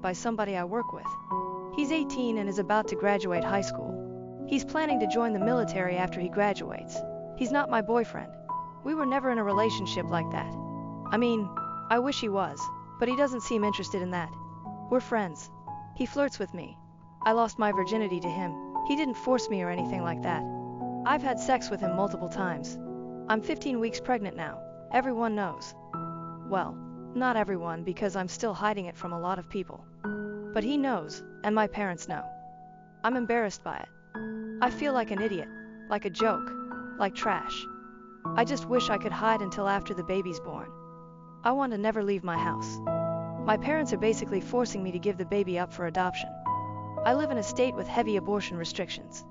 by somebody I work with. He's 18 and is about to graduate high school. He's planning to join the military after he graduates. He's not my boyfriend. We were never in a relationship like that. I mean, I wish he was, but he doesn't seem interested in that. We're friends. He flirts with me. I lost my virginity to him. He didn't force me or anything like that. I've had sex with him multiple times. I'm 15 weeks pregnant now. Everyone knows. Well, not everyone, because I'm still hiding it from a lot of people. But he knows, and my parents know. I'm embarrassed by it. I feel like an idiot, like a joke, like trash. I just wish I could hide until after the baby's born. I want to never leave my house. My parents are basically forcing me to give the baby up for adoption. I live in a state with heavy abortion restrictions.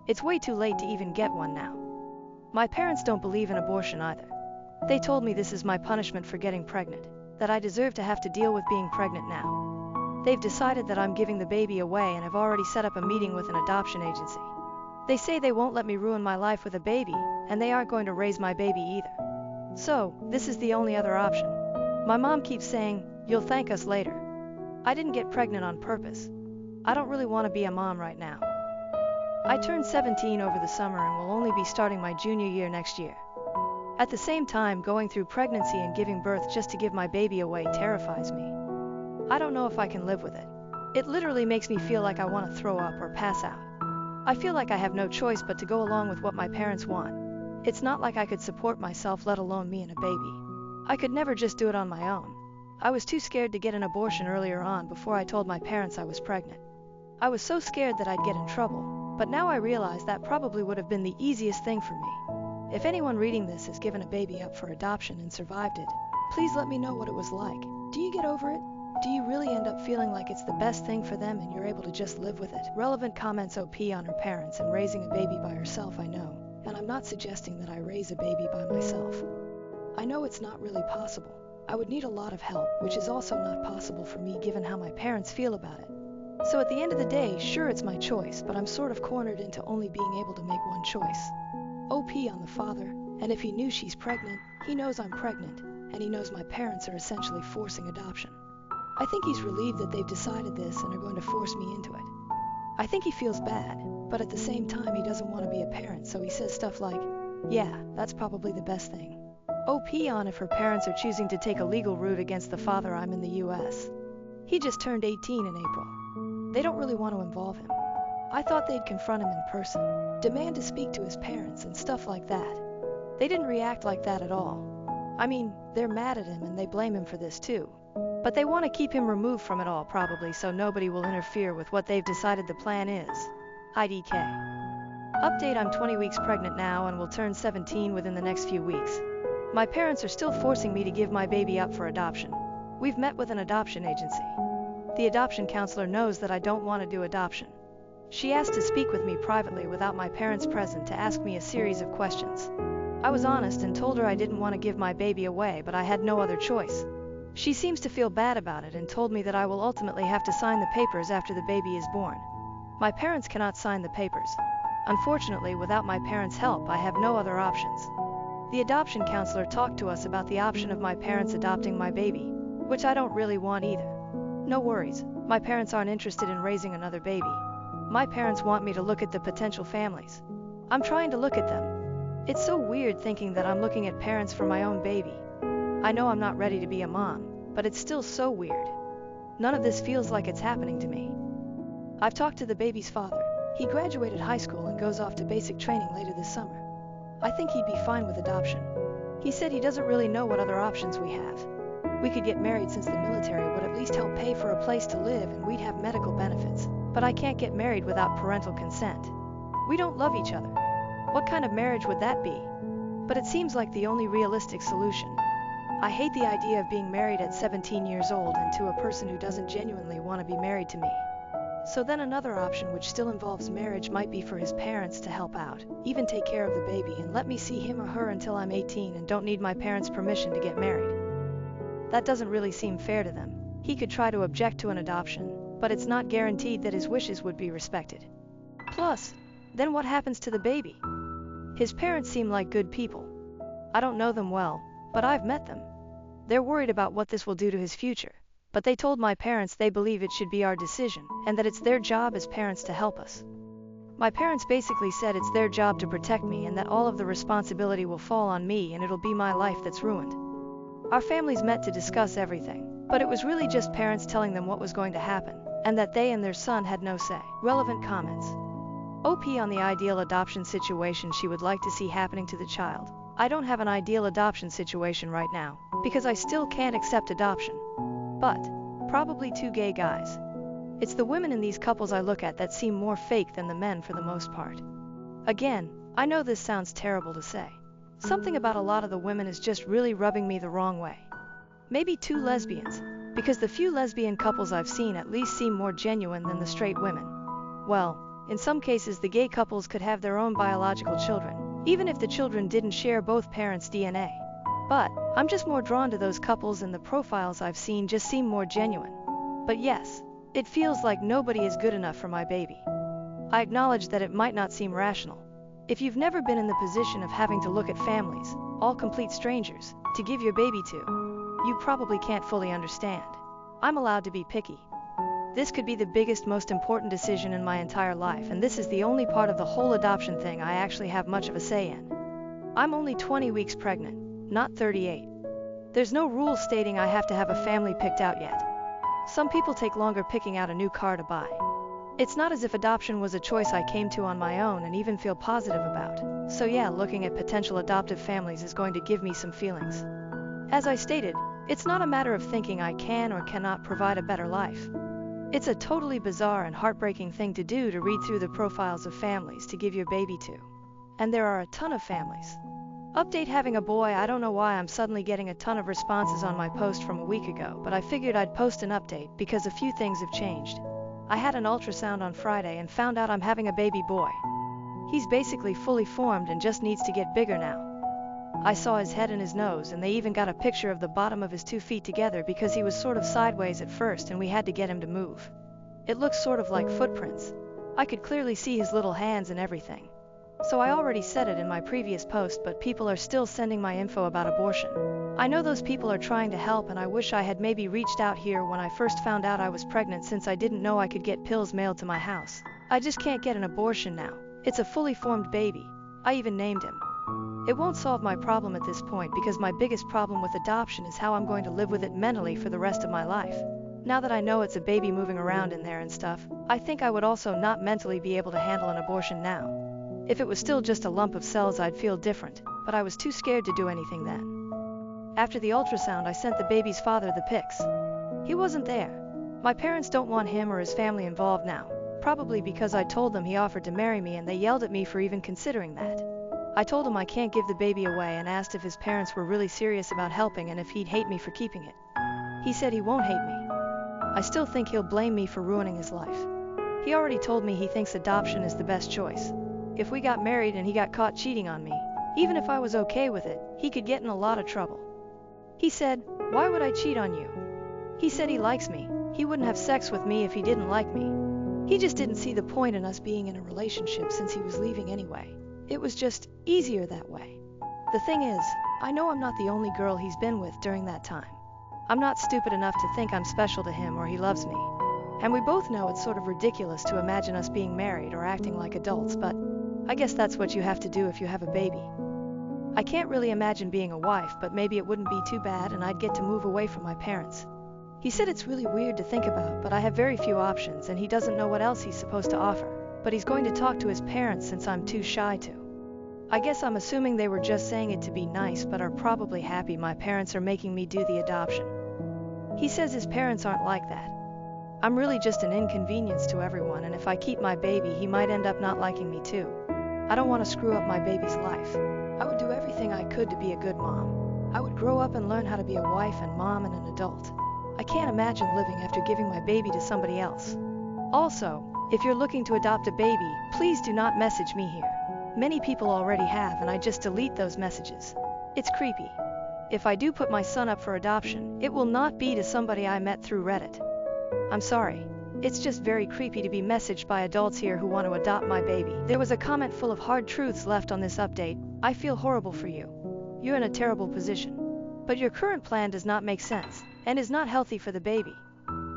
It's way too late to even get one now. My parents don't believe in abortion either. They told me this is my punishment for getting pregnant, that I deserve to have to deal with being pregnant now. They've decided that I'm giving the baby away and have already set up a meeting with an adoption agency. They say they won't let me ruin my life with a baby, and they aren't going to raise my baby either. So, this is the only other option. My mom keeps saying, "You'll thank us later." I didn't get pregnant on purpose. I don't really want to be a mom right now. I turned 17 over the summer and will only be starting my junior year next year. At the same time, going through pregnancy and giving birth just to give my baby away terrifies me. I don't know if I can live with it. It literally makes me feel like I want to throw up or pass out. I feel like I have no choice but to go along with what my parents want. It's not like I could support myself, let alone me and a baby. I could never just do it on my own. I was too scared to get an abortion earlier on before I told my parents I was pregnant. I was so scared that I'd get in trouble, but now I realize that probably would have been the easiest thing for me. If anyone reading this has given a baby up for adoption and survived it, please let me know what it was like. Do you get over it? Do you really end up feeling like it's the best thing for them and you're able to just live with it? Relevant comments. OP on her parents and raising a baby by herself, I know, and I'm not suggesting that I raise a baby by myself. I know it's not really possible. I would need a lot of help, which is also not possible for me given how my parents feel about it. So at the end of the day, sure, it's my choice, but I'm sort of cornered into only being able to make one choice. OP on the father, and if he knew she's pregnant, he knows I'm pregnant, and he knows my parents are essentially forcing adoption. I think he's relieved that they've decided this and are going to force me into it. I think he feels bad, but at the same time he doesn't want to be a parent, so he says stuff like, "Yeah, that's probably the best thing." OP on if her parents are choosing to take a legal route against the father. I'm in the US. He just turned 18 in April. They don't really want to involve him. I thought they'd confront him in person, demand to speak to his parents and stuff like that. They didn't react like that at all. I mean, they're mad at him and they blame him for this too. But they want to keep him removed from it all probably so nobody will interfere with what they've decided the plan is. IDK. Update: I'm 20 weeks pregnant now and will turn 17 within the next few weeks. My parents are still forcing me to give my baby up for adoption. We've met with an adoption agency. The adoption counselor knows that I don't want to do adoption. She asked to speak with me privately without my parents present to ask me a series of questions. I was honest and told her I didn't want to give my baby away, but I had no other choice. She seems to feel bad about it and told me that I will ultimately have to sign the papers after the baby is born. My parents cannot sign the papers. Unfortunately, without my parents' help, I have no other options. The adoption counselor talked to us about the option of my parents adopting my baby, which I don't really want either. No worries, my parents aren't interested in raising another baby. My parents want me to look at the potential families. I'm trying to look at them. It's so weird thinking that I'm looking at parents for my own baby. I know I'm not ready to be a mom, but it's still so weird. None of this feels like it's happening to me. I've talked to the baby's father. He graduated high school and goes off to basic training later this summer. I think he'd be fine with adoption. He said he doesn't really know what other options we have. We could get married since the military would at least help pay for a place to live and we'd have medical benefits, but I can't get married without parental consent. We don't love each other. What kind of marriage would that be? But it seems like the only realistic solution. I hate the idea of being married at 17 years old and to a person who doesn't genuinely want to be married to me. So then another option which still involves marriage might be for his parents to help out, even take care of the baby and let me see him or her until I'm 18 and don't need my parents' permission to get married. That doesn't really seem fair to them. He could try to object to an adoption, but it's not guaranteed that his wishes would be respected. Plus, then what happens to the baby? His parents seem like good people. I don't know them well, but I've met them. They're worried about what this will do to his future. but they told my parents they believe it should be our decision, and that it's their job as parents to help us. My parents basically said it's their job to protect me and that all of the responsibility will fall on me and it'll be my life that's ruined. Our families met to discuss everything, but it was really just parents telling them what was going to happen, and that they and their son had no say. Relevant comments. OP on the ideal adoption situation she would like to see happening to the child. I don't have an ideal adoption situation right now, because I still can't accept adoption. But probably 2 gay guys. It's the women in these couples I look at that seem more fake than the men for the most part. Again, I know this sounds terrible to say. Something about a lot of the women is just really rubbing me the wrong way. Maybe 2 lesbians, because the few lesbian couples I've seen at least seem more genuine than the straight women. Well, in some cases the gay couples could have their own biological children, even if the children didn't share both parents' DNA. But I'm just more drawn to those couples, and the profiles I've seen just seem more genuine. But yes, it feels like nobody is good enough for my baby. I acknowledge that it might not seem rational. If you've never been in the position of having to look at families, all complete strangers, to give your baby to, you probably can't fully understand. I'm allowed to be picky. This could be the biggest, most important decision in my entire life, and this is the only part of the whole adoption thing I actually have much of a say in. I'm only 20 weeks pregnant, not 38. There's no rule stating I have to have a family picked out yet. Some people take longer picking out a new car to buy. It's not as if adoption was a choice I came to on my own and even feel positive about. So yeah, looking at potential adoptive families is going to give me some feelings. As I stated, it's not a matter of thinking I can or cannot provide a better life. It's a totally bizarre and heartbreaking thing to do, to read through the profiles of families to give your baby to. And there are a ton of families. Update: having a boy. I don't know why I'm suddenly getting a ton of responses on my post from a week ago, but I figured I'd post an update because a few things have changed. I had an ultrasound on Friday and found out I'm having a baby boy. He's basically fully formed and just needs to get bigger now. I saw his head and his nose, and they even got a picture of the bottom of his 2 feet together because he was sort of sideways at first and we had to get him to move. It looks sort of like footprints. I could clearly see his little hands and everything. So I already said it in my previous post, but people are still sending my info about abortion. I know those people are trying to help, and I wish I had maybe reached out here when I first found out I was pregnant, since I didn't know I could get pills mailed to my house. I just can't get an abortion now. It's a fully formed baby. I even named him. It won't solve my problem at this point, because my biggest problem with adoption is how I'm going to live with it mentally for the rest of my life. Now that I know it's a baby moving around in there and stuff, I think I would also not mentally be able to handle an abortion now. If it was still just a lump of cells, I'd feel different, but I was too scared to do anything then. After the ultrasound, I sent the baby's father the pics. He wasn't there. My parents don't want him or his family involved now, probably because I told them he offered to marry me, and they yelled at me for even considering that. I told him I can't give the baby away and asked if his parents were really serious about helping and if he'd hate me for keeping it. He said he won't hate me. I still think he'll blame me for ruining his life. He already told me he thinks adoption is the best choice. If we got married and he got caught cheating on me, even if I was okay with it, he could get in a lot of trouble. He said, "Why would I cheat on you?" He said he likes me. He wouldn't have sex with me if he didn't like me. He just didn't see the point in us being in a relationship since he was leaving anyway. It was just easier that way. The thing is, I know I'm not the only girl he's been with during that time. I'm not stupid enough to think I'm special to him or he loves me. And we both know it's sort of ridiculous to imagine us being married or acting like adults, but I guess that's what you have to do if you have a baby. I can't really imagine being a wife, but maybe it wouldn't be too bad and I'd get to move away from my parents. He said it's really weird to think about, but I have very few options and he doesn't know what else he's supposed to offer, but he's going to talk to his parents since I'm too shy to. I guess I'm assuming they were just saying it to be nice, but are probably happy my parents are making me do the adoption. He says his parents aren't like that. I'm really just an inconvenience to everyone, and if I keep my baby, he might end up not liking me too. I don't want to screw up my baby's life. I would do everything I could to be a good mom. I would grow up and learn how to be a wife and mom and an adult. I can't imagine living after giving my baby to somebody else. Also, if you're looking to adopt a baby, please do not message me here. Many people already have, and I just delete those messages. It's creepy. If I do put my son up for adoption, it will not be to somebody I met through Reddit. I'm sorry. It's just very creepy to be messaged by adults here who want to adopt my baby. There was a comment full of hard truths left on this update. I feel horrible for you. You're in a terrible position. But your current plan does not make sense, and is not healthy for the baby.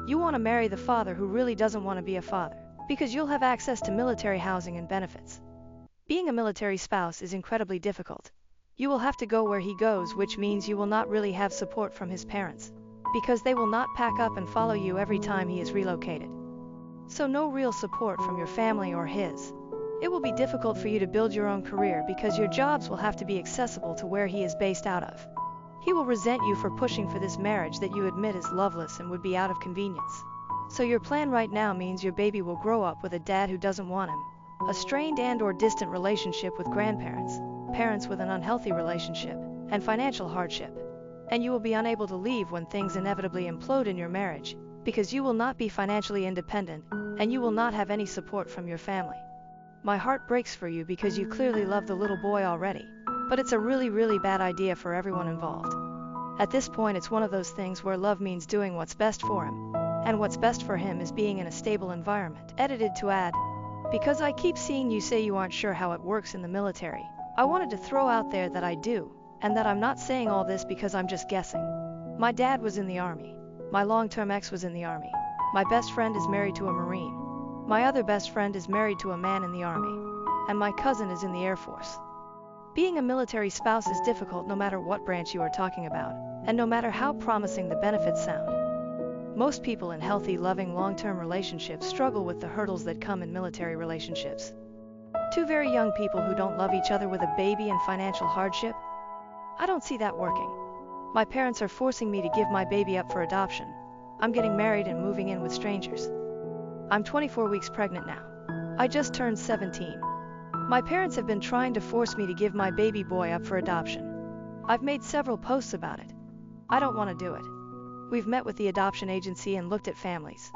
You want to marry the father who really doesn't want to be a father, because you'll have access to military housing and benefits. Being a military spouse is incredibly difficult. You will have to go where he goes, which means you will not really have support from his parents, because they will not pack up and follow you every time he is relocated. So no real support from your family or his. It will be difficult for you to build your own career because your jobs will have to be accessible to where he is based out of. He will resent you for pushing for this marriage that you admit is loveless and would be out of convenience. So your plan right now means your baby will grow up with a dad who doesn't want him, a strained and/or distant relationship with grandparents, parents with an unhealthy relationship, and financial hardship. And you will be unable to leave when things inevitably implode in your marriage, because you will not be financially independent, and you will not have any support from your family. My heart breaks for you because you clearly love the little boy already, but it's a really bad idea for everyone involved. At this point, it's one of those things where love means doing what's best for him, and what's best for him is being in a stable environment. Edited to add, because I keep seeing you say you aren't sure how it works in the military, I wanted to throw out there that I do, and that I'm not saying all this because I'm just guessing. My dad was in the Army. My long-term ex was in the Army. My best friend is married to a Marine. My other best friend is married to a man in the Army. And my cousin is in the Air Force. Being a military spouse is difficult no matter what branch you are talking about, and no matter how promising the benefits sound. Most people in healthy, loving, long-term relationships struggle with the hurdles that come in military relationships. Two very young people who don't love each other with a baby and financial hardship? I don't see that working. My parents are forcing me to give my baby up for adoption. I'm getting married and moving in with strangers. I'm 24 weeks pregnant now. I just turned 17. My parents have been trying to force me to give my baby boy up for adoption. I've made several posts about it. I don't want to do it. We've met with the adoption agency and looked at families.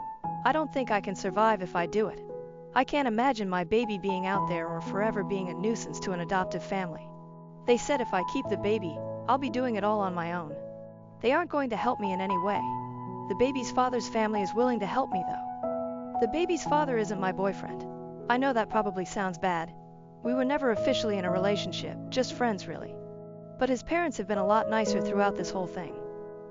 I don't think I can survive if I do it. I can't imagine my baby being out there or forever being a nuisance to an adoptive family. They said if I keep the baby, I'll be doing it all on my own. They aren't going to help me in any way. The baby's father's family is willing to help me though. The baby's father isn't my boyfriend. I know that probably sounds bad. We were never officially in a relationship, just friends really. But his parents have been a lot nicer throughout this whole thing.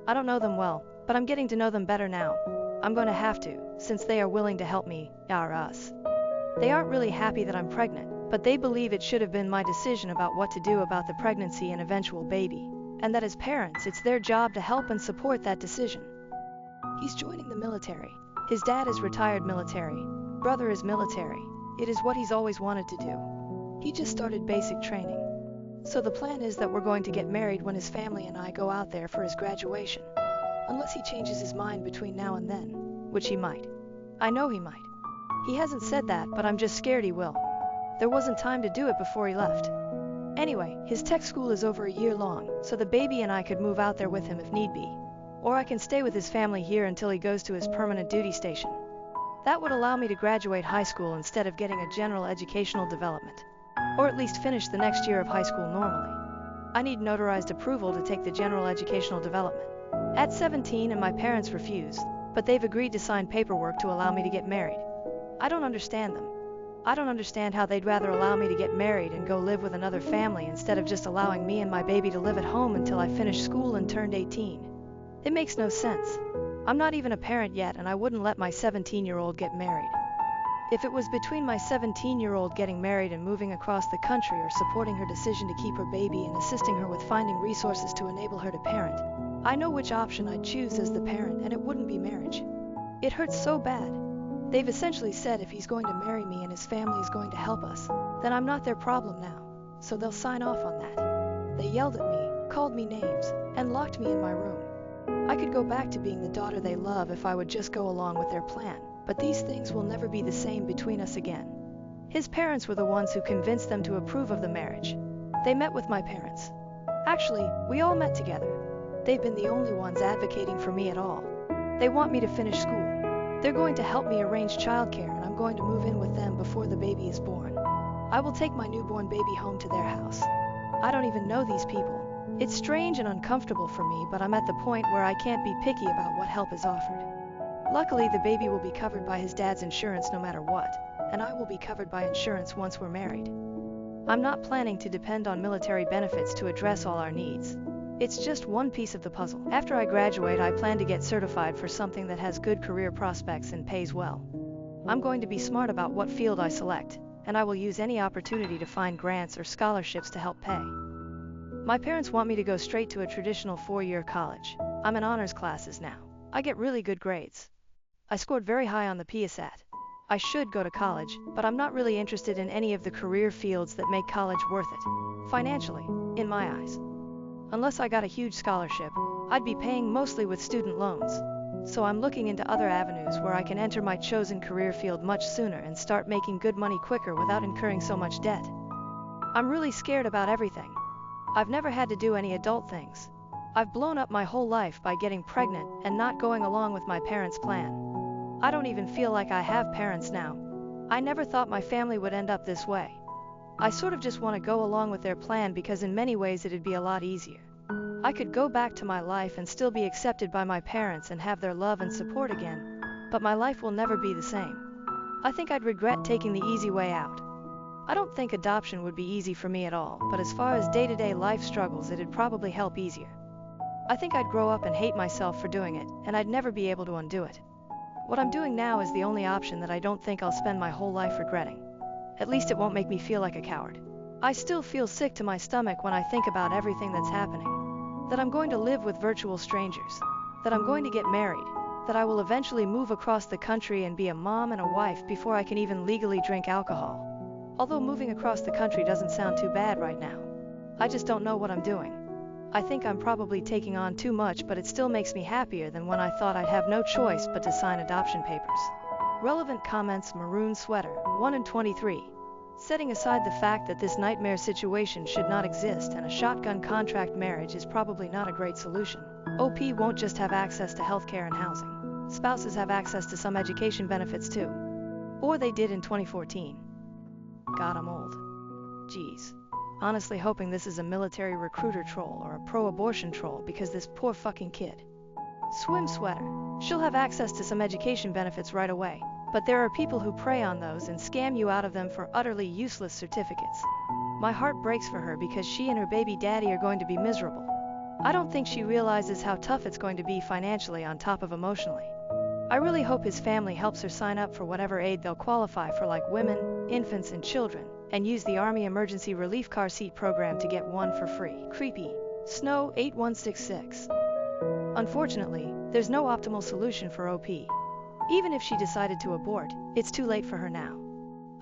I don't know them well, but I'm getting to know them better now. I'm going to have to, since they are willing to help me, or us. They aren't really happy that I'm pregnant, but they believe it should have been my decision about what to do about the pregnancy and eventual baby, and that as parents it's their job to help and support that decision. He's joining the military. His dad is retired military. Brother is military. It is what he's always wanted to do. He just started basic training. So the plan is that we're going to get married when his family and I go out there for his graduation. Unless he changes his mind between now and then, which he might. I know he might. He hasn't said that, but I'm just scared he will. There wasn't time to do it before he left. Anyway, his tech school is over a year long, so the baby and I could move out there with him if need be. Or I can stay with his family here until he goes to his permanent duty station. That would allow me to graduate high school instead of getting a general educational development. Or at least finish the next year of high school normally. I need notarized approval to take the general educational development. At 17 and my parents refused, but they've agreed to sign paperwork to allow me to get married. I don't understand them. I don't understand how they'd rather allow me to get married and go live with another family instead of just allowing me and my baby to live at home until I finished school and turned 18. It makes no sense. I'm not even a parent yet and I wouldn't let my 17-year-old get married. If it was between my 17-year-old getting married and moving across the country or supporting her decision to keep her baby and assisting her with finding resources to enable her to parent, I know which option I'd choose as the parent, and it wouldn't be marriage. It hurts so bad. They've essentially said if he's going to marry me and his family is going to help us, then I'm not their problem now, so they'll sign off on that. They yelled at me, called me names, and locked me in my room. I could go back to being the daughter they love if I would just go along with their plan, but these things will never be the same between us again. His parents were the ones who convinced them to approve of the marriage. They met with my parents. Actually, we all met together. They've been the only ones advocating for me at all. They want me to finish school. They're going to help me arrange childcare and I'm going to move in with them before the baby is born. I will take my newborn baby home to their house. I don't even know these people. It's strange and uncomfortable for me, but I'm at the point where I can't be picky about what help is offered. Luckily, the baby will be covered by his dad's insurance no matter what, and I will be covered by insurance once we're married. I'm not planning to depend on military benefits to address all our needs. It's just one piece of the puzzle. After I graduate, I plan to get certified for something that has good career prospects and pays well. I'm going to be smart about what field I select, and I will use any opportunity to find grants or scholarships to help pay. My parents want me to go straight to a traditional 4-year college. I'm in honors classes now. I get really good grades. I scored very high on the PSAT. I should go to college, but I'm not really interested in any of the career fields that make college worth it, financially, in my eyes. Unless I got a huge scholarship, I'd be paying mostly with student loans. So I'm looking into other avenues where I can enter my chosen career field much sooner and start making good money quicker without incurring so much debt. I'm really scared about everything. I've never had to do any adult things. I've blown up my whole life by getting pregnant and not going along with my parents' plan. I don't even feel like I have parents now. I never thought my family would end up this way. I sort of just want to go along with their plan because in many ways it'd be a lot easier. I could go back to my life and still be accepted by my parents and have their love and support again, but my life will never be the same. I think I'd regret taking the easy way out. I don't think adoption would be easy for me at all, but as far as day-to-day life struggles, it'd probably help easier. I think I'd grow up and hate myself for doing it, and I'd never be able to undo it. What I'm doing now is the only option that I don't think I'll spend my whole life regretting. At least it won't make me feel like a coward. I still feel sick to my stomach when I think about everything that's happening. That I'm going to live with virtual strangers. That I'm going to get married. That I will eventually move across the country and be a mom and a wife before I can even legally drink alcohol. Although moving across the country doesn't sound too bad right now. I just don't know what I'm doing. I think I'm probably taking on too much, but it still makes me happier than when I thought I'd have no choice but to sign adoption papers. Relevant comments: Maroon Sweater, 1 in 23. Setting aside the fact that this nightmare situation should not exist and a shotgun contract marriage is probably not a great solution. OP won't just have access to healthcare and housing. Spouses have access to some education benefits too. Or they did in 2014. God, I'm old. Jeez. Honestly hoping this is a military recruiter troll or a pro-abortion troll because this poor fucking kid. Swim Sweater. She'll have access to some education benefits right away. But there are people who prey on those and scam you out of them for utterly useless certificates. My heart breaks for her because she and her baby daddy are going to be miserable. I don't think she realizes how tough it's going to be financially on top of emotionally. I really hope his family helps her sign up for whatever aid they'll qualify for, like women, infants and children, and use the Army Emergency Relief Car Seat program to get one for free. Creepy. Snow 8166. Unfortunately, there's no optimal solution for OP. Even if she decided to abort, it's too late for her now.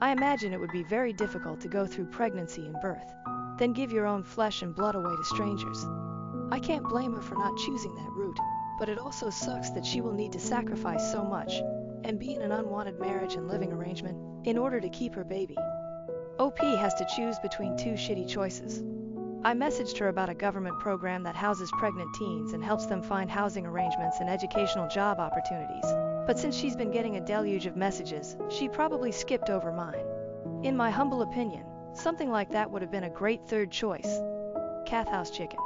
I imagine it would be very difficult to go through pregnancy and birth, then give your own flesh and blood away to strangers. I can't blame her for not choosing that route, but it also sucks that she will need to sacrifice so much and be in an unwanted marriage and living arrangement in order to keep her baby. OP has to choose between two shitty choices. I messaged her about a government program that houses pregnant teens and helps them find housing arrangements and educational job opportunities. But since she's been getting a deluge of messages, she probably skipped over mine. In my humble opinion, something like that would have been a great third choice. Cathouse Chicken.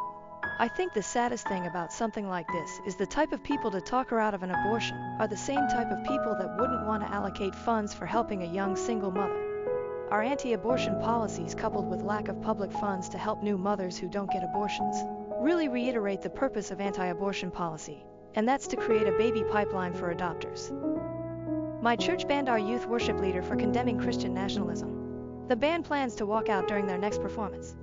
I think the saddest thing about something like this is the type of people to talk her out of an abortion are the same type of people that wouldn't want to allocate funds for helping a young single mother. Our anti-abortion policies, coupled with lack of public funds to help new mothers who don't get abortions, really reiterate the purpose of anti-abortion policy, and that's to create a baby pipeline for adopters. My church banned our youth worship leader for condemning Christian nationalism. The band plans to walk out during their next performance.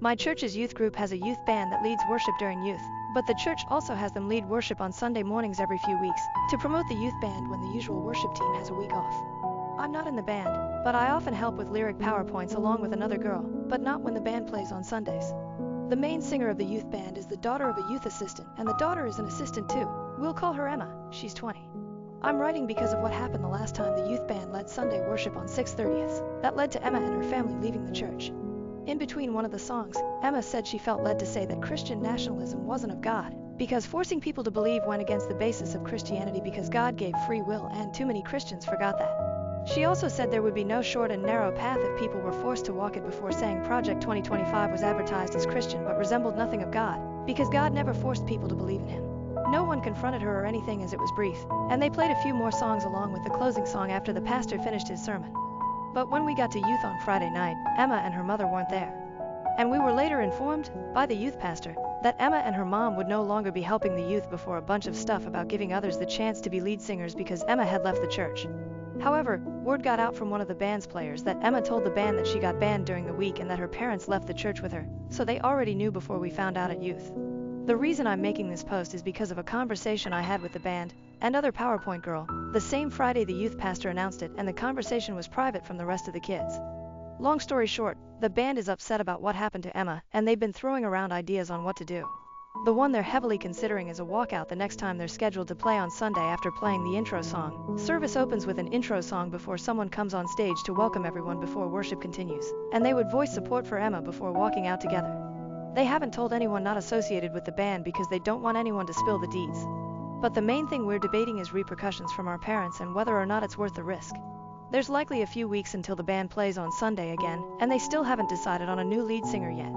My church's youth group has a youth band that leads worship during youth, but the church also has them lead worship on Sunday mornings every few weeks to promote the youth band when the usual worship team has a week off. I'm not in the band, but I often help with lyric PowerPoints along with another girl, but not when the band plays on Sundays. The main singer of the youth band is the daughter of a youth assistant, and the daughter is an assistant too. We'll call her Emma. She's 20. I'm writing because of what happened the last time the youth band led Sunday worship on 6/30. That led to Emma and her family leaving the church. In between one of the songs, Emma said she felt led to say that Christian nationalism wasn't of God, because forcing people to believe went against the basis of Christianity because God gave free will and too many Christians forgot that. She also said there would be no short and narrow path if people were forced to walk it, before saying Project 2025 was advertised as Christian but resembled nothing of God, because God never forced people to believe in him. No one confronted her or anything, as it was brief, and they played a few more songs along with the closing song after the pastor finished his sermon. But when we got to youth on Friday night, Emma and her mother weren't there. And we were later informed, by the youth pastor, that Emma and her mom would no longer be helping the youth before a bunch of stuff about giving others the chance to be lead singers because Emma had left the church. However, word got out from one of the band's players that Emma told the band that she got banned during the week and that her parents left the church with her, so they already knew before we found out at youth. The reason I'm making this post is because of a conversation I had with the band and other PowerPoint girl the same Friday the youth pastor announced it, and the conversation was private from the rest of the kids. Long story short, the band is upset about what happened to Emma, and they've been throwing around ideas on what to do. The one they're heavily considering is a walkout the next time they're scheduled to play on Sunday after playing the intro song. Service opens with an intro song before someone comes on stage to welcome everyone before worship continues, and they would voice support for Emma before walking out together. They haven't told anyone not associated with the band because they don't want anyone to spill the deeds. But the main thing we're debating is repercussions from our parents and whether or not it's worth the risk. There's likely a few weeks until the band plays on Sunday again, and they still haven't decided on a new lead singer yet.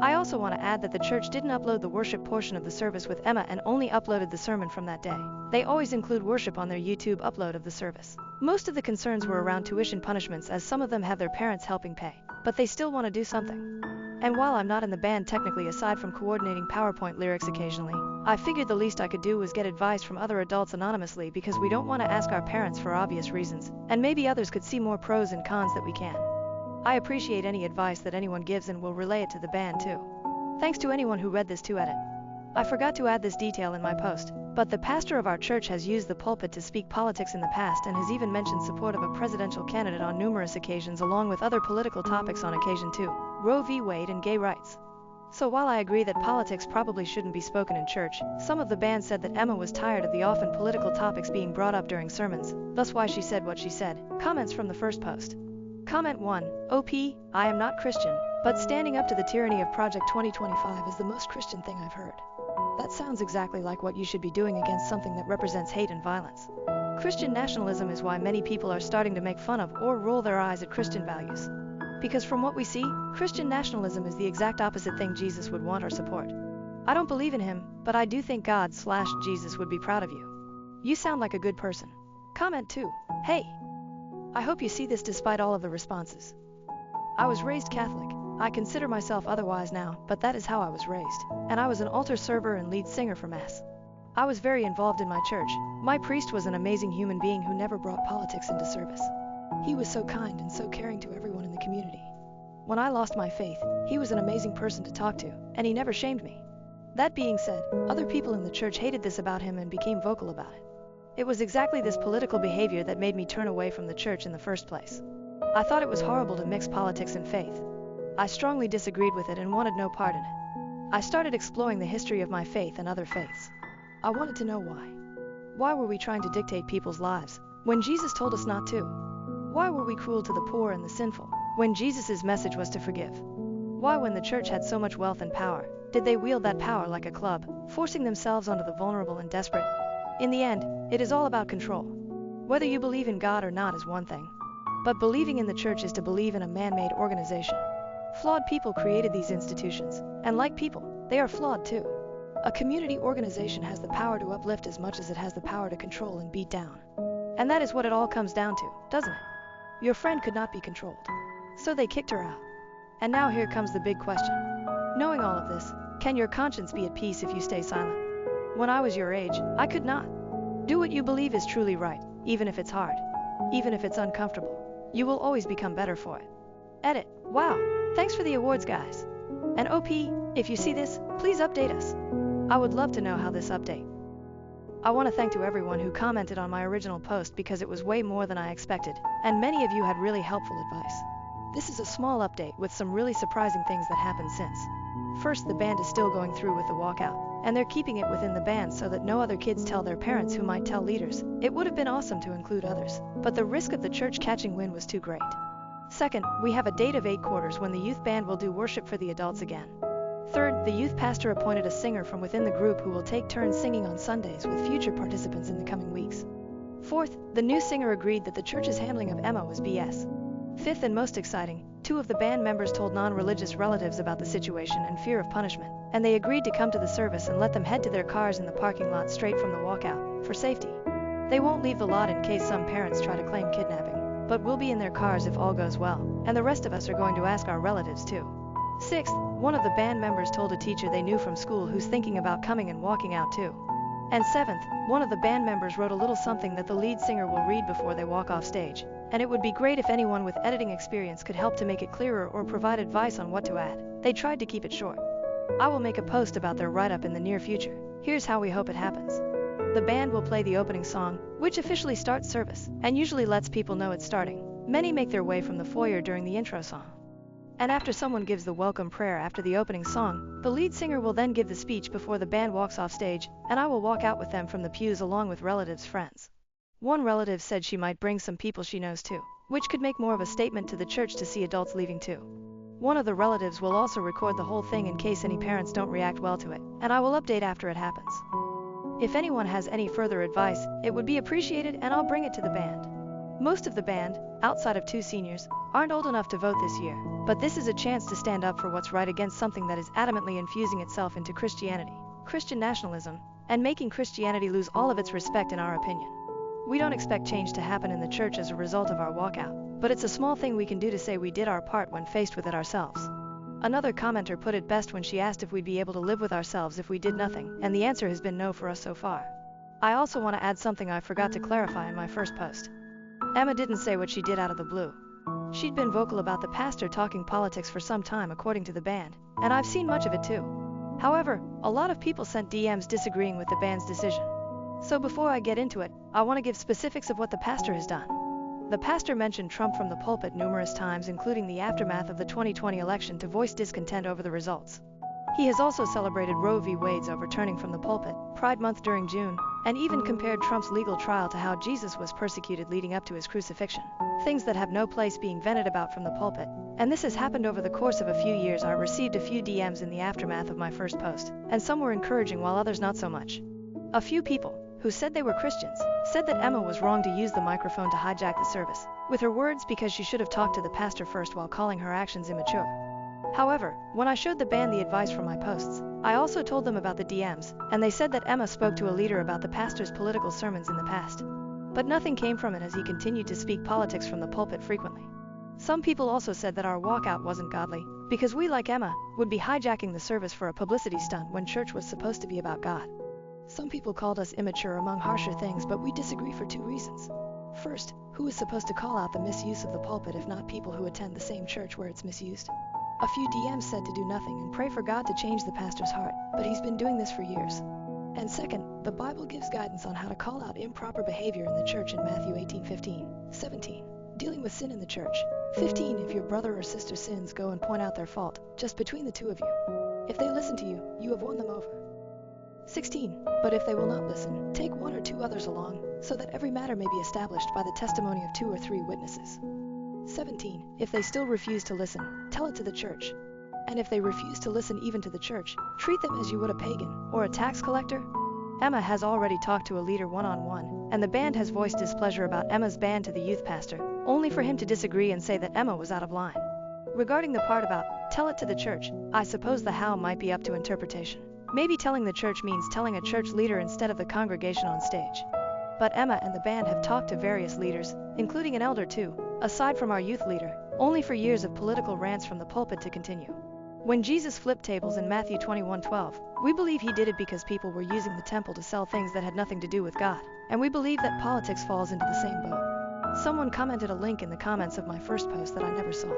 I also want to add that the church didn't upload the worship portion of the service with Emma and only uploaded the sermon from that day. They always include worship on their YouTube upload of the service. Most of the concerns were around tuition punishments, as some of them have their parents helping pay, but they still want to do something. And while I'm not in the band technically, aside from coordinating PowerPoint lyrics occasionally, I figured the least I could do was get advice from other adults anonymously because we don't want to ask our parents for obvious reasons, and maybe others could see more pros and cons that we can. I appreciate any advice that anyone gives and will relay it to the band too. Thanks to anyone who read this to edit. I forgot to add this detail in my post, but the pastor of our church has used the pulpit to speak politics in the past and has even mentioned support of a presidential candidate on numerous occasions, along with other political topics on occasion too, Roe v. Wade and gay rights. So while I agree that politics probably shouldn't be spoken in church, some of the band said that Emma was tired of the often political topics being brought up during sermons, thus why she said what she said. Comments from the first post. Comment 1. OP, I am not Christian, but standing up to the tyranny of Project 2025 is the most Christian thing I've heard. That sounds exactly like what you should be doing against something that represents hate and violence. Christian nationalism is why many people are starting to make fun of or roll their eyes at Christian values. Because from what we see, Christian nationalism is the exact opposite thing Jesus would want or support. I don't believe in him, but I do think God/Jesus would be proud of you. You sound like a good person. Comment 2. Hey! I hope you see this despite all of the responses. I was raised Catholic. I consider myself otherwise now, but that is how I was raised. And I was an altar server and lead singer for Mass. I was very involved in my church. My priest was an amazing human being who never brought politics into service. He was so kind and so caring to everyone in the community. When I lost my faith, he was an amazing person to talk to, and he never shamed me. That being said, other people in the church hated this about him and became vocal about it. It was exactly this political behavior that made me turn away from the church in the first place. I thought it was horrible to mix politics and faith. I strongly disagreed with it and wanted no part in it. I started exploring the history of my faith and other faiths. I wanted to know why. Why were we trying to dictate people's lives when Jesus told us not to? Why were we cruel to the poor and the sinful when Jesus' message was to forgive? Why, when the church had so much wealth and power, did they wield that power like a club, forcing themselves onto the vulnerable and desperate? In the end, it is all about control. Whether you believe in God or not is one thing, but believing in the church is to believe in a man-made organization. Flawed people created these institutions, and like people, they are flawed too. A community organization has the power to uplift as much as it has the power to control and beat down. And that is what it all comes down to, doesn't it? Your friend could not be controlled, so they kicked her out. And now here comes the big question. Knowing all of this, can your conscience be at peace if you stay silent? When I was your age, I could not. Do what you believe is truly right, even if it's hard, even if it's uncomfortable. You will always become better for it. Edit. Wow, thanks for the awards, guys. And OP, if you see this, please update us. I would love to know how this update. I want to thank to everyone who commented on my original post because it was way more than I expected, and many of you had really helpful advice. This is a small update with some really surprising things that happened since. First, the band is still going through with the walkout, and they're keeping it within the band so that no other kids tell their parents who might tell leaders. It would have been awesome to include others, but the risk of the church catching wind was too great. Second, we have a date of 8 quarters when the youth band will do worship for the adults again. Third, the youth pastor appointed a singer from within the group who will take turns singing on Sundays with future participants in the coming weeks. Fourth, the new singer agreed that the church's handling of Emma was BS. Fifth, and most exciting, 2 of the band members told non-religious relatives about the situation and fear of punishment, and they agreed to come to the service and let them head to their cars in the parking lot straight from the walkout, for safety. They won't leave the lot in case some parents try to claim kidnapping, but will be in their cars if all goes well, and the rest of us are going to ask our relatives too. Sixth, one of the band members told a teacher they knew from school who's thinking about coming and walking out too. And seventh, one of the band members wrote a little something that the lead singer will read before they walk off stage, and it would be great if anyone with editing experience could help to make it clearer or provide advice on what to add. They tried to keep it short. I will make a post about their write-up in the near future. Here's how we hope it happens. The band will play the opening song, which officially starts service, and usually lets people know it's starting. Many make their way from the foyer during the intro song. And after someone gives the welcome prayer after the opening song, the lead singer will then give the speech before the band walks off stage, and I will walk out with them from the pews along with relatives' friends. One relative said she might bring some people she knows too, which could make more of a statement to the church to see adults leaving too. One of the relatives will also record the whole thing in case any parents don't react well to it, and I will update after it happens. If anyone has any further advice, it would be appreciated and I'll bring it to the band. Most of the band, outside of 2 seniors, aren't old enough to vote this year, but this is a chance to stand up for what's right against something that is adamantly infusing itself into Christianity, Christian nationalism, and making Christianity lose all of its respect in our opinion. We don't expect change to happen in the church as a result of our walkout, but it's a small thing we can do to say we did our part when faced with it ourselves. Another commenter put it best when she asked if we'd be able to live with ourselves if we did nothing, and the answer has been no for us so far. I also want to add something I forgot to clarify in my first post. Emma didn't say what she did out of the blue. She'd been vocal about the pastor talking politics for some time according to the band, and I've seen much of it too. However, a lot of people sent DMs disagreeing with the band's decision. So before I get into it, I want to give specifics of what the pastor has done. The pastor mentioned Trump from the pulpit numerous times, including the aftermath of the 2020 election, to voice discontent over the results. He has also celebrated Roe v. Wade's overturning from the pulpit, Pride Month during June, and even compared Trump's legal trial to how Jesus was persecuted leading up to his crucifixion. Things that have no place being vented about from the pulpit. And this has happened over the course of a few years. I received a few DMs in the aftermath of my first post, and some were encouraging while others not so much. A few people, who said they were Christians, said that Emma was wrong to use the microphone to hijack the service, with her words, because she should have talked to the pastor first while calling her actions immature. However, when I showed the band the advice from my posts, I also told them about the DMs, and they said that Emma spoke to a leader about the pastor's political sermons in the past. But nothing came from it as he continued to speak politics from the pulpit frequently. Some people also said that our walkout wasn't godly, because we, like Emma, would be hijacking the service for a publicity stunt when church was supposed to be about God. Some people called us immature among harsher things, but we disagree for 2 reasons. First, who is supposed to call out the misuse of the pulpit if not people who attend the same church where it's misused? A few DMs said to do nothing and pray for God to change the pastor's heart, but he's been doing this for years. And second, the Bible gives guidance on how to call out improper behavior in the church in Matthew 18:15, 17, dealing with sin in the church. 15, if your brother or sister sins, go and point out their fault, just between the 2 of you. If they listen to you, you have won them over. 16, but if they will not listen, take 1 or 2 others along, so that every matter may be established by the testimony of 2 or 3 witnesses. 17, if they still refuse to listen, tell it to the church. And if they refuse to listen even to the church, treat them as you would a pagan or a tax collector. Emma has already talked to a leader one-on-one, and the band has voiced displeasure about Emma's ban to the youth pastor, only for him to disagree and say that Emma was out of line. Regarding the part about tell it to the church, I suppose the how might be up to interpretation. Maybe telling the church means telling a church leader instead of the congregation on stage. But Emma and the band have talked to various leaders, including an elder too, aside from our youth leader, only for years of political rants from the pulpit to continue. When Jesus flipped tables in Matthew 21:12, we believe he did it because people were using the temple to sell things that had nothing to do with God, and we believe that politics falls into the same boat. Someone commented a link in the comments of my first post that I never saw.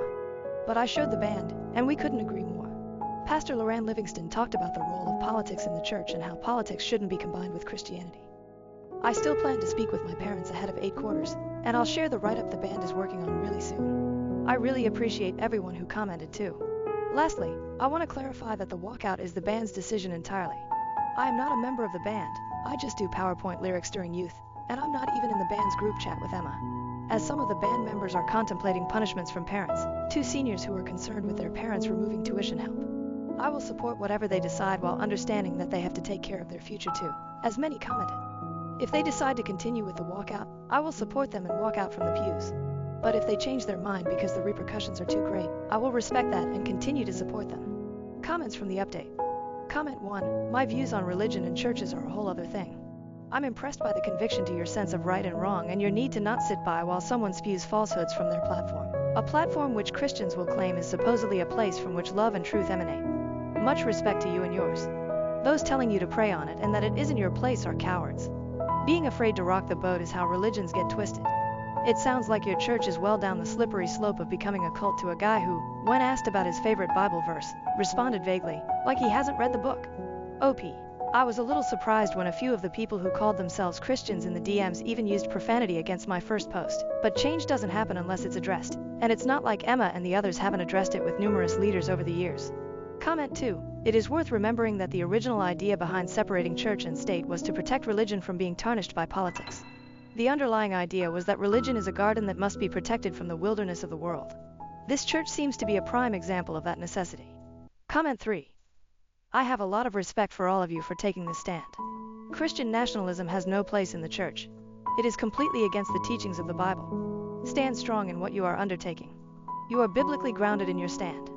But I showed the band, and we couldn't agree more. Pastor Loran Livingston talked about the role of politics in the church and how politics shouldn't be combined with Christianity. I still plan to speak with my parents ahead of 8 quarters, and I'll share the write-up the band is working on really soon. I really appreciate everyone who commented too. Lastly, I want to clarify that the walkout is the band's decision entirely. I am not a member of the band, I just do PowerPoint lyrics during youth, and I'm not even in the band's group chat with Emma. As some of the band members are contemplating punishments from parents, 2 seniors who are concerned with their parents removing tuition help. I will support whatever they decide while understanding that they have to take care of their future too, as many commented. If they decide to continue with the walkout, I will support them and walk out from the pews. But if they change their mind because the repercussions are too great, I will respect that and continue to support them. Comments from the update. Comment 1. My views on religion and churches are a whole other thing. I'm impressed by the conviction to your sense of right and wrong and your need to not sit by while someone spews falsehoods from their platform. A platform which Christians will claim is supposedly a place from which love and truth emanate. Much respect to you and yours. Those telling you to pray on it and that it isn't your place are cowards. Being afraid to rock the boat is how religions get twisted. It sounds like your church is well down the slippery slope of becoming a cult to a guy who, when asked about his favorite Bible verse, responded vaguely, like he hasn't read the book. OP. I was a little surprised when a few of the people who called themselves Christians in the DMs even used profanity against my first post, but change doesn't happen unless it's addressed, and it's not like Emma and the others haven't addressed it with numerous leaders over the years. Comment 2. It is worth remembering that the original idea behind separating church and state was to protect religion from being tarnished by politics. The underlying idea was that religion is a garden that must be protected from the wilderness of the world. This church seems to be a prime example of that necessity. Comment 3. I have a lot of respect for all of you for taking this stand. Christian nationalism has no place in the church. It is completely against the teachings of the Bible. Stand strong in what you are undertaking. You are biblically grounded in your stand.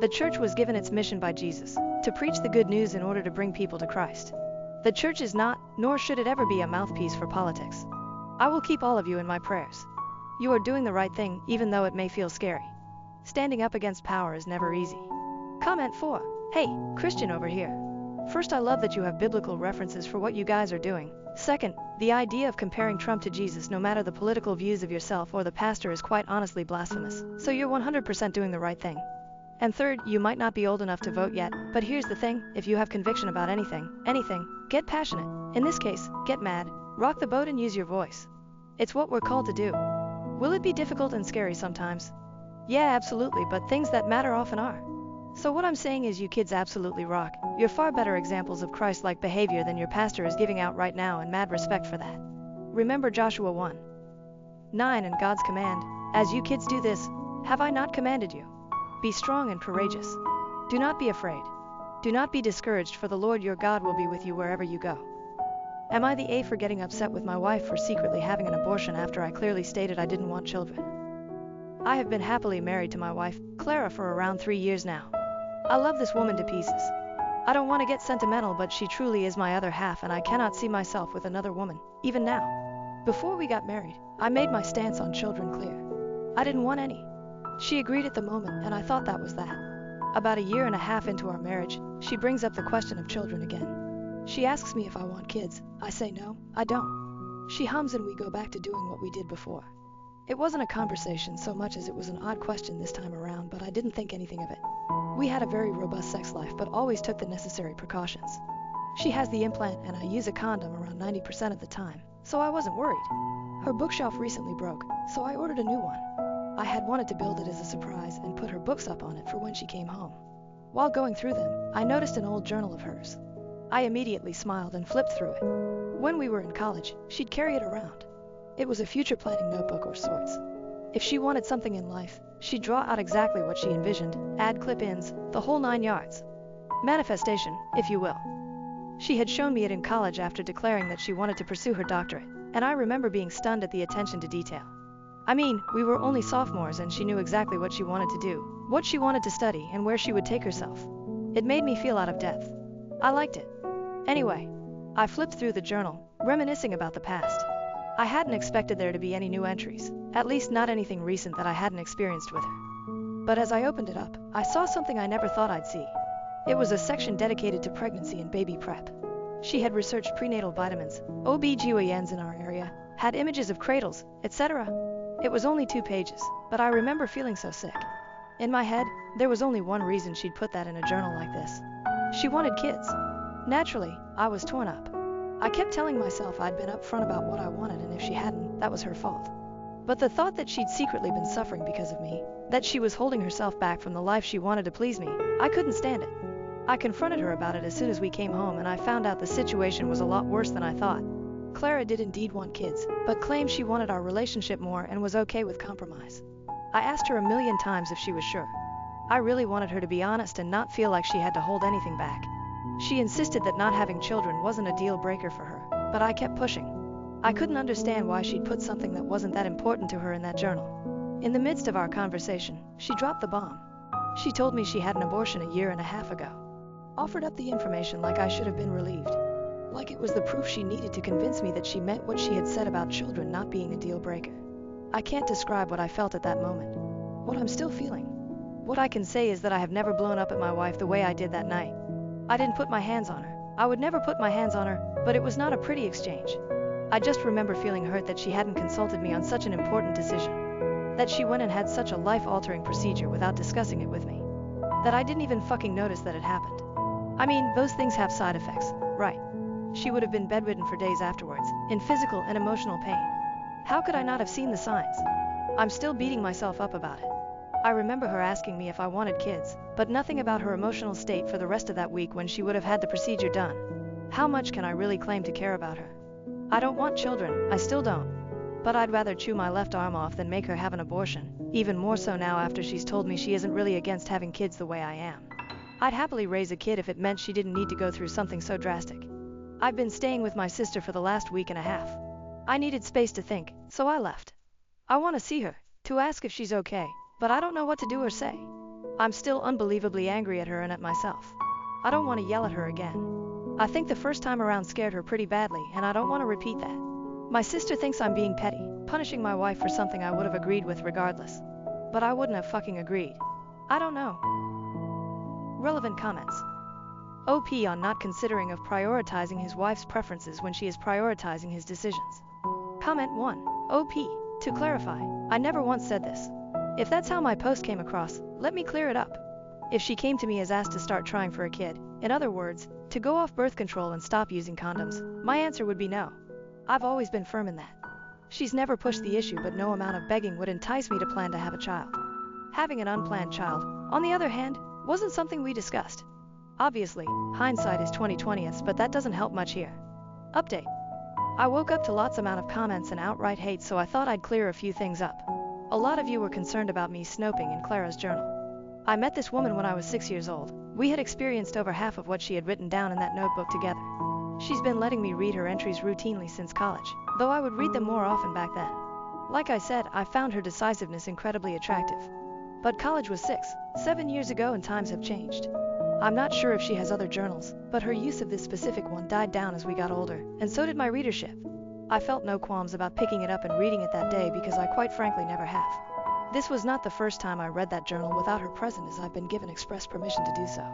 The church was given its mission by Jesus, to preach the good news in order to bring people to Christ. The church is not, nor should it ever be, a mouthpiece for politics. I will keep all of you in my prayers. You are doing the right thing, even though it may feel scary. Standing up against power is never easy. Comment 4. Hey, Christian over here. First, I love that you have biblical references for what you guys are doing. Second, the idea of comparing Trump to Jesus, no matter the political views of yourself or the pastor, is quite honestly blasphemous. So you're 100% doing the right thing. And third, you might not be old enough to vote yet, but here's the thing, if you have conviction about anything, get passionate. In this case, get mad, rock the boat and use your voice. It's what we're called to do. Will it be difficult and scary sometimes? Yeah, absolutely, but things that matter often are. So what I'm saying is, you kids absolutely rock. You're far better examples of Christ-like behavior than your pastor is giving out right now, and mad respect for that. Remember Joshua 1:9 and God's command, as you kids do this, have I not commanded you? Be strong and courageous. Do not be afraid. Do not be discouraged, for the Lord your God will be with you wherever you go. Am I the A for getting upset with my wife for secretly having an abortion after I clearly stated I didn't want children? I have been happily married to my wife, Clara, for around 3 years now. I love this woman to pieces. I don't want to get sentimental, but she truly is my other half, and I cannot see myself with another woman, even now. Before we got married, I made my stance on children clear. I didn't want any. She agreed at the moment, and I thought that was that. About a year and a half into our marriage, she brings up the question of children again. She asks me if I want kids. I say no, I don't. She hums and we go back to doing what we did before. It wasn't a conversation so much as it was an odd question this time around, but I didn't think anything of it. We had a very robust sex life, but always took the necessary precautions. She has the implant and I use a condom around 90% of the time, so I wasn't worried. Her bookshelf recently broke, so I ordered a new one. I had wanted to build it as a surprise and put her books up on it for when she came home. While going through them, I noticed an old journal of hers. I immediately smiled and flipped through it. When we were in college, she'd carry it around. It was a future planning notebook of sorts. If she wanted something in life, she'd draw out exactly what she envisioned, add clip-ins, the whole 9 yards. Manifestation, if you will. She had shown me it in college after declaring that she wanted to pursue her doctorate, and I remember being stunned at the attention to detail. I mean, we were only sophomores and she knew exactly what she wanted to do, what she wanted to study, and where she would take herself. It made me feel out of depth. I liked it. Anyway, I flipped through the journal, reminiscing about the past. I hadn't expected there to be any new entries, at least not anything recent that I hadn't experienced with her. But as I opened it up, I saw something I never thought I'd see. It was a section dedicated to pregnancy and baby prep. She had researched prenatal vitamins, OB/GYNs in our area, had images of cradles, etc. It was only 2 pages, but I remember feeling so sick. In my head, there was only one reason she'd put that in a journal like this. She wanted kids. Naturally, I was torn up. I kept telling myself I'd been upfront about what I wanted, and if she hadn't, that was her fault. But the thought that she'd secretly been suffering because of me, that she was holding herself back from the life she wanted to please me, I couldn't stand it. I confronted her about it as soon as we came home, and I found out the situation was a lot worse than I thought. Clara did indeed want kids, but claimed she wanted our relationship more and was okay with compromise. I asked her a million times if she was sure. I really wanted her to be honest and not feel like she had to hold anything back. She insisted that not having children wasn't a deal breaker for her, but I kept pushing. I couldn't understand why she'd put something that wasn't that important to her in that journal. In the midst of our conversation, she dropped the bomb. She told me she had an abortion a year and a half ago. Offered up the information like I should have been relieved. Like it was the proof she needed to convince me that she meant what she had said about children not being a deal breaker. I can't describe what I felt at that moment. what I'm still feeling. What I can say is that I have never blown up at my wife the way I did that night. I didn't put my hands on her. I would never put my hands on her, but it was not a pretty exchange. I just remember feeling hurt that she hadn't consulted me on such an important decision. That she went and had such a life-altering procedure without discussing it with me. That I didn't even fucking notice that it happened. I mean, those things have side effects, right? She would have been bedridden for days afterwards, in physical and emotional pain. How could I not have seen the signs? I'm still beating myself up about it. I remember her asking me if I wanted kids, but nothing about her emotional state for the rest of that week when she would have had the procedure done. How much can I really claim to care about her? I don't want children, I still don't. But I'd rather chew my left arm off than make her have an abortion, even more so now after she's told me she isn't really against having kids the way I am. I'd happily raise a kid if it meant she didn't need to go through something so drastic. I've been staying with my sister for the last week and a half. I needed space to think, so I left. I want to see her, to ask if she's okay, but I don't know what to do or say. I'm still unbelievably angry at her and at myself. I don't want to yell at her again. I think the first time around scared her pretty badly, and I don't want to repeat that. My sister thinks I'm being petty, punishing my wife for something I would have agreed with regardless. But I wouldn't have fucking agreed. I don't know. Relevant comments. OP on not considering of prioritizing his wife's preferences when she is prioritizing his decisions. Comment 1. OP. To clarify, I never once said this. If that's how my post came across, let me clear it up. If she came to me as asked to start trying for a kid, in other words, to go off birth control and stop using condoms, my answer would be no. I've always been firm in that. She's never pushed the issue, but no amount of begging would entice me to plan to have a child. Having an unplanned child, on the other hand, wasn't something we discussed. Obviously, hindsight is 20/20, but that doesn't help much here. Update. I woke up to lots amount of comments and outright hate, so I thought I'd clear a few things up. A lot of you were concerned about me snoping in Clara's journal. I met this woman when I was 6 years old. We had experienced over half of what she had written down in that notebook together. She's been letting me read her entries routinely since college, though I would read them more often back then. Like I said, I found her decisiveness incredibly attractive. But college was 7 years ago and times have changed. I'm not sure if she has other journals, but her use of this specific one died down as we got older, and so did my readership. I felt no qualms about picking it up and reading it that day because I quite frankly never have. This was not the first time I read that journal without her present, as I've been given express permission to do so.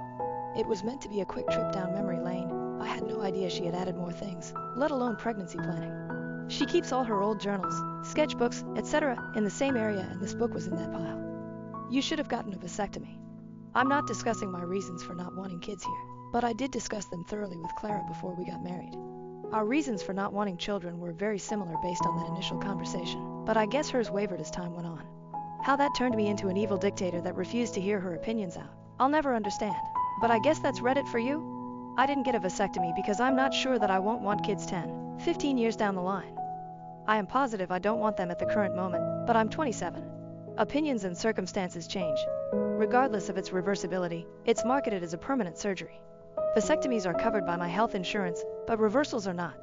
It was meant to be a quick trip down memory lane. I had no idea she had added more things, let alone pregnancy planning. She keeps all her old journals, sketchbooks, etc. in the same area, and this book was in that pile. You should have gotten a vasectomy. I'm not discussing my reasons for not wanting kids here, but I did discuss them thoroughly with Clara before we got married. Our reasons for not wanting children were very similar based on that initial conversation, but I guess hers wavered as time went on. How that turned me into an evil dictator that refused to hear her opinions out, I'll never understand. But I guess that's Reddit for you? I didn't get a vasectomy because I'm not sure that I won't want kids 10, 15 years down the line. I am positive I don't want them at the current moment, but I'm 27. Opinions and circumstances change. Regardless of its reversibility, it's marketed as a permanent surgery. Vasectomies are covered by my health insurance, but reversals are not.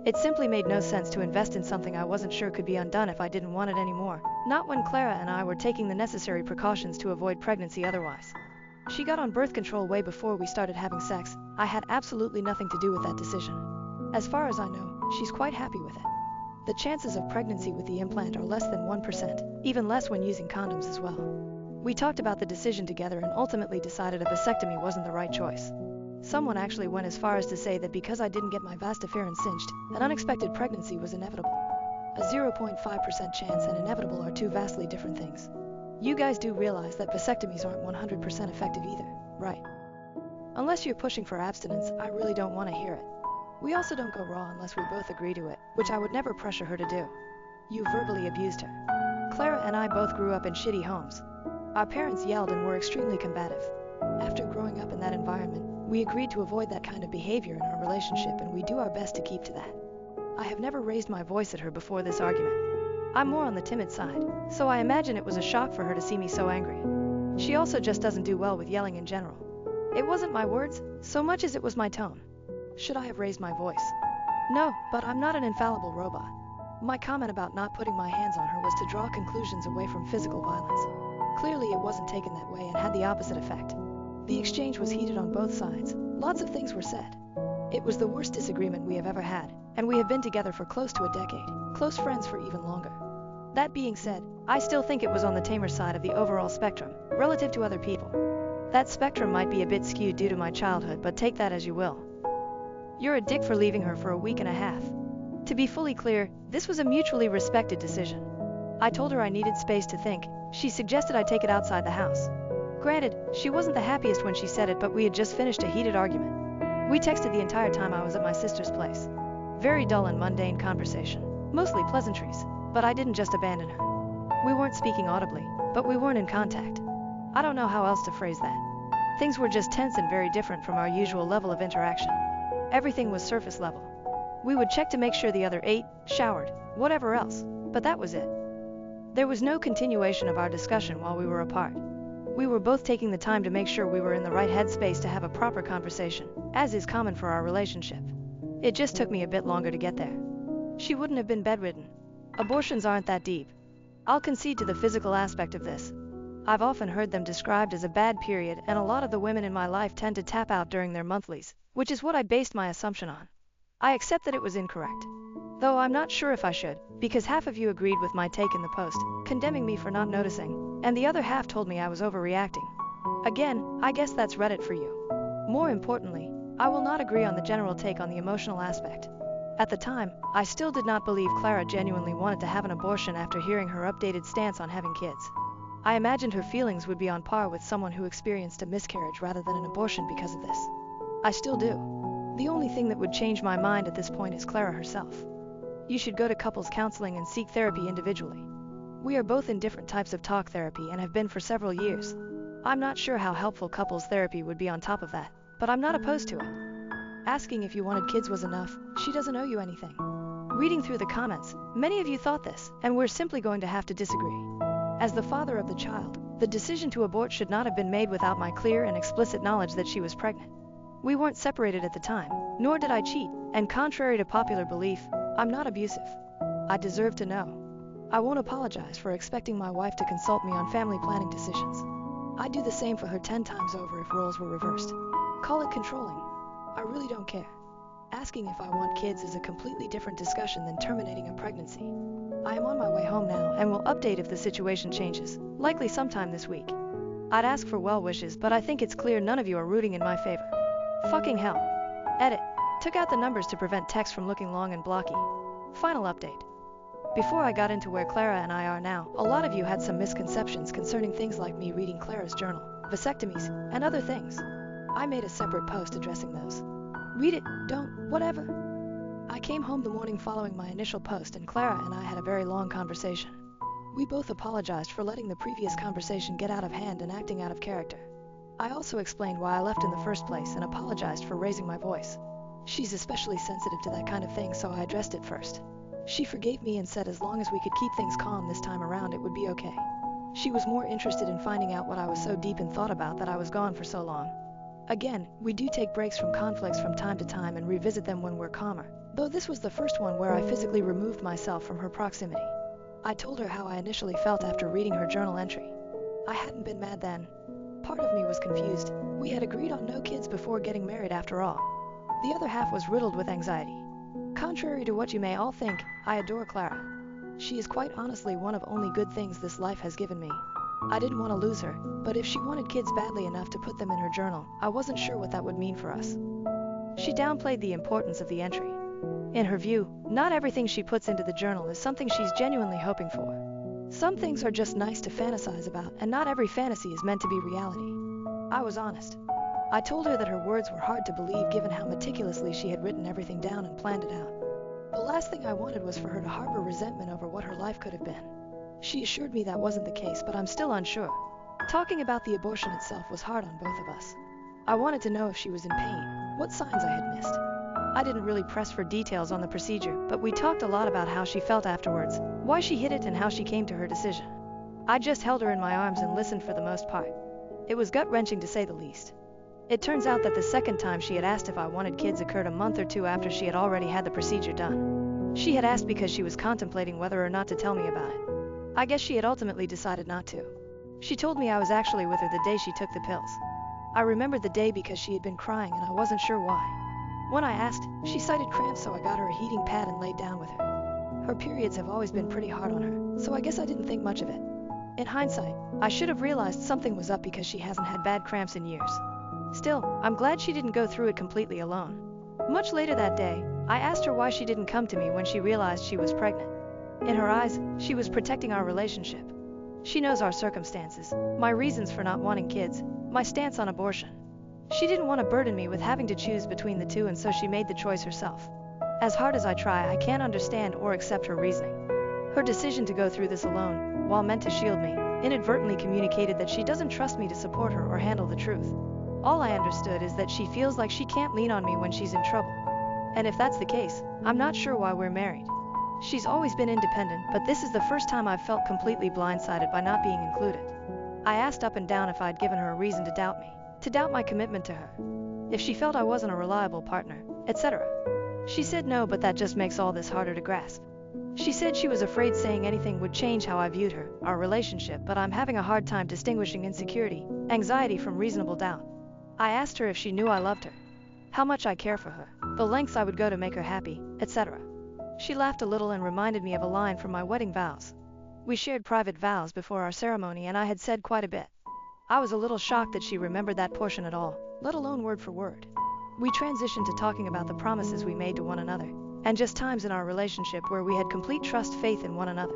It simply made no sense to invest in something I wasn't sure could be undone if I didn't want it anymore, not when Clara and I were taking the necessary precautions to avoid pregnancy otherwise. She got on birth control way before we started having sex. I had absolutely nothing to do with that decision. As far as I know, she's quite happy with it. The chances of pregnancy with the implant are less than 1%, even less when using condoms as well. We talked about the decision together and ultimately decided a vasectomy wasn't the right choice. Someone actually went as far as to say that because I didn't get my vas deferens cinched, an unexpected pregnancy was inevitable. A 0.5% chance and inevitable are two vastly different things. You guys do realize that vasectomies aren't 100% effective either, right? Unless you're pushing for abstinence, I really don't want to hear it. We also don't go raw unless we both agree to it, which I would never pressure her to do. You verbally abused her. Clara and I both grew up in shitty homes. Our parents yelled and were extremely combative. After growing up in that environment, we agreed to avoid that kind of behavior in our relationship, and we do our best to keep to that. I have never raised my voice at her before this argument. I'm more on the timid side, so I imagine it was a shock for her to see me so angry. She also just doesn't do well with yelling in general. It wasn't my words, so much as it was my tone. Should I have raised my voice? No, but I'm not an infallible robot. My comment about not putting my hands on her was to draw conclusions away from physical violence. Clearly it wasn't taken that way and had the opposite effect. The exchange was heated on both sides. Lots of things were said. It was the worst disagreement we have ever had, and we have been together for close to a decade, close friends for even longer. That being said, I still think it was on the tamer side of the overall spectrum, relative to other people. That spectrum might be a bit skewed due to my childhood, but take that as you will. You're a dick for leaving her for a week and a half. To be fully clear, this was a mutually respected decision. I told her I needed space to think. She suggested I take it outside the house. Granted, she wasn't the happiest when she said it, but we had just finished a heated argument. We texted the entire time I was at my sister's place. Very dull and mundane conversation, mostly pleasantries, but I didn't just abandon her. We weren't speaking audibly, but we weren't in contact. I don't know how else to phrase that. Things were just tense and very different from our usual level of interaction. Everything was surface level. We would check to make sure the other ate, showered, whatever else, but that was it. There was no continuation of our discussion while we were apart. We were both taking the time to make sure we were in the right headspace to have a proper conversation, as is common for our relationship. It just took me a bit longer to get there. She wouldn't have been bedridden. Abortions aren't that deep. I'll concede to the physical aspect of this. I've often heard them described as a bad period, and a lot of the women in my life tend to tap out during their monthlies, which is what I based my assumption on. I accept that it was incorrect. Though I'm not sure if I should, because half of you agreed with my take in the post, condemning me for not noticing, and the other half told me I was overreacting. Again, I guess that's Reddit for you. More importantly, I will not agree on the general take on the emotional aspect. At the time, I still did not believe Clara genuinely wanted to have an abortion after hearing her updated stance on having kids. I imagined her feelings would be on par with someone who experienced a miscarriage rather than an abortion because of this. I still do. The only thing that would change my mind at this point is Clara herself. You should go to couples counseling and seek therapy individually. We are both in different types of talk therapy and have been for several years. I'm not sure how helpful couples therapy would be on top of that, but I'm not opposed to it. Asking if you wanted kids was enough. She doesn't owe you anything. Reading through the comments, many of you thought this, and we're simply going to have to disagree. As the father of the child, the decision to abort should not have been made without my clear and explicit knowledge that she was pregnant. We weren't separated at the time, nor did I cheat, and contrary to popular belief, I'm not abusive. I deserve to know. I won't apologize for expecting my wife to consult me on family planning decisions. I'd do the same for her 10 times over if roles were reversed. Call it controlling. I really don't care. Asking if I want kids is a completely different discussion than terminating a pregnancy. I am on my way home now and will update if the situation changes, likely sometime this week. I'd ask for well wishes, but I think it's clear none of you are rooting in my favor. Fucking hell. Edit. Took out the numbers to prevent text from looking long and blocky. Final update. Before I got into where Clara and I are now, a lot of you had some misconceptions concerning things like me reading Clara's journal, vasectomies, and other things. I made a separate post addressing those. Read it, don't, whatever. I came home the morning following my initial post and Clara and I had a very long conversation. We both apologized for letting the previous conversation get out of hand and acting out of character. I also explained why I left in the first place and apologized for raising my voice. She's especially sensitive to that kind of thing, so I addressed it first. She forgave me and said as long as we could keep things calm this time around it would be okay. She was more interested in finding out what I was so deep in thought about that I was gone for so long. Again, we do take breaks from conflicts from time to time and revisit them when we're calmer, though this was the first one where I physically removed myself from her proximity. I told her how I initially felt after reading her journal entry. I hadn't been mad then. Part of me was confused. We had agreed on no kids before getting married after all. The other half was riddled with anxiety. Contrary to what you may all think, I adore Clara. She is quite honestly one of only good things this life has given me. I didn't want to lose her, but if she wanted kids badly enough to put them in her journal, I wasn't sure what that would mean for us. She downplayed the importance of the entry. In her view, not everything she puts into the journal is something she's genuinely hoping for. Some things are just nice to fantasize about, and not every fantasy is meant to be reality. I was honest. I told her that her words were hard to believe given how meticulously she had written everything down and planned it out. The last thing I wanted was for her to harbor resentment over what her life could have been. She assured me that wasn't the case, but I'm still unsure. Talking about the abortion itself was hard on both of us. I wanted to know if she was in pain, what signs I had missed. I didn't really press for details on the procedure, but we talked a lot about how she felt afterwards, why she hid it, and how she came to her decision. I just held her in my arms and listened for the most part. It was gut-wrenching to say the least. It turns out that the second time she had asked if I wanted kids occurred a month or two after she had already had the procedure done. She had asked because she was contemplating whether or not to tell me about it. I guess she had ultimately decided not to. She told me I was actually with her the day she took the pills. I remembered the day because she had been crying and I wasn't sure why. When I asked, she cited cramps, so I got her a heating pad and laid down with her. Her periods have always been pretty hard on her, so I guess I didn't think much of it. In hindsight, I should have realized something was up because she hasn't had bad cramps in years. Still, I'm glad she didn't go through it completely alone. Much later that day, I asked her why she didn't come to me when she realized she was pregnant. In her eyes, she was protecting our relationship. She knows our circumstances, my reasons for not wanting kids, my stance on abortion. She didn't want to burden me with having to choose between the two, and so she made the choice herself. As hard as I try, I can't understand or accept her reasoning. Her decision to go through this alone, while meant to shield me, inadvertently communicated that she doesn't trust me to support her or handle the truth. All I understood is that she feels like she can't lean on me when she's in trouble. And if that's the case, I'm not sure why we're married. She's always been independent, but this is the first time I've felt completely blindsided by not being included. I asked up and down if I'd given her a reason to doubt me, to doubt my commitment to her, if she felt I wasn't a reliable partner, etc. She said no, but that just makes all this harder to grasp. She said she was afraid saying anything would change how I viewed her, our relationship, but I'm having a hard time distinguishing insecurity, anxiety from reasonable doubt. I asked her if she knew I loved her, how much I care for her, the lengths I would go to make her happy, etc. She laughed a little and reminded me of a line from my wedding vows. We shared private vows before our ceremony, and I had said quite a bit. I was a little shocked that she remembered that portion at all, let alone word for word. We transitioned to talking about the promises we made to one another, and just times in our relationship where we had complete trust, faith in one another.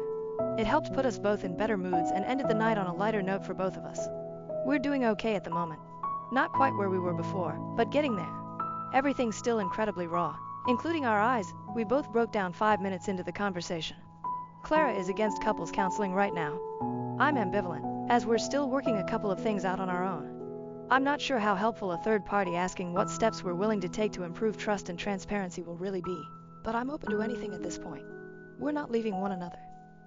It helped put us both in better moods and ended the night on a lighter note for both of us. We're doing okay at the moment. Not quite where we were before, but getting there. Everything's still incredibly raw, including our eyes. We both broke down 5 minutes into the conversation. Clara is against couples counseling right now. I'm ambivalent, as we're still working a couple of things out on our own. I'm not sure how helpful a third party asking what steps we're willing to take to improve trust and transparency will really be, but I'm open to anything at this point. We're not leaving one another.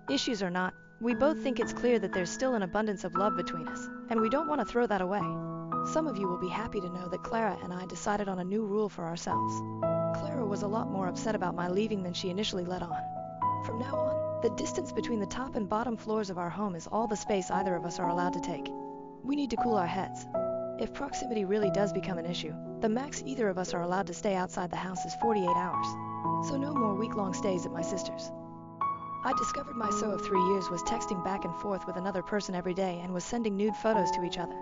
Issues or not, we both think it's clear that there's still an abundance of love between us, and we don't want to throw that away. Some of you will be happy to know that Clara and I decided on a new rule for ourselves. Clara was a lot more upset about my leaving than she initially let on. From now on, the distance between the top and bottom floors of our home is all the space either of us are allowed to take. We need to cool our heads. If proximity really does become an issue, the max either of us are allowed to stay outside the house is 48 hours. So no more week-long stays at my sister's. I discovered my so of 3 years was texting back and forth with another person every day and was sending nude photos to each other.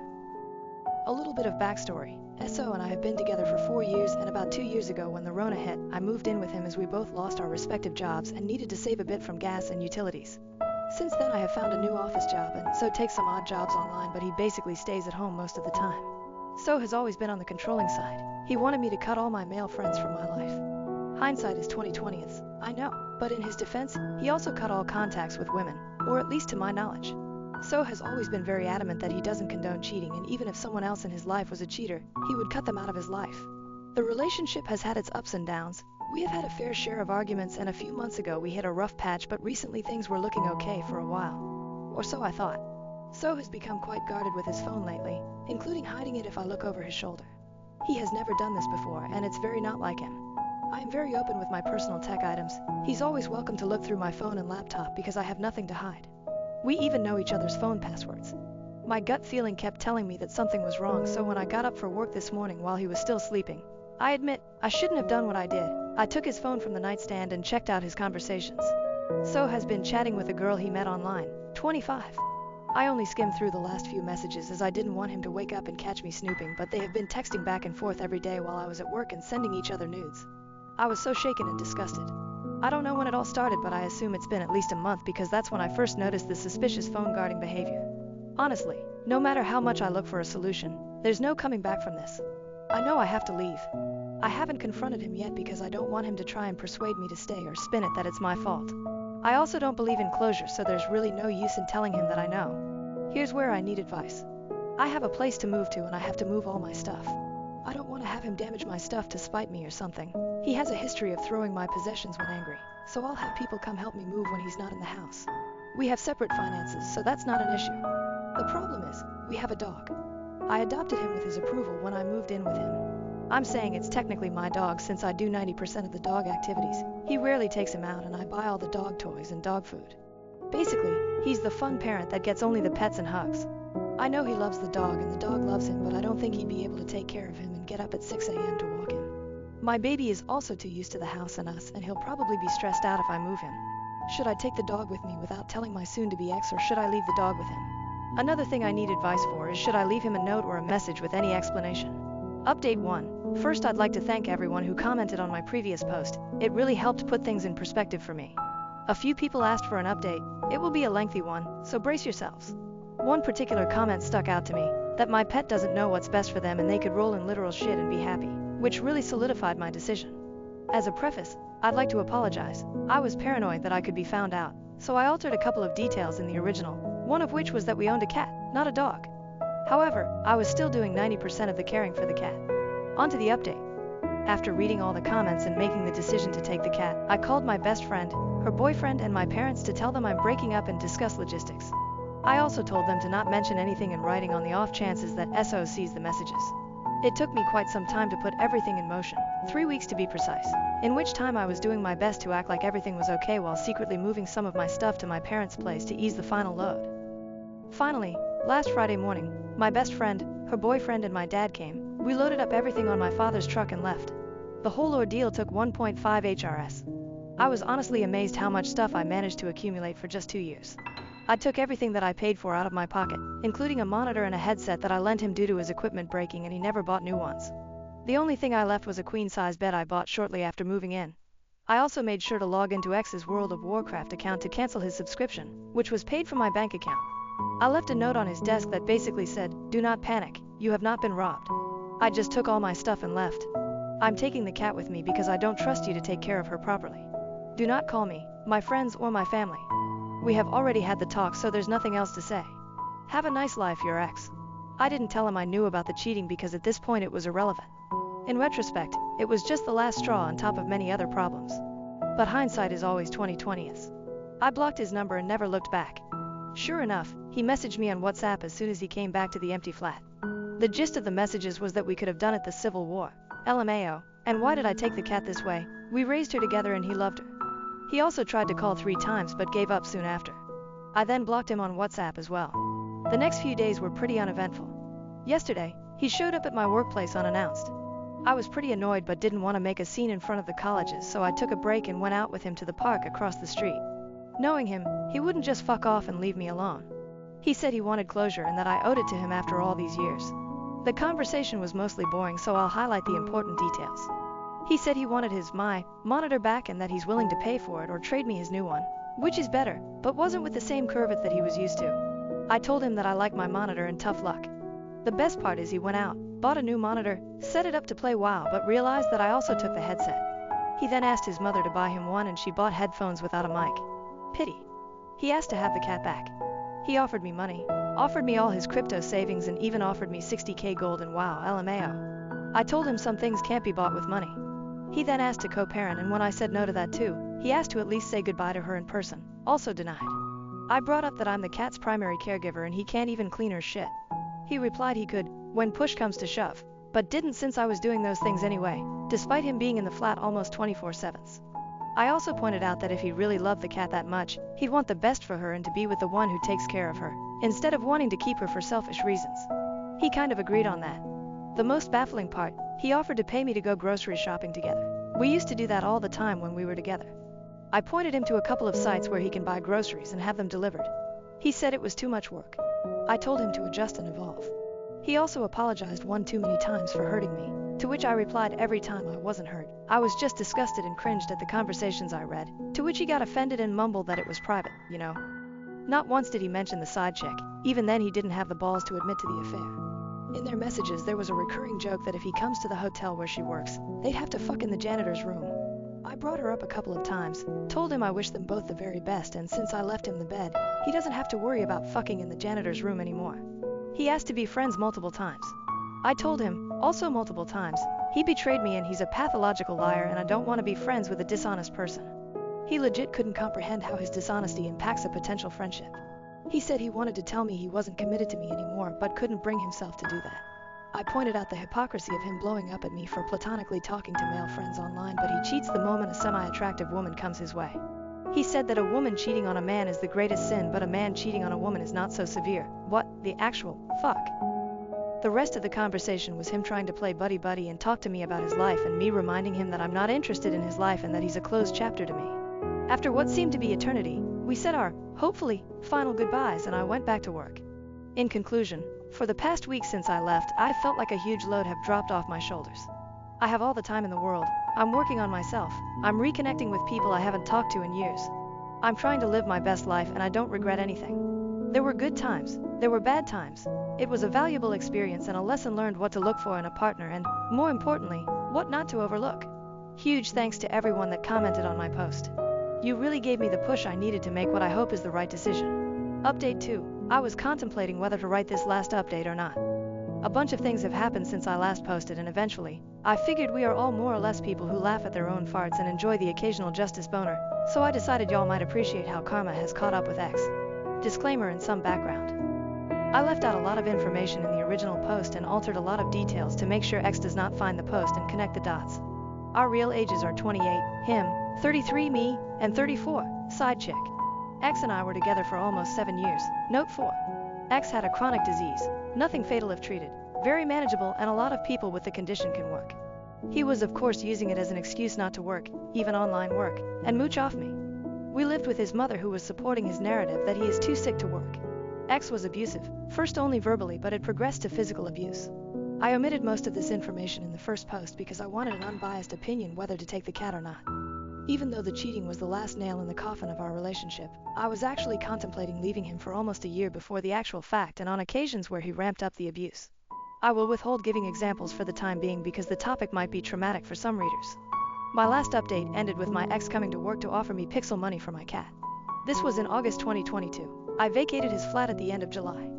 A little bit of backstory. SO and I have been together for 4 years, and about 2 years ago when the Rona hit, I moved in with him as we both lost our respective jobs and needed to save a bit from gas and utilities. Since then I have found a new office job and so take some odd jobs online, but he basically stays at home most of the time. So has always been on the controlling side. He wanted me to cut all my male friends from my life. Hindsight is 20/20, I know, but in his defense, he also cut all contacts with women, or at least to my knowledge. So has always been very adamant that he doesn't condone cheating, and even if someone else in his life was a cheater, he would cut them out of his life. The relationship has had its ups and downs. We have had a fair share of arguments, and a few months ago we hit a rough patch, but recently things were looking okay for a while. Or so I thought. So has become quite guarded with his phone lately, including hiding it if I look over his shoulder. He has never done this before, and it's very not like him. I am very open with my personal tech items. He's always welcome to look through my phone and laptop because I have nothing to hide. We even know each other's phone passwords. My gut feeling kept telling me that something was wrong, so when I got up for work this morning while he was still sleeping, I admit, I shouldn't have done what I did. I took his phone from the nightstand and checked out his conversations. So has been chatting with a girl he met online, 25. I only skimmed through the last few messages as I didn't want him to wake up and catch me snooping, but they have been texting back and forth every day while I was at work and sending each other nudes. I was so shaken and disgusted. I don't know when it all started, but I assume it's been at least a month because that's when I first noticed the suspicious phone guarding behavior. Honestly, no matter how much I look for a solution, there's no coming back from this. I know I have to leave. I haven't confronted him yet because I don't want him to try and persuade me to stay or spin it that it's my fault. I also don't believe in closure, so there's really no use in telling him that I know. Here's where I need advice. I have a place to move to and I have to move all my stuff. I don't want to have him damage my stuff to spite me or something. He has a history of throwing my possessions when angry, so I'll have people come help me move when he's not in the house. We have separate finances, so that's not an issue. The problem is, we have a dog. I adopted him with his approval when I moved in with him. I'm saying it's technically my dog since I do 90% of the dog activities. He rarely takes him out and I buy all the dog toys and dog food. Basically, he's the fun parent that gets only the pets and hugs. I know he loves the dog and the dog loves him, but I don't think he'd be able to take care of him and get up at 6 a.m. to walk him. My baby is also too used to the house and us, and he'll probably be stressed out if I move him. Should I take the dog with me without telling my soon-to-be ex, or should I leave the dog with him? Another thing I need advice for is, should I leave him a note or a message with any explanation? Update 1. First, I'd like to thank everyone who commented on my previous post. It really helped put things in perspective for me. A few people asked for an update. It will be a lengthy one, so brace yourselves. One particular comment stuck out to me, that my pet doesn't know what's best for them and they could roll in literal shit and be happy, which really solidified my decision. As a preface, I'd like to apologize. I was paranoid that I could be found out, so I altered a couple of details in the original, one of which was that we owned a cat, not a dog. However, I was still doing 90% of the caring for the cat. On to the update. After reading all the comments and making the decision to take the cat, I called my best friend, her boyfriend and my parents to tell them I'm breaking up and discuss logistics. I also told them to not mention anything in writing on the off chances that SO sees the messages. It took me quite some time to put everything in motion, 3 weeks to be precise, in which time I was doing my best to act like everything was okay while secretly moving some of my stuff to my parents' place to ease the final load. Finally, last Friday morning, my best friend, her boyfriend and my dad came. We loaded up everything on my father's truck and left. The whole ordeal took 1.5 HRS. I was honestly amazed how much stuff I managed to accumulate for just 2 years. I took everything that I paid for out of my pocket, including a monitor and a headset that I lent him due to his equipment breaking, and he never bought new ones. The only thing I left was a queen-size bed I bought shortly after moving in. I also made sure to log into X's World of Warcraft account to cancel his subscription, which was paid from my bank account. I left a note on his desk that basically said, "Do not panic, you have not been robbed." I just took all my stuff and left. I'm taking the cat with me because I don't trust you to take care of her properly. Do not call me, my friends or my family. We have already had the talk, so there's nothing else to say. Have a nice life, your ex. I didn't tell him I knew about the cheating because at this point it was irrelevant. In retrospect, it was just the last straw on top of many other problems. But hindsight is always 20/20. I blocked his number and never looked back. Sure enough, he messaged me on WhatsApp as soon as he came back to the empty flat. The gist of the messages was that we could have done it the Civil War. LMAO. And why did I take the cat this way? We raised her together and he loved her. He also tried to call 3 times but gave up soon after. I then blocked him on WhatsApp as well. The next few days were pretty uneventful. Yesterday, he showed up at my workplace unannounced. I was pretty annoyed but didn't want to make a scene in front of the colleges, so I took a break and went out with him to the park across the street. Knowing him, he wouldn't just fuck off and leave me alone. He said he wanted closure and that I owed it to him after all these years. The conversation was mostly boring, so I'll highlight the important details. He said he wanted his monitor back and that he's willing to pay for it or trade me his new one, which is better, but wasn't with the same curvet that he was used to. I told him that I like my monitor and tough luck. The best part is he went out, bought a new monitor, set it up to play WoW, but realized that I also took the headset. He then asked his mother to buy him one and she bought headphones without a mic. Pity. He asked to have the cat back. He offered me money, offered me all his crypto savings and even offered me 60k gold and WoW LMAO. I told him some things can't be bought with money. He then asked to co-parent, and when I said no to that too, he asked to at least say goodbye to her in person, also denied. I brought up that I'm the cat's primary caregiver and he can't even clean her shit. He replied he could, when push comes to shove, but didn't since I was doing those things anyway, despite him being in the flat almost 24/7. I also pointed out that if he really loved the cat that much, he'd want the best for her and to be with the one who takes care of her, instead of wanting to keep her for selfish reasons. He kind of agreed on that. The most baffling part, he offered to pay me to go grocery shopping together. We used to do that all the time when we were together. I pointed him to a couple of sites where he can buy groceries and have them delivered. He said it was too much work. I told him to adjust and evolve. He also apologized one too many times for hurting me, to which I replied every time I wasn't hurt. I was just disgusted and cringed at the conversations I read, to which he got offended and mumbled that it was private, you know. Not once did he mention the side chick. Even then he didn't have the balls to admit to the affair. In their messages there was a recurring joke that if he comes to the hotel where she works, they'd have to fuck in the janitor's room. I brought her up a couple of times, told him I wish them both the very best, and since I left him the bed, he doesn't have to worry about fucking in the janitor's room anymore. He asked to be friends multiple times. I told him, also multiple times, he betrayed me and he's a pathological liar and I don't want to be friends with a dishonest person. He legit couldn't comprehend how his dishonesty impacts a potential friendship. He said he wanted to tell me he wasn't committed to me anymore but couldn't bring himself to do that. I pointed out the hypocrisy of him blowing up at me for platonically talking to male friends online, but he cheats the moment a semi-attractive woman comes his way. He said that a woman cheating on a man is the greatest sin, but a man cheating on a woman is not so severe. What the actual fuck? The rest of the conversation was him trying to play buddy-buddy and talk to me about his life and me reminding him that I'm not interested in his life and that he's a closed chapter to me. After what seemed to be eternity, we said our, hopefully, final goodbyes and I went back to work. In conclusion, for the past week since I left, I felt like a huge load had dropped off my shoulders. I have all the time in the world, I'm working on myself, I'm reconnecting with people I haven't talked to in years. I'm trying to live my best life and I don't regret anything. There were good times, there were bad times. It was a valuable experience and a lesson learned what to look for in a partner and, more importantly, what not to overlook. Huge thanks to everyone that commented on my post. You really gave me the push I needed to make what I hope is the right decision. Update 2. I was contemplating whether to write this last update or not. A bunch of things have happened since I last posted and eventually, I figured we are all more or less people who laugh at their own farts and enjoy the occasional justice boner, so I decided y'all might appreciate how karma has caught up with X. Disclaimer and some background. I left out a lot of information in the original post and altered a lot of details to make sure X does not find the post and connect the dots. Our real ages are 28, him, 33, me, and 34, side chick. X and I were together for almost 7 years. Note 4. X had a chronic disease, nothing fatal if treated, very manageable and a lot of people with the condition can work. He was of course using it as an excuse not to work, even online work, and mooch off me. We lived with his mother who was supporting his narrative that he is too sick to work. X was abusive, first only verbally but it progressed to physical abuse. I omitted most of this information in the first post because I wanted an unbiased opinion whether to take the cat or not. Even though the cheating was the last nail in the coffin of our relationship, I was actually contemplating leaving him for almost a year before the actual fact and on occasions where he ramped up the abuse. I will withhold giving examples for the time being because the topic might be traumatic for some readers. My last update ended with my ex coming to work to offer me pixel money for my cat. This was in August 2022. I vacated his flat at the end of July.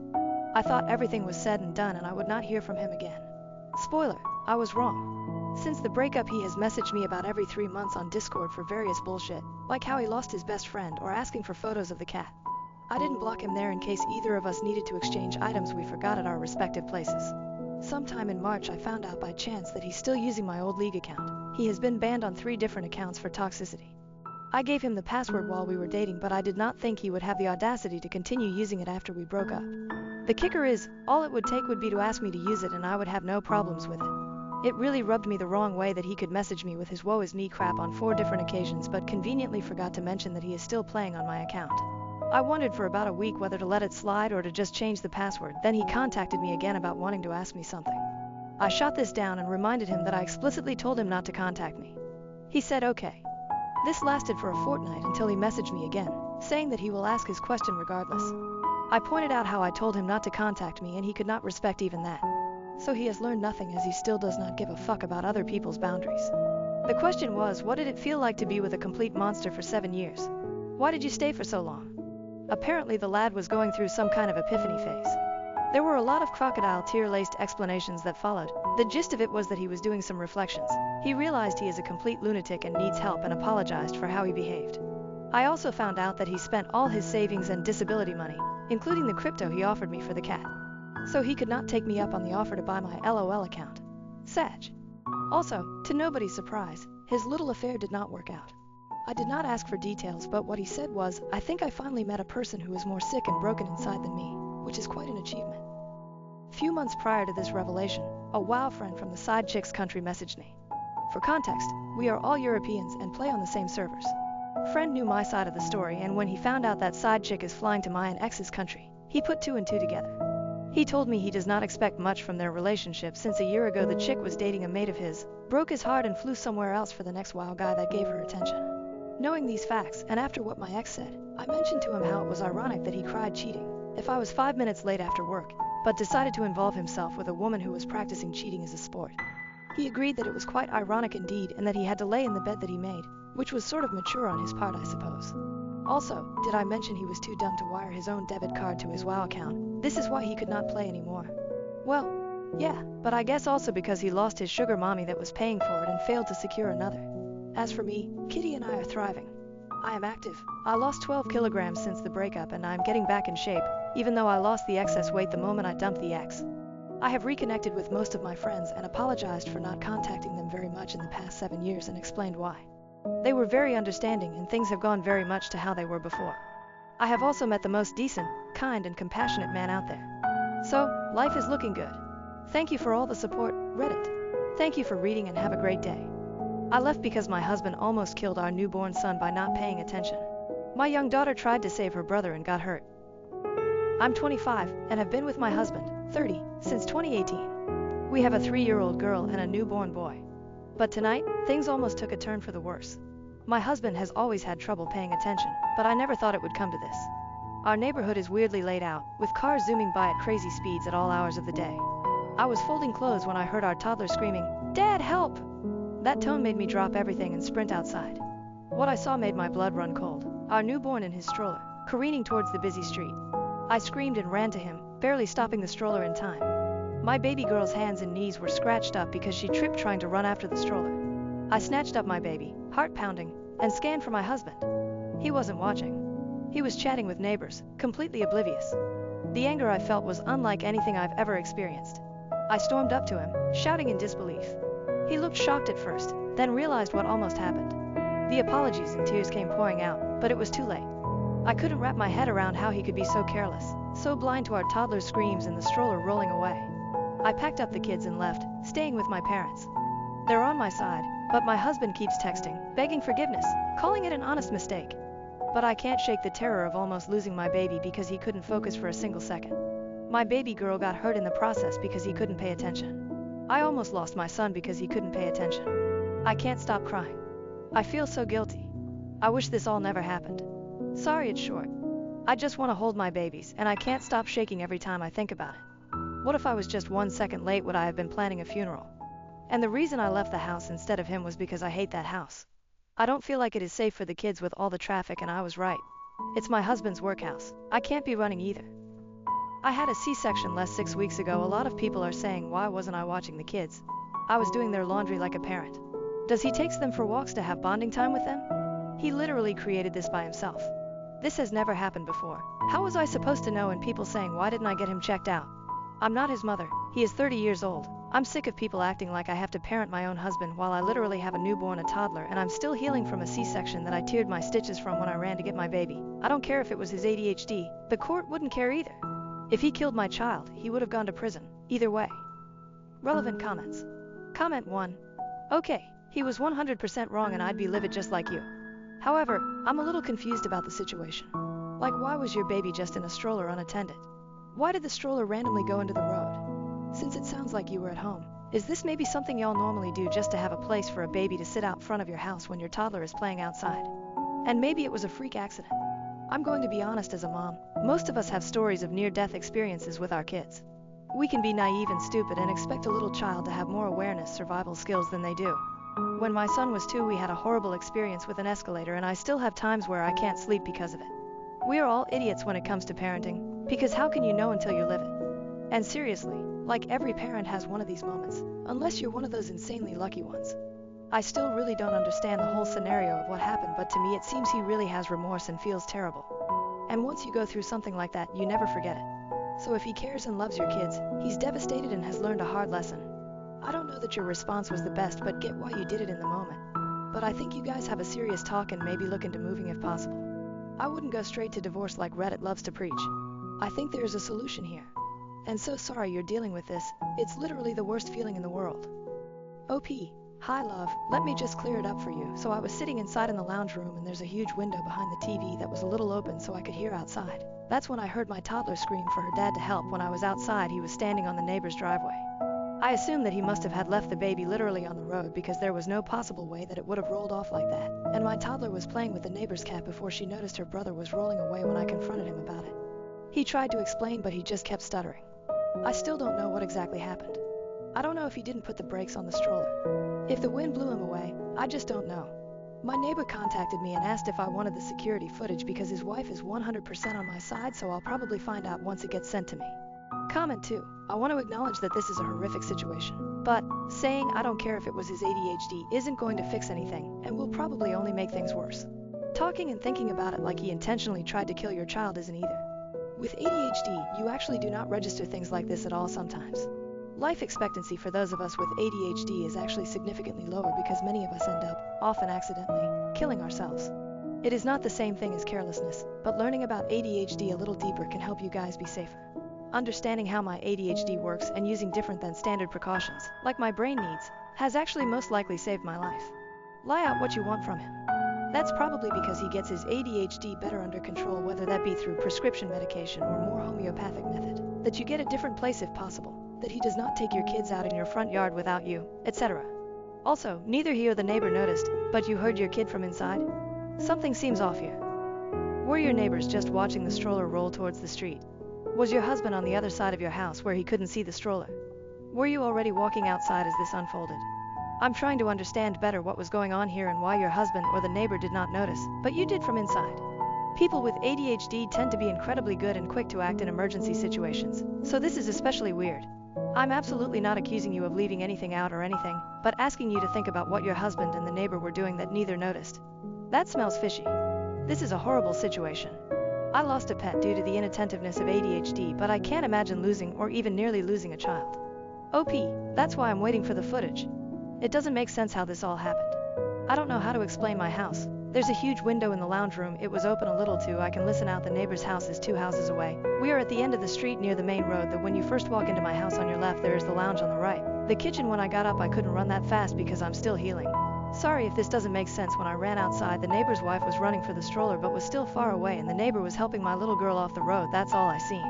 I thought everything was said and done and I would not hear from him again. Spoiler, I was wrong. Since the breakup he has messaged me about every 3 months on Discord for various bullshit, like how he lost his best friend or asking for photos of the cat. I didn't block him there in case either of us needed to exchange items we forgot at our respective places. Sometime in March I found out by chance that he's still using my old League account. He has been banned on 3 different accounts for toxicity. I gave him the password while we were dating but I did not think he would have the audacity to continue using it after we broke up. The kicker is, all it would take would be to ask me to use it and I would have no problems with it. It really rubbed me the wrong way that he could message me with his woe is me crap on 4 different occasions but conveniently forgot to mention that he is still playing on my account. I wondered for about a week whether to let it slide or to just change the password, then he contacted me again about wanting to ask me something. I shot this down and reminded him that I explicitly told him not to contact me. He said okay. This lasted for a fortnight until he messaged me again, saying that he will ask his question regardless. I pointed out how I told him not to contact me and he could not respect even that. So he has learned nothing as he still does not give a fuck about other people's boundaries. The question was, what did it feel like to be with a complete monster for 7 years? Why did you stay for so long? Apparently the lad was going through some kind of epiphany phase. There were a lot of crocodile tear-laced explanations that followed. The gist of it was that he was doing some reflections. He realized he is a complete lunatic and needs help and apologized for how he behaved. I also found out that he spent all his savings and disability money, including the crypto he offered me for the cat. So he could not take me up on the offer to buy my LOL account. Sag. Also, to nobody's surprise, his little affair did not work out. I did not ask for details but what he said was, I think I finally met a person who is more sick and broken inside than me, which is quite an achievement. Few months prior to this revelation, a WoW friend from the side chick's country messaged me. For context, we are all Europeans and play on the same servers. Friend knew my side of the story and when he found out that side chick is flying to my and ex's country, he put 2 and 2 together. He told me he does not expect much from their relationship since a year ago the chick was dating a mate of his, broke his heart and flew somewhere else for the next WoW guy that gave her attention. Knowing these facts, and after what my ex said, I mentioned to him how it was ironic that he cried cheating if I was 5 minutes late after work, but decided to involve himself with a woman who was practicing cheating as a sport. He agreed that it was quite ironic indeed and that he had to lay in the bed that he made, which was sort of mature on his part I suppose. Also, did I mention he was too dumb to wire his own debit card to his WoW account? This is why he could not play anymore. Well, yeah, but I guess also because he lost his sugar mommy that was paying for it and failed to secure another. As for me, Kitty and I are thriving. I am active. I lost 12 kilograms since the breakup and I am getting back in shape, even though I lost the excess weight the moment I dumped the ex. I have reconnected with most of my friends and apologized for not contacting them very much in the past 7 years and explained why. They were very understanding and things have gone very much to how they were before. I have also met the most decent, kind and compassionate man out there. So, life is looking good. Thank you for all the support, Reddit. Thank you for reading and have a great day. I left because my husband almost killed our newborn son by not paying attention. My young daughter tried to save her brother and got hurt. I'm 25 and have been with my husband, 30, since 2018. We have a 3-year-old girl and a newborn boy. But tonight, things almost took a turn for the worse. My husband has always had trouble paying attention, but I never thought it would come to this. Our neighborhood is weirdly laid out, with cars zooming by at crazy speeds at all hours of the day. I was folding clothes when I heard our toddler screaming, "Dad, help!" That tone made me drop everything and sprint outside. What I saw made my blood run cold. Our newborn in his stroller, careening towards the busy street. I screamed and ran to him, barely stopping the stroller in time. My baby girl's hands and knees were scratched up because she tripped trying to run after the stroller. I snatched up my baby, heart pounding, and scanned for my husband. He wasn't watching. He was chatting with neighbors, completely oblivious. The anger I felt was unlike anything I've ever experienced. I stormed up to him, shouting in disbelief. He looked shocked at first, then realized what almost happened. The apologies and tears came pouring out, but it was too late. I couldn't wrap my head around how he could be so careless, so blind to our toddler's screams and the stroller rolling away. I packed up the kids and left, staying with my parents. They're on my side, but my husband keeps texting, begging forgiveness, calling it an honest mistake. But I can't shake the terror of almost losing my baby because he couldn't focus for a single second. My baby girl got hurt in the process because he couldn't pay attention. I almost lost my son because he couldn't pay attention. I can't stop crying. I feel so guilty. I wish this all never happened. Sorry it's short. I just want to hold my babies, and I can't stop shaking every time I think about it. What if I was just 1 second late? Would I have been planning a funeral? And the reason I left the house instead of him was because I hate that house. I don't feel like it is safe for the kids with all the traffic, and I was right. It's my husband's workhouse. I can't be running either. I had a C-section less 6 weeks ago. A lot of people are saying, why wasn't I watching the kids? I was doing their laundry like a parent. Does he take them for walks to have bonding time with them? He literally created this by himself. This has never happened before. How was I supposed to know? And people saying, why didn't I get him checked out? I'm not his mother. He is 30 years old. I'm sick of people acting like I have to parent my own husband while I literally have a newborn, a toddler, and I'm still healing from a C-section that I teared my stitches from when I ran to get my baby. I don't care if it was his ADHD. The court wouldn't care either. If he killed my child, he would have gone to prison. Either way. Relevant comments. Comment 1. Okay, he was 100% wrong and I'd be livid just like you. However, I'm a little confused about the situation. Like, why was your baby just in a stroller unattended? Why did the stroller randomly go into the road? Since it sounds like you were at home, is this maybe something y'all normally do just to have a place for a baby to sit out front of your house when your toddler is playing outside? And maybe it was a freak accident. I'm going to be honest, as a mom, most of us have stories of near-death experiences with our kids. We can be naive and stupid and expect a little child to have more awareness, survival skills than they do. When my son was 2, we had a horrible experience with an escalator, and I still have times where I can't sleep because of it. We are all idiots when it comes to parenting, because how can you know until you live it? And seriously, like, every parent has one of these moments, unless you're one of those insanely lucky ones. I still really don't understand the whole scenario of what happened, but to me it seems he really has remorse and feels terrible. And once you go through something like that, you never forget it. So if he cares and loves your kids, he's devastated and has learned a hard lesson. I don't know that your response was the best, but get why you did it in the moment. But I think you guys have a serious talk and maybe look into moving if possible. I wouldn't go straight to divorce like Reddit loves to preach. I think there's a solution here. And so sorry you're dealing with this. It's literally the worst feeling in the world. OP. Hi love, let me just clear it up for you. So I was sitting inside in the lounge room, and there's a huge window behind the TV that was a little open so I could hear outside. That's when I heard my toddler scream for her dad to help. When I was outside, he was standing on the neighbor's driveway. I assumed that he must have had left the baby literally on the road, because there was no possible way that it would have rolled off like that. And my toddler was playing with the neighbor's cat before she noticed her brother was rolling away when I confronted him about it. He tried to explain, but he just kept stuttering. I still don't know what exactly happened. I don't know if he didn't put the brakes on the stroller. If the wind blew him away, I just don't know. My neighbor contacted me and asked if I wanted the security footage because his wife is 100% on my side, so I'll probably find out once it gets sent to me. Comment 2. I want to acknowledge that this is a horrific situation, but saying I don't care if it was his ADHD isn't going to fix anything and will probably only make things worse. Talking and thinking about it like he intentionally tried to kill your child isn't either. With ADHD, you actually do not register things like this at all sometimes. Life expectancy for those of us with ADHD is actually significantly lower because many of us end up, often accidentally, killing ourselves. It is not the same thing as carelessness, but learning about ADHD a little deeper can help you guys be safer. Understanding how my ADHD works and using different than standard precautions, like my brain needs, has actually most likely saved my life. Lie out what you want from him. That's probably because he gets his ADHD better under control, whether that be through prescription medication or more homeopathic method. That you get a different place if possible. That he does not take your kids out in your front yard without you, etc. Also, neither he or the neighbor noticed, but you heard your kid from inside? Something seems off here. Were your neighbors just watching the stroller roll towards the street? Was your husband on the other side of your house where he couldn't see the stroller? Were you already walking outside as this unfolded? I'm trying to understand better what was going on here and why your husband or the neighbor did not notice, but you did from inside. People with ADHD tend to be incredibly good and quick to act in emergency situations, so this is especially weird. I'm absolutely not accusing you of leaving anything out or anything, but asking you to think about what your husband and the neighbor were doing that neither noticed. That smells fishy. This is a horrible situation. I lost a pet due to the inattentiveness of ADHD, but I can't imagine losing or even nearly losing a child. OP, that's why I'm waiting for the footage. It doesn't make sense how this all happened. I don't know how to explain my house. There's a huge window in the lounge room. It was open a little too. I can listen out. The neighbor's house is 2 houses away. We are at the end of the street near the main road. That when you first walk into my house on your left, there is the lounge on the right. The kitchen. When I got up, I couldn't run that fast because I'm still healing. Sorry if this doesn't make sense. When I ran outside, the neighbor's wife was running for the stroller but was still far away, and the neighbor was helping my little girl off the road. That's all I seen.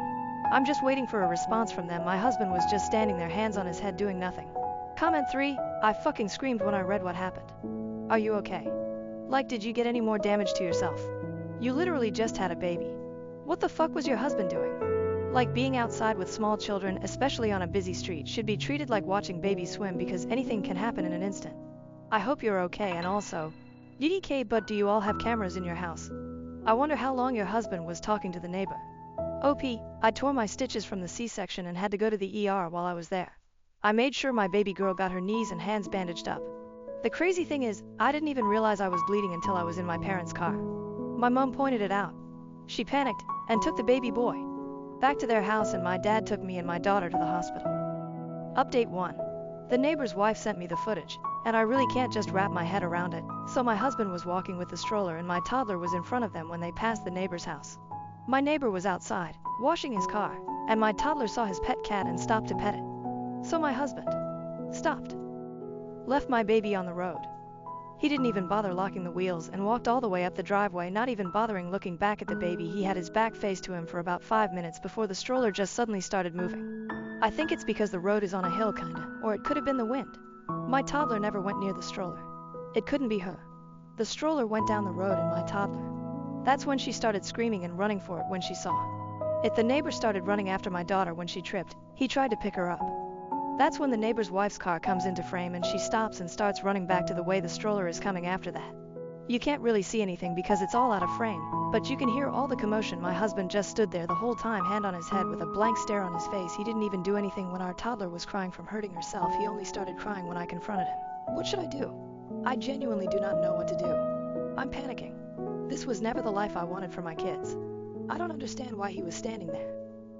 I'm just waiting for a response from them. My husband was just standing there, hands on his head, doing nothing. Comment 3, I fucking screamed when I read what happened. Are you okay? Like, did you get any more damage to yourself? You literally just had a baby. What the fuck was your husband doing? Like, being outside with small children, especially on a busy street, should be treated like watching babies swim because anything can happen in an instant. I hope you're okay. And also, DDK, but do you all have cameras in your house? I wonder how long your husband was talking to the neighbor. OP, I tore my stitches from the C-section and had to go to the ER while I was there. I made sure my baby girl got her knees and hands bandaged up. The crazy thing is, I didn't even realize I was bleeding until I was in my parents' car. My mom pointed it out. She panicked and took the baby boy back to their house, and my dad took me and my daughter to the hospital. Update 1. The neighbor's wife sent me the footage, and I really can't just wrap my head around it. So my husband was walking with the stroller and my toddler was in front of them when they passed the neighbor's house. My neighbor was outside, washing his car, and my toddler saw his pet cat and stopped to pet it. So my husband stopped, left my baby on the road. He didn't even bother locking the wheels and walked all the way up the driveway, not even bothering looking back at the baby. He had his back faced to him for about 5 minutes before the stroller just suddenly started moving. I think it's because the road is on a hill kinda, or it could have been the wind. My toddler never went near the stroller. It couldn't be her. The stroller went down the road and my toddler. That's when she started screaming and running for it when she saw it. The neighbor started running after my daughter when she tripped. He tried to pick her up. That's when the neighbor's wife's car comes into frame and she stops and starts running back to the way the stroller is coming after that. You can't really see anything because it's all out of frame, but you can hear all the commotion. My husband just stood there the whole time, hand on his head with a blank stare on his face. He didn't even do anything when our toddler was crying from hurting herself. He only started crying when I confronted him. What should I do? I genuinely do not know what to do. I'm panicking. This was never the life I wanted for my kids. I don't understand why he was standing there.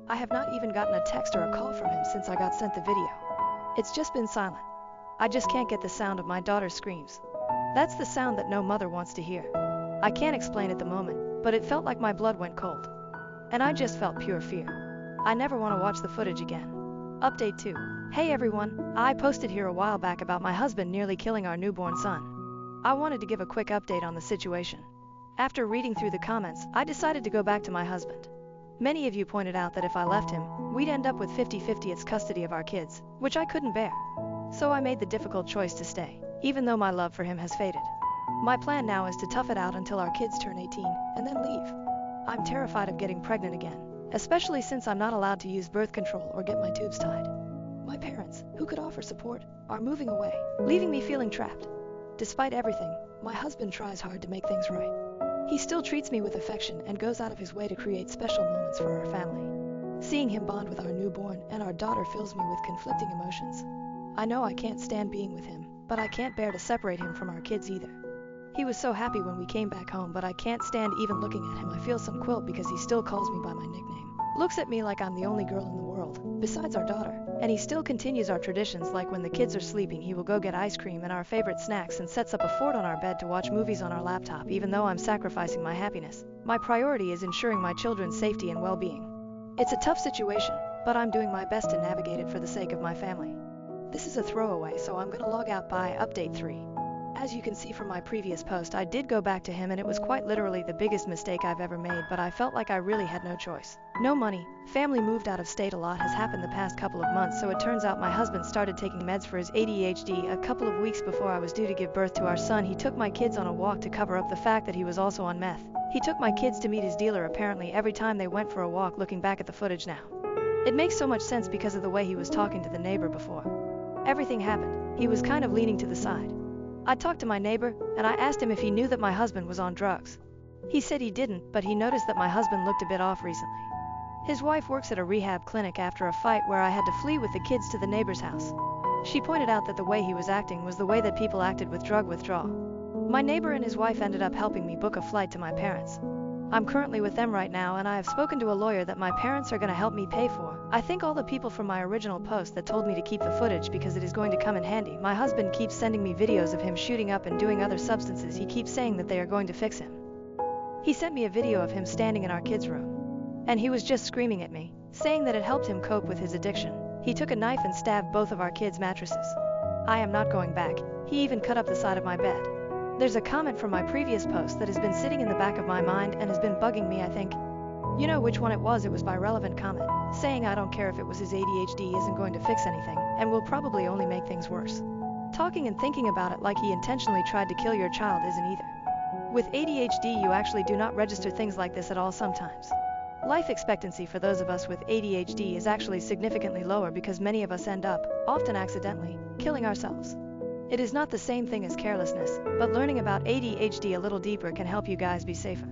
I have not even gotten a text or a call from him since I got sent the video. It's just been silent. I just can't get the sound of my daughter's screams. That's the sound that no mother wants to hear. I can't explain at the moment, but it felt like my blood went cold. And I just felt pure fear. I never want to watch the footage again. Update 2. Hey everyone, I posted here a while back about my husband nearly killing our newborn son. I wanted to give a quick update on the situation. After reading through the comments, I decided to go back to my husband. Many of you pointed out that if I left him, we'd end up with 50-50 custody of our kids, which I couldn't bear. So I made the difficult choice to stay, even though my love for him has faded. My plan now is to tough it out until our kids turn 18, and then leave. I'm terrified of getting pregnant again, especially since I'm not allowed to use birth control or get my tubes tied. My parents, who could offer support, are moving away, leaving me feeling trapped. Despite everything, my husband tries hard to make things right. He still treats me with affection and goes out of his way to create special moments for our family. Seeing him bond with our newborn and our daughter fills me with conflicting emotions. I know I can't stand being with him, but I can't bear to separate him from our kids either. He was so happy when we came back home, but I can't stand even looking at him. I feel some quilt because he still calls me by my nickname. Looks at me like I'm the only girl in the world, besides our daughter. And he still continues our traditions, like when the kids are sleeping he will go get ice cream and our favorite snacks and sets up a fort on our bed to watch movies on our laptop. Even though I'm sacrificing my happiness, my priority is ensuring my children's safety and well-being. It's a tough situation, but I'm doing my best to navigate it for the sake of my family. This is a throwaway, so I'm gonna log out. By update 3. As you can see from my previous post, I did go back to him and it was quite literally the biggest mistake I've ever made, but I felt like I really had no choice. No money, family moved out of state, a lot has happened the past couple of months, so it turns out my husband started taking meds for his ADHD. A couple of weeks before I was due to give birth to our son, he took my kids on a walk to cover up the fact that he was also on meth. He took my kids to meet his dealer apparently every time they went for a walk. Looking back at the footage now, it makes so much sense because of the way he was talking to the neighbor before everything happened. He was kind of leaning to the side. I talked to my neighbor, and I asked him if he knew that my husband was on drugs. He said he didn't, but he noticed that my husband looked a bit off recently. His wife works at a rehab clinic after a fight where I had to flee with the kids to the neighbor's house. She pointed out that the way he was acting was the way that people acted with drug withdrawal. My neighbor and his wife ended up helping me book a flight to my parents. I'm currently with them right now, and I have spoken to a lawyer that my parents are going to help me pay for. I thank all the people from my original post that told me to keep the footage because it is going to come in handy. My husband keeps sending me videos of him shooting up and doing other substances. He keeps saying that they are going to fix him. He sent me a video of him standing in our kids' room, and he was just screaming at me, saying that it helped him cope with his addiction. He took a knife and stabbed both of our kids' mattresses. I am not going back. He even cut up the side of my bed. There's a comment from my previous post that has been sitting in the back of my mind and has been bugging me. I think you know which one it was. It was by Relevant Comment, saying I don't care if it was his ADHD, isn't going to fix anything, and will probably only make things worse. Talking and thinking about it like he intentionally tried to kill your child isn't either. With ADHD, you actually do not register things like this at all sometimes. Life expectancy for those of us with ADHD is actually significantly lower because many of us end up, often accidentally, killing ourselves. It is not the same thing as carelessness, but learning about ADHD a little deeper can help you guys be safer.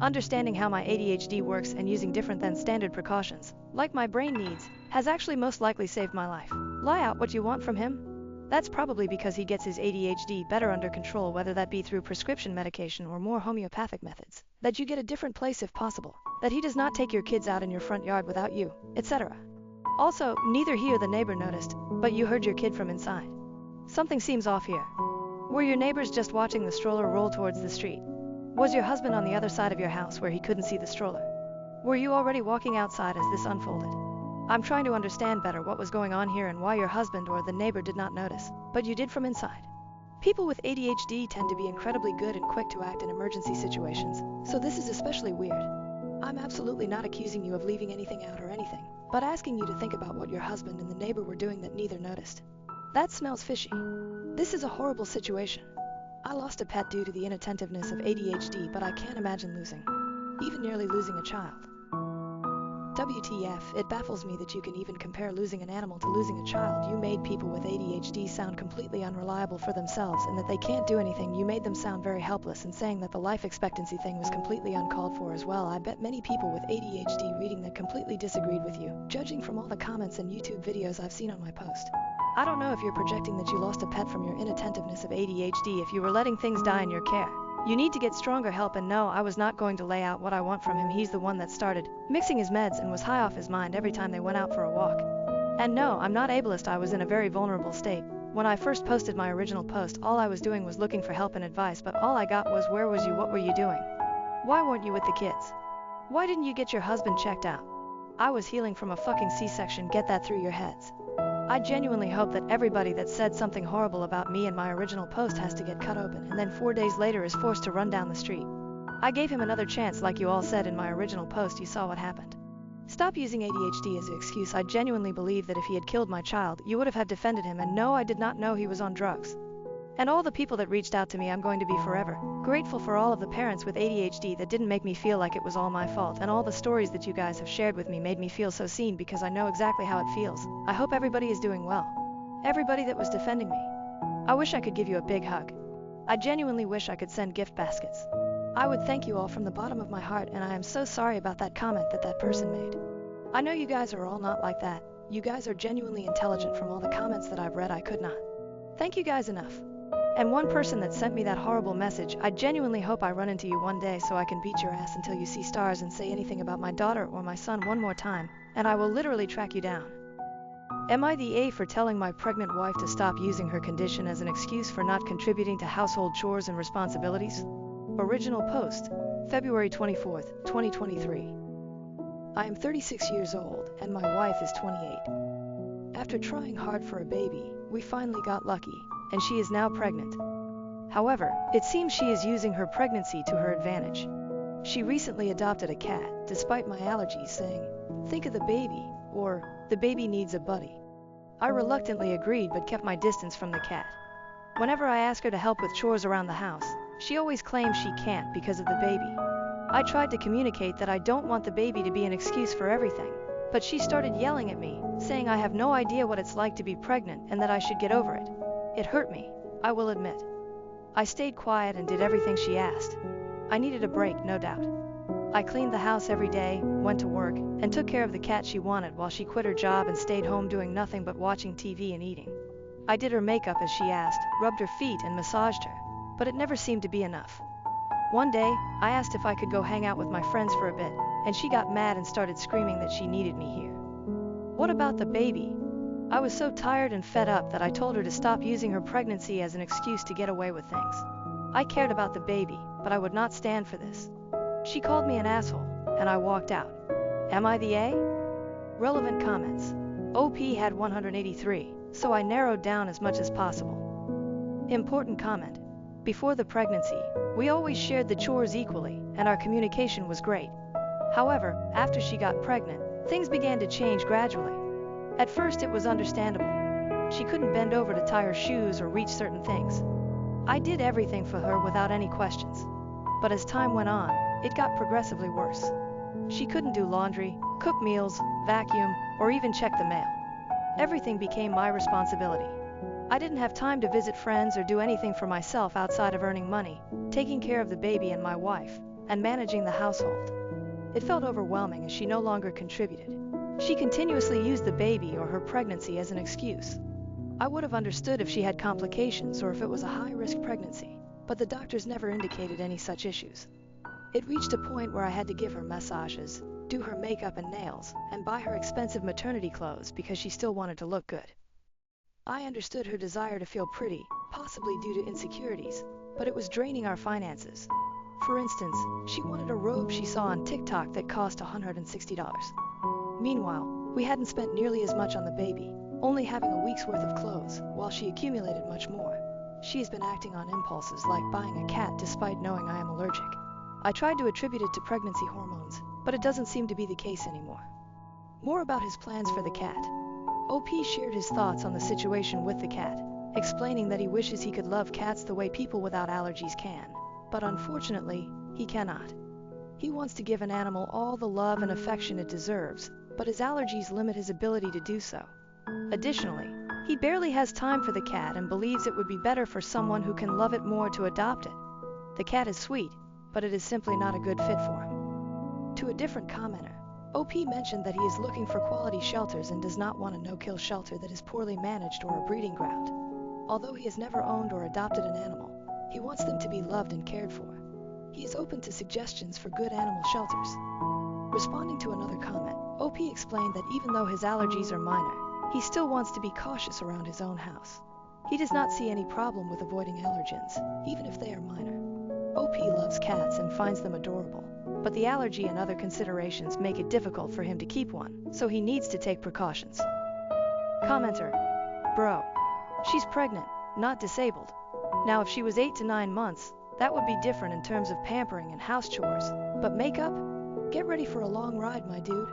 Understanding how my ADHD works and using different than standard precautions, like my brain needs, has actually most likely saved my life. Lie out what you want from him? That's probably because he gets his ADHD better under control, whether that be through prescription medication or more homeopathic methods, that you get a different place if possible, that he does not take your kids out in your front yard without you, etc. Also, neither he or the neighbor noticed, but you heard your kid from inside. Something seems off here. Were your neighbors just watching the stroller roll towards the street? Was your husband on the other side of your house where he couldn't see the stroller? Were you already walking outside as this unfolded? I'm trying to understand better what was going on here and why your husband or the neighbor did not notice, but you did from inside. People with ADHD tend to be incredibly good and quick to act in emergency situations, so this is especially weird. I'm absolutely not accusing you of leaving anything out or anything, but asking you to think about what your husband and the neighbor were doing that neither noticed. That smells fishy. This is a horrible situation. I lost a pet due to the inattentiveness of ADHD, but I can't imagine even nearly losing a child. WTF, it baffles me that you can even compare losing an animal to losing a child. You made people with ADHD sound completely unreliable for themselves and that they can't do anything. You made them sound very helpless, and saying that the life expectancy thing was completely uncalled for as well. I bet many people with ADHD reading that completely disagreed with you, judging from all the comments and YouTube videos I've seen on my post. I don't know if you're projecting that you lost a pet from your inattentiveness of ADHD. If you were letting things die in your care, you need to get stronger help. And no, I was not going to lay out what I want from him. He's the one that started mixing his meds and was high off his mind every time they went out for a walk. And no, I'm not ableist. I was in a very vulnerable state. When I first posted my original post, all I was doing was looking for help and advice, but all I got was, where was you? What were you doing? Why weren't you with the kids? Why didn't you get your husband checked out? I was healing from a fucking C-section. Get that through your heads. I genuinely hope that everybody that said something horrible about me in my original post has to get cut open and then 4 days later is forced to run down the street. I gave him another chance like you all said in my original post. You saw what happened. Stop using ADHD as an excuse. I genuinely believe that if he had killed my child, you would have defended him, and no, I did not know he was on drugs. And all the people that reached out to me, I'm going to be forever grateful for all of the parents with ADHD that didn't make me feel like it was all my fault, and all the stories that you guys have shared with me made me feel so seen because I know exactly how it feels. I hope everybody is doing well. Everybody that was defending me. I wish I could give you a big hug. I genuinely wish I could send gift baskets. I would thank you all from the bottom of my heart, and I am so sorry about that comment that person made. I know you guys are all not like that. You guys are genuinely intelligent. From all the comments that I've read, I could not thank you guys enough. And one person that sent me that horrible message, I genuinely hope I run into you one day so I can beat your ass until you see stars and say anything about my daughter or my son one more time, and I will literally track you down. Am I the A for telling my pregnant wife to stop using her condition as an excuse for not contributing to household chores and responsibilities? Original post, February 24th, 2023. I am 36 years old and my wife is 28. After trying hard for a baby, we finally got lucky, and she is now pregnant. However, it seems she is using her pregnancy to her advantage. She recently adopted a cat, despite my allergies, saying, "Think of the baby," or "The baby needs a buddy." I reluctantly agreed but kept my distance from the cat. Whenever I ask her to help with chores around the house, she always claims she can't because of the baby. I tried to communicate that I don't want the baby to be an excuse for everything, but she started yelling at me, saying I have no idea what it's like to be pregnant and that I should get over it. It hurt me, I will admit. I stayed quiet and did everything she asked. I needed a break, no doubt. I cleaned the house every day, went to work, and took care of the cat she wanted while she quit her job and stayed home doing nothing but watching TV and eating. I did her makeup as she asked, rubbed her feet and massaged her, but it never seemed to be enough. One day, I asked if I could go hang out with my friends for a bit, and she got mad and started screaming that she needed me here. What about the baby? I was so tired and fed up that I told her to stop using her pregnancy as an excuse to get away with things. I cared about the baby, but I would not stand for this. She called me an asshole, and I walked out. Am I the A? Relevant comments. OP had 183, so I narrowed down as much as possible. Important comment. Before the pregnancy, we always shared the chores equally, and our communication was great. However, after she got pregnant, things began to change gradually. At first it was understandable. She couldn't bend over to tie her shoes or reach certain things. I did everything for her without any questions. But as time went on, it got progressively worse. She couldn't do laundry, cook meals, vacuum, or even check the mail. Everything became my responsibility. I didn't have time to visit friends or do anything for myself outside of earning money, taking care of the baby and my wife, and managing the household. It felt overwhelming as she no longer contributed. She continuously used the baby or her pregnancy as an excuse. I would have understood if she had complications or if it was a high-risk pregnancy, but the doctors never indicated any such issues. It reached a point where I had to give her massages, do her makeup and nails, and buy her expensive maternity clothes because she still wanted to look good. I understood her desire to feel pretty, possibly due to insecurities, but it was draining our finances. For instance, she wanted a robe she saw on TikTok that cost $160. Meanwhile, we hadn't spent nearly as much on the baby, only having a week's worth of clothes, while she accumulated much more. She has been acting on impulses like buying a cat despite knowing I am allergic. I tried to attribute it to pregnancy hormones, but it doesn't seem to be the case anymore. More about his plans for the cat. OP shared his thoughts on the situation with the cat, explaining that he wishes he could love cats the way people without allergies can, but unfortunately, he cannot. He wants to give an animal all the love and affection it deserves, but his allergies limit his ability to do so. Additionally, he barely has time for the cat and believes it would be better for someone who can love it more to adopt it. The cat is sweet, but it is simply not a good fit for him. To a different commenter, OP mentioned that he is looking for quality shelters and does not want a no-kill shelter that is poorly managed or a breeding ground. Although he has never owned or adopted an animal, he wants them to be loved and cared for. He is open to suggestions for good animal shelters. Responding to another comment, OP explained that even though his allergies are minor, he still wants to be cautious around his own house. He does not see any problem with avoiding allergens, even if they are minor. OP loves cats and finds them adorable, but the allergy and other considerations make it difficult for him to keep one, so he needs to take precautions. Commenter: Bro, she's pregnant, not disabled. Now if she was 8 to 9 months, that would be different in terms of pampering and house chores, but makeup? Get ready for a long ride, my dude.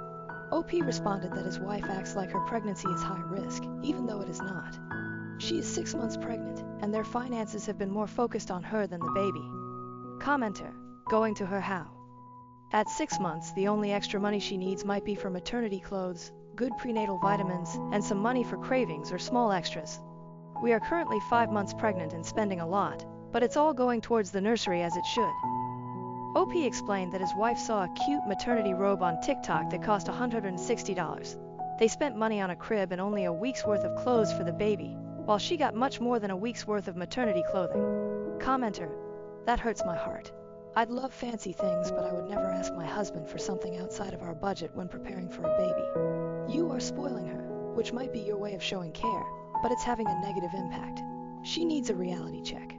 OP responded that his wife acts like her pregnancy is high risk, even though it is not. She is 6 months pregnant, and their finances have been more focused on her than the baby. Commenter: Going to her how? At 6 months, the only extra money she needs might be for maternity clothes, good prenatal vitamins, and some money for cravings or small extras. We are currently 5 months pregnant and spending a lot, but it's all going towards the nursery as it should. OP explained that his wife saw a cute maternity robe on TikTok that cost $160. They spent money on a crib and only a week's worth of clothes for the baby, while she got much more than a week's worth of maternity clothing. Commenter: That hurts my heart. I'd love fancy things, but I would never ask my husband for something outside of our budget when preparing for a baby. You are spoiling her, which might be your way of showing care, but it's having a negative impact. She needs a reality check.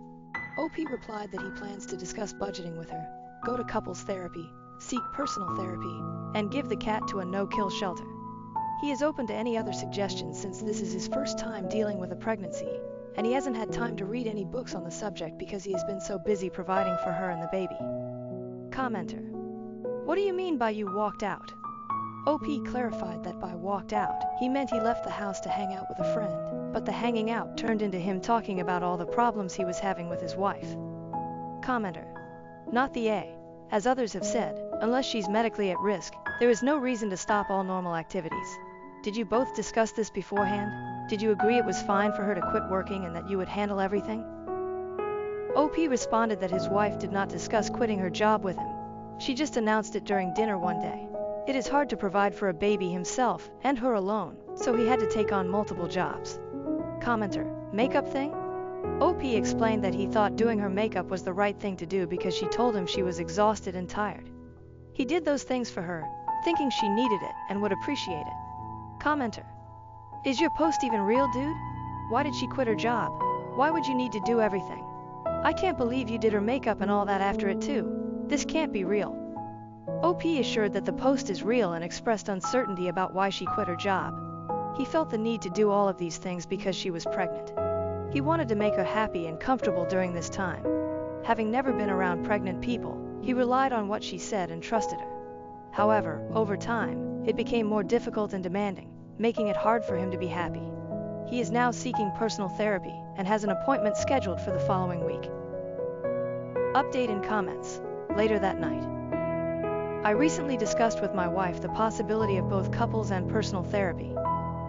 OP replied that he plans to discuss budgeting with her, go to couples therapy, seek personal therapy, and give the cat to a no-kill shelter. He is open to any other suggestions since this is his first time dealing with a pregnancy, and he hasn't had time to read any books on the subject because he has been so busy providing for her and the baby. Commenter: what do you mean by you walked out? OP clarified that by walked out, he meant he left the house to hang out with a friend, but the hanging out turned into him talking about all the problems he was having with his wife. Commenter: not the A. As others have said, unless she's medically at risk, there is no reason to stop all normal activities. Did you both discuss this beforehand? Did you agree it was fine for her to quit working and that you would handle everything? OP responded that his wife did not discuss quitting her job with him. She just announced it during dinner one day. It is hard to provide for a baby himself and her alone, so he had to take on multiple jobs. Commenter: makeup thing? OP explained that he thought doing her makeup was the right thing to do because she told him she was exhausted and tired. He did those things for her, thinking she needed it and would appreciate it. Commenter: is your post even real, dude? Why did she quit her job? Why would you need to do everything? I can't believe you did her makeup and all that after it too. This can't be real. OP assured that the post is real and expressed uncertainty about why she quit her job. He felt the need to do all of these things because she was pregnant. He wanted to make her happy and comfortable during this time. Having never been around pregnant people, he relied on what she said and trusted her. However, over time, it became more difficult and demanding, making it hard for him to be happy. He is now seeking personal therapy and has an appointment scheduled for the following week. Update in comments. Later that night, I recently discussed with my wife the possibility of both couples and personal therapy.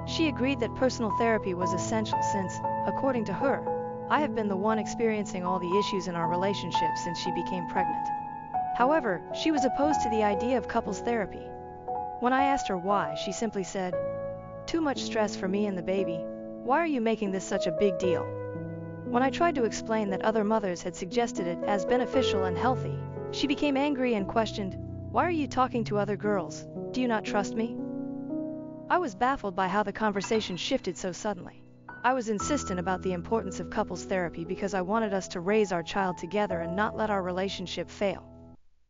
She agreed that personal therapy was essential since, according to her, I have been the one experiencing all the issues in our relationship since she became pregnant. However, she was opposed to the idea of couples therapy. When I asked her why, she simply said, "Too much stress for me and the baby. Why are you making this such a big deal?" When I tried to explain that other mothers had suggested it as beneficial and healthy, she became angry and questioned, "Why are you talking to other girls? Do you not trust me?" I was baffled by how the conversation shifted so suddenly. I was insistent about the importance of couples therapy because I wanted us to raise our child together and not let our relationship fail.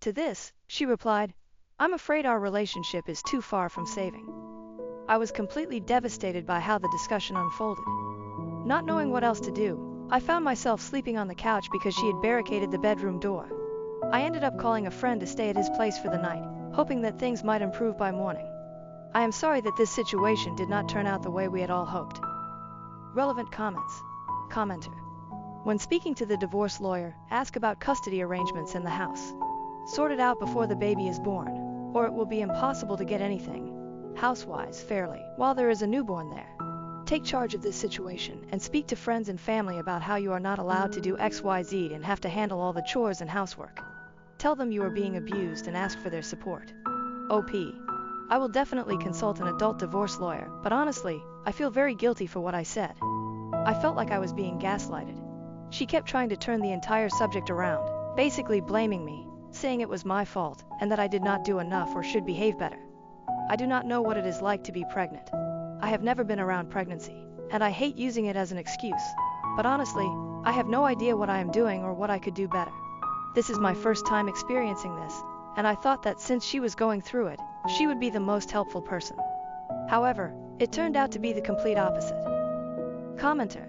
To this, she replied, "I'm afraid our relationship is too far from saving." I was completely devastated by how the discussion unfolded. Not knowing what else to do, I found myself sleeping on the couch because she had barricaded the bedroom door. I ended up calling a friend to stay at his place for the night, hoping that things might improve by morning. I am sorry that this situation did not turn out the way we had all hoped. Relevant comments. Commenter: when speaking to the divorce lawyer, ask about custody arrangements in the house. Sort it out before the baby is born, or it will be impossible to get anything house-wise fairly while there is a newborn there. Take charge of this situation and speak to friends and family about how you are not allowed to do XYZ and have to handle all the chores and housework. Tell them you are being abused and ask for their support. OP: I will definitely consult an adult divorce lawyer, but honestly, I feel very guilty for what I said. I felt like I was being gaslighted. She kept trying to turn the entire subject around, basically blaming me, saying it was my fault and that I did not do enough or should behave better. I do not know what it is like to be pregnant. I have never been around pregnancy, and I hate using it as an excuse. But honestly, I have no idea what I am doing or what I could do better. This is my first time experiencing this, and I thought that since she was going through it, she would be the most helpful person. However, it turned out to be the complete opposite. Commenter: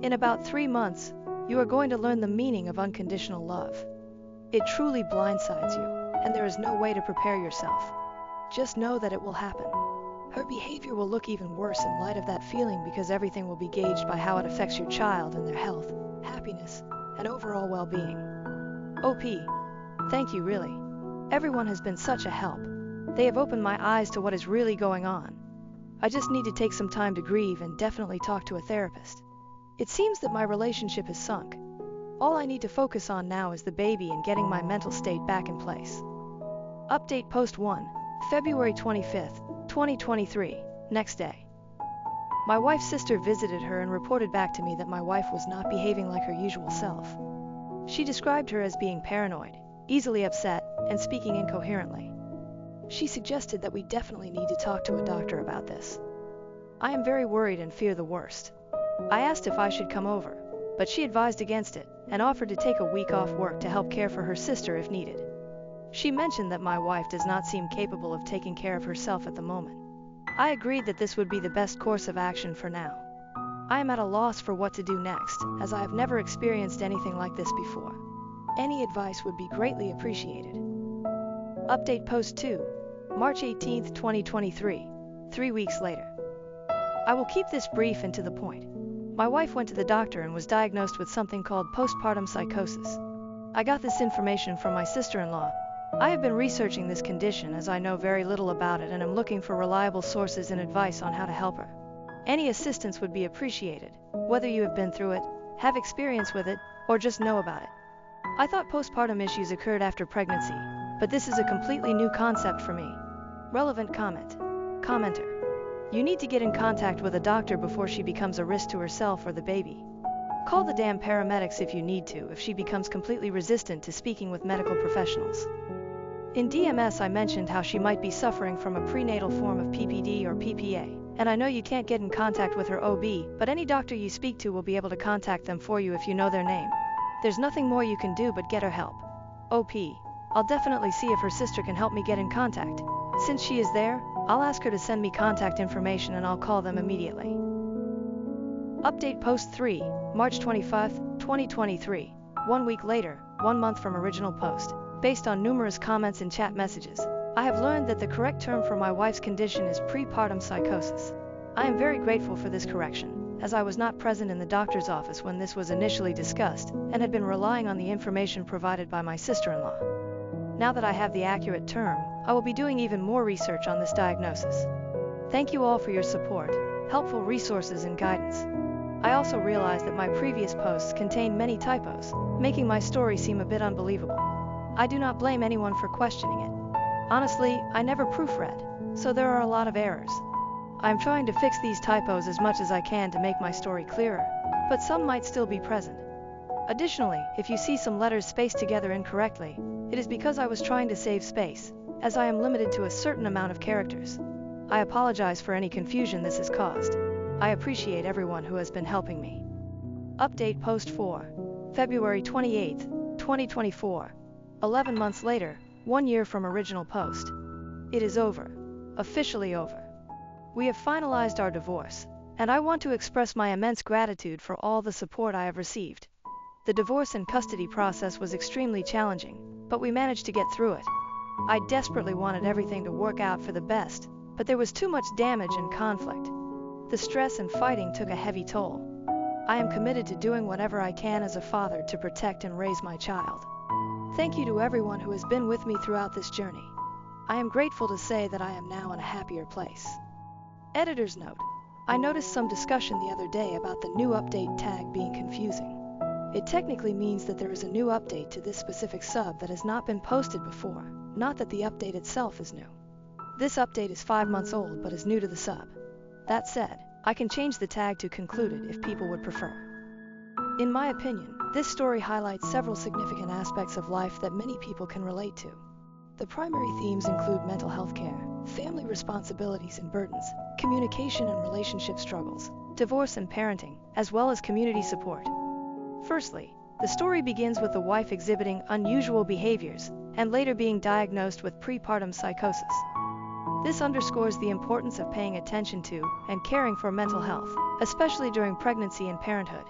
in about 3 months, you are going to learn the meaning of unconditional love. It truly blindsides you, and there is no way to prepare yourself. Just know that it will happen. Her behavior will look even worse in light of that feeling because everything will be gauged by how it affects your child and their health, happiness, and overall well-being. OP: thank you really. Everyone has been such a help. They have opened my eyes to what is really going on. I just need to take some time to grieve and definitely talk to a therapist. It seems that my relationship has sunk. All I need to focus on now is the baby and getting my mental state back in place. Update Post 1, February 25th, 2023, next day. My wife's sister visited her and reported back to me that my wife was not behaving like her usual self. She described her as being paranoid, easily upset, and speaking incoherently. She suggested that we definitely need to talk to a doctor about this. I am very worried and fear the worst. I asked if I should come over, but she advised against it and offered to take a week off work to help care for her sister if needed. She mentioned that my wife does not seem capable of taking care of herself at the moment. I agreed that this would be the best course of action for now. I am at a loss for what to do next, as I have never experienced anything like this before. Any advice would be greatly appreciated. Update Post 2, March 18, 2023, 3 weeks later. I will keep this brief and to the point. My wife went to the doctor and was diagnosed with something called postpartum psychosis. I got this information from my sister-in-law. I have been researching this condition as I know very little about it and am looking for reliable sources and advice on how to help her. Any assistance would be appreciated, whether you have been through it, have experience with it, or just know about it. I thought postpartum issues occurred after pregnancy, but this is a completely new concept for me. Relevant comment. Commenter. You need to get in contact with a doctor before she becomes a risk to herself or the baby. Call the damn paramedics if you need to if she becomes completely resistant to speaking with medical professionals. In DMS I mentioned how she might be suffering from a prenatal form of PPD or PPA, and I know you can't get in contact with her OB, but any doctor you speak to will be able to contact them for you if you know their name. There's nothing more you can do but get her help. OP. I'll definitely see if her sister can help me get in contact. Since she is there, I'll ask her to send me contact information and I'll call them immediately. Update Post 3, March 25, 2023, 1 week later, 1 month from original post. Based on numerous comments and chat messages, I have learned that the correct term for my wife's condition is prepartum psychosis. I am very grateful for this correction, as I was not present in the doctor's office when this was initially discussed and had been relying on the information provided by my sister-in-law. Now that I have the accurate term, I will be doing even more research on this diagnosis. Thank you all for your support, helpful resources and guidance. I also realized that my previous posts contained many typos, making my story seem a bit unbelievable. I do not blame anyone for questioning it. Honestly, I never proofread, so there are a lot of errors. I am trying to fix these typos as much as I can to make my story clearer, but some might still be present. Additionally, if you see some letters spaced together incorrectly, it is because I was trying to save space, as I am limited to a certain amount of characters. I apologize for any confusion this has caused. I appreciate everyone who has been helping me. Update Post 4, February 28, 2024. 11 months later, 1 year from original post. It is over. Officially over. We have finalized our divorce, and I want to express my immense gratitude for all the support I have received. The divorce and custody process was extremely challenging, but we managed to get through it. I desperately wanted everything to work out for the best, but there was too much damage and conflict. The stress and fighting took a heavy toll. I am committed to doing whatever I can as a father to protect and raise my child. Thank you to everyone who has been with me throughout this journey. I am grateful to say that I am now in a happier place. Editor's note. I noticed some discussion the other day about the new update tag being confusing. It technically means that there is a new update to this specific sub that has not been posted before, not that the update itself is new. This update is 5 months old but is new to the sub. That said, I can change the tag to concluded if people would prefer. In my opinion, this story highlights several significant aspects of life that many people can relate to. The primary themes include mental health care, family responsibilities and burdens, communication and relationship struggles, divorce and parenting, as well as community support. Firstly, the story begins with the wife exhibiting unusual behaviors and later being diagnosed with prepartum psychosis. This underscores the importance of paying attention to and caring for mental health, especially during pregnancy and parenthood.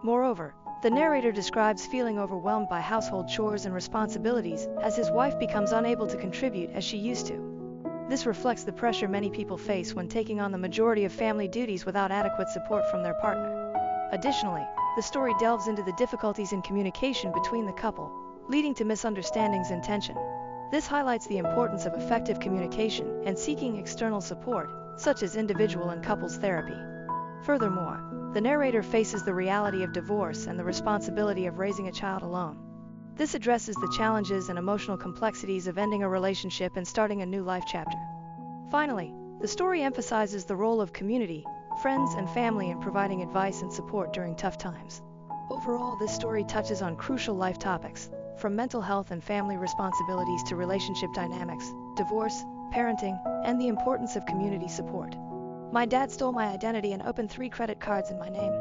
Moreover, the narrator describes feeling overwhelmed by household chores and responsibilities as his wife becomes unable to contribute as she used to. This reflects the pressure many people face when taking on the majority of family duties without adequate support from their partner. Additionally, the story delves into the difficulties in communication between the couple, leading to misunderstandings and tension. This highlights the importance of effective communication and seeking external support, such as individual and couples therapy. Furthermore, the narrator faces the reality of divorce and the responsibility of raising a child alone. This addresses the challenges and emotional complexities of ending a relationship and starting a new life chapter. Finally, the story emphasizes the role of community, friends, and family in providing advice and support during tough times. Overall, this story touches on crucial life topics, from mental health and family responsibilities to relationship dynamics, divorce, parenting, and the importance of community support. My dad stole my identity and opened 3 credit cards in my name.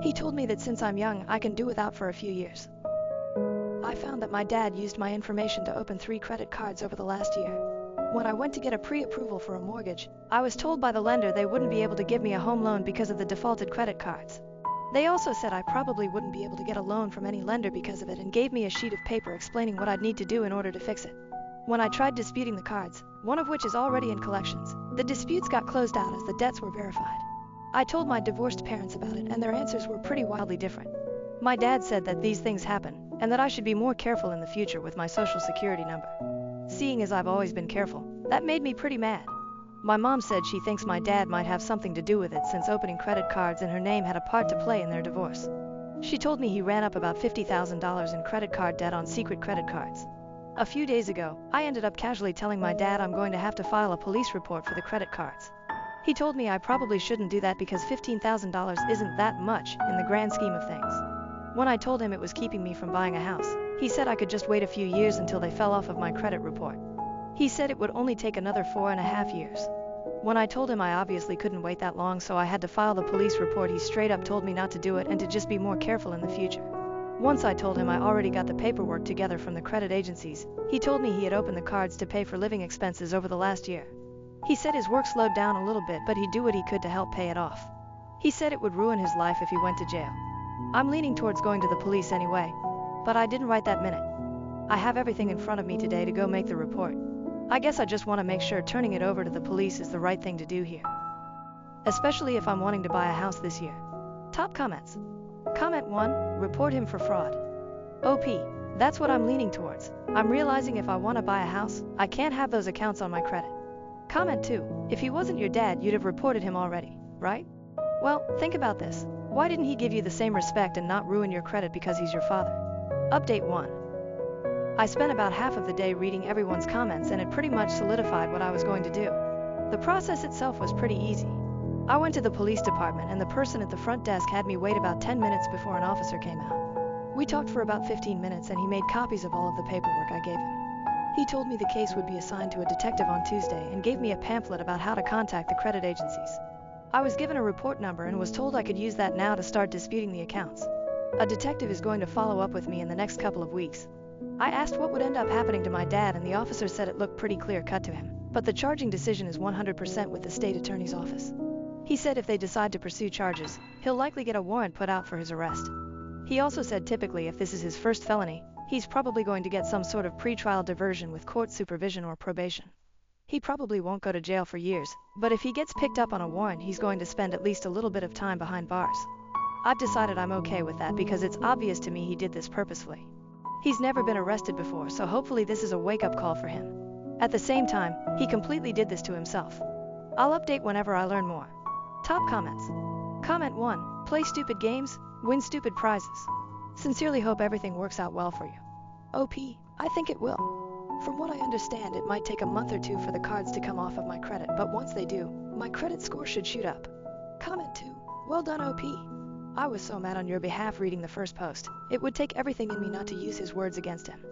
He told me that since I'm young, I can do without for a few years. I found that my dad used my information to open 3 credit cards over the last year. When I went to get a pre-approval for a mortgage, I was told by the lender they wouldn't be able to give me a home loan because of the defaulted credit cards. They also said I probably wouldn't be able to get a loan from any lender because of it and gave me a sheet of paper explaining what I'd need to do in order to fix it. When I tried disputing the cards, one of which is already in collections, the disputes got closed out as the debts were verified. I told my divorced parents about it and their answers were pretty wildly different. My dad said that these things happen and that I should be more careful in the future with my social security number. Seeing as I've always been careful, that made me pretty mad. My mom said she thinks my dad might have something to do with it since opening credit cards in her name had a part to play in their divorce. She told me he ran up about $50,000 in credit card debt on secret credit cards. A few days ago, I ended up casually telling my dad I'm going to have to file a police report for the credit cards. He told me I probably shouldn't do that because $15,000 isn't that much in the grand scheme of things. When I told him it was keeping me from buying a house, he said I could just wait a few years until they fell off of my credit report. He said it would only take another 4.5 years. When I told him I obviously couldn't wait that long, so I had to file the police report, he straight up told me not to do it and to just be more careful in the future. Once I told him I already got the paperwork together from the credit agencies, he told me he had opened the cards to pay for living expenses over the last year. He said his work slowed down a little bit, but he'd do what he could to help pay it off. He said it would ruin his life if he went to jail. I'm leaning towards going to the police anyway, but I didn't write that minute. I have everything in front of me today to go make the report. I guess I just want to make sure turning it over to the police is the right thing to do here. Especially if I'm wanting to buy a house this year. Top comments. Comment 1, report him for fraud. OP, that's what I'm leaning towards. I'm realizing if I want to buy a house, I can't have those accounts on my credit. Comment 2, if he wasn't your dad, you'd have reported him already, right? Well, think about this. Why didn't he give you the same respect and not ruin your credit because he's your father? Update 1. I spent about half of the day reading everyone's comments and it pretty much solidified what I was going to do. The process itself was pretty easy. I went to the police department and the person at the front desk had me wait about 10 minutes before an officer came out. We talked for about 15 minutes and he made copies of all of the paperwork I gave him. He told me the case would be assigned to a detective on Tuesday and gave me a pamphlet about how to contact the credit agencies. I was given a report number and was told I could use that now to start disputing the accounts. A detective is going to follow up with me in the next couple of weeks. I asked what would end up happening to my dad and the officer said it looked pretty clear cut to him, but the charging decision is 100% with the state attorney's office. He said if they decide to pursue charges, he'll likely get a warrant put out for his arrest. He also said typically if this is his first felony, he's probably going to get some sort of pretrial diversion with court supervision or probation. He probably won't go to jail for years, but if he gets picked up on a warrant, he's going to spend at least a little bit of time behind bars. I've decided I'm okay with that because it's obvious to me he did this purposefully. He's never been arrested before, so hopefully this is a wake-up call for him. At the same time, he completely did this to himself. I'll update whenever I learn more. Top comments. Comment 1, play stupid games, win stupid prizes. Sincerely hope everything works out well for you. OP, I think it will. From what I understand, it might take a month or two for the cards to come off of my credit, but once they do, my credit score should shoot up. Comment 2, well done OP. I was so mad on your behalf reading the first post. It would take everything in me not to use his words against him.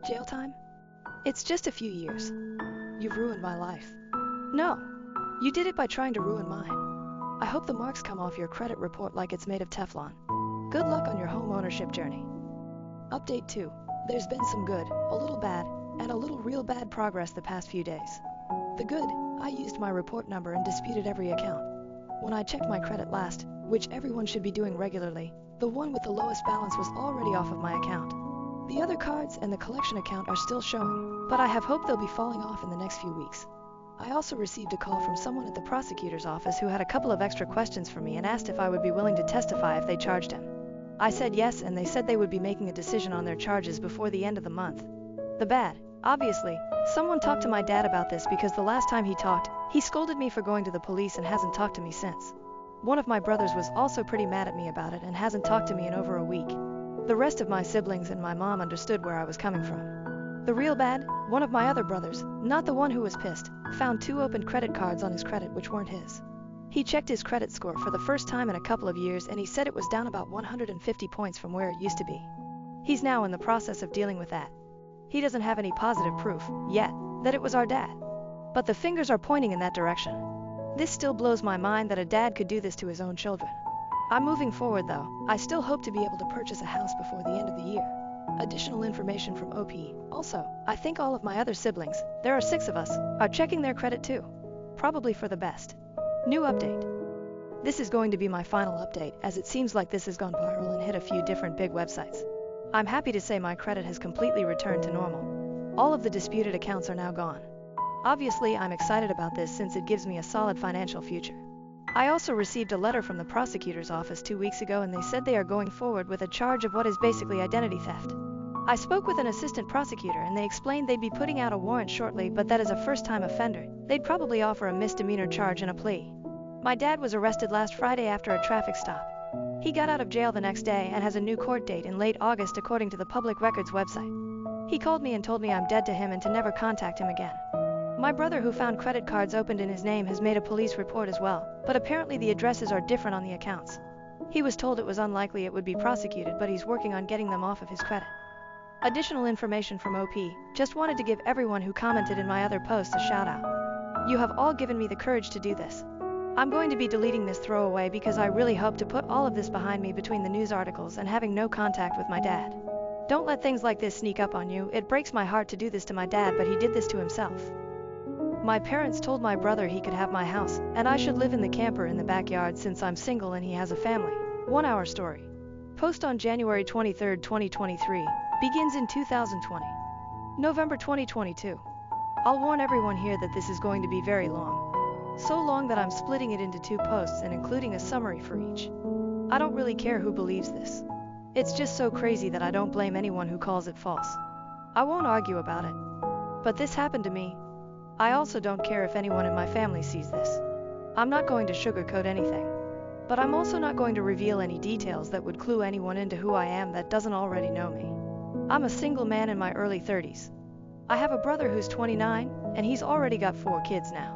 Jail time? It's just a few years. You've ruined my life. No, you did it by trying to ruin mine. I hope the marks come off your credit report like it's made of Teflon. Good luck on your home ownership journey. Update 2. There's been some good, a little bad, and a little real bad progress the past few days. The good, I used my report number and disputed every account. When I checked my credit last, which everyone should be doing regularly, the one with the lowest balance was already off of my account. The other cards and the collection account are still showing, but I have hope they'll be falling off in the next few weeks. I also received a call from someone at the prosecutor's office who had a couple of extra questions for me and asked if I would be willing to testify if they charged him. I said yes, and they said they would be making a decision on their charges before the end of the month. The bad, obviously, someone talked to my dad about this because the last time he talked, he scolded me for going to the police and hasn't talked to me since. One of my brothers was also pretty mad at me about it and hasn't talked to me in over a week. The rest of my siblings and my mom understood where I was coming from. The real bad, one of my other brothers, not the one who was pissed, found 2 opened credit cards on his credit which weren't his. He checked his credit score for the first time in a couple of years and he said it was down about 150 points from where it used to be. He's now in the process of dealing with that. He doesn't have any positive proof, yet, that it was our dad. But the fingers are pointing in that direction. This still blows my mind that a dad could do this to his own children. I'm moving forward though. I still hope to be able to purchase a house before the end of the year. Additional information from OP. Also, I think all of my other siblings, there are 6 of us, are checking their credit too. Probably for the best. New update. This is going to be my final update, as it seems like this has gone viral and hit a few different big websites. I'm happy to say my credit has completely returned to normal. All of the disputed accounts are now gone. Obviously, I'm excited about this since it gives me a solid financial future. I also received a letter from the prosecutor's office 2 weeks ago, and they said they are going forward with a charge of what is basically identity theft. I spoke with an assistant prosecutor and they explained they'd be putting out a warrant shortly, but that as a first-time offender, they'd probably offer a misdemeanor charge and a plea. My dad was arrested last Friday after a traffic stop. He got out of jail the next day and has a new court date in late August according to the public records website. He called me and told me I'm dead to him and to never contact him again. My brother, who found credit cards opened in his name, has made a police report as well, but apparently the addresses are different on the accounts. He was told it was unlikely it would be prosecuted, but he's working on getting them off of his credit. Additional information from OP. Just wanted to give everyone who commented in my other posts a shout out. You have all given me the courage to do this. I'm going to be deleting this throwaway because I really hope to put all of this behind me between the news articles and having no contact with my dad. Don't let things like this sneak up on you. It breaks my heart to do this to my dad, but he did this to himself. My parents told my brother he could have my house, and I should live in the camper in the backyard since I'm single and he has a family. 1 hour story. Post on January 23, 2023. Begins in 2020. November 2022. I'll warn everyone here that this is going to be very long. So long that I'm splitting it into 2 posts and including a summary for each. I don't really care who believes this. It's just so crazy that I don't blame anyone who calls it false. I won't argue about it. But this happened to me. I also don't care if anyone in my family sees this. I'm not going to sugarcoat anything. But I'm also not going to reveal any details that would clue anyone into who I am that doesn't already know me. I'm a single man in my early 30s. I have a brother who's 29, and he's already got 4 kids now.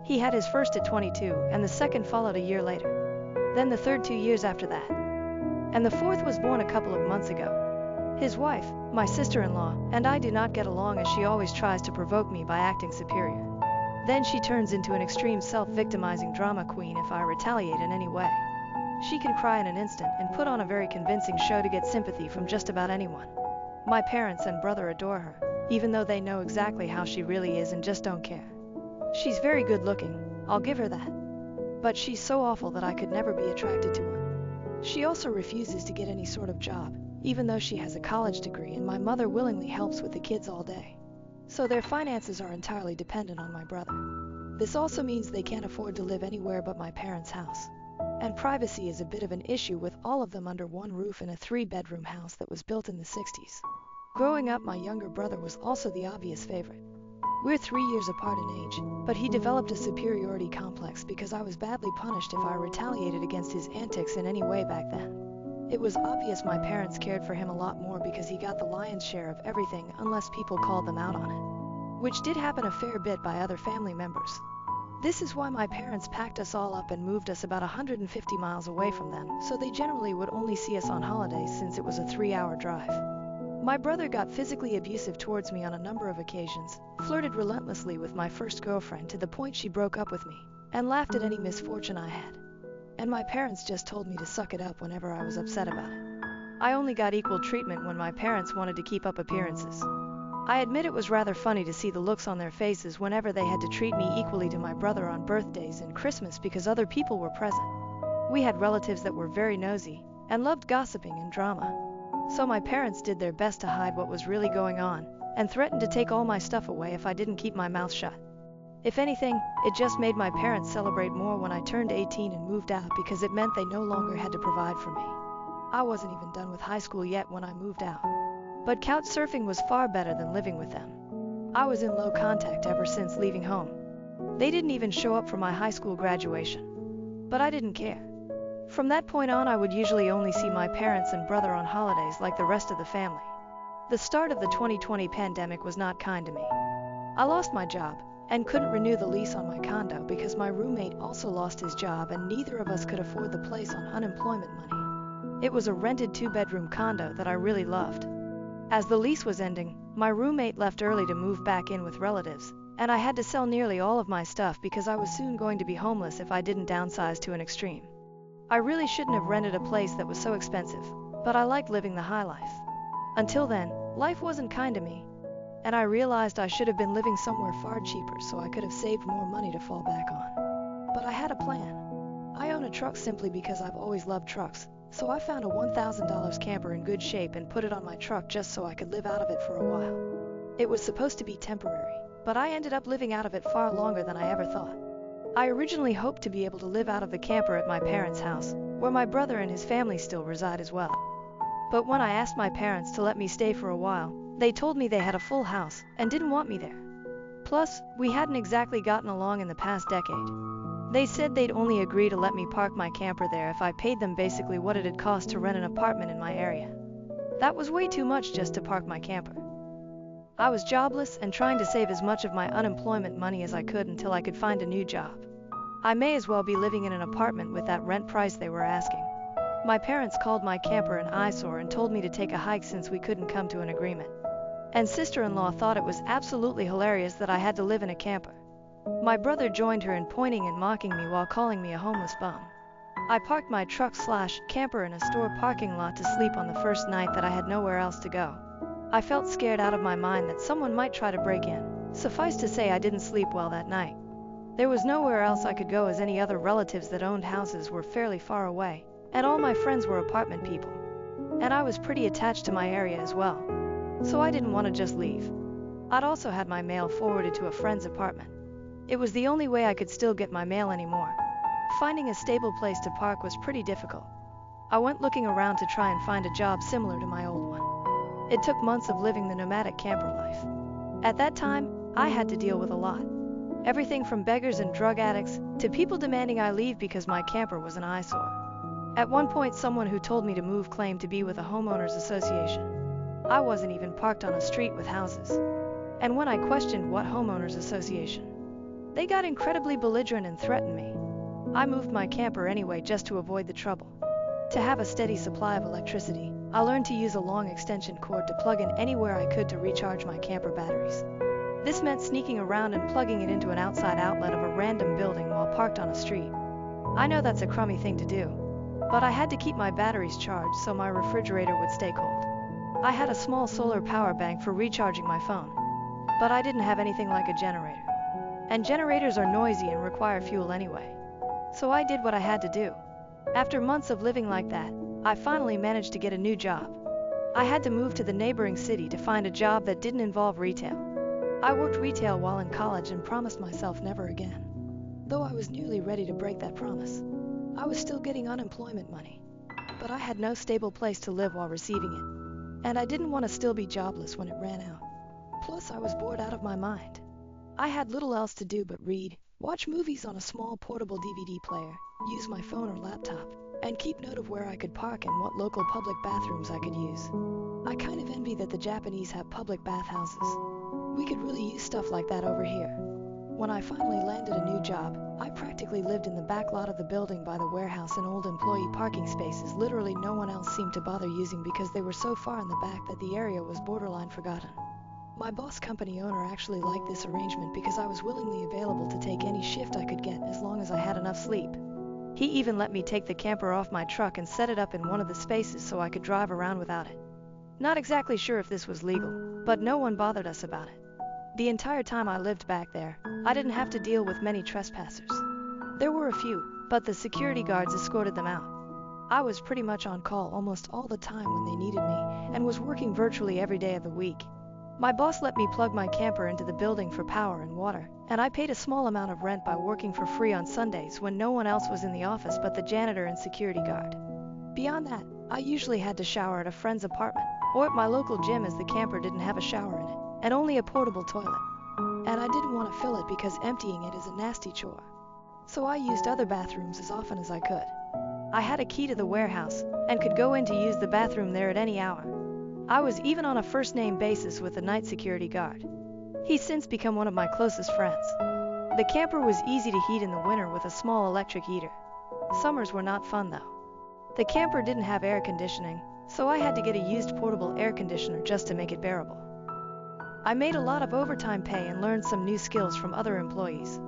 He had his first at 22, and the second followed a year later. Then the third 2 years after that. And the fourth was born a couple of months ago. His wife, my sister-in-law, and I do not get along, as she always tries to provoke me by acting superior. Then she turns into an extreme self-victimizing drama queen if I retaliate in any way. She can cry in an instant and put on a very convincing show to get sympathy from just about anyone. My parents and brother adore her, even though they know exactly how she really is and just don't care. She's very good looking, I'll give her that. But she's so awful that I could never be attracted to her. She also refuses to get any sort of job, even though she has a college degree, and my mother willingly helps with the kids all day. So their finances are entirely dependent on my brother. This also means they can't afford to live anywhere but my parents' house. And privacy is a bit of an issue with all of them under one roof in a 3-bedroom house that was built in the 60s. Growing up, my younger brother was also the obvious favorite. We're 3 years apart in age, but he developed a superiority complex because I was badly punished if I retaliated against his antics in any way back then. It was obvious my parents cared for him a lot more because he got the lion's share of everything unless people called them out on it, which did happen a fair bit by other family members. This is why my parents packed us all up and moved us about 150 miles away from them, so they generally would only see us on holidays since it was a 3-hour drive. My brother got physically abusive towards me on a number of occasions, flirted relentlessly with my first girlfriend to the point she broke up with me, and laughed at any misfortune I had. And my parents just told me to suck it up whenever I was upset about it. I only got equal treatment when my parents wanted to keep up appearances. I admit it was rather funny to see the looks on their faces whenever they had to treat me equally to my brother on birthdays and Christmas because other people were present. We had relatives that were very nosy and loved gossiping and drama. So my parents did their best to hide what was really going on and threatened to take all my stuff away if I didn't keep my mouth shut. If anything, it just made my parents celebrate more when I turned 18 and moved out because it meant they no longer had to provide for me. I wasn't even done with high school yet when I moved out. But couch surfing was far better than living with them. I was in low contact ever since leaving home. They didn't even show up for my high school graduation. But I didn't care. From that point on, I would usually only see my parents and brother on holidays like the rest of the family. The start of the 2020 pandemic was not kind to me. I lost my job and couldn't renew the lease on my condo because my roommate also lost his job and neither of us could afford the place on unemployment money. It was a rented 2-bedroom condo that I really loved. As the lease was ending, my roommate left early to move back in with relatives, and I had to sell nearly all of my stuff because I was soon going to be homeless if I didn't downsize to an extreme. I really shouldn't have rented a place that was so expensive, but I liked living the high life. Until then, life wasn't kind to me, and I realized I should have been living somewhere far cheaper so I could have saved more money to fall back on. But I had a plan. I own a truck simply because I've always loved trucks, so I found a $1,000 camper in good shape and put it on my truck just so I could live out of it for a while. It was supposed to be temporary, but I ended up living out of it far longer than I ever thought. I originally hoped to be able to live out of the camper at my parents' house, where my brother and his family still reside as well. But when I asked my parents to let me stay for a while, they told me they had a full house and didn't want me there. Plus, we hadn't exactly gotten along in the past decade. They said they'd only agree to let me park my camper there if I paid them basically what it had cost to rent an apartment in my area. That was way too much just to park my camper. I was jobless and trying to save as much of my unemployment money as I could until I could find a new job. I may as well be living in an apartment with that rent price they were asking. My parents called my camper an eyesore and told me to take a hike since we couldn't come to an agreement. And sister-in-law thought it was absolutely hilarious that I had to live in a camper. My brother joined her in pointing and mocking me while calling me a homeless bum. I parked my truck/camper in a store parking lot to sleep on the first night that I had nowhere else to go. I felt scared out of my mind that someone might try to break in. Suffice to say, I didn't sleep well that night. There was nowhere else I could go as any other relatives that owned houses were fairly far away, and all my friends were apartment people. And I was pretty attached to my area as well, so I didn't want to just leave. I'd also had my mail forwarded to a friend's apartment. It was the only way I could still get my mail anymore. Finding a stable place to park was pretty difficult. I went looking around to try and find a job similar to my old one. It took months of living the nomadic camper life. At that time, I had to deal with a lot. Everything from beggars and drug addicts to people demanding I leave because my camper was an eyesore. At one point, someone who told me to move claimed to be with a homeowners association. I wasn't even parked on a street with houses. And when I questioned what homeowners association, they got incredibly belligerent and threatened me. I moved my camper anyway just to avoid the trouble. To have a steady supply of electricity, I learned to use a long extension cord to plug in anywhere I could to recharge my camper batteries. This meant sneaking around and plugging it into an outside outlet of a random building while parked on a street. I know that's a crummy thing to do, but I had to keep my batteries charged so my refrigerator would stay cold. I had a small solar power bank for recharging my phone, but I didn't have anything like a generator. And generators are noisy and require fuel anyway. So I did what I had to do. After months of living like that, I finally managed to get a new job. I had to move to the neighboring city to find a job that didn't involve retail. I worked retail while in college and promised myself never again. Though I was nearly ready to break that promise. I was still getting unemployment money, but I had no stable place to live while receiving it. And I didn't want to still be jobless when it ran out. Plus, I was bored out of my mind. I had little else to do but read, watch movies on a small portable DVD player, use my phone or laptop, and keep note of where I could park and what local public bathrooms I could use. I kind of envy that the Japanese have public bathhouses. We could really use stuff like that over here. When I finally landed a new job, I practically lived in the back lot of the building by the warehouse in old employee parking spaces literally no one else seemed to bother using because they were so far in the back that the area was borderline forgotten. My boss company owner actually liked this arrangement because I was willingly available to take any shift I could get as long as I had enough sleep. He even let me take the camper off my truck and set it up in one of the spaces so I could drive around without it. Not exactly sure if this was legal, but no one bothered us about it. The entire time I lived back there, I didn't have to deal with many trespassers. There were a few, but the security guards escorted them out. I was pretty much on call almost all the time when they needed me, and was working virtually every day of the week. My boss let me plug my camper into the building for power and water, and I paid a small amount of rent by working for free on Sundays when no one else was in the office but the janitor and security guard. Beyond that, I usually had to shower at a friend's apartment, or at my local gym as the camper didn't have a shower in it, and only a portable toilet. And I didn't want to fill it because emptying it is a nasty chore. So I used other bathrooms as often as I could. I had a key to the warehouse, and could go in to use the bathroom there at any hour. I was even on a first-name basis with the night security guard. He's since become one of my closest friends. The camper was easy to heat in the winter with a small electric heater. Summers were not fun though. The camper didn't have air conditioning, so I had to get a used portable air conditioner just to make it bearable. I made a lot of overtime pay and learned some new skills from other employees.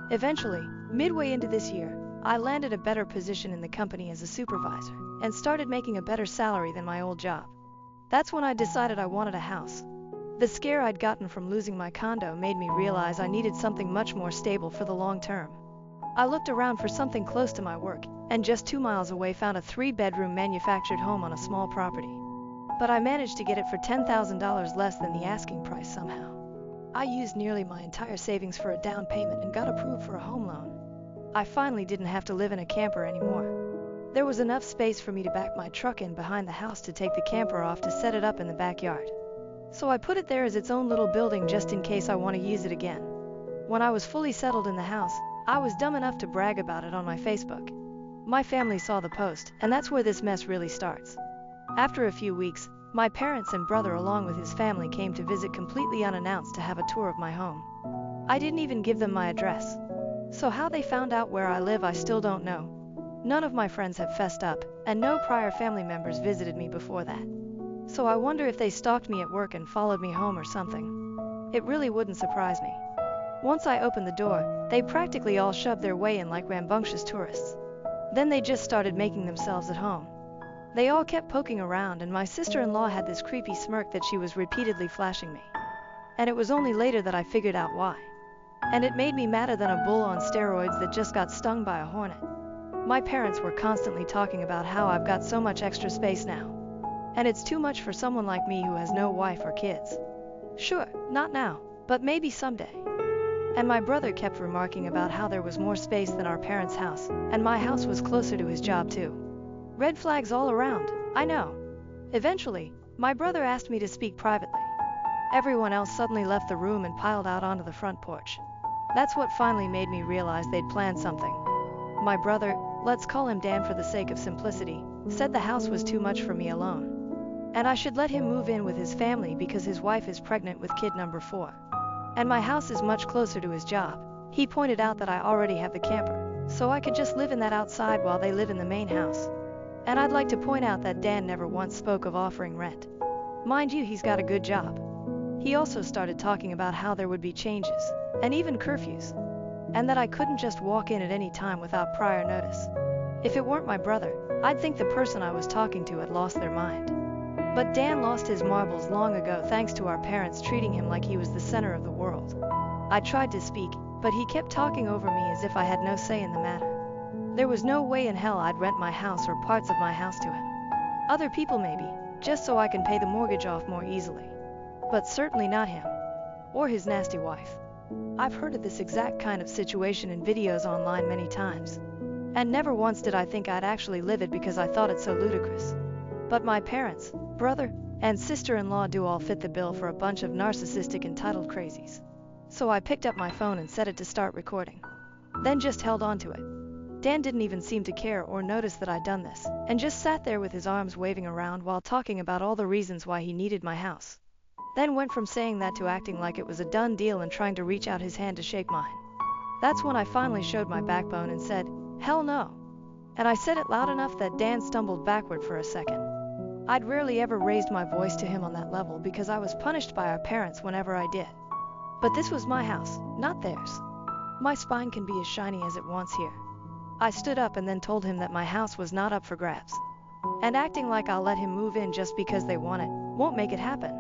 Eventually, midway into this year, I landed a better position in the company as a supervisor, and started making a better salary than my old job. That's when I decided I wanted a house. The scare I'd gotten from losing my condo made me realize I needed something much more stable for the long term. I looked around for something close to my work, and just 2 miles away found a 3-bedroom manufactured home on a small property. But I managed to get it for $10,000 less than the asking price somehow. I used nearly my entire savings for a down payment and got approved for a home loan. I finally didn't have to live in a camper anymore. There was enough space for me to back my truck in behind the house to take the camper off to set it up in the backyard. So I put it there as its own little building just in case I want to use it again. When I was fully settled in the house, I was dumb enough to brag about it on my Facebook. My family saw the post, and that's where this mess really starts. After a few weeks, my parents and brother along with his family came to visit completely unannounced to have a tour of my home. I didn't even give them my address. So how they found out where I live I still don't know. None of my friends have fessed up, and no prior family members visited me before that. So I wonder if they stalked me at work and followed me home or something. It really wouldn't surprise me. Once I opened the door, they practically all shoved their way in like rambunctious tourists. Then they just started making themselves at home. They all kept poking around, and my sister-in-law had this creepy smirk that she was repeatedly flashing me. And it was only later that I figured out why. And it made me madder than a bull on steroids that just got stung by a hornet. My parents were constantly talking about how I've got so much extra space now. And it's too much for someone like me who has no wife or kids. Sure, not now, but maybe someday. And my brother kept remarking about how there was more space than our parents' house, and my house was closer to his job too. Red flags all around, I know. Eventually, my brother asked me to speak privately. Everyone else suddenly left the room and piled out onto the front porch. That's what finally made me realize they'd planned something. My brother, let's call him Dan for the sake of simplicity, said the house was too much for me alone. And I should let him move in with his family because his wife is pregnant with kid number 4. And my house is much closer to his job. He pointed out that I already have the camper, so I could just live in that outside while they live in the main house. And I'd like to point out that Dan never once spoke of offering rent. Mind you, he's got a good job. He also started talking about how there would be changes, and even curfews, and that I couldn't just walk in at any time without prior notice. If it weren't my brother, I'd think the person I was talking to had lost their mind. But Dan lost his marbles long ago thanks to our parents treating him like he was the center of the world. I tried to speak, but he kept talking over me as if I had no say in the matter. There was no way in hell I'd rent my house or parts of my house to him. Other people maybe, just so I can pay the mortgage off more easily. But certainly not him. Or his nasty wife. I've heard of this exact kind of situation in videos online many times. And never once did I think I'd actually live it because I thought it so ludicrous. But my parents, brother, and sister-in-law do all fit the bill for a bunch of narcissistic entitled crazies. So I picked up my phone and set it to start recording. Then just held on to it. Dan didn't even seem to care or notice that I'd done this, and just sat there with his arms waving around while talking about all the reasons why he needed my house. Then went from saying that to acting like it was a done deal and trying to reach out his hand to shake mine. That's when I finally showed my backbone and said, "Hell no." And I said it loud enough that Dan stumbled backward for a second. I'd rarely ever raised my voice to him on that level because I was punished by our parents whenever I did. But this was my house, not theirs. My spine can be as shiny as it wants here. I stood up and then told him that my house was not up for grabs. And acting like I'll let him move in just because they want it won't make it happen.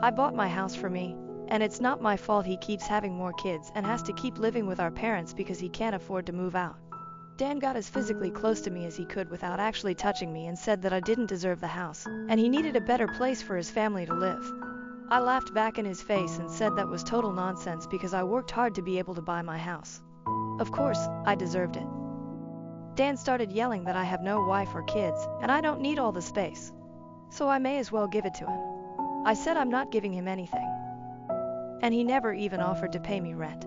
I bought my house for me, and it's not my fault he keeps having more kids and has to keep living with our parents because he can't afford to move out. Dan got as physically close to me as he could without actually touching me and said that I didn't deserve the house, and he needed a better place for his family to live. I laughed back in his face and said that was total nonsense because I worked hard to be able to buy my house. Of course, I deserved it. Dan started yelling that I have no wife or kids, and I don't need all the space. So I may as well give it to him. I said I'm not giving him anything. And he never even offered to pay me rent.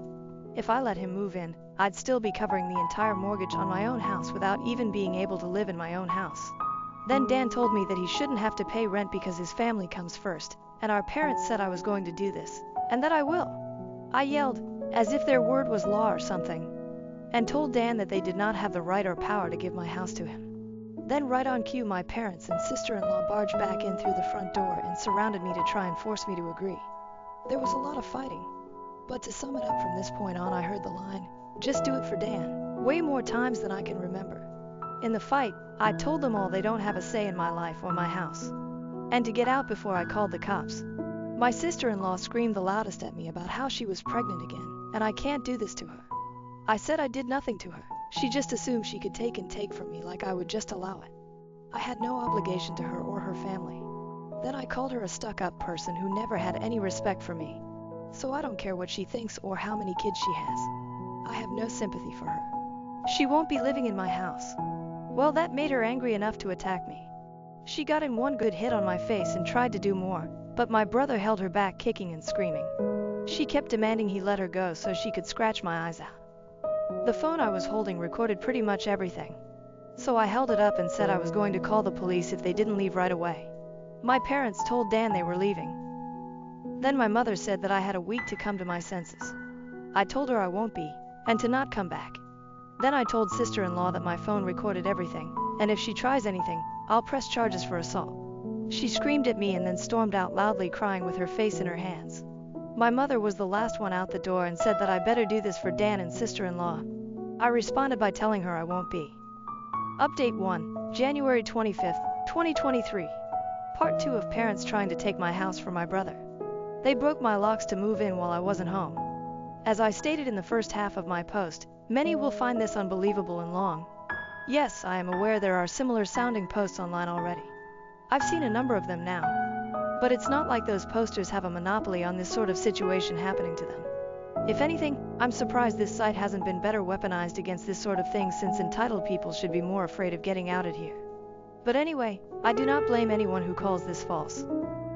If I let him move in, I'd still be covering the entire mortgage on my own house without even being able to live in my own house. Then Dan told me that he shouldn't have to pay rent because his family comes first, and our parents said I was going to do this, and that I will. I yelled, as if their word was law or something, and told Dan that they did not have the right or power to give my house to him. Then right on cue, my parents and sister-in-law barged back in through the front door and surrounded me to try and force me to agree. There was a lot of fighting, but to sum it up from this point on, I heard the line, "Just do it for Dan," way more times than I can remember. In the fight, I told them all they don't have a say in my life or my house. and to get out before I called the cops. My sister-in-law screamed the loudest at me about how she was pregnant again, and I can't do this to her. I said I did nothing to her. She just assumed she could take from me like I would just allow it. I had no obligation to her or her family. Then I called her a stuck-up person who never had any respect for me. So I don't care what she thinks or how many kids she has. I have no sympathy for her. She won't be living in my house. Well, that made her angry enough to attack me. She got in one good hit on my face and tried to do more, but my brother held her back, kicking and screaming. She kept demanding he let her go so she could scratch my eyes out. The phone I was holding recorded pretty much everything. So I held it up and said I was going to call the police if they didn't leave right away. My parents told Dan they were leaving. Then my mother said that I had a week to come to my senses. I told her I won't be, and to not come back. Then I told sister-in-law that my phone recorded everything, and if she tries anything, I'll press charges for assault. She screamed at me and then stormed out loudly, crying with her face in her hands. My mother was the last one out the door and said that I better do this for Dan and sister-in-law. I responded by telling her I won't be. Update 1, January 25th, 2023. Part 2 of parents trying to take my house from my brother. They broke my locks to move in while I wasn't home. As I stated in the first half of my post, many will find this unbelievable and long. Yes, I am aware there are similar sounding posts online already. I've seen a number of them now. But it's not like those posters have a monopoly on this sort of situation happening to them. If anything, I'm surprised this site hasn't been better weaponized against this sort of thing, since entitled people should be more afraid of getting outed here. But anyway, I do not blame anyone who calls this false.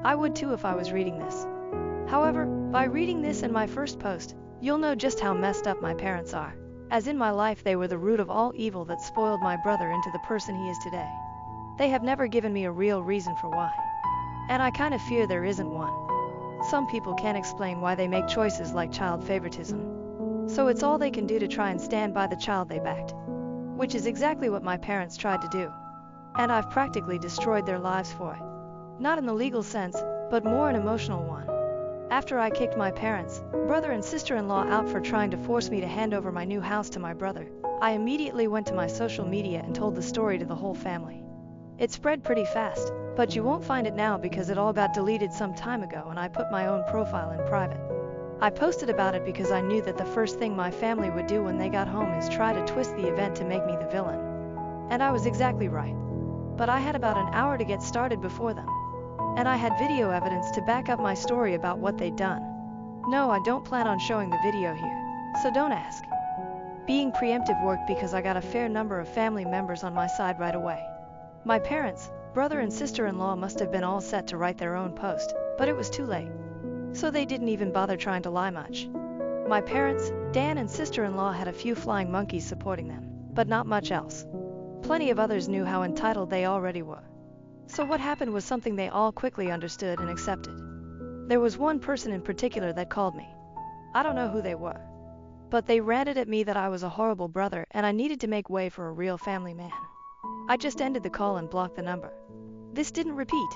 I would too if I was reading this. However, by reading this and my first post, you'll know just how messed up my parents are. As in my life, they were the root of all evil that spoiled my brother into the person he is today. They have never given me a real reason for why. And I kind of fear there isn't one. Some people can't explain why they make choices like child favoritism. So it's all they can do to try and stand by the child they backed. Which is exactly what my parents tried to do. And I've practically destroyed their lives for it. Not in the legal sense, but more an emotional one. After I kicked my parents, brother and sister-in-law out for trying to force me to hand over my new house to my brother, I immediately went to my social media and told the story to the whole family. It spread pretty fast, but you won't find it now because it all got deleted some time ago and I put my own profile in private. I posted about it because I knew that the first thing my family would do when they got home is try to twist the event to make me the villain. And I was exactly right. But I had about an hour to get started before them. And I had video evidence to back up my story about what they'd done. No, I don't plan on showing the video here, so don't ask. Being preemptive worked because I got a fair number of family members on my side right away. My parents, brother and sister-in-law must have been all set to write their own post, but it was too late. So they didn't even bother trying to lie much. My parents, Dan and sister-in-law had a few flying monkeys supporting them, but not much else. Plenty of others knew how entitled they already were. So what happened was something they all quickly understood and accepted. There was one person in particular that called me. I don't know who they were. But they ranted at me that I was a horrible brother and I needed to make way for a real family man. I just ended the call and blocked the number. This didn't repeat.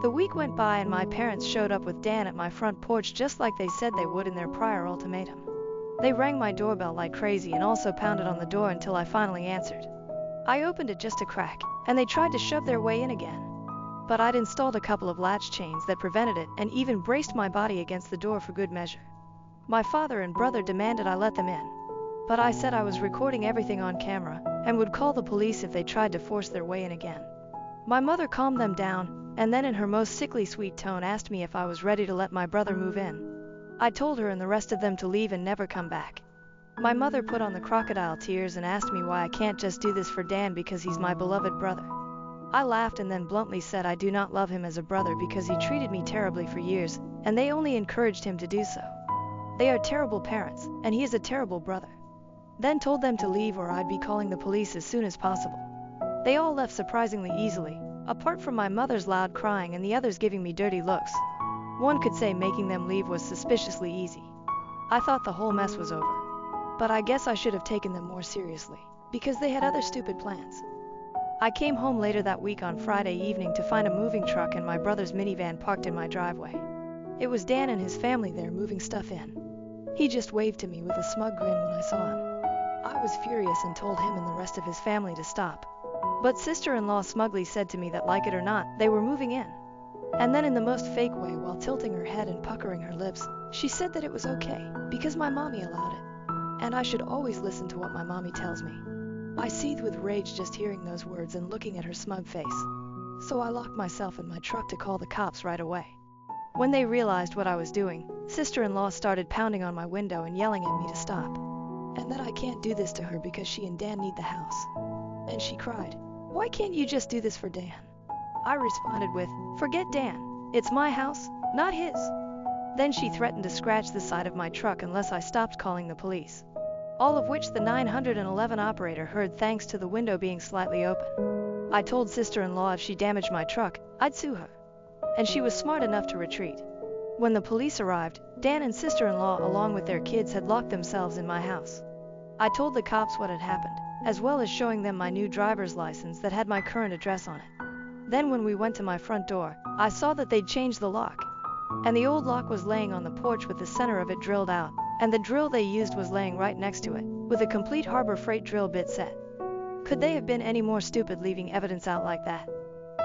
The week went by and my parents showed up with Dan at my front porch just like they said they would in their prior ultimatum. They rang my doorbell like crazy and also pounded on the door until I finally answered. I opened it just a crack, and they tried to shove their way in again. But I'd installed a couple of latch chains that prevented it and even braced my body against the door for good measure. My father and brother demanded I let them in. But I said I was recording everything on camera and would call the police if they tried to force their way in again. My mother calmed them down, and then in her most sickly sweet tone asked me if I was ready to let my brother move in. I told her and the rest of them to leave and never come back. My mother put on the crocodile tears and asked me why I can't just do this for Dan because he's my beloved brother. I laughed and then bluntly said I do not love him as a brother because he treated me terribly for years, and they only encouraged him to do so. They are terrible parents, and he is a terrible brother. Then told them to leave or I'd be calling the police as soon as possible. They all left surprisingly easily, apart from my mother's loud crying and the others giving me dirty looks. One could say making them leave was suspiciously easy. I thought the whole mess was over. But I guess I should have taken them more seriously, because they had other stupid plans. I came home later that week on Friday evening to find a moving truck and my brother's minivan parked in my driveway. It was Dan and his family there moving stuff in. He just waved to me with a smug grin when I saw him. I was furious and told him and the rest of his family to stop. But sister-in-law smugly said to me that, like it or not, they were moving in. And then in the most fake way, while tilting her head and puckering her lips, she said that it was okay, because my mommy allowed it, and I should always listen to what my mommy tells me. I seethed with rage just hearing those words and looking at her smug face. So I locked myself in my truck to call the cops right away. When they realized what I was doing, sister-in-law started pounding on my window and yelling at me to stop, and that I can't do this to her because she and Dan need the house. And she cried, "Why can't you just do this for Dan?" I responded with, "Forget Dan. It's my house, not his." Then she threatened to scratch the side of my truck unless I stopped calling the police. All of which the 911 operator heard thanks to the window being slightly open. I told sister-in-law if she damaged my truck, I'd sue her. And she was smart enough to retreat. When the police arrived, Dan and sister-in-law along with their kids had locked themselves in my house. I told the cops what had happened, as well as showing them my new driver's license that had my current address on it. Then when we went to my front door, I saw that they'd changed the lock. And the old lock was laying on the porch with the center of it drilled out, and the drill they used was laying right next to it, with a complete Harbor Freight drill bit set. Could they have been any more stupid leaving evidence out like that?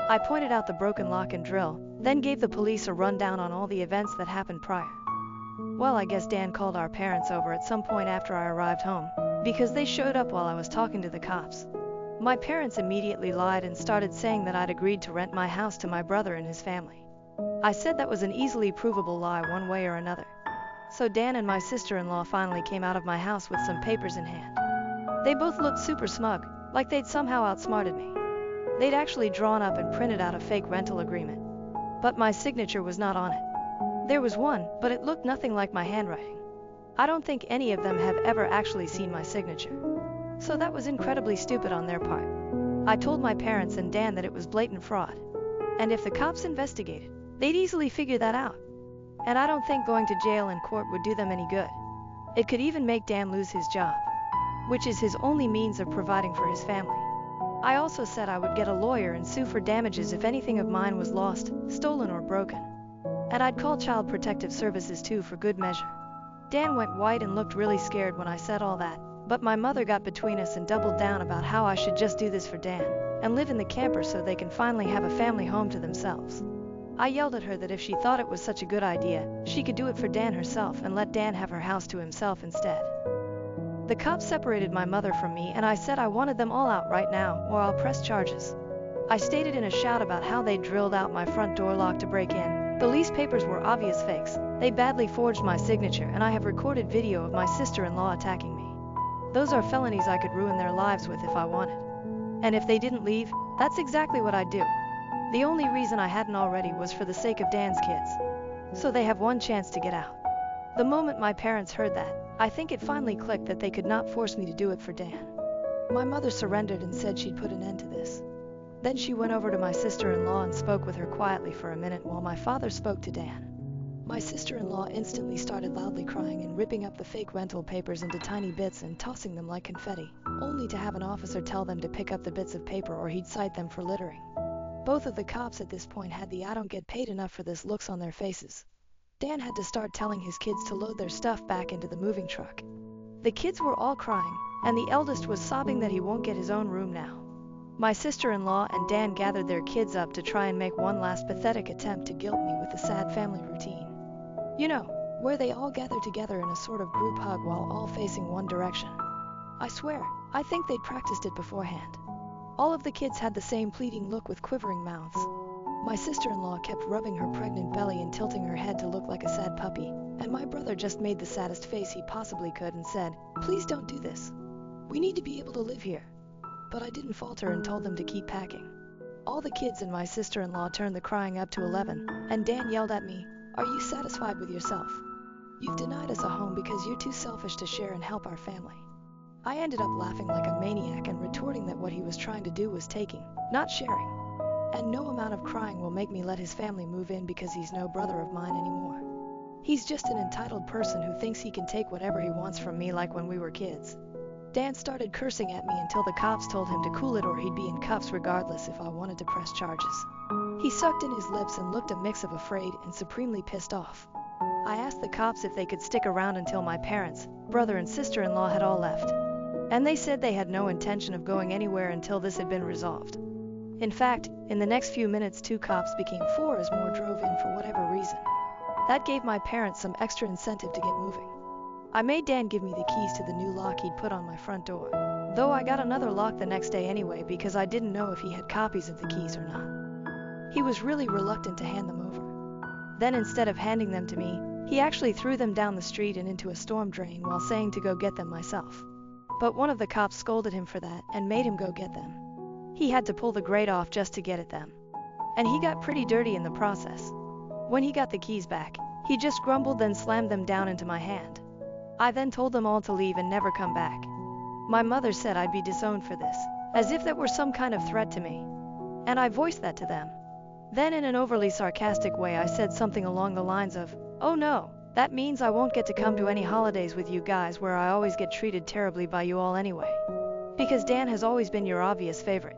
I pointed out the broken lock and drill, then gave the police a rundown on all the events that happened prior. Well, I guess Dan called our parents over at some point after I arrived home, because they showed up while I was talking to the cops. My parents immediately lied and started saying that I'd agreed to rent my house to my brother and his family. I said that was an easily provable lie one way or another. So Dan and my sister-in-law finally came out of my house with some papers in hand. They both looked super smug, like they'd somehow outsmarted me. They'd actually drawn up and printed out a fake rental agreement. But my signature was not on it. There was one, but it looked nothing like my handwriting. I don't think any of them have ever actually seen my signature. So that was incredibly stupid on their part. I told my parents and Dan that it was blatant fraud. And if the cops investigated, they'd easily figure that out. And I don't think going to jail and court would do them any good. It could even make Dan lose his job, which is his only means of providing for his family. I also said I would get a lawyer and sue for damages if anything of mine was lost, stolen, or broken. And I'd call Child Protective Services too for good measure. Dan went white and looked really scared when I said all that, but my mother got between us and doubled down about how I should just do this for Dan, and live in the camper so they can finally have a family home to themselves. I yelled at her that if she thought it was such a good idea, she could do it for Dan herself and let Dan have her house to himself instead. The cops separated my mother from me and I said I wanted them all out right now or I'll press charges. I stated in a shout about how they drilled out my front door lock to break in. The lease papers were obvious fakes, they badly forged my signature, and I have recorded video of my sister-in-law attacking me. Those are felonies I could ruin their lives with if I wanted. And if they didn't leave, that's exactly what I'd do. The only reason I hadn't already was for the sake of Dan's kids. So they have one chance to get out. The moment my parents heard that, I think it finally clicked that they could not force me to do it for Dan. My mother surrendered and said she'd put an end to this. Then she went over to my sister-in-law and spoke with her quietly for a minute while my father spoke to Dan. My sister-in-law instantly started loudly crying and ripping up the fake rental papers into tiny bits and tossing them like confetti, only to have an officer tell them to pick up the bits of paper or he'd cite them for littering. Both of the cops at this point had the "I don't get paid enough for this" looks on their faces. Dan had to start telling his kids to load their stuff back into the moving truck. The kids were all crying, and the eldest was sobbing that he won't get his own room now. My sister-in-law and Dan gathered their kids up to try and make one last pathetic attempt to guilt me with the sad family routine. You know, where they all gather together in a sort of group hug while all facing one direction. I swear, I think they'd practiced it beforehand. All of the kids had the same pleading look with quivering mouths. My sister-in-law kept rubbing her pregnant belly and tilting her head to look like a sad puppy, and my brother just made the saddest face he possibly could and said, "Please don't do this. We need to be able to live here." But I didn't falter and told them to keep packing. All the kids and my sister-in-law turned the crying up to 11, and Dan yelled at me, "Are you satisfied with yourself? You've denied us a home because you're too selfish to share and help our family." I ended up laughing like a maniac and retorting that what he was trying to do was taking, not sharing. And no amount of crying will make me let his family move in because he's no brother of mine anymore. He's just an entitled person who thinks he can take whatever he wants from me like when we were kids. Dan started cursing at me until the cops told him to cool it or he'd be in cuffs regardless if I wanted to press charges. He sucked in his lips and looked a mix of afraid and supremely pissed off. I asked the cops if they could stick around until my parents, brother and sister-in-law had all left. And they said they had no intention of going anywhere until this had been resolved. In fact, in the next few minutes 2 cops became 4 as more drove in for whatever reason. That gave my parents some extra incentive to get moving. I made Dan give me the keys to the new lock he'd put on my front door, though I got another lock the next day anyway because I didn't know if he had copies of the keys or not. He was really reluctant to hand them over. Then instead of handing them to me, he actually threw them down the street and into a storm drain while saying to go get them myself. But one of the cops scolded him for that and made him go get them. He had to pull the grate off just to get at them. And he got pretty dirty in the process. When he got the keys back, he just grumbled then slammed them down into my hand. I then told them all to leave and never come back. My mother said I'd be disowned for this, as if that were some kind of threat to me. And I voiced that to them. Then in an overly sarcastic way I said something along the lines of, "Oh no, that means I won't get to come to any holidays with you guys where I always get treated terribly by you all anyway. Because Dan has always been your obvious favorite.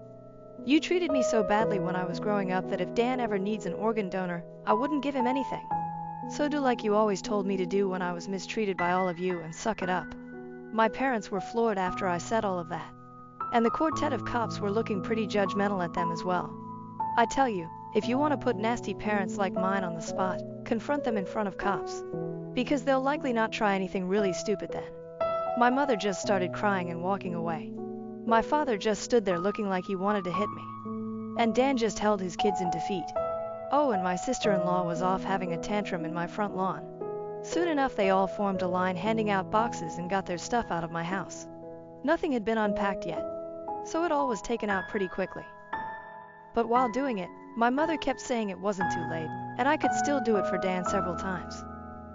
You treated me so badly when I was growing up that if Dan ever needs an organ donor, I wouldn't give him anything. So do like you always told me to do when I was mistreated by all of you and suck it up." My parents were floored after I said all of that. And the quartet of cops were looking pretty judgmental at them as well. I tell you, if you want to put nasty parents like mine on the spot, confront them in front of cops. Because they'll likely not try anything really stupid then. My mother just started crying and walking away. My father just stood there looking like he wanted to hit me. And Dan just held his kids in defeat. Oh, and my sister-in-law was off having a tantrum in my front lawn. Soon enough they all formed a line handing out boxes and got their stuff out of my house. Nothing had been unpacked yet, so it all was taken out pretty quickly. But while doing it, my mother kept saying it wasn't too late, and I could still do it for Dan several times.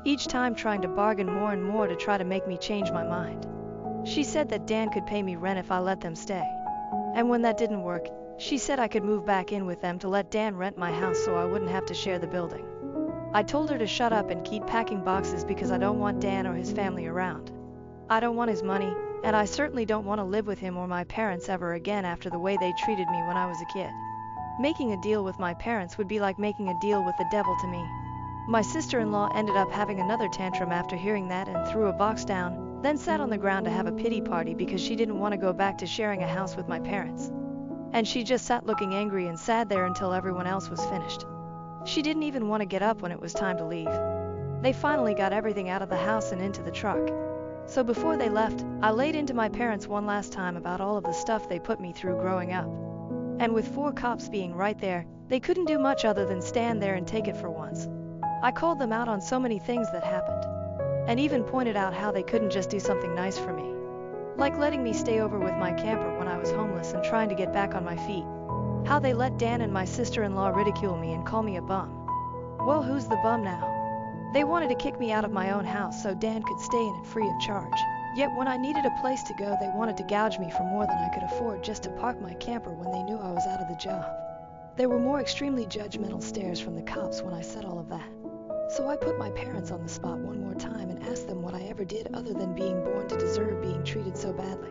Each time trying to bargain more and more to try to make me change my mind. She said that Dan could pay me rent if I let them stay. And when that didn't work, she said I could move back in with them to let Dan rent my house so I wouldn't have to share the building. I told her to shut up and keep packing boxes because I don't want Dan or his family around. I don't want his money, and I certainly don't want to live with him or my parents ever again after the way they treated me when I was a kid. Making a deal with my parents would be like making a deal with the devil to me. My sister-in-law ended up having another tantrum after hearing that and threw a box down, then sat on the ground to have a pity party because she didn't want to go back to sharing a house with my parents. And she just sat looking angry and sad there until everyone else was finished. She didn't even want to get up when it was time to leave. They finally got everything out of the house and into the truck. So before they left, I laid into my parents one last time about all of the stuff they put me through growing up. And with 4 cops being right there, they couldn't do much other than stand there and take it for once. I called them out on so many things that happened. And even pointed out how they couldn't just do something nice for me. Like letting me stay over with my camper when I was homeless and trying to get back on my feet. How they let Dan and my sister-in-law ridicule me and call me a bum. Well, who's the bum now? They wanted to kick me out of my own house so Dan could stay in it free of charge. Yet when I needed a place to go, they wanted to gouge me for more than I could afford just to park my camper when they knew I was out of the job. There were more extremely judgmental stares from the cops when I said all of that. So I put my parents on the spot one more time and asked them what I ever did other than being born to deserve being treated so badly.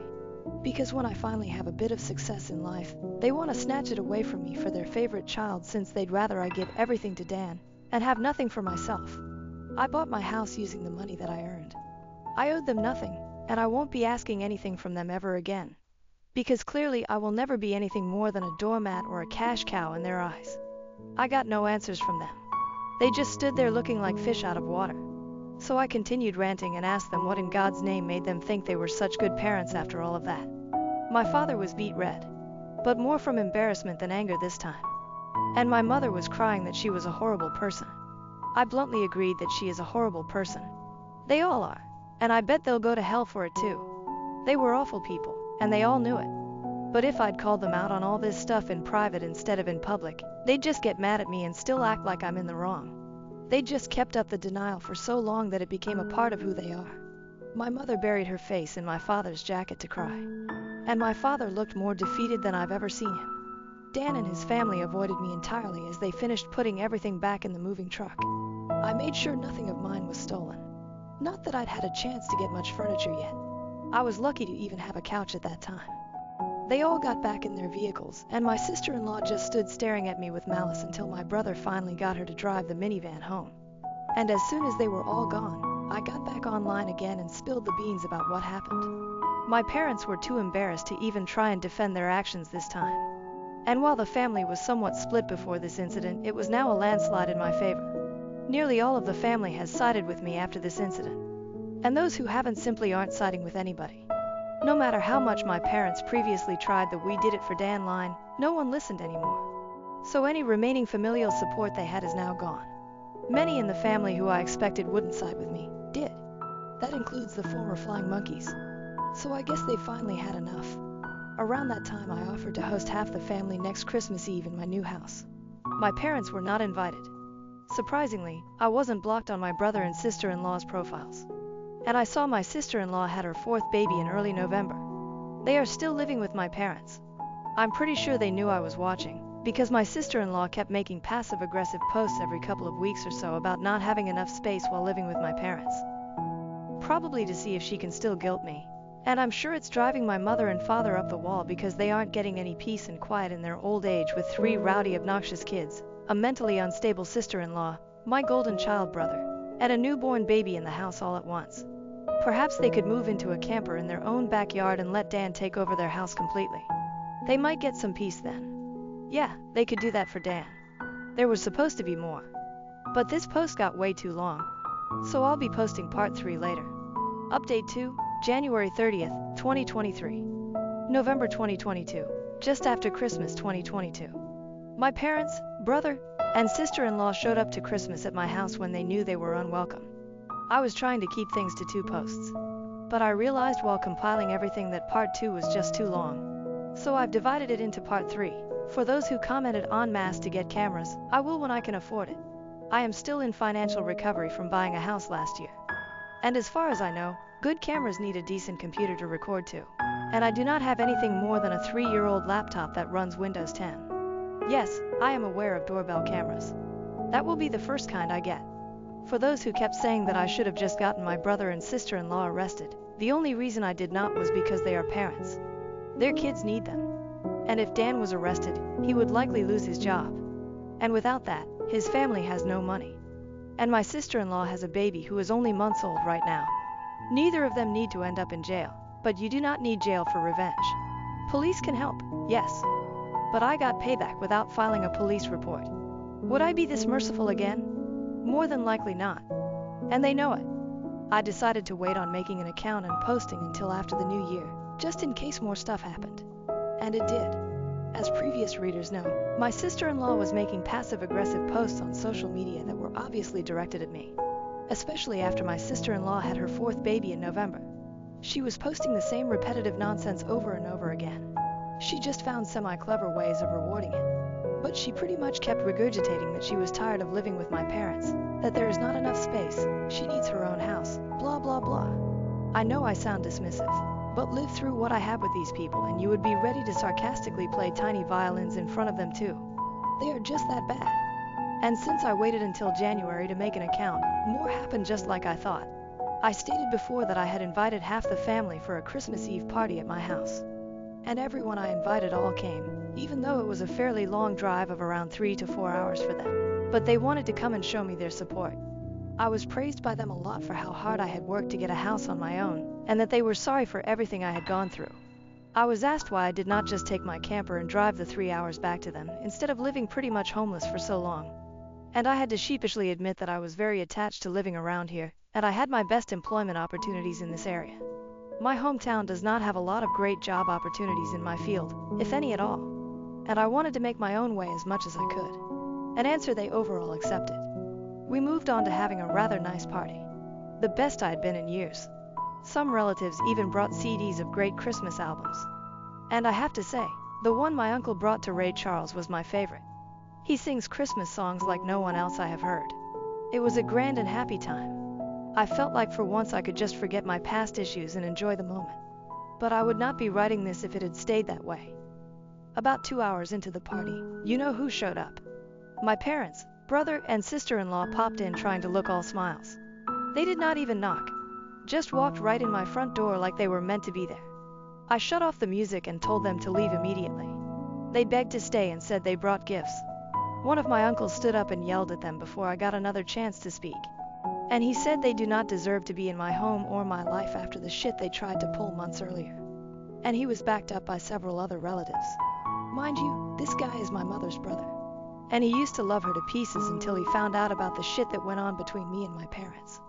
Because when I finally have a bit of success in life, they want to snatch it away from me for their favorite child since they'd rather I give everything to Dan and have nothing for myself. I bought my house using the money that I earned. I owed them nothing, and I won't be asking anything from them ever again. Because clearly I will never be anything more than a doormat or a cash cow in their eyes. I got no answers from them. They just stood there looking like fish out of water. So I continued ranting and asked them what in God's name made them think they were such good parents after all of that. My father was beet red, but more from embarrassment than anger this time. And my mother was crying that she was a horrible person. I bluntly agreed that she is a horrible person. They all are, and I bet they'll go to hell for it too. They were awful people, and they all knew it. But if I'd called them out on all this stuff in private instead of in public, they'd just get mad at me and still act like I'm in the wrong. They just kept up the denial for so long that it became a part of who they are. My mother buried her face in my father's jacket to cry. And my father looked more defeated than I've ever seen him. Dan and his family avoided me entirely as they finished putting everything back in the moving truck. I made sure nothing of mine was stolen. Not that I'd had a chance to get much furniture yet. I was lucky to even have a couch at that time. They all got back in their vehicles, and my sister-in-law just stood staring at me with malice until my brother finally got her to drive the minivan home. And as soon as they were all gone, I got back online again and spilled the beans about what happened. My parents were too embarrassed to even try and defend their actions this time. And while the family was somewhat split before this incident, it was now a landslide in my favor. Nearly all of the family has sided with me after this incident. And those who haven't simply aren't siding with anybody. No matter how much my parents previously tried the "we did it for Dan" line, no one listened anymore. So any remaining familial support they had is now gone. Many in the family who I expected wouldn't side with me, did. That includes the former flying monkeys. So I guess they finally had enough. Around that time I offered to host half the family next Christmas Eve in my new house. My parents were not invited. Surprisingly, I wasn't blocked on my brother and sister-in-law's profiles. And I saw my sister-in-law had her fourth baby in early November. They are still living with my parents. I'm pretty sure they knew I was watching, because my sister-in-law kept making passive-aggressive posts every couple of weeks or so about not having enough space while living with my parents. Probably to see if she can still guilt me. And I'm sure it's driving my mother and father up the wall because they aren't getting any peace and quiet in their old age with 3 rowdy, obnoxious kids, a mentally unstable sister-in-law, my golden child brother, and a newborn baby in the house all at once. Perhaps they could move into a camper in their own backyard and let Dan take over their house completely. They might get some peace then. Yeah, they could do that for Dan. There was supposed to be more. But this post got way too long. So I'll be posting part 3 later. Update 2, January 30th, 2023. November 2022, just after Christmas 2022. My parents, brother, and sister-in-law showed up to Christmas at my house when they knew they were unwelcome. I was trying to keep things to 2 posts. But I realized while compiling everything that part 2 was just too long. So I've divided it into part 3. For those who commented en masse to get cameras, I will when I can afford it. I am still in financial recovery from buying a house last year. And as far as I know, good cameras need a decent computer to record to. And I do not have anything more than a 3-year-old laptop that runs Windows 10. Yes, I am aware of doorbell cameras. That will be the first kind I get. For those who kept saying that I should have just gotten my brother and sister-in-law arrested, the only reason I did not was because they are parents. Their kids need them. And if Dan was arrested, he would likely lose his job. And without that, his family has no money. And my sister-in-law has a baby who is only months old right now. Neither of them need to end up in jail, but you do not need jail for revenge. Police can help, yes. But I got payback without filing a police report. Would I be this merciful again? More than likely not. And they know it. I decided to wait on making an account and posting until after the new year, just in case more stuff happened. And it did. As previous readers know, my sister-in-law was making passive-aggressive posts on social media that were obviously directed at me. Especially after my sister-in-law had her 4th baby in November. She was posting the same repetitive nonsense over and over again. She just found semi-clever ways of rewarding it. But she pretty much kept regurgitating that she was tired of living with my parents, that there is not enough space, she needs her own house, blah blah blah. I know I sound dismissive, but live through what I have with these people and you would be ready to sarcastically play tiny violins in front of them too. They are just that bad. And since I waited until January to make an account, more happened just like I thought. I stated before that I had invited half the family for a Christmas Eve party at my house. And everyone I invited all came, even though it was a fairly long drive of around 3 to 4 hours for them. But they wanted to come and show me their support. I was praised by them a lot for how hard I had worked to get a house on my own, and that they were sorry for everything I had gone through. I was asked why I did not just take my camper and drive the 3 hours back to them, instead of living pretty much homeless for so long. And I had to sheepishly admit that I was very attached to living around here, and I had my best employment opportunities in this area. My hometown does not have a lot of great job opportunities in my field, if any at all. And I wanted to make my own way as much as I could. An answer they overall accepted. We moved on to having a rather nice party. The best I'd been in years. Some relatives even brought CDs of great Christmas albums. And I have to say, the one my uncle brought to Ray Charles was my favorite. He sings Christmas songs like no one else I have heard. It was a grand and happy time. I felt like for once I could just forget my past issues and enjoy the moment. But I would not be writing this if it had stayed that way. About 2 hours into the party, you know who showed up. My parents, brother, and sister-in-law popped in trying to look all smiles. They did not even knock. Just walked right in my front door like they were meant to be there. I shut off the music and told them to leave immediately. They begged to stay and said they brought gifts. One of my uncles stood up and yelled at them before I got another chance to speak. And he said they do not deserve to be in my home or my life after the shit they tried to pull months earlier. and he was backed up by several other relatives. Mind you, this guy is my mother's brother, and he used to love her to pieces until he found out about the shit that went on between me and my parents.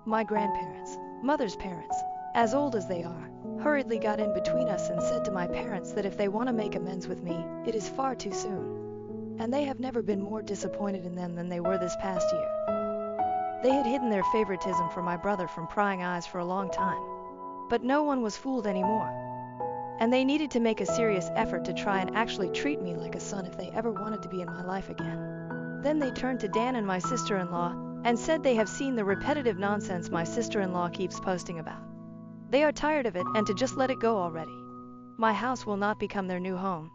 My grandparents, mother's parents, as old as they are, hurriedly got in between us and said to my parents that if they want to make amends with me, it is far too soon. And they have never been more disappointed in them than they were this past year. They had hidden their favoritism for my brother from prying eyes for a long time, but no one was fooled anymore. And they needed to make a serious effort to try and actually treat me like a son if they ever wanted to be in my life again. Then they turned to Dan and my sister-in-law and said they have seen the repetitive nonsense my sister-in-law keeps posting about. They are tired of it and to just let it go already. My house will not become their new home.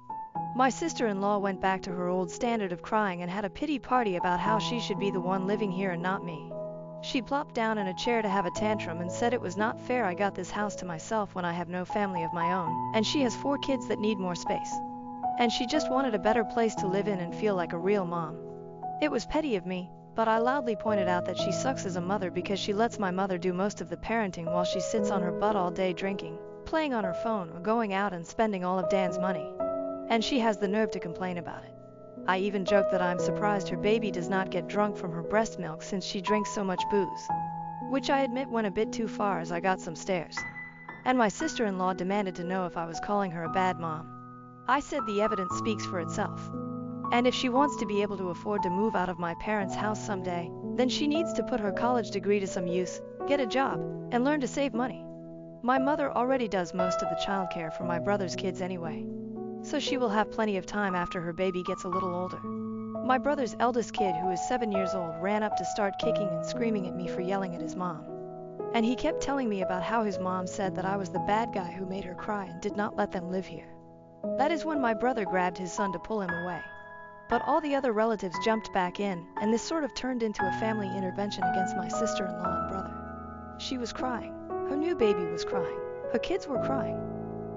My sister-in-law went back to her old standard of crying and had a pity party about how she should be the one living here and not me. She plopped down in a chair to have a tantrum and said it was not fair I got this house to myself when I have no family of my own, and she has 4 kids that need more space. And she just wanted a better place to live in and feel like a real mom. It was petty of me, but I loudly pointed out that she sucks as a mother because she lets my mother do most of the parenting while she sits on her butt all day drinking, playing on her phone, or going out and spending all of Dan's money. And she has the nerve to complain about it. I even joked that I'm surprised her baby does not get drunk from her breast milk since she drinks so much booze, which I admit went a bit too far as I got some stares. And my sister-in-law demanded to know if I was calling her a bad mom. I said the evidence speaks for itself. And if she wants to be able to afford to move out of my parents' house someday, then she needs to put her college degree to some use, get a job, and learn to save money. My mother already does most of the childcare for my brother's kids anyway, so she will have plenty of time after her baby gets a little older. My brother's eldest kid, who is 7 years old, ran up to start kicking and screaming at me for yelling at his mom. And he kept telling me about how his mom said that I was the bad guy who made her cry and did not let them live here. That is when my brother grabbed his son to pull him away. But all the other relatives jumped back in, and this sort of turned into a family intervention against my sister-in-law and brother. She was crying. Her new baby was crying. Her kids were crying.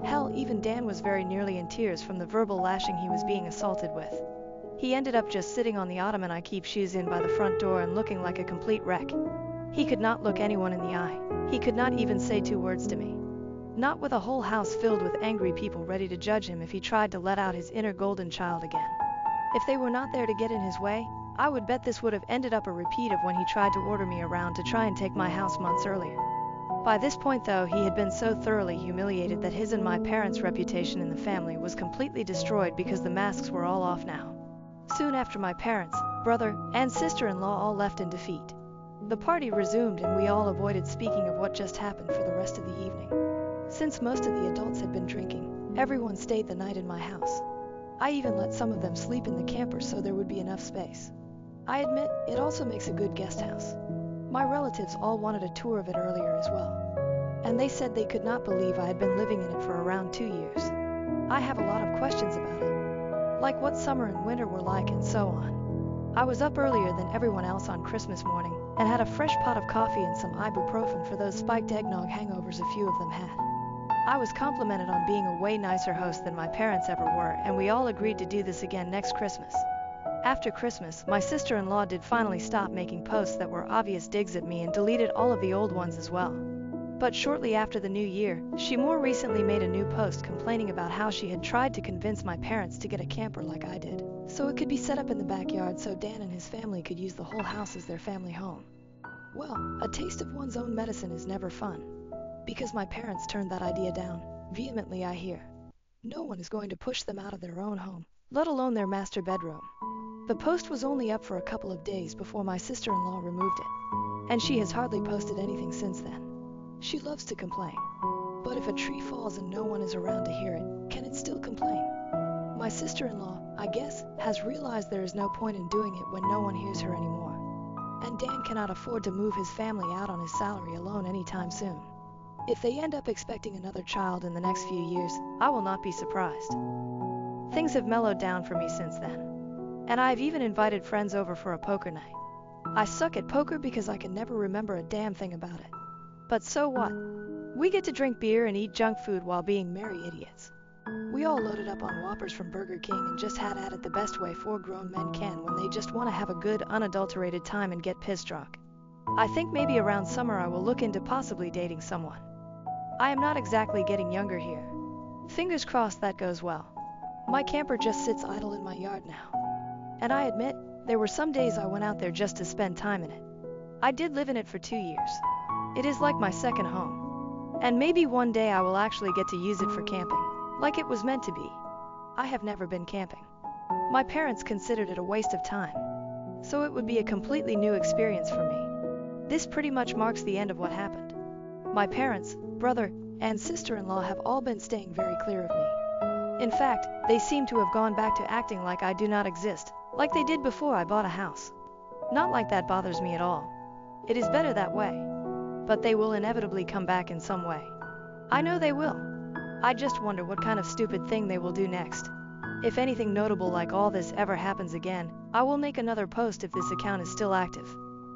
Hell, even Dan was very nearly in tears from the verbal lashing he was being assaulted with. He ended up just sitting on the ottoman I keep shoes in by the front door and looking like a complete wreck. He could not look anyone in the eye. He could not even say 2 words to me. Not with a whole house filled with angry people ready to judge him if he tried to let out his inner golden child again. If they were not there to get in his way, I would bet this would have ended up a repeat of when he tried to order me around to try and take my house months earlier. By this point, though, he had been so thoroughly humiliated that his and my parents' reputation in the family was completely destroyed because the masks were all off now. Soon after, my parents, brother, and sister-in-law all left in defeat. The party resumed and we all avoided speaking of what just happened for the rest of the evening. Since most of the adults had been drinking, everyone stayed the night in my house. I even let some of them sleep in the camper so there would be enough space. I admit, it also makes a good guest house. My relatives all wanted a tour of it earlier as well, and they said they could not believe I had been living in it for around 2 years. I have a lot of questions about it, like what summer and winter were like and so on. I was up earlier than everyone else on Christmas morning and had a fresh pot of coffee and some ibuprofen for those spiked eggnog hangovers a few of them had. I was complimented on being a way nicer host than my parents ever were, and we all agreed to do this again next Christmas. After Christmas, my sister-in-law did finally stop making posts that were obvious digs at me and deleted all of the old ones as well. But shortly after the new year, she more recently made a new post complaining about how she had tried to convince my parents to get a camper like I did, so it could be set up in the backyard so Dan and his family could use the whole house as their family home. Well, a taste of one's own medicine is never fun. Because my parents turned that idea down, vehemently I hear. No one is going to push them out of their own home, let alone their master bedroom. The post was only up for a couple of days before my sister-in-law removed it, and she has hardly posted anything since then. She loves to complain, but if a tree falls and no one is around to hear it, can it still complain? My sister-in-law, I guess, has realized there is no point in doing it when no one hears her anymore, and Dan cannot afford to move his family out on his salary alone anytime soon. If they end up expecting another child in the next few years, I will not be surprised. Things have mellowed down for me since then, and I've even invited friends over for a poker night. I suck at poker because I can never remember a damn thing about it. But so what? We get to drink beer and eat junk food while being merry idiots. We all loaded up on Whoppers from Burger King and just had at it the best way 4 grown men can when they just want to have a good, unadulterated time and get pissed drunk. I think maybe around summer I will look into possibly dating someone. I am not exactly getting younger here. Fingers crossed that goes well. My camper just sits idle in my yard now. And I admit, there were some days I went out there just to spend time in it. I did live in it for 2 years. It is like my second home. And maybe one day I will actually get to use it for camping, like it was meant to be. I have never been camping. My parents considered it a waste of time, so it would be a completely new experience for me. This pretty much marks the end of what happened. My parents, brother, and sister-in-law have all been staying very clear of me. In fact, they seem to have gone back to acting like I do not exist, like they did before I bought a house. Not like that bothers me at all. It is better that way. But they will inevitably come back in some way. I know they will. I just wonder what kind of stupid thing they will do next. If anything notable like all this ever happens again, I will make another post if this account is still active.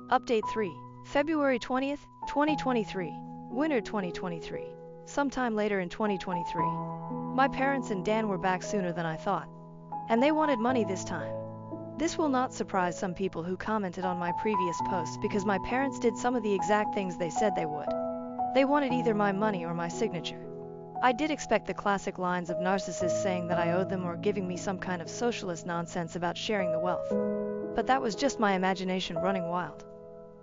Update 3, February 20th, 2023, Winter 2023. Sometime later in 2023. My parents and Dan were back sooner than I thought. And they wanted money this time. This will not surprise some people who commented on my previous posts because my parents did some of the exact things they said they would. They wanted either my money or my signature. I did expect the classic lines of narcissists saying that I owed them or giving me some kind of socialist nonsense about sharing the wealth. But that was just my imagination running wild.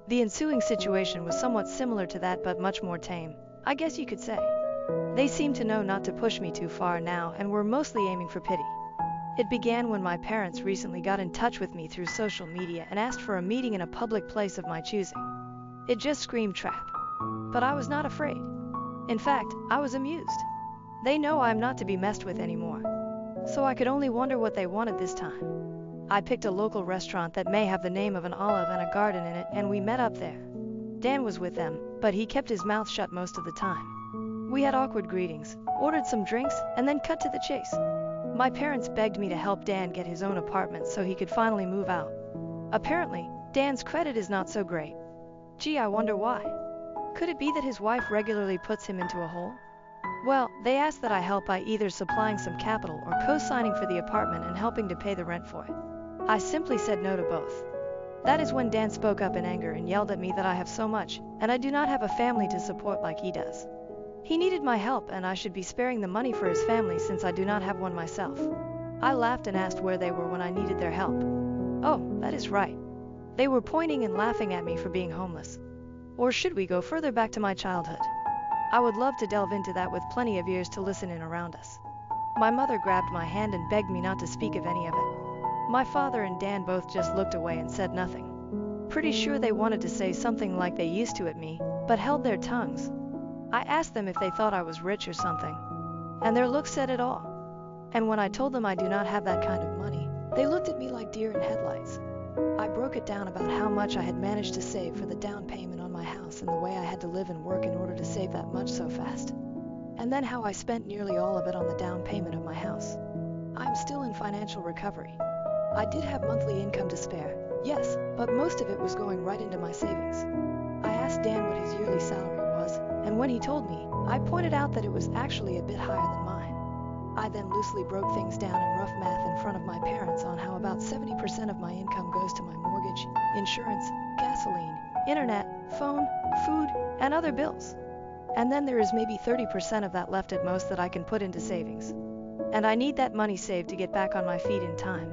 The ensuing situation was somewhat similar to that but much more tame, I guess you could say. They seemed to know not to push me too far now and were mostly aiming for pity. It began when my parents recently got in touch with me through social media and asked for a meeting in a public place of my choosing. It just screamed trap. But I was not afraid. In fact, I was amused. They know I'm not to be messed with anymore. So I could only wonder what they wanted this time. I picked a local restaurant that may have the name of an olive and a garden in it, and we met up there. Dan was with them, but he kept his mouth shut most of the time. We had awkward greetings, ordered some drinks, and then cut to the chase. My parents begged me to help Dan get his own apartment so he could finally move out. Apparently, Dan's credit is not so great. Gee, I wonder why. Could it be that his wife regularly puts him into a hole? Well, they asked that I help by either supplying some capital or co-signing for the apartment and helping to pay the rent for it. I simply said no to both. That is when Dan spoke up in anger and yelled at me that I have so much, and I do not have a family to support like he does. He needed my help and I should be sparing the money for his family since I do not have one myself. I laughed and asked where they were when I needed their help. Oh, that is right. They were pointing and laughing at me for being homeless. Or should we go further back to my childhood? I would love to delve into that with plenty of ears to listen in around us. My mother grabbed my hand and begged me not to speak of any of it. My father and Dan both just looked away and said nothing. Pretty sure they wanted to say something like they used to at me, but held their tongues. I asked them if they thought I was rich or something, and their looks said it all. And when I told them I do not have that kind of money, they looked at me like deer in headlights. I broke it down about how much I had managed to save for the down payment on my house and the way I had to live and work in order to save that much so fast. And then how I spent nearly all of it on the down payment of my house. I'm still in financial recovery. I did have monthly income to spare, yes, but most of it was going right into my savings. I asked Dan what his yearly salary was, and when he told me, I pointed out that it was actually a bit higher than mine. I then loosely broke things down in rough math in front of my parents on how about 70% of my income goes to my mortgage, insurance, gasoline, internet, phone, food, and other bills. And then there is maybe 30% of that left at most that I can put into savings. And I need that money saved to get back on my feet in time.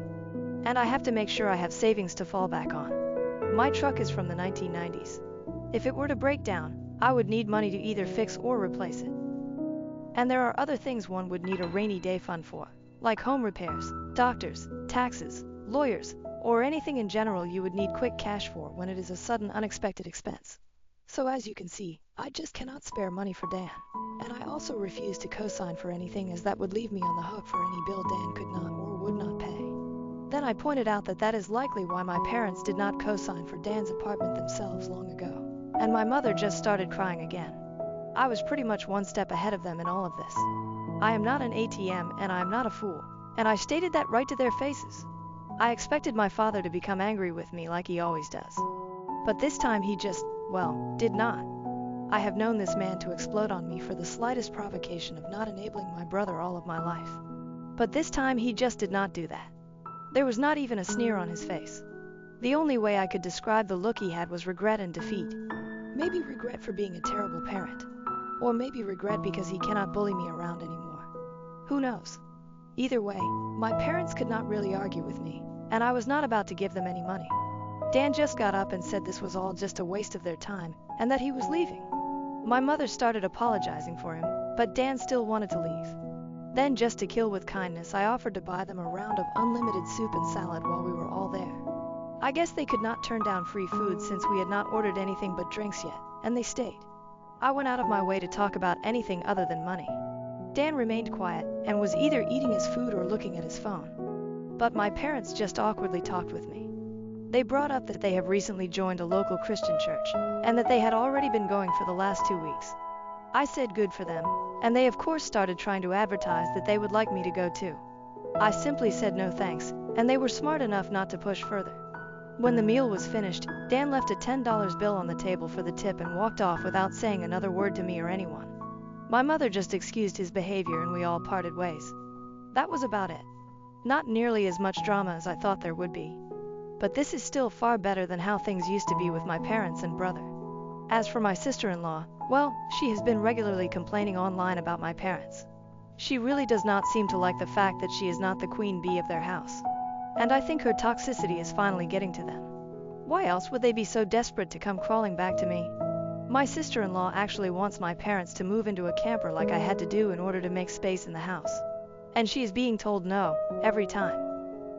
And I have to make sure I have savings to fall back on. My truck is from the 1990s. If it were to break down, I would need money to either fix or replace it. And there are other things one would need a rainy day fund for, like home repairs, doctors, taxes, lawyers, or anything in general you would need quick cash for when it is a sudden unexpected expense. So as you can see, I just cannot spare money for Dan. And I also refuse to co-sign for anything as that would leave me on the hook for any bill Dan could not or would not pay. Then I pointed out that that is likely why my parents did not co-sign for Dan's apartment themselves long ago. And my mother just started crying again. I was pretty much one step ahead of them in all of this. I am not an ATM and I am not a fool, and I stated that right to their faces. I expected my father to become angry with me like he always does. But this time he just, well, did not. I have known this man to explode on me for the slightest provocation of not enabling my brother all of my life. But this time he just did not do that. There was not even a sneer on his face. The only way I could describe the look he had was regret and defeat. Maybe regret for being a terrible parent. Or maybe regret because he cannot bully me around anymore. Who knows? Either way, my parents could not really argue with me, and I was not about to give them any money. Dan just got up and said this was all just a waste of their time, and that he was leaving. My mother started apologizing for him, but Dan still wanted to leave. Then, just to kill with kindness, I offered to buy them a round of unlimited soup and salad while we were all there. I guess they could not turn down free food since we had not ordered anything but drinks yet, and they stayed. I went out of my way to talk about anything other than money. Dan remained quiet and was either eating his food or looking at his phone. But my parents just awkwardly talked with me. They brought up that they have recently joined a local Christian church, and that they had already been going for the last 2 weeks. I said good for them, and they of course started trying to advertise that they would like me to go too. I simply said no thanks, and they were smart enough not to push further. When the meal was finished, Dan left a $10 bill on the table for the tip and walked off without saying another word to me or anyone. My mother just excused his behavior and we all parted ways. That was about it. Not nearly as much drama as I thought there would be. But this is still far better than how things used to be with my parents and brother. As for my sister-in-law, well, she has been regularly complaining online about my parents. She really does not seem to like the fact that she is not the queen bee of their house. And I think her toxicity is finally getting to them. Why else would they be so desperate to come crawling back to me? My sister-in-law actually wants my parents to move into a camper like I had to do in order to make space in the house. And she is being told no, every time.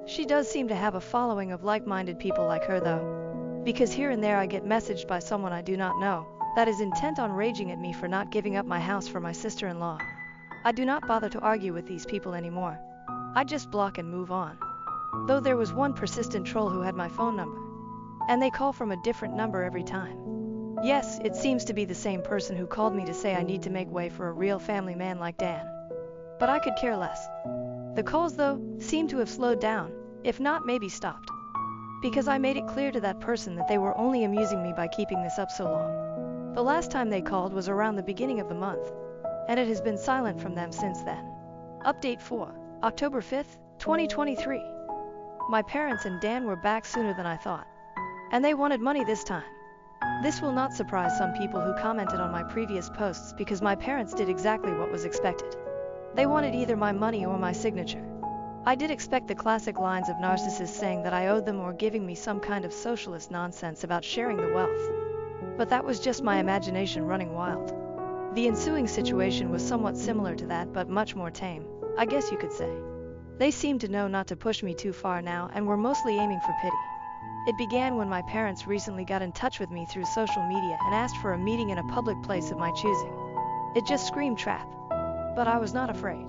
She does seem to have a following of like-minded people like her though, because here and there I get messaged by someone I do not know that is intent on raging at me for not giving up my house for my sister-in-law. I do not bother to argue with these people anymore. I just block and move on. Though there was one persistent troll who had my phone number, and they call from a different number every time. Yes, it seems to be the same person who called me to say I need to make way for a real family man like Dan. But I could care less. The calls, though, seem to have slowed down, if not maybe stopped. Because I made it clear to that person that they were only amusing me by keeping this up so long. The last time they called was around the beginning of the month, and it has been silent from them since then. Update 4, October 5th, 2023. My parents and Dan were back sooner than I thought. And they wanted money this time. This will not surprise some people who commented on my previous posts because my parents did exactly what was expected. They wanted either my money or my signature. I did expect the classic lines of narcissists saying that I owed them or giving me some kind of socialist nonsense about sharing the wealth. But that was just my imagination running wild. The ensuing situation was somewhat similar to that, but much more tame, I guess you could say. They seemed to know not to push me too far now and were mostly aiming for pity. It began when my parents recently got in touch with me through social media and asked for a meeting in a public place of my choosing. It just screamed trap. But I was not afraid.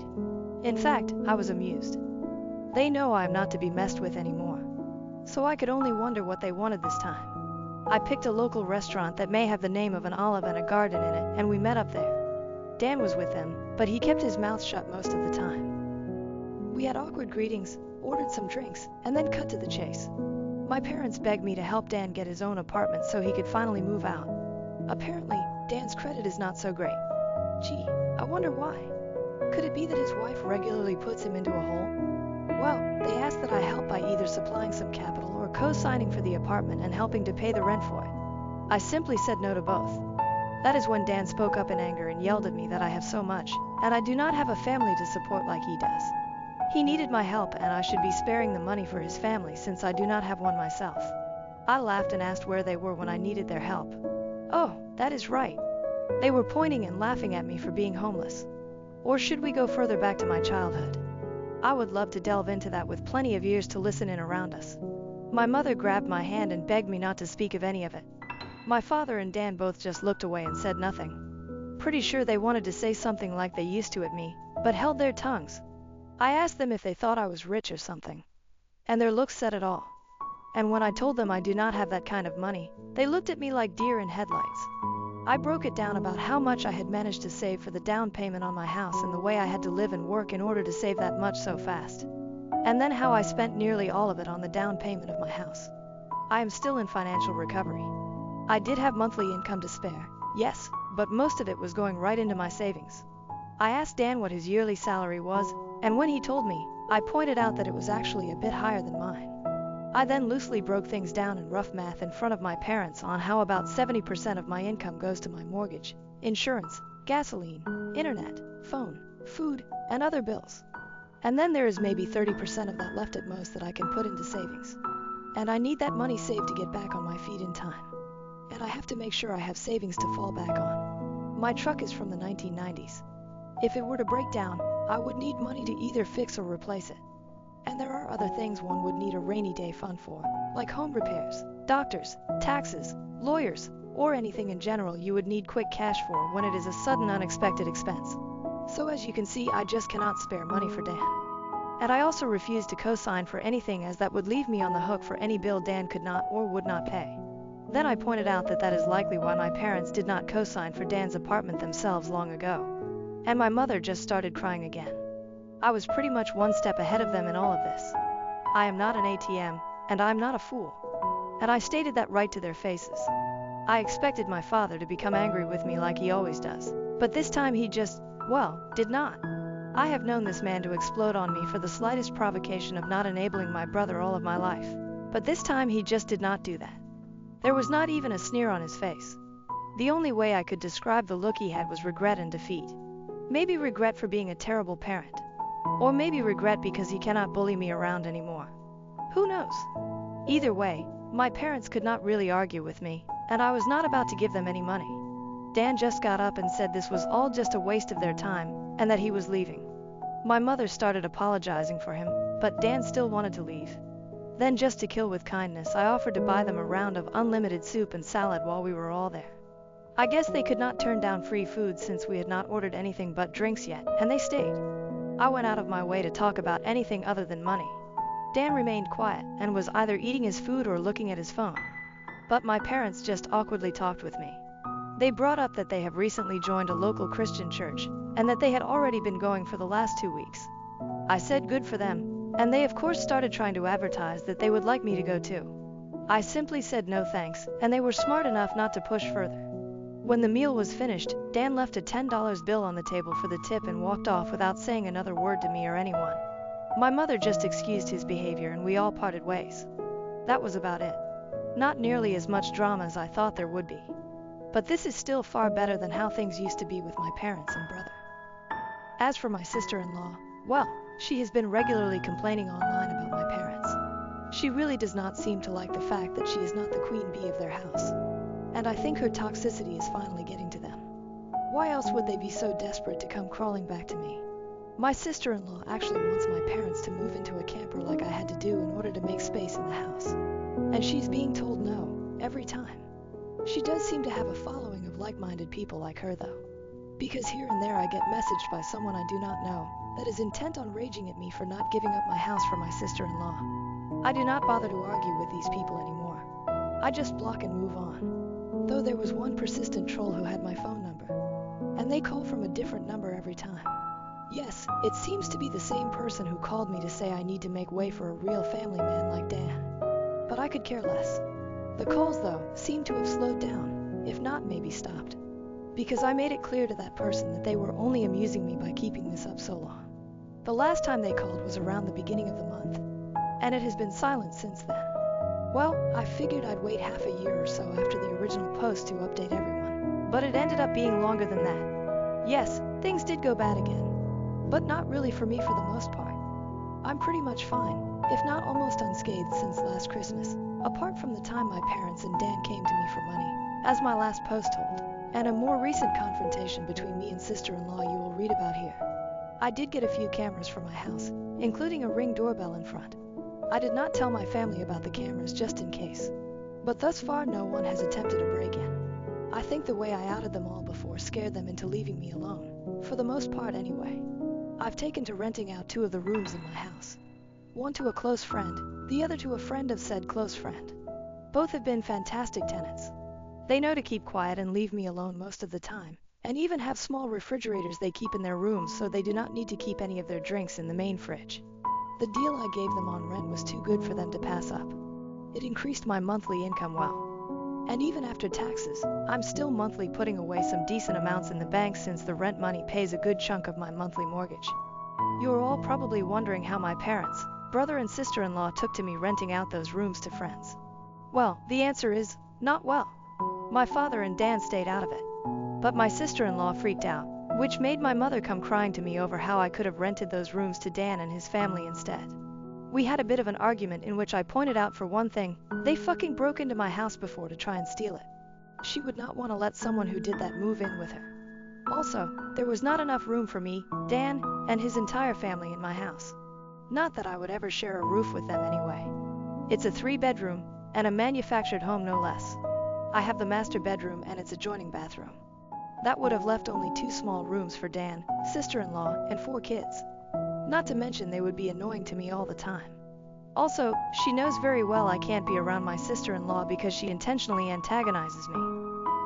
In fact, I was amused. They know I am not to be messed with anymore. So I could only wonder what they wanted this time. I picked a local restaurant that may have the name of an olive and a garden in it, and we met up there. Dan was with them, but he kept his mouth shut most of the time. We had awkward greetings, ordered some drinks, and then cut to the chase. My parents begged me to help Dan get his own apartment so he could finally move out. Apparently, Dan's credit is not so great. Gee, I wonder why. Could it be that his wife regularly puts him into a hole? Well, they asked that I help by either supplying some capital or co-signing for the apartment and helping to pay the rent for it. I simply said no to both. That is when Dan spoke up in anger and yelled at me that I have so much, and I do not have a family to support like he does. He needed my help and I should be sparing the money for his family since I do not have one myself. I laughed and asked where they were when I needed their help. Oh, that is right. They were pointing and laughing at me for being homeless. Or should we go further back to my childhood? I would love to delve into that with plenty of ears to listen in around us. My mother grabbed my hand and begged me not to speak of any of it. My father and Dan both just looked away and said nothing. Pretty sure they wanted to say something like they used to at me, but held their tongues. I asked them if they thought I was rich or something, and their looks said it all. And when I told them I do not have that kind of money, they looked at me like deer in headlights. I broke it down about how much I had managed to save for the down payment on my house and the way I had to live and work in order to save that much so fast. And then how I spent nearly all of it on the down payment of my house. I am still in financial recovery. I did have monthly income to spare, yes, but most of it was going right into my savings. I asked Dan what his yearly salary was, and when he told me, I pointed out that it was actually a bit higher than mine. I then loosely broke things down in rough math in front of my parents on how about 70% of my income goes to my mortgage, insurance, gasoline, internet, phone, food, and other bills. And then there is maybe 30% of that left at most that I can put into savings. And I need that money saved to get back on my feet in time. And I have to make sure I have savings to fall back on. My truck is from the 1990s. If it were to break down, I would need money to either fix or replace it. And there are other things one would need a rainy day fund for, like home repairs, doctors, taxes, lawyers, or anything in general you would need quick cash for when it is a sudden unexpected expense. So as you can see, I just cannot spare money for Dan. And I also refuse to co-sign for anything, as that would leave me on the hook for any bill Dan could not or would not pay. Then I pointed out that that is likely why my parents did not co-sign for Dan's apartment themselves long ago. And my mother just started crying again. I was pretty much one step ahead of them in all of this. I am not an ATM, and I'm not a fool. And I stated that right to their faces. I expected my father to become angry with me like he always does, but this time he just, well, did not. I have known this man to explode on me for the slightest provocation of not enabling my brother all of my life, but this time he just did not do that. There was not even a sneer on his face. The only way I could describe the look he had was regret and defeat. Maybe regret for being a terrible parent. Or maybe regret because he cannot bully me around anymore. Who knows? Either way, my parents could not really argue with me, and I was not about to give them any money. Dan just got up and said this was all just a waste of their time, and that he was leaving. My mother started apologizing for him, but Dan still wanted to leave. Then, just to kill with kindness, I offered to buy them a round of unlimited soup and salad while we were all there. I guess they could not turn down free food since we had not ordered anything but drinks yet, and they stayed. I went out of my way to talk about anything other than money. Dan remained quiet and was either eating his food or looking at his phone. But my parents just awkwardly talked with me. They brought up that they have recently joined a local Christian church, and that they had already been going for the last 2 weeks. I said good for them, and they of course started trying to advertise that they would like me to go too. I simply said no thanks, and they were smart enough not to push further. When the meal was finished, Dan left a $10 bill on the table for the tip and walked off without saying another word to me or anyone. My mother just excused his behavior and we all parted ways. That was about it. Not nearly as much drama as I thought there would be. But this is still far better than how things used to be with my parents and brother. As for my sister-in-law, well, she has been regularly complaining online about my parents. She really does not seem to like the fact that she is not the queen bee of their house. And I think her toxicity is finally getting to them. Why else would they be so desperate to come crawling back to me? My sister-in-law actually wants my parents to move into a camper like I had to do in order to make space in the house. And she's being told no, every time. She does seem to have a following of like-minded people like her though. Because here and there I get messaged by someone I do not know that is intent on raging at me for not giving up my house for my sister-in-law. I do not bother to argue with these people anymore. I just block and move on. Though there was one persistent troll who had my phone number. And they call from a different number every time. Yes, it seems to be the same person who called me to say I need to make way for a real family man like Dan. But I could care less. The calls, though, seem to have slowed down, if not maybe stopped. Because I made it clear to that person that they were only amusing me by keeping this up so long. The last time they called was around the beginning of the month, and it has been silent since then. Well, I figured I'd wait half a year or so after the original post to update everyone, but it ended up being longer than that. Yes, things did go bad again, but not really for me for the most part. I'm pretty much fine, if not almost unscathed since last Christmas, apart from the time my parents and Dan came to me for money, as my last post told, and a more recent confrontation between me and sister-in-law you will read about here. I did get a few cameras for my house, including a Ring doorbell in front. I did not tell my family about the cameras just in case, but thus far no one has attempted a break-in. I think the way I outed them all before scared them into leaving me alone, for the most part anyway. I've taken to renting out 2 of the rooms in my house. One to a close friend, the other to a friend of said close friend. Both have been fantastic tenants. They know to keep quiet and leave me alone most of the time, and even have small refrigerators they keep in their rooms so they do not need to keep any of their drinks in the main fridge. The deal I gave them on rent was too good for them to pass up. It increased my monthly income well. And even after taxes, I'm still monthly putting away some decent amounts in the bank since the rent money pays a good chunk of my monthly mortgage. You're all probably wondering how my parents, brother and sister-in-law took to me renting out those rooms to friends. Well, the answer is, not well. My father and Dan stayed out of it. But my sister-in-law freaked out, which made my mother come crying to me over how I could have rented those rooms to Dan and his family instead. We had a bit of an argument in which I pointed out, for one thing, they fucking broke into my house before to try and steal it. She would not want to let someone who did that move in with her. Also, there was not enough room for me, Dan, and his entire family in my house. Not that I would ever share a roof with them anyway. It's a 3-bedroom, and a manufactured home no less. I have the master bedroom and its adjoining bathroom. That would have left only 2 small rooms for Dan, sister-in-law, and 4 kids. Not to mention they would be annoying to me all the time. Also, she knows very well I can't be around my sister-in-law because she intentionally antagonizes me.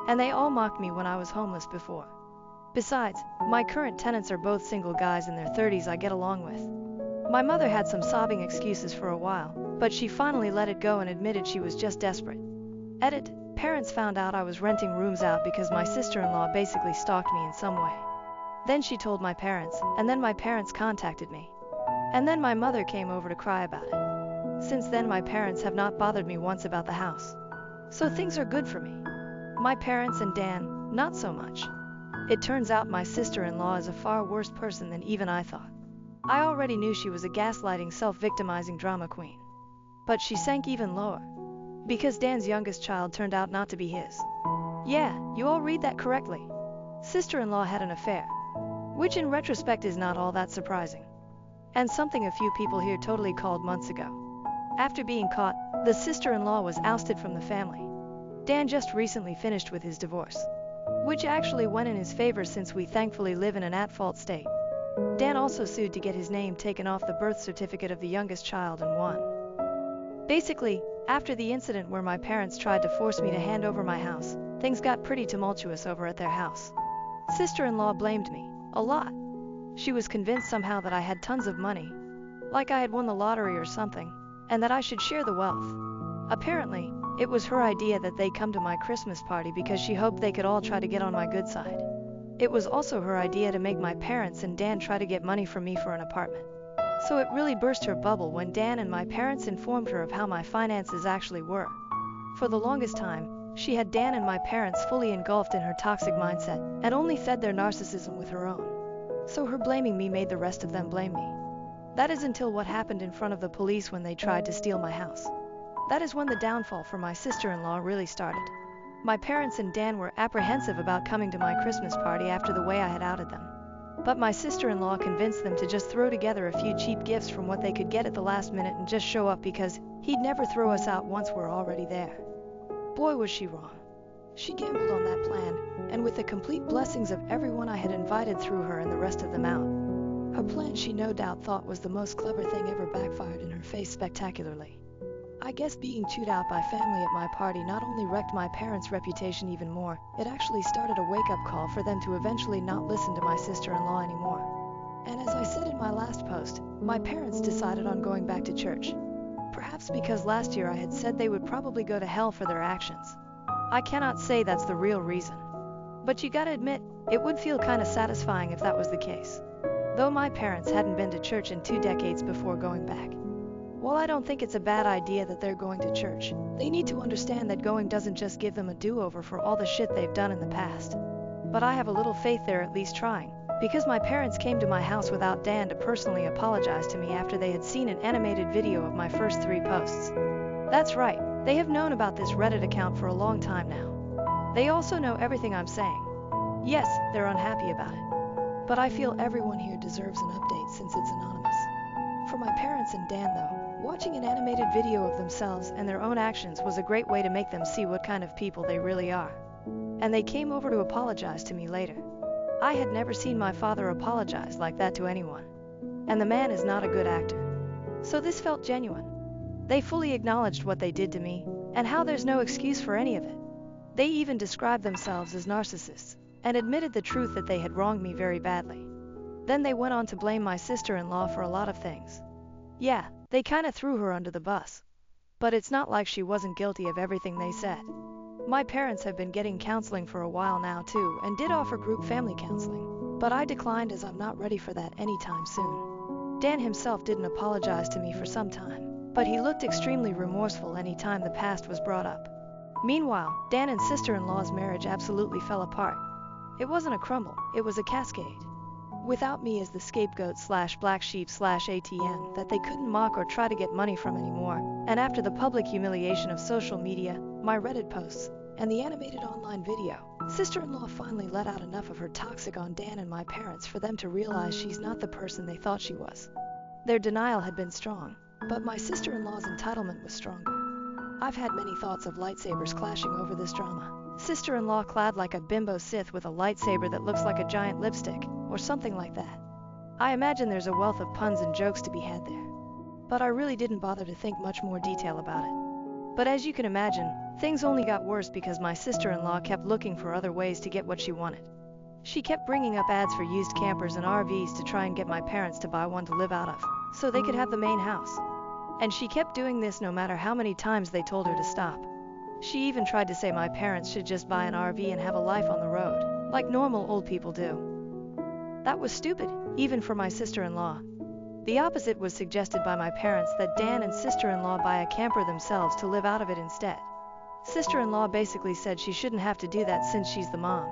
And they all mocked me when I was homeless before. Besides, my current tenants are both single guys in their 30s I get along with. My mother had some sobbing excuses for a while, but she finally let it go and admitted she was just desperate. Edit, parents found out I was renting rooms out because my sister-in-law basically stalked me in some way. Then she told my parents, and then my parents contacted me. And then my mother came over to cry about it. Since then my parents have not bothered me once about the house. So things are good for me. My parents and Dan, not so much. It turns out my sister-in-law is a far worse person than even I thought. I already knew she was a gaslighting, self-victimizing drama queen. But she sank even lower. Because Dan's youngest child turned out not to be his. Yeah, you all read that correctly. Sister-in-law had an affair. Which in retrospect is not all that surprising. And something a few people here totally called months ago. After being caught, the sister-in-law was ousted from the family. Dan just recently finished with his divorce. Which actually went in his favor since we thankfully live in an at-fault state. Dan also sued to get his name taken off the birth certificate of the youngest child and won. Basically, after the incident where my parents tried to force me to hand over my house, things got pretty tumultuous over at their house. Sister-in-law blamed me, a lot. She was convinced somehow that I had tons of money, like I had won the lottery or something, and that I should share the wealth. Apparently, it was her idea that they come to my Christmas party because she hoped they could all try to get on my good side. It was also her idea to make my parents and Dan try to get money from me for an apartment. So it really burst her bubble when Dan and my parents informed her of how my finances actually were. For the longest time, she had Dan and my parents fully engulfed in her toxic mindset and only fed their narcissism with her own. So her blaming me made the rest of them blame me. That is until what happened in front of the police when they tried to steal my house. That is when the downfall for my sister-in-law really started. My parents and Dan were apprehensive about coming to my Christmas party after the way I had outed them. But my sister-in-law convinced them to just throw together a few cheap gifts from what they could get at the last minute and just show up because he'd never throw us out once we're already there. Boy, was she wrong. She gambled on that plan, and with the complete blessings of everyone I had invited threw her and the rest of them out. Her plan she no doubt thought was the most clever thing ever backfired in her face spectacularly. I guess being chewed out by family at my party not only wrecked my parents' reputation even more, it actually started a wake-up call for them to eventually not listen to my sister-in-law anymore. And as I said in my last post, my parents decided on going back to church. Perhaps because last year I had said they would probably go to hell for their actions. I cannot say that's the real reason. But you gotta admit, it would feel kinda satisfying if that was the case. Though my parents hadn't been to church in 2 decades before going back. While I don't think it's a bad idea that they're going to church, they need to understand that going doesn't just give them a do-over for all the shit they've done in the past. But I have a little faith they're at least trying, because my parents came to my house without Dan to personally apologize to me after they had seen an animated video of my first 3 posts. That's right, they have known about this Reddit account for a long time now. They also know everything I'm saying. Yes, they're unhappy about it. But I feel everyone here deserves an update since it's anonymous. For my parents and Dan though, watching an animated video of themselves and their own actions was a great way to make them see what kind of people they really are. And they came over to apologize to me later. I had never seen my father apologize like that to anyone. And the man is not a good actor. So this felt genuine. They fully acknowledged what they did to me, and how there's no excuse for any of it. They even described themselves as narcissists, and admitted the truth that they had wronged me very badly. Then they went on to blame my sister-in-law for a lot of things. Yeah, they kinda threw her under the bus. But it's not like she wasn't guilty of everything they said. My parents have been getting counseling for a while now too, and did offer group family counseling, but I declined as I'm not ready for that anytime soon. Dan himself didn't apologize to me for some time, but he looked extremely remorseful any time the past was brought up. Meanwhile, Dan and sister-in-law's marriage absolutely fell apart. It wasn't a crumble, it was a cascade. Without me as the scapegoat / black sheep / ATM that they couldn't mock or try to get money from anymore, and after the public humiliation of social media, my Reddit posts, and the animated online video, sister-in-law finally let out enough of her toxic on Dan and my parents for them to realize she's not the person they thought she was. Their denial had been strong, but my sister-in-law's entitlement was stronger. I've had many thoughts of lightsabers clashing over this drama. Sister-in-law clad like a bimbo Sith with a lightsaber that looks like a giant lipstick, or something like that. I imagine there's a wealth of puns and jokes to be had there. But I really didn't bother to think much more detail about it. But as you can imagine, things only got worse because my sister-in-law kept looking for other ways to get what she wanted. She kept bringing up ads for used campers and RVs to try and get my parents to buy one to live out of, so they could have the main house. And she kept doing this no matter how many times they told her to stop. She even tried to say my parents should just buy an RV and have a life on the road, like normal old people do. That was stupid, even for my sister-in-law. The opposite was suggested by my parents, that Dan and sister-in-law buy a camper themselves to live out of it instead. Sister-in-law basically said she shouldn't have to do that since she's the mom.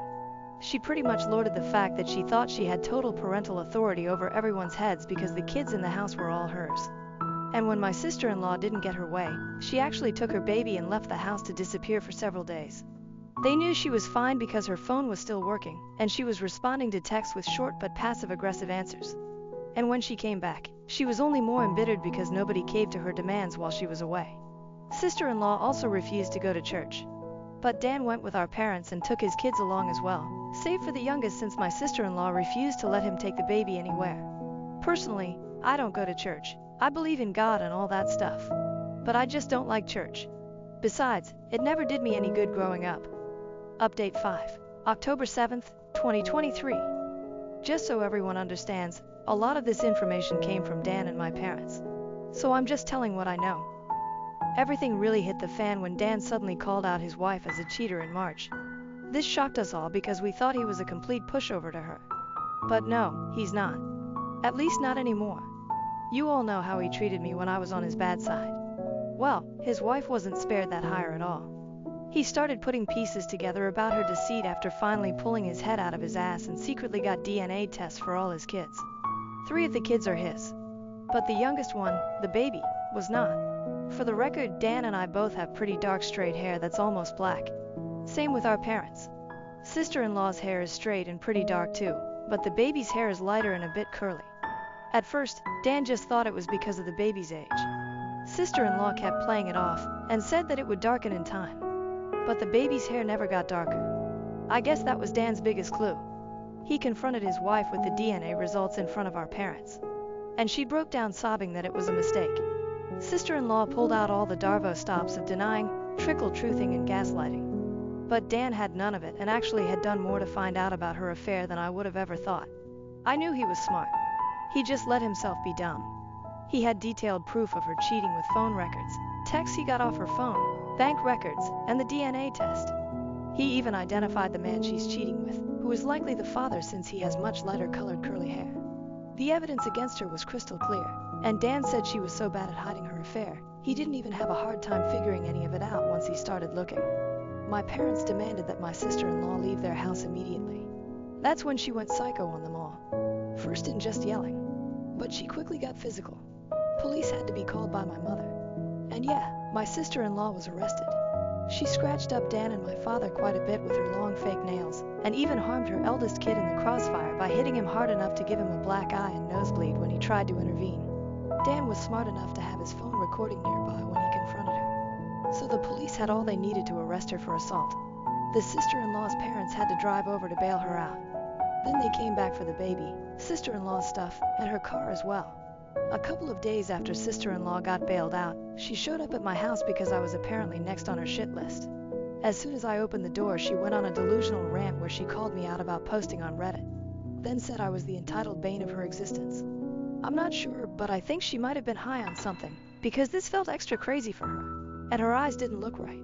She pretty much lorded the fact that she thought she had total parental authority over everyone's heads because the kids in the house were all hers. And when my sister-in-law didn't get her way, she actually took her baby and left the house to disappear for several days. They knew she was fine because her phone was still working, and she was responding to texts with short but passive-aggressive answers. And when she came back, she was only more embittered because nobody caved to her demands while she was away. Sister-in-law also refused to go to church. But Dan went with our parents and took his kids along as well, save for the youngest since my sister-in-law refused to let him take the baby anywhere. Personally, I don't go to church. I believe in God and all that stuff. But I just don't like church. Besides, it never did me any good growing up. Update 5. October 7th, 2023. Just so everyone understands, a lot of this information came from Dan and my parents. So I'm just telling what I know. Everything really hit the fan when Dan suddenly called out his wife as a cheater in March. This shocked us all because we thought he was a complete pushover to her. But no, he's not. At least not anymore. You all know how he treated me when I was on his bad side. Well, his wife wasn't spared that hire at all. He started putting pieces together about her deceit after finally pulling his head out of his ass and secretly got DNA tests for all his kids. 3 of the kids are his. But the youngest one, the baby, was not. For the record, Dan and I both have pretty dark straight hair that's almost black. Same with our parents. Sister-in-law's hair is straight and pretty dark too, but the baby's hair is lighter and a bit curly. At first, Dan just thought it was because of the baby's age. Sister-in-law kept playing it off and said that it would darken in time. But the baby's hair never got darker. I guess that was Dan's biggest clue. He confronted his wife with the DNA results in front of our parents. And she broke down sobbing that it was a mistake. Sister-in-law pulled out all the Darvo stops of denying, trickle-truthing and gaslighting. But Dan had none of it and actually had done more to find out about her affair than I would have ever thought. I knew he was smart. He just let himself be dumb. He had detailed proof of her cheating with phone records, texts he got off her phone, bank records, and the DNA test. He even identified the man she's cheating with, who is likely the father since he has much lighter colored curly hair. The evidence against her was crystal clear, and Dan said she was so bad at hiding her affair, he didn't even have a hard time figuring any of it out once he started looking. My parents demanded that my sister-in-law leave their house immediately. That's when she went psycho on them all. First in just yelling. But she quickly got physical. Police had to be called by my mother. And yeah, my sister-in-law was arrested. She scratched up Dan and my father quite a bit with her long fake nails, and even harmed her eldest kid in the crossfire by hitting him hard enough to give him a black eye and nosebleed when he tried to intervene. Dan was smart enough to have his phone recording nearby when he confronted her. So the police had all they needed to arrest her for assault. The sister-in-law's parents had to drive over to bail her out. Then they came back for the baby, sister-in-law's stuff, and her car as well. A couple of days after sister-in-law got bailed out, she showed up at my house because I was apparently next on her shit list. As soon as I opened the door, she went on a delusional rant where she called me out about posting on Reddit. Then said I was the entitled bane of her existence. I'm not sure, but I think she might have been high on something, because this felt extra crazy for her, and her eyes didn't look right.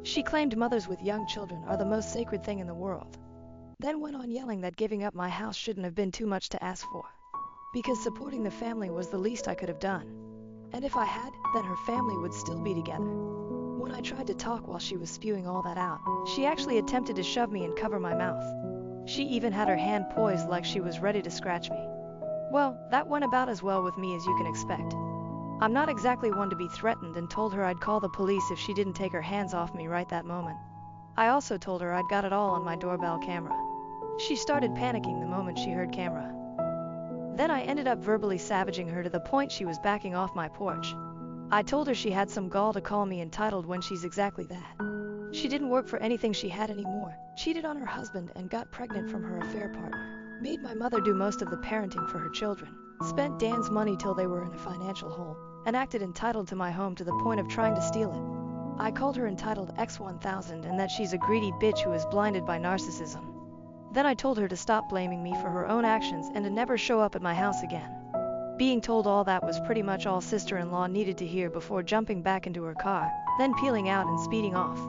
She claimed mothers with young children are the most sacred thing in the world. Then went on yelling that giving up my house shouldn't have been too much to ask for, because supporting the family was the least I could have done. And if I had, then her family would still be together. When I tried to talk while she was spewing all that out, she actually attempted to shove me and cover my mouth. She even had her hand poised like she was ready to scratch me. Well, that went about as well with me as you can expect. I'm not exactly one to be threatened and told her I'd call the police if she didn't take her hands off me right that moment. I also told her I'd got it all on my doorbell camera. She started panicking the moment she heard camera. Then I ended up verbally savaging her to the point she was backing off my porch. I told her she had some gall to call me entitled when she's exactly that. She didn't work for anything she had anymore, cheated on her husband and got pregnant from her affair partner, made my mother do most of the parenting for her children, spent Dan's money till they were in a financial hole, and acted entitled to my home to the point of trying to steal it. I called her entitled X1000 and that she's a greedy bitch who is blinded by narcissism. Then I told her to stop blaming me for her own actions and to never show up at my house again. Being told all that was pretty much all sister-in-law needed to hear before jumping back into her car, then peeling out and speeding off.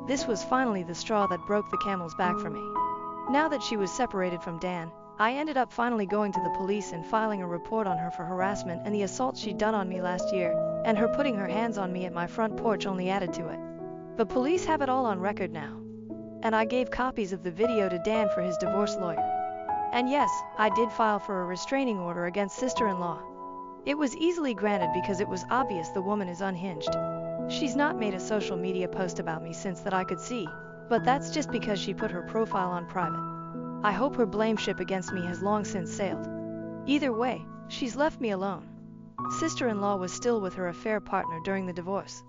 This was finally the straw that broke the camel's back for me. Now that she was separated from Dan, I ended up finally going to the police and filing a report on her for harassment and the assault she'd done on me last year, and her putting her hands on me at my front porch only added to it. The police have it all on record now. And I gave copies of the video to Dan for his divorce lawyer. And yes, I did file for a restraining order against sister-in-law. It was easily granted because it was obvious the woman is unhinged. She's not made a social media post about me since that I could see, but that's just because she put her profile on private. I hope her blame ship against me has long since sailed. Either way, she's left me alone. Sister-in-law was still with her affair partner during the divorce.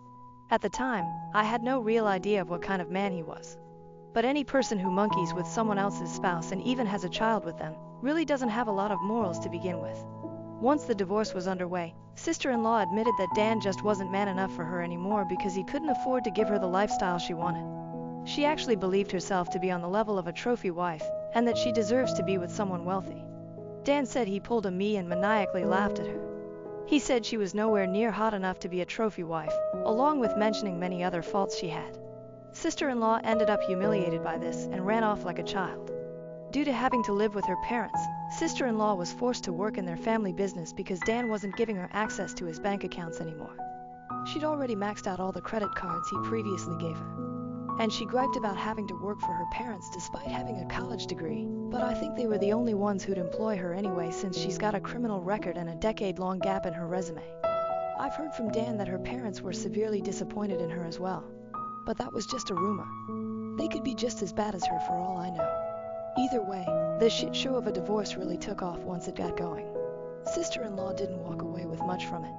At the time, I had no real idea of what kind of man he was. But any person who monkeys with someone else's spouse and even has a child with them really doesn't have a lot of morals to begin with. Once the divorce was underway, sister-in-law admitted that Dan just wasn't man enough for her anymore because he couldn't afford to give her the lifestyle she wanted. She actually believed herself to be on the level of a trophy wife, and that she deserves to be with someone wealthy. Dan said he pulled a me and maniacally laughed at her. He said she was nowhere near hot enough to be a trophy wife, along with mentioning many other faults she had. Sister-in-law ended up humiliated by this and ran off like a child. Due to having to live with her parents, sister-in-law was forced to work in their family business because Dan wasn't giving her access to his bank accounts anymore. She'd already maxed out all the credit cards he previously gave her. And she griped about having to work for her parents despite having a college degree, but I think they were the only ones who'd employ her anyway since she's got a criminal record and a decade-long gap in her resume. I've heard from Dan that her parents were severely disappointed in her as well. But that was just a rumor. They could be just as bad as her for all I know. Either way, the shit show of a divorce really took off once it got going. Sister-in-law didn't walk away with much from it.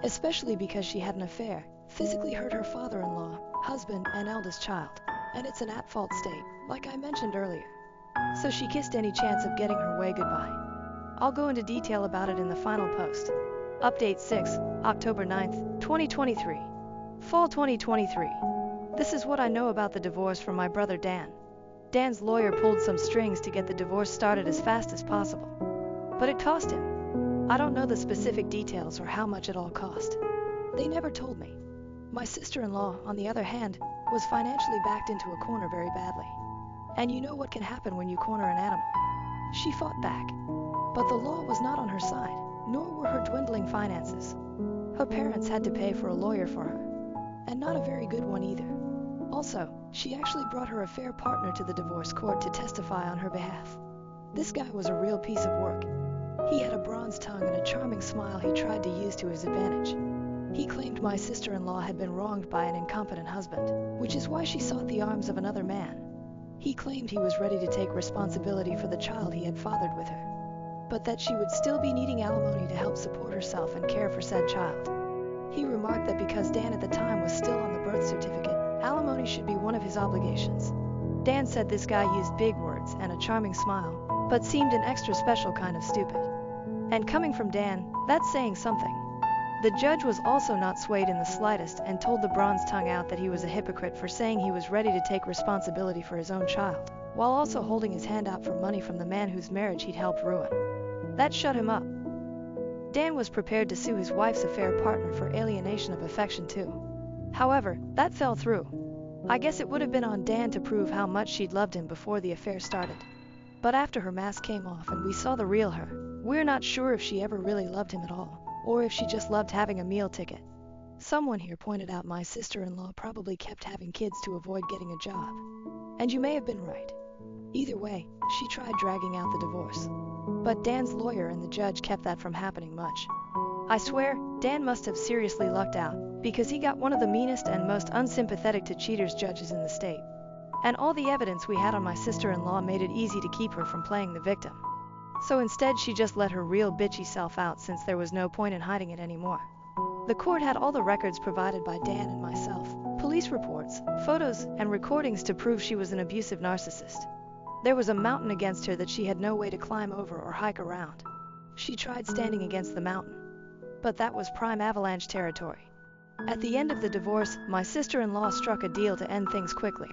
Especially because she had an affair, physically hurt her father-in-law, husband, and eldest child. And it's an at-fault state, like I mentioned earlier. So she kissed any chance of getting her way goodbye. I'll go into detail about it in the final post. Update 6, October 9th, 2023. Fall 2023. This is what I know about the divorce from my brother Dan. Dan's lawyer pulled some strings to get the divorce started as fast as possible. But it cost him. I don't know the specific details or how much it all cost. They never told me. My sister-in-law, on the other hand, was financially backed into a corner very badly. And you know what can happen when you corner an animal. She fought back. But the law was not on her side, nor were her dwindling finances. Her parents had to pay for a lawyer for her. And not a very good one either. Also, she actually brought her affair partner to the divorce court to testify on her behalf. This guy was a real piece of work. He had a bronze tongue and a charming smile he tried to use to his advantage. He claimed my sister-in-law had been wronged by an incompetent husband, which is why she sought the arms of another man. He claimed he was ready to take responsibility for the child he had fathered with her, but that she would still be needing alimony to help support herself and care for said child. He remarked that because Dan at the time was still on the birth certificate, alimony should be one of his obligations. Dan said this guy used big words and a charming smile, but seemed an extra special kind of stupid. And coming from Dan, that's saying something. The judge was also not swayed in the slightest and told the bronze tongue out that he was a hypocrite for saying he was ready to take responsibility for his own child, while also holding his hand out for money from the man whose marriage he'd helped ruin. That shut him up. Dan was prepared to sue his wife's affair partner for alienation of affection too. However, that fell through. I guess it would have been on Dan to prove how much she'd loved him before the affair started. But after her mask came off and we saw the real her, we're not sure if she ever really loved him at all, or if she just loved having a meal ticket. Someone here pointed out my sister-in-law probably kept having kids to avoid getting a job. And you may have been right. Either way, she tried dragging out the divorce. But Dan's lawyer and the judge kept that from happening much. I swear, Dan must have seriously lucked out, because he got one of the meanest and most unsympathetic to cheaters judges in the state. And all the evidence we had on my sister-in-law made it easy to keep her from playing the victim. So instead she just let her real bitchy self out since there was no point in hiding it anymore. The court had all the records provided by Dan and myself, police reports, photos, and recordings to prove she was an abusive narcissist. There was a mountain against her that she had no way to climb over or hike around. She tried standing against the mountain, but that was prime avalanche territory. At the end of the divorce, my sister-in-law struck a deal to end things quickly.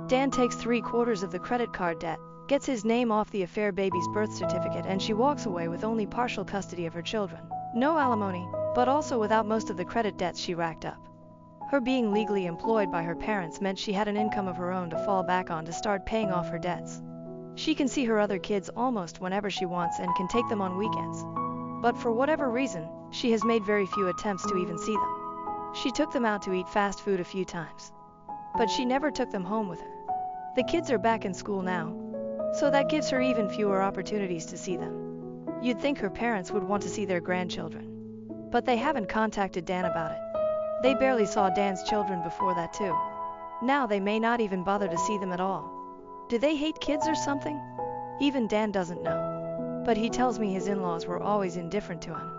Dan takes 3/4 of the credit card debt, gets his name off the affair baby's birth certificate, and she walks away with only partial custody of her children. No alimony, but also without most of the credit debts she racked up. Her being legally employed by her parents meant she had an income of her own to fall back on to start paying off her debts. She can see her other kids almost whenever she wants and can take them on weekends. But for whatever reason, she has made very few attempts to even see them. She took them out to eat fast food a few times, but she never took them home with her. The kids are back in school now, so that gives her even fewer opportunities to see them. You'd think her parents would want to see their grandchildren, but they haven't contacted Dan about it. They barely saw Dan's children before that too. Now they may not even bother to see them at all. Do they hate kids or something? Even Dan doesn't know, but he tells me his in-laws were always indifferent to him.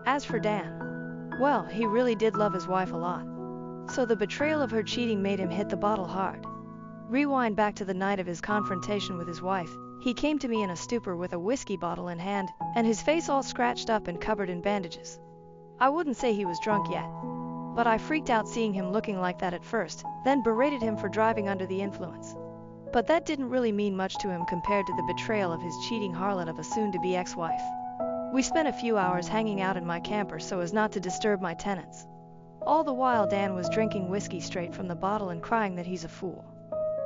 As for Dan, well, he really did love his wife a lot. So the betrayal of her cheating made him hit the bottle hard. Rewind back to the night of his confrontation with his wife. He came to me in a stupor with a whiskey bottle in hand, and his face all scratched up and covered in bandages. I wouldn't say he was drunk yet, but I freaked out seeing him looking like that at first, then berated him for driving under the influence. But that didn't really mean much to him compared to the betrayal of his cheating harlot of a soon-to-be ex-wife. We spent a few hours hanging out in my camper so as not to disturb my tenants. All the while Dan was drinking whiskey straight from the bottle and crying that he's a fool,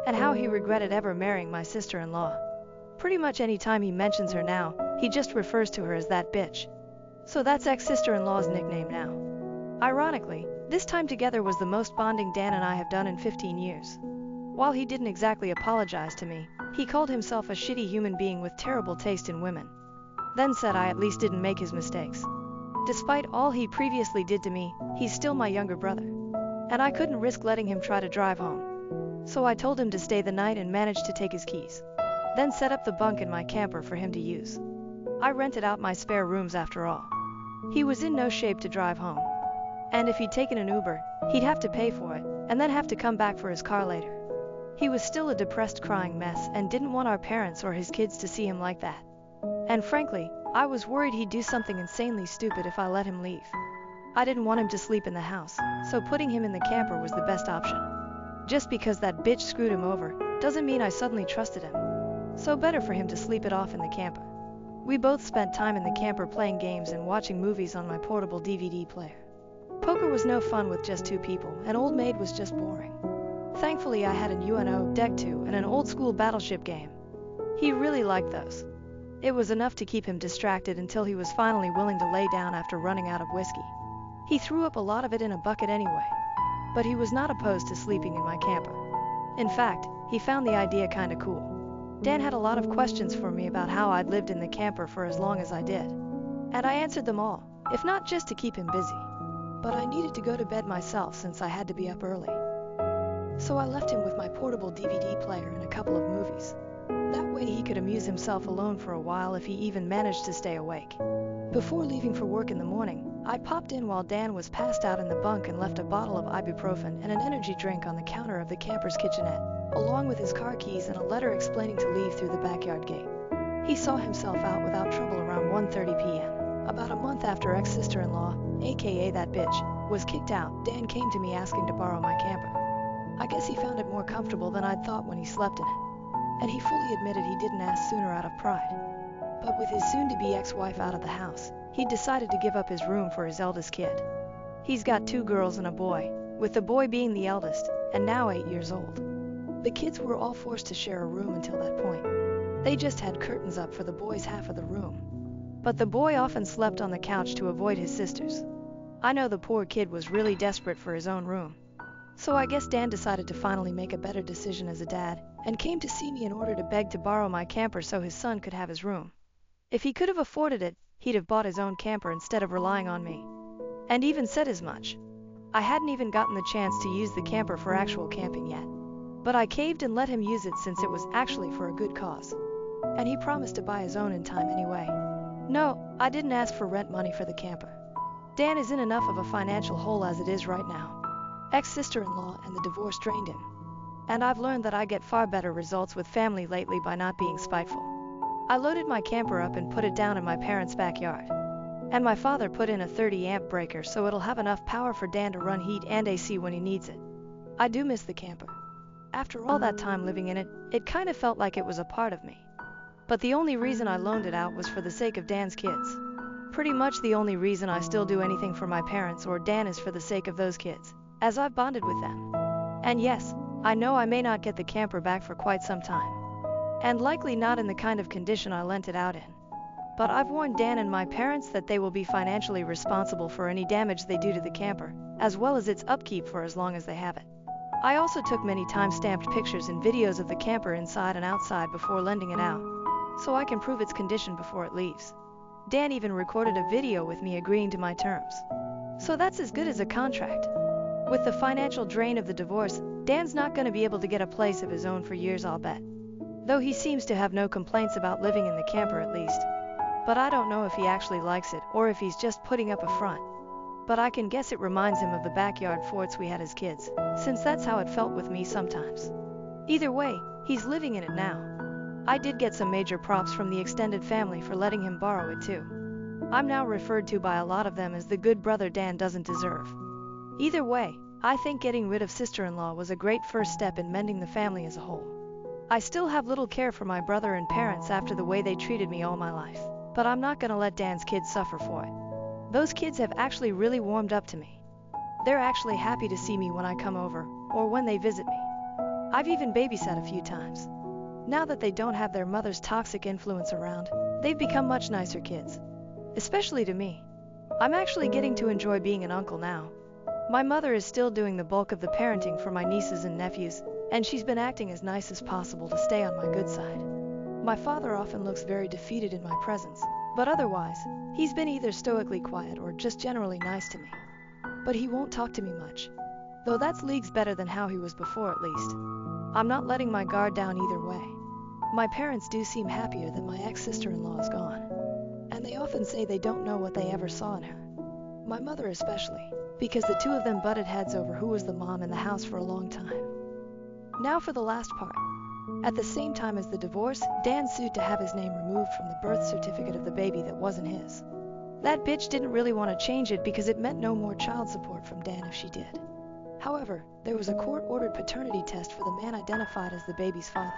and how he regretted ever marrying my sister-in-law. Pretty much any time he mentions her now, he just refers to her as that bitch. So that's ex-sister-in-law's nickname now. Ironically, this time together was the most bonding Dan and I have done in 15 years. While he didn't exactly apologize to me, he called himself a shitty human being with terrible taste in women, then said I at least didn't make his mistakes. Despite all he previously did to me, he's still my younger brother, and I couldn't risk letting him try to drive home. So I told him to stay the night and managed to take his keys, then set up the bunk in my camper for him to use. I rented out my spare rooms after all. He was in no shape to drive home, and if he'd taken an Uber, he'd have to pay for it, and then have to come back for his car later. He was still a depressed, crying mess and didn't want our parents or his kids to see him like that. And frankly, I was worried he'd do something insanely stupid if I let him leave. I didn't want him to sleep in the house, so putting him in the camper was the best option. Just because that bitch screwed him over, doesn't mean I suddenly trusted him. So better for him to sleep it off in the camper. We both spent time in the camper playing games and watching movies on my portable DVD player. Poker was no fun with just two people, and Old Maid was just boring. Thankfully I had an UNO, Deck 2, and an old-school battleship game. He really liked those. It was enough to keep him distracted until he was finally willing to lay down after running out of whiskey. He threw up a lot of it in a bucket anyway, but he was not opposed to sleeping in my camper. In fact, he found the idea kinda cool. Dan had a lot of questions for me about how I'd lived in the camper for as long as I did, and I answered them all, if not just to keep him busy. But I needed to go to bed myself since I had to be up early. So I left him with my portable DVD player and a couple of movies. That way he could amuse himself alone for a while if he even managed to stay awake. Before leaving for work in the morning, I popped in while Dan was passed out in the bunk and left a bottle of ibuprofen and an energy drink on the counter of the camper's kitchenette, along with his car keys and a letter explaining to leave through the backyard gate. He saw himself out without trouble around 1:30 p.m. About a month after ex-sister-in-law, aka that bitch, was kicked out. Dan came to me asking to borrow my camper. I guess he found it more comfortable than I'd thought when he slept in it, and he fully admitted he didn't ask sooner out of pride. But with his soon-to-be ex-wife out of the house, he decided to give up his room for his eldest kid. He's got 2 girls and a boy, with the boy being the eldest, and now 8 years old. The kids were all forced to share a room until that point. They just had curtains up for the boy's half of the room, but the boy often slept on the couch to avoid his sisters. I know the poor kid was really desperate for his own room, So I guess Dan decided to finally make a better decision as a dad, and came to see me in order to beg to borrow my camper so his son could have his room. If he could have afforded it, he'd have bought his own camper instead of relying on me. And even said as much. I hadn't even gotten the chance to use the camper for actual camping yet. But I caved and let him use it since it was actually for a good cause. And he promised to buy his own in time anyway. No, I didn't ask for rent money for the camper. Dan is in enough of a financial hole as it is right now. Ex-sister-in-law and the divorce drained him. And I've learned that I get far better results with family lately by not being spiteful. I loaded my camper up and put it down in my parents' backyard. And my father put in a 30-amp breaker so it'll have enough power for Dan to run heat and AC when he needs it. I do miss the camper. After all that time living in it, it kind of felt like it was a part of me. But the only reason I loaned it out was for the sake of Dan's kids. Pretty much the only reason I still do anything for my parents or Dan is for the sake of those kids, as I've bonded with them. And yes, I know I may not get the camper back for quite some time. And likely not in the kind of condition I lent it out in. But I've warned Dan and my parents that they will be financially responsible for any damage they do to the camper, as well as its upkeep for as long as they have it. I also took many time-stamped pictures and videos of the camper inside and outside before lending it out, so I can prove its condition before it leaves. Dan even recorded a video with me agreeing to my terms. So that's as good as a contract. With the financial drain of the divorce, Dan's not going to be able to get a place of his own for years, I'll bet. Though he seems to have no complaints about living in the camper at least. But I don't know if he actually likes it or if he's just putting up a front. But I can guess it reminds him of the backyard forts we had as kids, since that's how it felt with me sometimes. Either way, he's living in it now. I did get some major props from the extended family for letting him borrow it too. I'm now referred to by a lot of them as the good brother Dan doesn't deserve. Either way, I think getting rid of sister-in-law was a great first step in mending the family as a whole. I still have little care for my brother and parents after the way they treated me all my life, but I'm not gonna let Dan's kids suffer for it. Those kids have actually really warmed up to me. They're actually happy to see me when I come over, or when they visit me. I've even babysat a few times. Now that they don't have their mother's toxic influence around, they've become much nicer kids. Especially to me. I'm actually getting to enjoy being an uncle now. My mother is still doing the bulk of the parenting for my nieces and nephews, and she's been acting as nice as possible to stay on my good side. My father often looks very defeated in my presence, but otherwise, he's been either stoically quiet or just generally nice to me. But he won't talk to me much. Though that's leagues better than how he was before at least. I'm not letting my guard down either way. My parents do seem happier that my ex-sister-in-law is gone. And they often say they don't know what they ever saw in her. My mother especially, because the two of them butted heads over who was the mom in the house for a long time. Now for the last part. At the same time as the divorce, Dan sued to have his name removed from the birth certificate of the baby that wasn't his. That bitch didn't really want to change it because it meant no more child support from Dan if she did. However, there was a court-ordered paternity test for the man identified as the baby's father.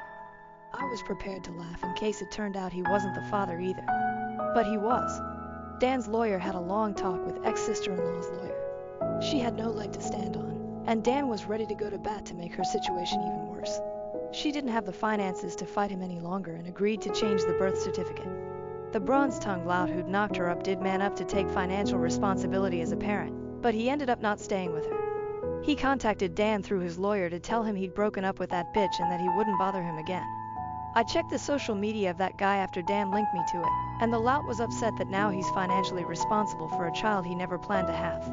I was prepared to laugh in case it turned out he wasn't the father either. But he was. Dan's lawyer had a long talk with ex-sister-in-law's lawyer. She had no leg to stand on, and Dan was ready to go to bat to make her situation even worse. She didn't have the finances to fight him any longer and agreed to change the birth certificate. The bronze-tongued lout who'd knocked her up did man up to take financial responsibility as a parent, but he ended up not staying with her. He contacted Dan through his lawyer to tell him he'd broken up with that bitch and that he wouldn't bother him again. I checked the social media of that guy after Dan linked me to it, and the lout was upset that now he's financially responsible for a child he never planned to have.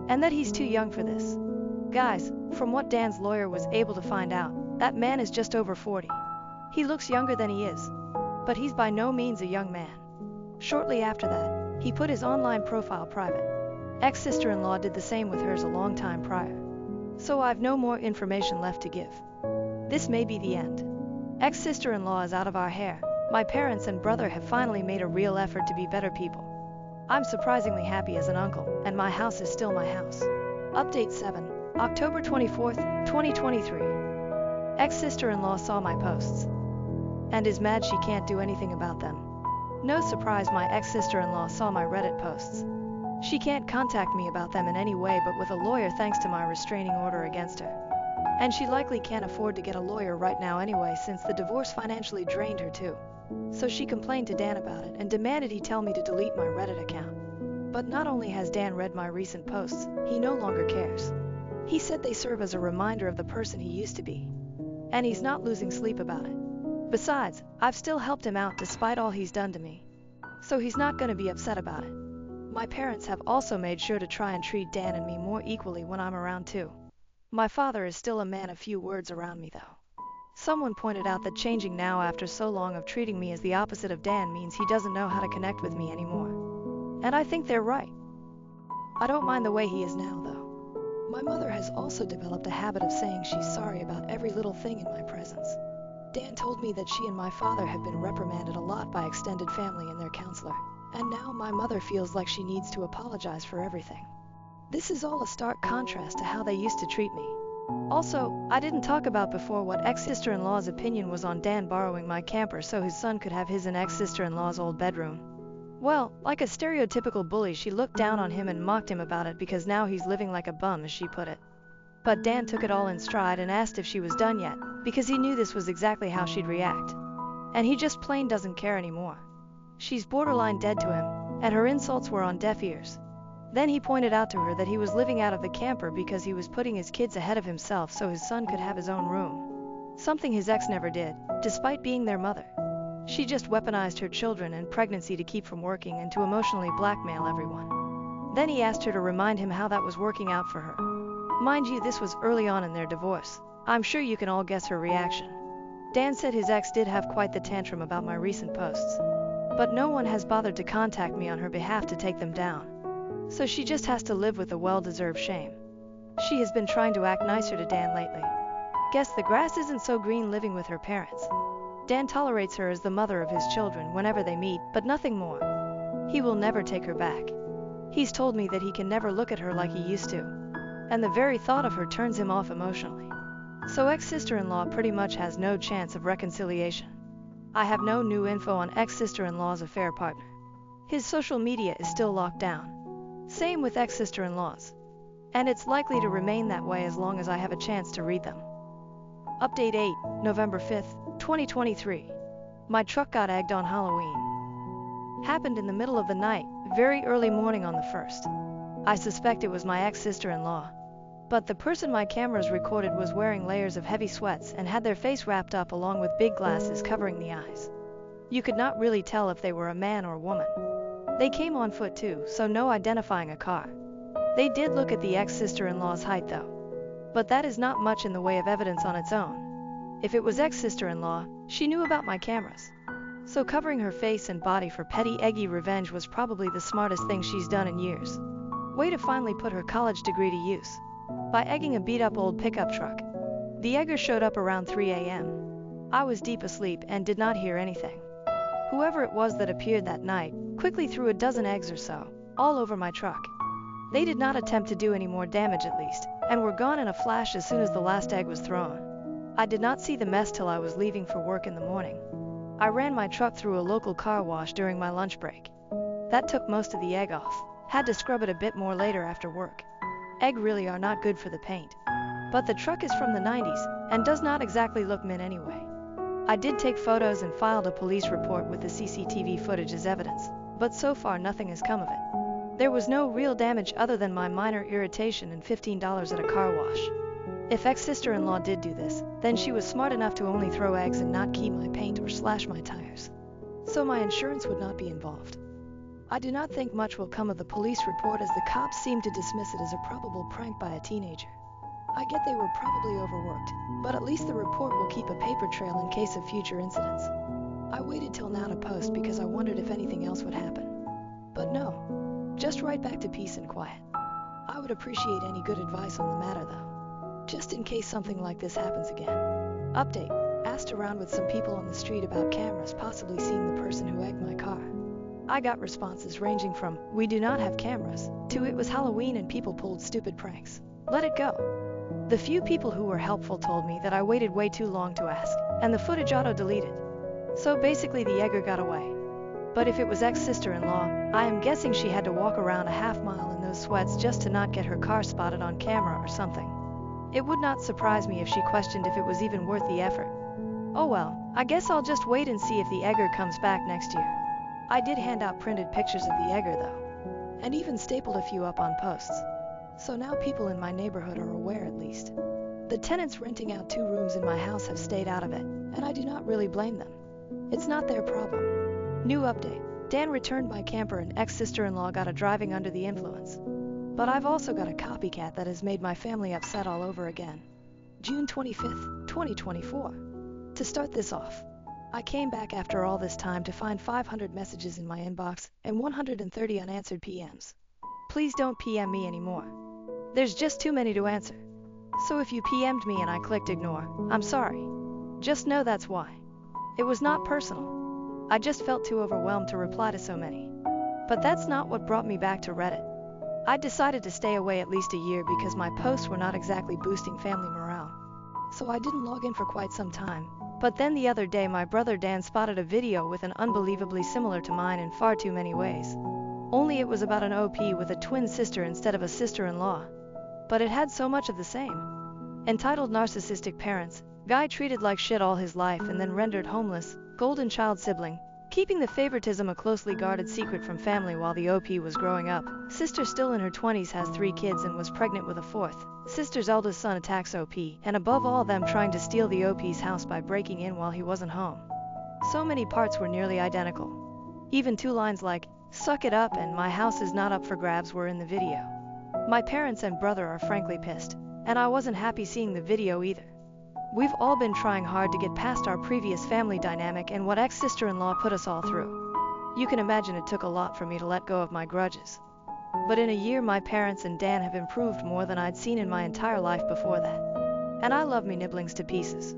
And that he's too young for this. Guys, from what Dan's lawyer was able to find out, that man is just over 40. He looks younger than he is, but he's by no means a young man. Shortly after that, he put his online profile private. Ex-sister-in-law did the same with hers a long time prior. So I've no more information left to give. This may be the end. Ex-sister-in-law is out of our hair. My parents and brother have finally made a real effort to be better people. I'm surprisingly happy as an uncle, and my house is still my house. Update 7, October 24th, 2023. Ex-sister-in-law saw my posts and is mad she can't do anything about them. No surprise my ex-sister-in-law saw my Reddit posts. She can't contact me about them in any way but with a lawyer thanks to my restraining order against her. And she likely can't afford to get a lawyer right now anyway since the divorce financially drained her too. So she complained to Dan about it and demanded he tell me to delete my Reddit account. But not only has Dan read my recent posts, he no longer cares. He said they serve as a reminder of the person he used to be. And he's not losing sleep about it. Besides, I've still helped him out despite all he's done to me. So he's not gonna be upset about it. My parents have also made sure to try and treat Dan and me more equally when I'm around too. My father is still a man of few words around me though. Someone pointed out that changing now after so long of treating me as the opposite of Dan means he doesn't know how to connect with me anymore. And I think they're right. I don't mind the way he is now though. My mother has also developed a habit of saying she's sorry about every little thing in my presence. Dan told me that she and my father have been reprimanded a lot by extended family and their counselor, and now my mother feels like she needs to apologize for everything. This is all a stark contrast to how they used to treat me. Also, I didn't talk about before what ex-sister-in-law's opinion was on Dan borrowing my camper so his son could have his and ex-sister-in-law's old bedroom. Well, like a stereotypical bully, she looked down on him and mocked him about it because now he's living like a bum, as she put it. But Dan took it all in stride and asked if she was done yet, because he knew this was exactly how she'd react. And he just plain doesn't care anymore. She's borderline dead to him, and her insults were on deaf ears. Then he pointed out to her that he was living out of the camper because he was putting his kids ahead of himself so his son could have his own room. Something his ex never did, despite being their mother. She just weaponized her children and pregnancy to keep from working and to emotionally blackmail everyone. Then he asked her to remind him how that was working out for her. Mind you, this was early on in their divorce. I'm sure you can all guess her reaction. Dan said his ex did have quite the tantrum about my recent posts. But no one has bothered to contact me on her behalf to take them down. So she just has to live with the well-deserved shame. She has been trying to act nicer to Dan lately. Guess the grass isn't so green living with her parents. Dan tolerates her as the mother of his children whenever they meet, but nothing more. He will never take her back. He's told me that he can never look at her like he used to. And the very thought of her turns him off emotionally. So ex-sister-in-law pretty much has no chance of reconciliation. I have no new info on ex-sister-in-law's affair partner. His social media is still locked down. Same with ex-sister-in-laws. And it's likely to remain that way as long as I have a chance to read them. Update 8, November 5th, 2023. My truck got egged on Halloween. Happened in the middle of the night, very early morning on the 1st. I suspect it was my ex-sister-in-law. But the person my cameras recorded was wearing layers of heavy sweats and had their face wrapped up along with big glasses covering the eyes. You could not really tell if they were a man or woman. They came on foot too, so no identifying a car. They did look at the ex-sister-in-law's height though. But that is not much in the way of evidence on its own. If it was ex-sister-in-law, she knew about my cameras. So covering her face and body for petty eggy revenge was probably the smartest thing she's done in years. Way to finally put her college degree to use. By egging a beat-up old pickup truck. The egger showed up around 3 a.m. I was deep asleep and did not hear anything. Whoever it was that appeared that night quickly threw a dozen eggs or so, all over my truck. They did not attempt to do any more damage at least, and were gone in a flash as soon as the last egg was thrown. I did not see the mess till I was leaving for work in the morning. I ran my truck through a local car wash during my lunch break. That took most of the egg off. Had to scrub it a bit more later after work. Egg really are not good for the paint. But the truck is from the 90s, and does not exactly look mint anyway. I did take photos and filed a police report with the CCTV footage as evidence, but so far nothing has come of it. There was no real damage other than my minor irritation and $15 at a car wash. If ex-sister-in-law did do this, then she was smart enough to only throw eggs and not key my paint or slash my tires. So my insurance would not be involved. I do not think much will come of the police report as the cops seem to dismiss it as a probable prank by a teenager. I get they were probably overworked, but at least the report will keep a paper trail in case of future incidents. I waited till now to post because I wondered if anything else would happen. But no, just right back to peace and quiet. I would appreciate any good advice on the matter though, just in case something like this happens again. Update, asked around with some people on the street about cameras possibly seeing the person who egged my car. I got responses ranging from, "We do not have cameras," to "It was Halloween and people pulled stupid pranks. Let it go." The few people who were helpful told me that I waited way too long to ask, and the footage auto-deleted. So basically the egger got away. But if it was ex-sister-in-law, I am guessing she had to walk around a half-mile in those sweats just to not get her car spotted on camera or something. It would not surprise me if she questioned if it was even worth the effort. Oh well, I guess I'll just wait and see if the egger comes back next year. I did hand out printed pictures of the egger though, and even stapled a few up on posts. So now people in my neighborhood are aware at least. The tenants renting out 2 rooms in my house have stayed out of it, and I do not really blame them. It's not their problem. New update. Dan returned my camper and ex-sister-in-law got a driving under the influence. But I've also got a copycat that has made my family upset all over again. June 25th, 2024. To start this off, I came back after all this time to find 500 messages in my inbox and 130 unanswered PMs. Please don't PM me anymore. There's just too many to answer. So if you PM'd me and I clicked ignore, I'm sorry. Just know that's why. It was not personal. I just felt too overwhelmed to reply to so many. But that's not what brought me back to Reddit. I decided to stay away at least a year because my posts were not exactly boosting family morale. So I didn't log in for quite some time. But then the other day my brother Dan spotted a video with an unbelievably similar to mine in far too many ways. Only it was about an OP with a twin sister instead of a sister-in-law. But it had so much of the same. Entitled Narcissistic Parents, Guy treated like shit all his life and then rendered homeless, golden child sibling, keeping the favoritism a closely guarded secret from family while the OP was growing up. Sister still in her 20s has 3 kids and was pregnant with a 4th. Sister's eldest son attacks OP, and above all them trying to steal the OP's house by breaking in while he wasn't home. So many parts were nearly identical. Even 2 lines like, "Suck it up" and "My house is not up for grabs" were in the video. My parents and brother are frankly pissed, and I wasn't happy seeing the video either. We've all been trying hard to get past our previous family dynamic and what ex-sister-in-law put us all through. You can imagine it took a lot for me to let go of my grudges. But in a year my parents and Dan have improved more than I'd seen in my entire life before that. And I love me nibblings to pieces.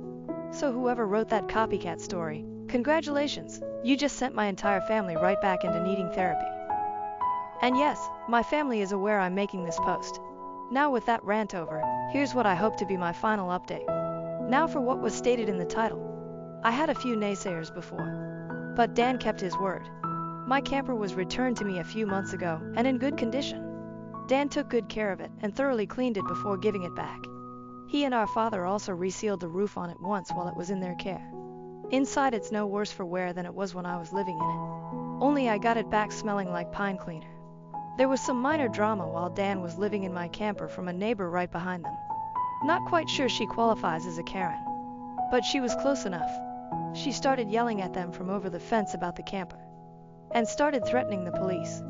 So whoever wrote that copycat story, congratulations, you just sent my entire family right back into needing therapy. And yes, my family is aware I'm making this post. Now with that rant over, here's what I hope to be my final update. Now for what was stated in the title. I had a few naysayers before, but Dan kept his word. My camper was returned to me a few months ago and in good condition. Dan took good care of it and thoroughly cleaned it before giving it back. He and our father also resealed the roof on it once while it was in their care. Inside it's no worse for wear than it was when I was living in it. Only I got it back smelling like pine cleaner. There was some minor drama while Dan was living in my camper from a neighbor right behind them. Not quite sure she qualifies as a Karen, but she was close enough. She started yelling at them from over the fence about the camper and started threatening the police.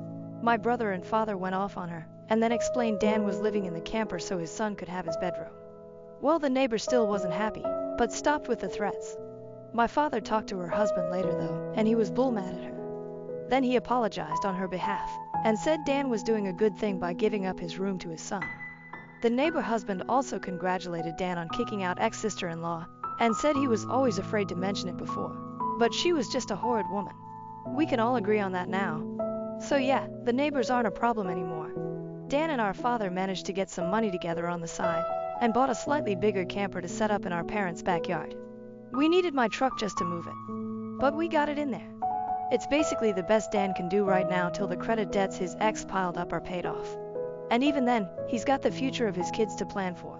My brother and father went off on her and then explained Dan was living in the camper so his son could have his bedroom. Well, the neighbor still wasn't happy, but stopped with the threats. My father talked to her husband later though, and he was bull mad at her. Then he apologized on her behalf and said Dan was doing a good thing by giving up his room to his son. The neighbor husband also congratulated Dan on kicking out ex-sister-in-law and said he was always afraid to mention it before, but she was just a horrid woman. We can all agree on that now. So yeah, the neighbors aren't a problem anymore. Dan and our father managed to get some money together on the side and bought a slightly bigger camper to set up in our parents' backyard. We needed my truck just to move it, but we got it in there. It's basically the best Dan can do right now till the credit debts his ex piled up are paid off. And even then, he's got the future of his kids to plan for.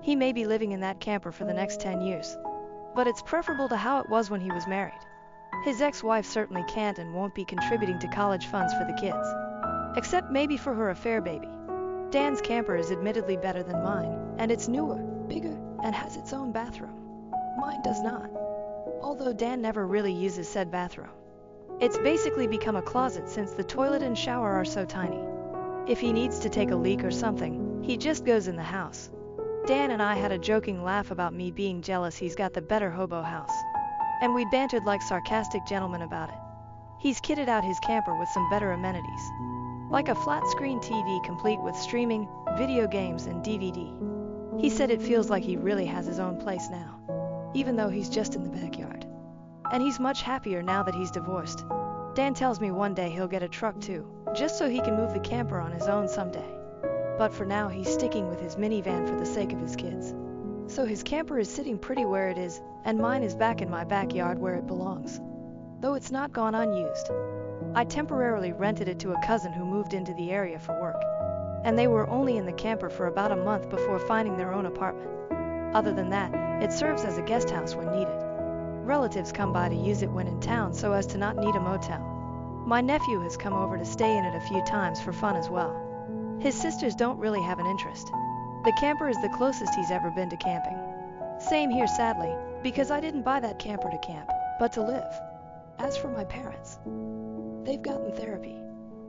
He may be living in that camper for the next 10 years. But it's preferable to how it was when he was married. His ex-wife certainly can't and won't be contributing to college funds for the kids. Except maybe for her affair baby. Dan's camper is admittedly better than mine, and it's newer, bigger, and has its own bathroom. Mine does not. Although Dan never really uses said bathroom. It's basically become a closet since the toilet and shower are so tiny. If he needs to take a leak or something, he just goes in the house. Dan and I had a joking laugh about me being jealous he's got the better hobo house. And we bantered like sarcastic gentlemen about it. He's kitted out his camper with some better amenities. Like a flat-screen TV complete with streaming, video games, and DVD. He said it feels like he really has his own place now, even though he's just in the backyard. And he's much happier now that he's divorced. Dan tells me one day he'll get a truck too, just so he can move the camper on his own someday. But for now he's sticking with his minivan for the sake of his kids. So his camper is sitting pretty where it is, and mine is back in my backyard where it belongs. Though it's not gone unused. I temporarily rented it to a cousin who moved into the area for work. And they were only in the camper for about a month before finding their own apartment. Other than that, it serves as a guest house when needed. Relatives come by to use it when in town so as to not need a motel. My nephew has come over to stay in it a few times for fun as well. His sisters don't really have an interest. The camper is the closest he's ever been to camping. Same here, sadly, because I didn't buy that camper to camp, but to live. As for my parents, they've gotten therapy.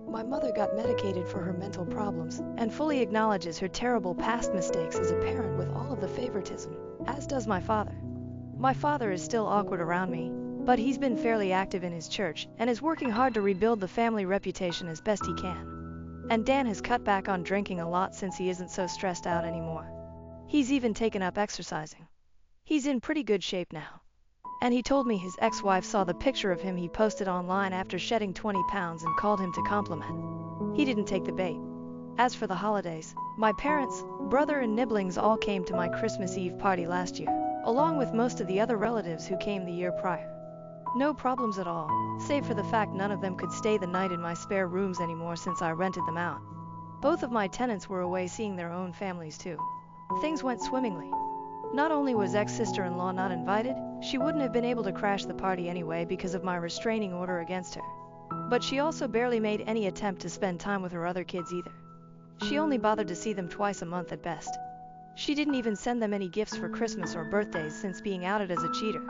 My mother got medicated for her mental problems and fully acknowledges her terrible past mistakes as a parent with all of the favoritism, as does my father. My father is still awkward around me, but he's been fairly active in his church and is working hard to rebuild the family reputation as best he can. And Dan has cut back on drinking a lot since he isn't so stressed out anymore. He's even taken up exercising. He's in pretty good shape now. And he told me his ex-wife saw the picture of him he posted online after shedding 20 pounds and called him to compliment. He didn't take the bait. As for the holidays, my parents, brother and nibblings all came to my Christmas Eve party last year, along with most of the other relatives who came the year prior. No problems at all, save for the fact none of them could stay the night in my spare rooms anymore since I rented them out. Both of my tenants were away seeing their own families too. Things went swimmingly. Not only was ex-sister-in-law not invited, she wouldn't have been able to crash the party anyway because of my restraining order against her. But she also barely made any attempt to spend time with her other kids either. She only bothered to see them twice a month at best. She didn't even send them any gifts for Christmas or birthdays since being outed as a cheater.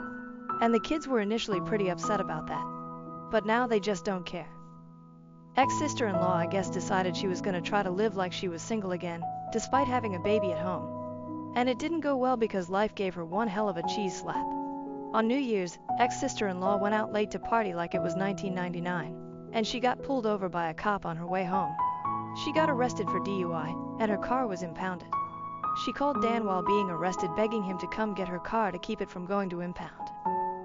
And the kids were initially pretty upset about that. But now they just don't care. Ex-sister-in-law, I guess, decided she was going to try to live like she was single again, despite having a baby at home. And it didn't go well because life gave her one hell of a cheese slap. On New Year's, ex-sister-in-law went out late to party like it was 1999, and she got pulled over by a cop on her way home. She got arrested for DUI, and her car was impounded. She called Dan while being arrested, begging him to come get her car to keep it from going to impound.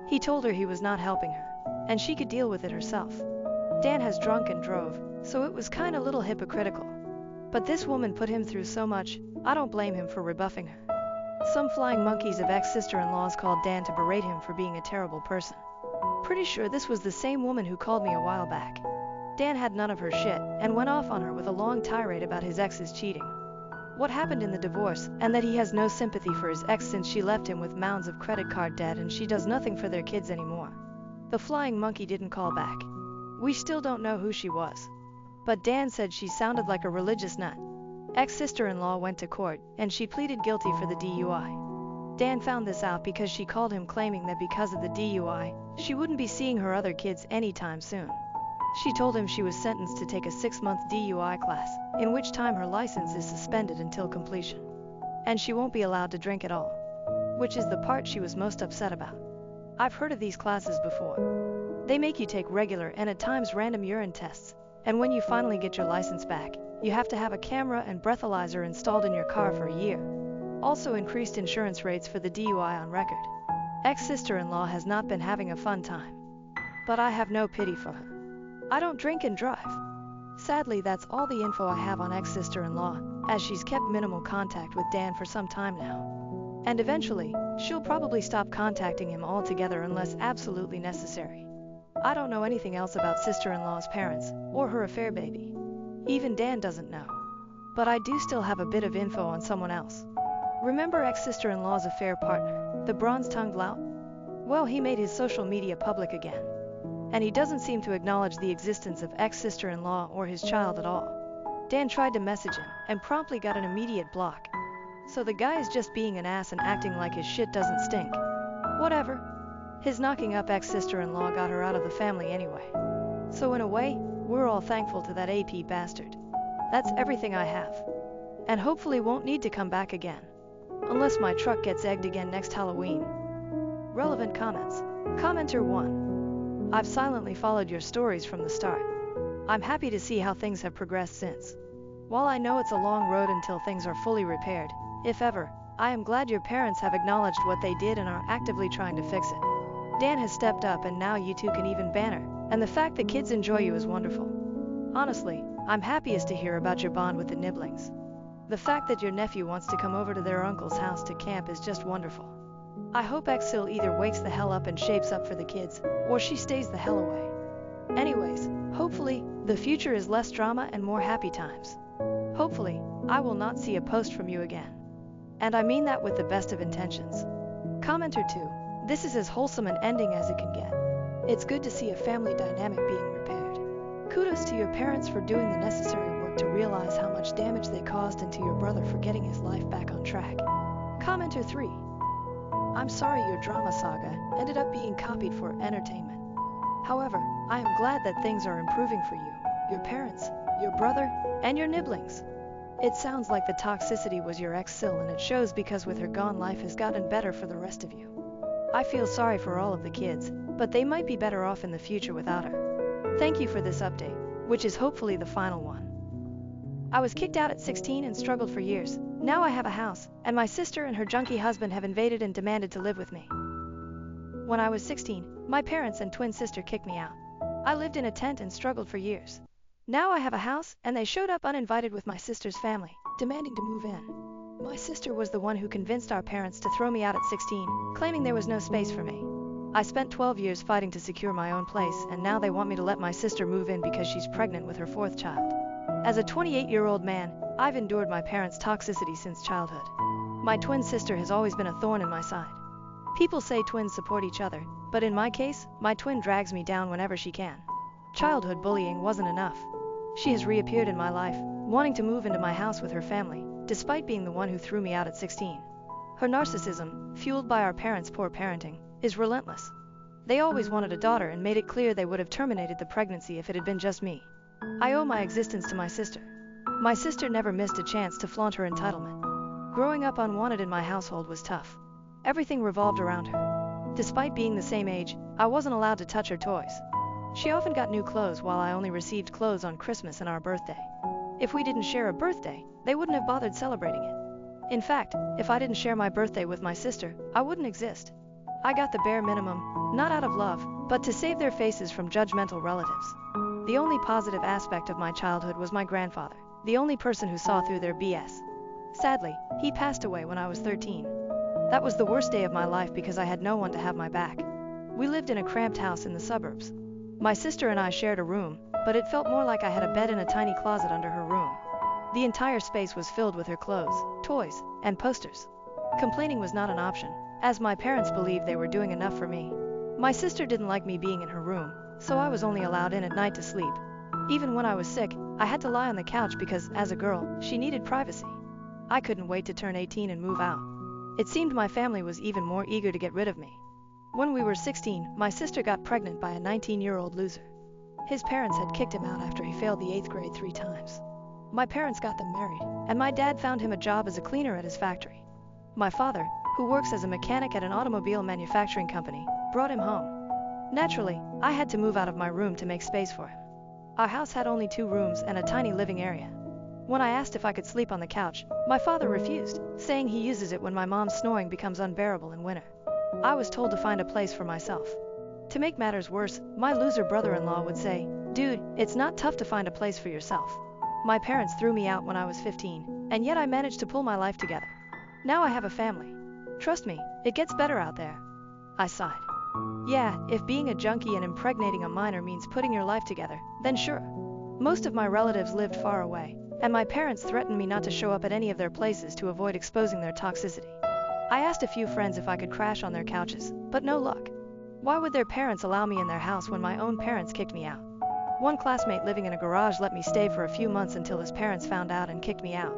He told her he was not helping her, and she could deal with it herself. Dan has drunk and drove, so it was kinda a little hypocritical. But this woman put him through so much, I don't blame him for rebuffing her. Some flying monkeys of ex-sister-in-laws called Dan to berate him for being a terrible person. Pretty sure this was the same woman who called me a while back. Dan had none of her shit and went off on her with a long tirade about his ex's cheating, what happened in the divorce, and that he has no sympathy for his ex since she left him with mounds of credit card debt and she does nothing for their kids anymore. The flying monkey didn't call back. We still don't know who she was. But Dan said she sounded like a religious nut. Ex-sister-in-law went to court, and she pleaded guilty for the DUI. Dan found this out because she called him claiming that because of the DUI, she wouldn't be seeing her other kids anytime soon. She told him she was sentenced to take a 6-month DUI class, in which time her license is suspended until completion. And she won't be allowed to drink at all. Which is the part she was most upset about. I've heard of these classes before. They make you take regular and at times random urine tests, and when you finally get your license back, you have to have a camera and breathalyzer installed in your car for a year. Also increased insurance rates for the DUI on record. Ex-sister-in-law has not been having a fun time. But I have no pity for her. I don't drink and drive. Sadly, that's all the info I have on ex-sister-in-law, as she's kept minimal contact with Dan for some time now. And eventually, she'll probably stop contacting him altogether unless absolutely necessary. I don't know anything else about sister-in-law's parents, or her affair baby. Even Dan doesn't know. But I do still have a bit of info on someone else. Remember ex-sister-in-law's affair partner, the bronze-tongued lout? Well, he made his social media public again. And he doesn't seem to acknowledge the existence of ex-sister-in-law or his child at all. Dan tried to message him, and promptly got an immediate block. So the guy is just being an ass and acting like his shit doesn't stink. Whatever. His knocking up ex-sister-in-law got her out of the family anyway. So in a way, we're all thankful to that AP bastard. That's everything I have. And hopefully won't need to come back again. Unless my truck gets egged again next Halloween. Relevant comments. Commenter 1. I've silently followed your stories from the start. I'm happy to see how things have progressed since. While I know it's a long road until things are fully repaired, if ever, I am glad your parents have acknowledged what they did and are actively trying to fix it. Dan has stepped up and now you two can even banter, and the fact that kids enjoy you is wonderful. Honestly, I'm happiest to hear about your bond with the nibblings. The fact that your nephew wants to come over to their uncle's house to camp is just wonderful. I hope Exil either wakes the hell up and shapes up for the kids, or she stays the hell away. Anyways, hopefully, the future is less drama and more happy times. Hopefully, I will not see a post from you again. And I mean that with the best of intentions. Commenter 2. This is as wholesome an ending as it can get. It's good to see a family dynamic being repaired. Kudos to your parents for doing the necessary work work to realize how much damage they caused into your brother for getting his life back on track. Commenter 3. I'm sorry your drama saga ended up being copied for entertainment. However, I am glad that things are improving for you, your parents, your brother, and your nibblings. It sounds like the toxicity was your ex-Sil, and it shows because with her gone, life has gotten better for the rest of you. I feel sorry for all of the kids, but they might be better off in the future without her. Thank you for this update, which is hopefully the final one. I was kicked out at 16 and struggled for years. Now I have a house, and my sister and her junkie husband have invaded and demanded to live with me. When I was 16, my parents and twin sister kicked me out. I lived in a tent and struggled for years. Now I have a house, and they showed up uninvited with my sister's family, demanding to move in. My sister was the one who convinced our parents to throw me out at 16, claiming there was no space for me. I spent 12 years fighting to secure my own place, and now they want me to let my sister move in because she's pregnant with her 4th child. As a 28-year-old man, I've endured my parents' toxicity since childhood. My twin sister has always been a thorn in my side. People say twins support each other, but in my case, my twin drags me down whenever she can. Childhood bullying wasn't enough. She has reappeared in my life, wanting to move into my house with her family, despite being the one who threw me out at 16. Her narcissism, fueled by our parents' poor parenting, is relentless. They always wanted a daughter and made it clear they would have terminated the pregnancy if it had been just me. I owe my existence to my sister. My sister never missed a chance to flaunt her entitlement. Growing up unwanted in my household was tough. Everything revolved around her. Despite being the same age, I wasn't allowed to touch her toys. She often got new clothes while I only received clothes on Christmas and our birthday. If we didn't share a birthday, they wouldn't have bothered celebrating it. In fact, if I didn't share my birthday with my sister, I wouldn't exist. I got the bare minimum, not out of love, but to save their faces from judgmental relatives. The only positive aspect of my childhood was my grandfather, the only person who saw through their BS. Sadly, he passed away when I was 13. That was the worst day of my life because I had no one to have my back. We lived in a cramped house in the suburbs. My sister and I shared a room, but it felt more like I had a bed in a tiny closet under her room. The entire space was filled with her clothes, toys, and posters. Complaining was not an option, as my parents believed they were doing enough for me. My sister didn't like me being in her room, so I was only allowed in at night to sleep. Even when I was sick, I had to lie on the couch because, as a girl, she needed privacy. I couldn't wait to turn 18 and move out. It seemed my family was even more eager to get rid of me. When we were 16, my sister got pregnant by a 19-year-old loser. His parents had kicked him out after he failed the 8th grade 3 times. My parents got them married, and my dad found him a job as a cleaner at his factory. My father, who works as a mechanic at an automobile manufacturing company, brought him home. Naturally, I had to move out of my room to make space for him. Our house had only 2 rooms and a tiny living area. When I asked if I could sleep on the couch, my father refused, saying he uses it when my mom's snoring becomes unbearable in winter. I was told to find a place for myself. To make matters worse, my loser brother-in-law would say, "Dude, it's not tough to find a place for yourself." My parents threw me out when I was 15, and yet I managed to pull my life together. Now I have a family. Trust me, it gets better out there. I sighed. Yeah, if being a junkie and impregnating a minor means putting your life together, then sure. Most of my relatives lived far away, and my parents threatened me not to show up at any of their places to avoid exposing their toxicity. I asked a few friends if I could crash on their couches, but no luck. Why would their parents allow me in their house when my own parents kicked me out? One classmate living in a garage let me stay for a few months until his parents found out and kicked me out.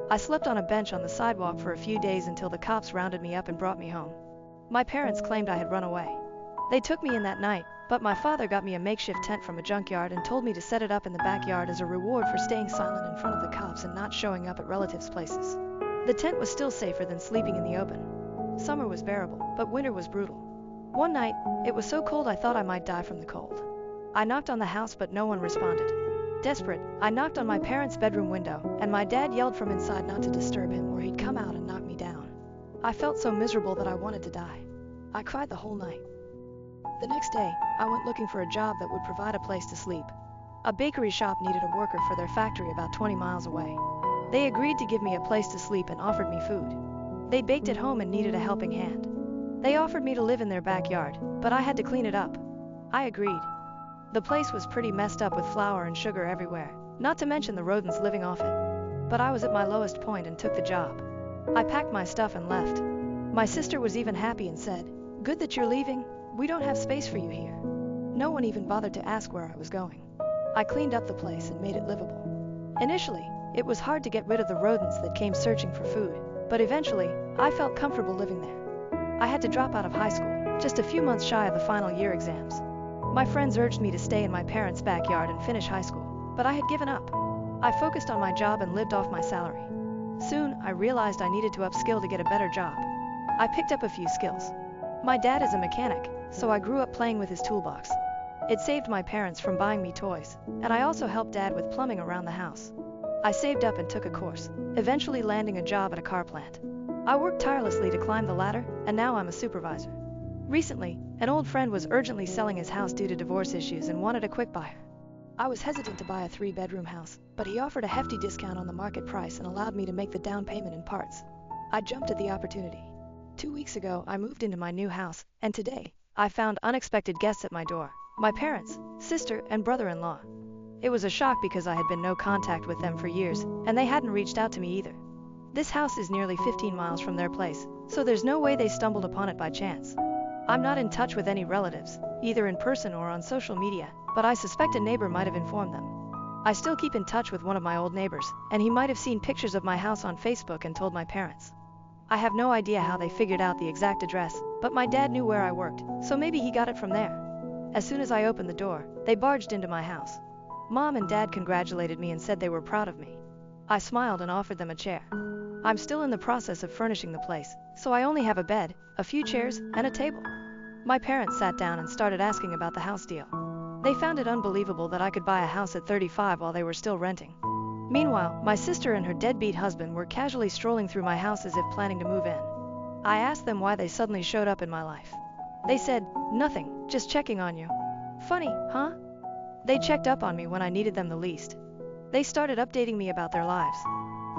I slept on a bench on the sidewalk for a few days until the cops rounded me up and brought me home. My parents claimed I had run away. They took me in that night, but my father got me a makeshift tent from a junkyard and told me to set it up in the backyard as a reward for staying silent in front of the cops and not showing up at relatives' places. The tent was still safer than sleeping in the open. Summer was bearable, but winter was brutal. One night, it was so cold I thought I might die from the cold. I knocked on the house but no one responded. Desperate, I knocked on my parents' bedroom window, and my dad yelled from inside not to disturb him or he'd come out and knock me down. I felt so miserable that I wanted to die. I cried the whole night. The next day, I went looking for a job that would provide a place to sleep. A bakery shop needed a worker for their factory about 20 miles away. They agreed to give me a place to sleep and offered me food. They baked at home and needed a helping hand. They offered me to live in their backyard, but I had to clean it up. I agreed. The place was pretty messed up with flour and sugar everywhere, not to mention the rodents living off it. But I was at my lowest point and took the job. I packed my stuff and left. My sister was even happy and said, "Good that you're leaving. We don't have space for you here." No one even bothered to ask where I was going. I cleaned up the place and made it livable. Initially, it was hard to get rid of the rodents that came searching for food, but eventually, I felt comfortable living there. I had to drop out of high school, just a few months shy of the final year exams. My friends urged me to stay in my parents' backyard and finish high school, but I had given up. I focused on my job and lived off my salary. Soon, I realized I needed to upskill to get a better job. I picked up a few skills. My dad is a mechanic, so I grew up playing with his toolbox. It saved my parents from buying me toys, and I also helped Dad with plumbing around the house. I saved up and took a course, eventually landing a job at a car plant. I worked tirelessly to climb the ladder, and now I'm a supervisor. Recently, an old friend was urgently selling his house due to divorce issues and wanted a quick buyer. I was hesitant to buy a 3-bedroom house, but he offered a hefty discount on the market price and allowed me to make the down payment in parts. I jumped at the opportunity. 2 weeks ago, I moved into my new house, and today, I found unexpected guests at my door. My parents, sister, and brother-in-law. It was a shock because I had been no contact with them for years, and they hadn't reached out to me either. This house is nearly 15 miles from their place, so there's no way they stumbled upon it by chance. I'm not in touch with any relatives, either in person or on social media, but I suspect a neighbor might have informed them. I still keep in touch with one of my old neighbors, and he might have seen pictures of my house on Facebook and told my parents. I have no idea how they figured out the exact address, but my dad knew where I worked, so maybe he got it from there. As soon as I opened the door, they barged into my house. Mom and Dad congratulated me and said they were proud of me. I smiled and offered them a chair. I'm still in the process of furnishing the place, so I only have a bed, a few chairs, and a table. My parents sat down and started asking about the house deal. They found it unbelievable that I could buy a house at 35 while they were still renting. Meanwhile, my sister and her deadbeat husband were casually strolling through my house as if planning to move in. I asked them why they suddenly showed up in my life. They said, "Nothing, just checking on you." Funny, huh? They checked up on me when I needed them the least. They started updating me about their lives.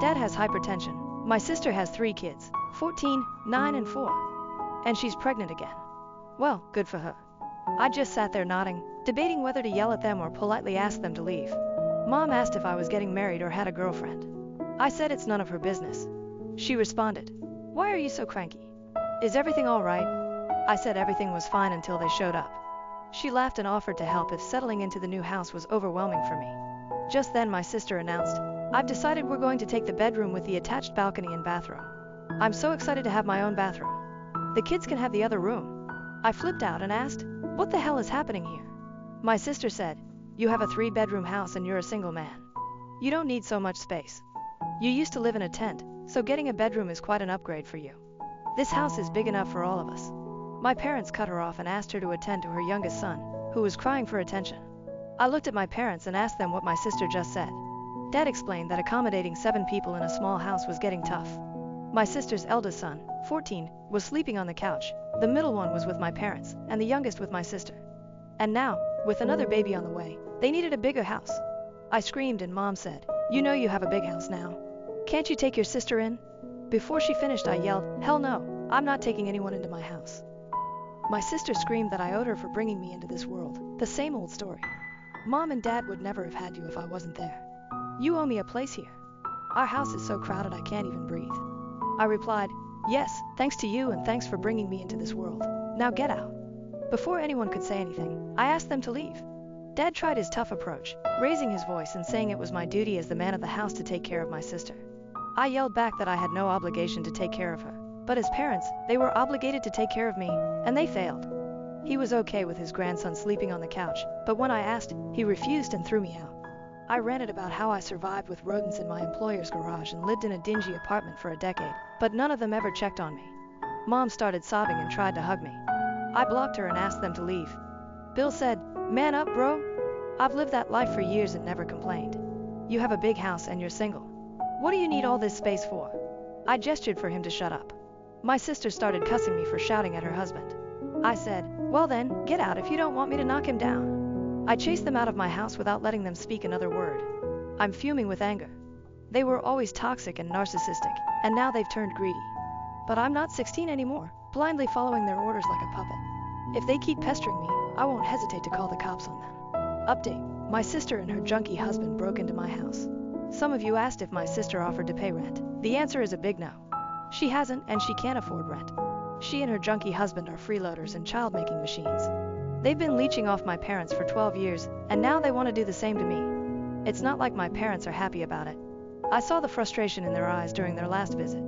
Dad has hypertension. My sister has 3 kids, 14, 9, and 4. And she's pregnant again. Well, good for her. I just sat there nodding, debating whether to yell at them or politely ask them to leave. Mom asked if I was getting married or had a girlfriend. I said it's none of her business. She responded, "Why are you so cranky? Is everything all right?" I said everything was fine until they showed up. She laughed and offered to help if settling into the new house was overwhelming for me. Just then my sister announced, "I've decided we're going to take the bedroom with the attached balcony and bathroom." I'm so excited to have my own bathroom. The kids can have the other room. I flipped out and asked, "What the hell is happening here?" My sister said, "You have a 3-bedroom house and you're a single man. You don't need so much space. You used to live in a tent, so getting a bedroom is quite an upgrade for you. This house is big enough for all of us." My parents cut her off and asked her to attend to her youngest son, who was crying for attention. I looked at my parents and asked them what my sister just said. Dad explained that accommodating 7 people in a small house was getting tough. My sister's eldest son, 14, was sleeping on the couch, the middle one was with my parents, and the youngest with my sister. And now, with another baby on the way, they needed a bigger house. I screamed and Mom said, "You know you have a big house now. Can't you take your sister in?" Before she finished I yelled, "Hell no, I'm not taking anyone into my house." My sister screamed that I owed her for bringing me into this world. The same old story. Mom and Dad would never have had you if I wasn't there. You owe me a place here. Our house is so crowded I can't even breathe. I replied, "Yes, thanks to you and thanks for bringing me into this world. Now get out." Before anyone could say anything, I asked them to leave. Dad tried his tough approach, raising his voice and saying it was my duty as the man of the house to take care of my sister. I yelled back that I had no obligation to take care of her. But as parents, they were obligated to take care of me, and they failed. He was okay with his grandson sleeping on the couch, but when I asked, he refused and threw me out. I ranted about how I survived with rodents in my employer's garage and lived in a dingy apartment for a decade, but none of them ever checked on me. Mom started sobbing and tried to hug me. I blocked her and asked them to leave. Bill said, "Man up, bro. I've lived that life for years and never complained. You have a big house and you're single. What do you need all this space for?" I gestured for him to shut up. My sister started cussing me for shouting at her husband. I said, "Well then, get out if you don't want me to knock him down." I chased them out of my house without letting them speak another word. I'm fuming with anger. They were always toxic and narcissistic, and now they've turned greedy. But I'm not 16 anymore, blindly following their orders like a puppet. If they keep pestering me, I won't hesitate to call the cops on them. Update: my sister and her junkie husband broke into my house. Some of you asked if my sister offered to pay rent. The answer is a big no. She hasn't and she can't afford rent. She and her junkie husband are freeloaders and child-making machines. They've been leeching off my parents for 12 years, and now they want to do the same to me. It's not like my parents are happy about it. I saw the frustration in their eyes during their last visit.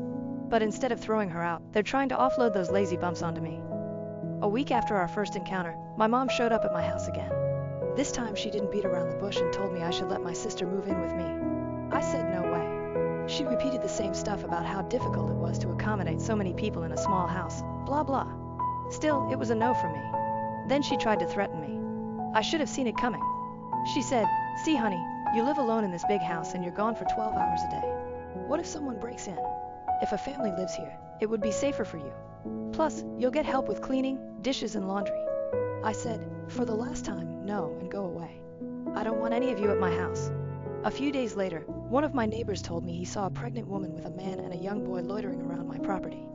But instead of throwing her out, they're trying to offload those lazy bumps onto me. A week after our first encounter, my mom showed up at my house again. This time she didn't beat around the bush and told me I should let my sister move in with me. I said no way. She repeated the same stuff about how difficult it was to accommodate so many people in a small house, blah blah. Still, it was a no for me. Then she tried to threaten me. I should have seen it coming. She said, "See honey, you live alone in this big house and you're gone for 12 hours a day. What if someone breaks in? If a family lives here, it would be safer for you. Plus, you'll get help with cleaning, dishes and laundry." I said, for the last time, no, and go away. I don't want any of you at my house. A few days later, one of my neighbors told me he saw a pregnant woman with a man and a young boy loitering around my property.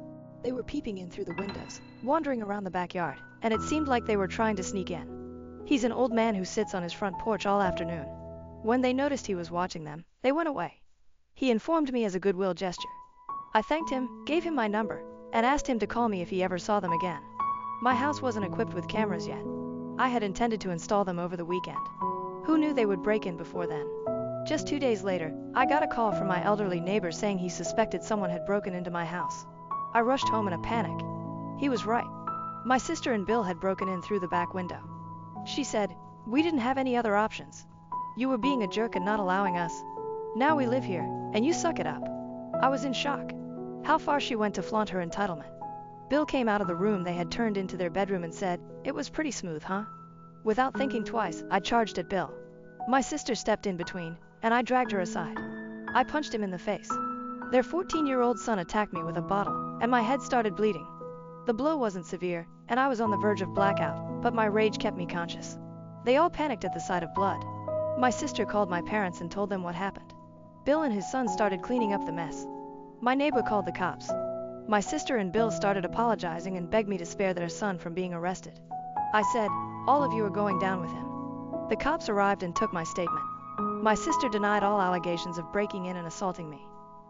They were peeping in through the windows, wandering around the backyard, and it seemed like they were trying to sneak in. He's an old man who sits on his front porch all afternoon. When they noticed he was watching them, they went away. He informed me as a goodwill gesture. I thanked him, gave him my number, and asked him to call me if he ever saw them again. My house wasn't equipped with cameras yet. I had intended to install them over the weekend. Who knew they would break in before then? Just 2 days later, I got a call from my elderly neighbor saying he suspected someone had broken into my house. I rushed home in a panic. He was right. My sister and Bill had broken in through the back window. She said, "We didn't have any other options. You were being a jerk and not allowing us. Now we live here, and you suck it up." I was in shock. How far she went to flaunt her entitlement. Bill came out of the room they had turned into their bedroom and said, "It was pretty smooth, huh?" Without thinking twice, I charged at Bill. My sister stepped in between, and I dragged her aside. I punched him in the face. Their 14-year-old son attacked me with a bottle, and my head started bleeding. The blow wasn't severe, and I was on the verge of blackout, but my rage kept me conscious. They all panicked at the sight of blood. My sister called my parents and told them what happened. Bill and his son started cleaning up the mess. My neighbor called the cops. My sister and Bill started apologizing and begged me to spare their son from being arrested. I said, "All of you are going down with him." The cops arrived and took my statement. My sister denied all allegations of breaking in and assaulting me.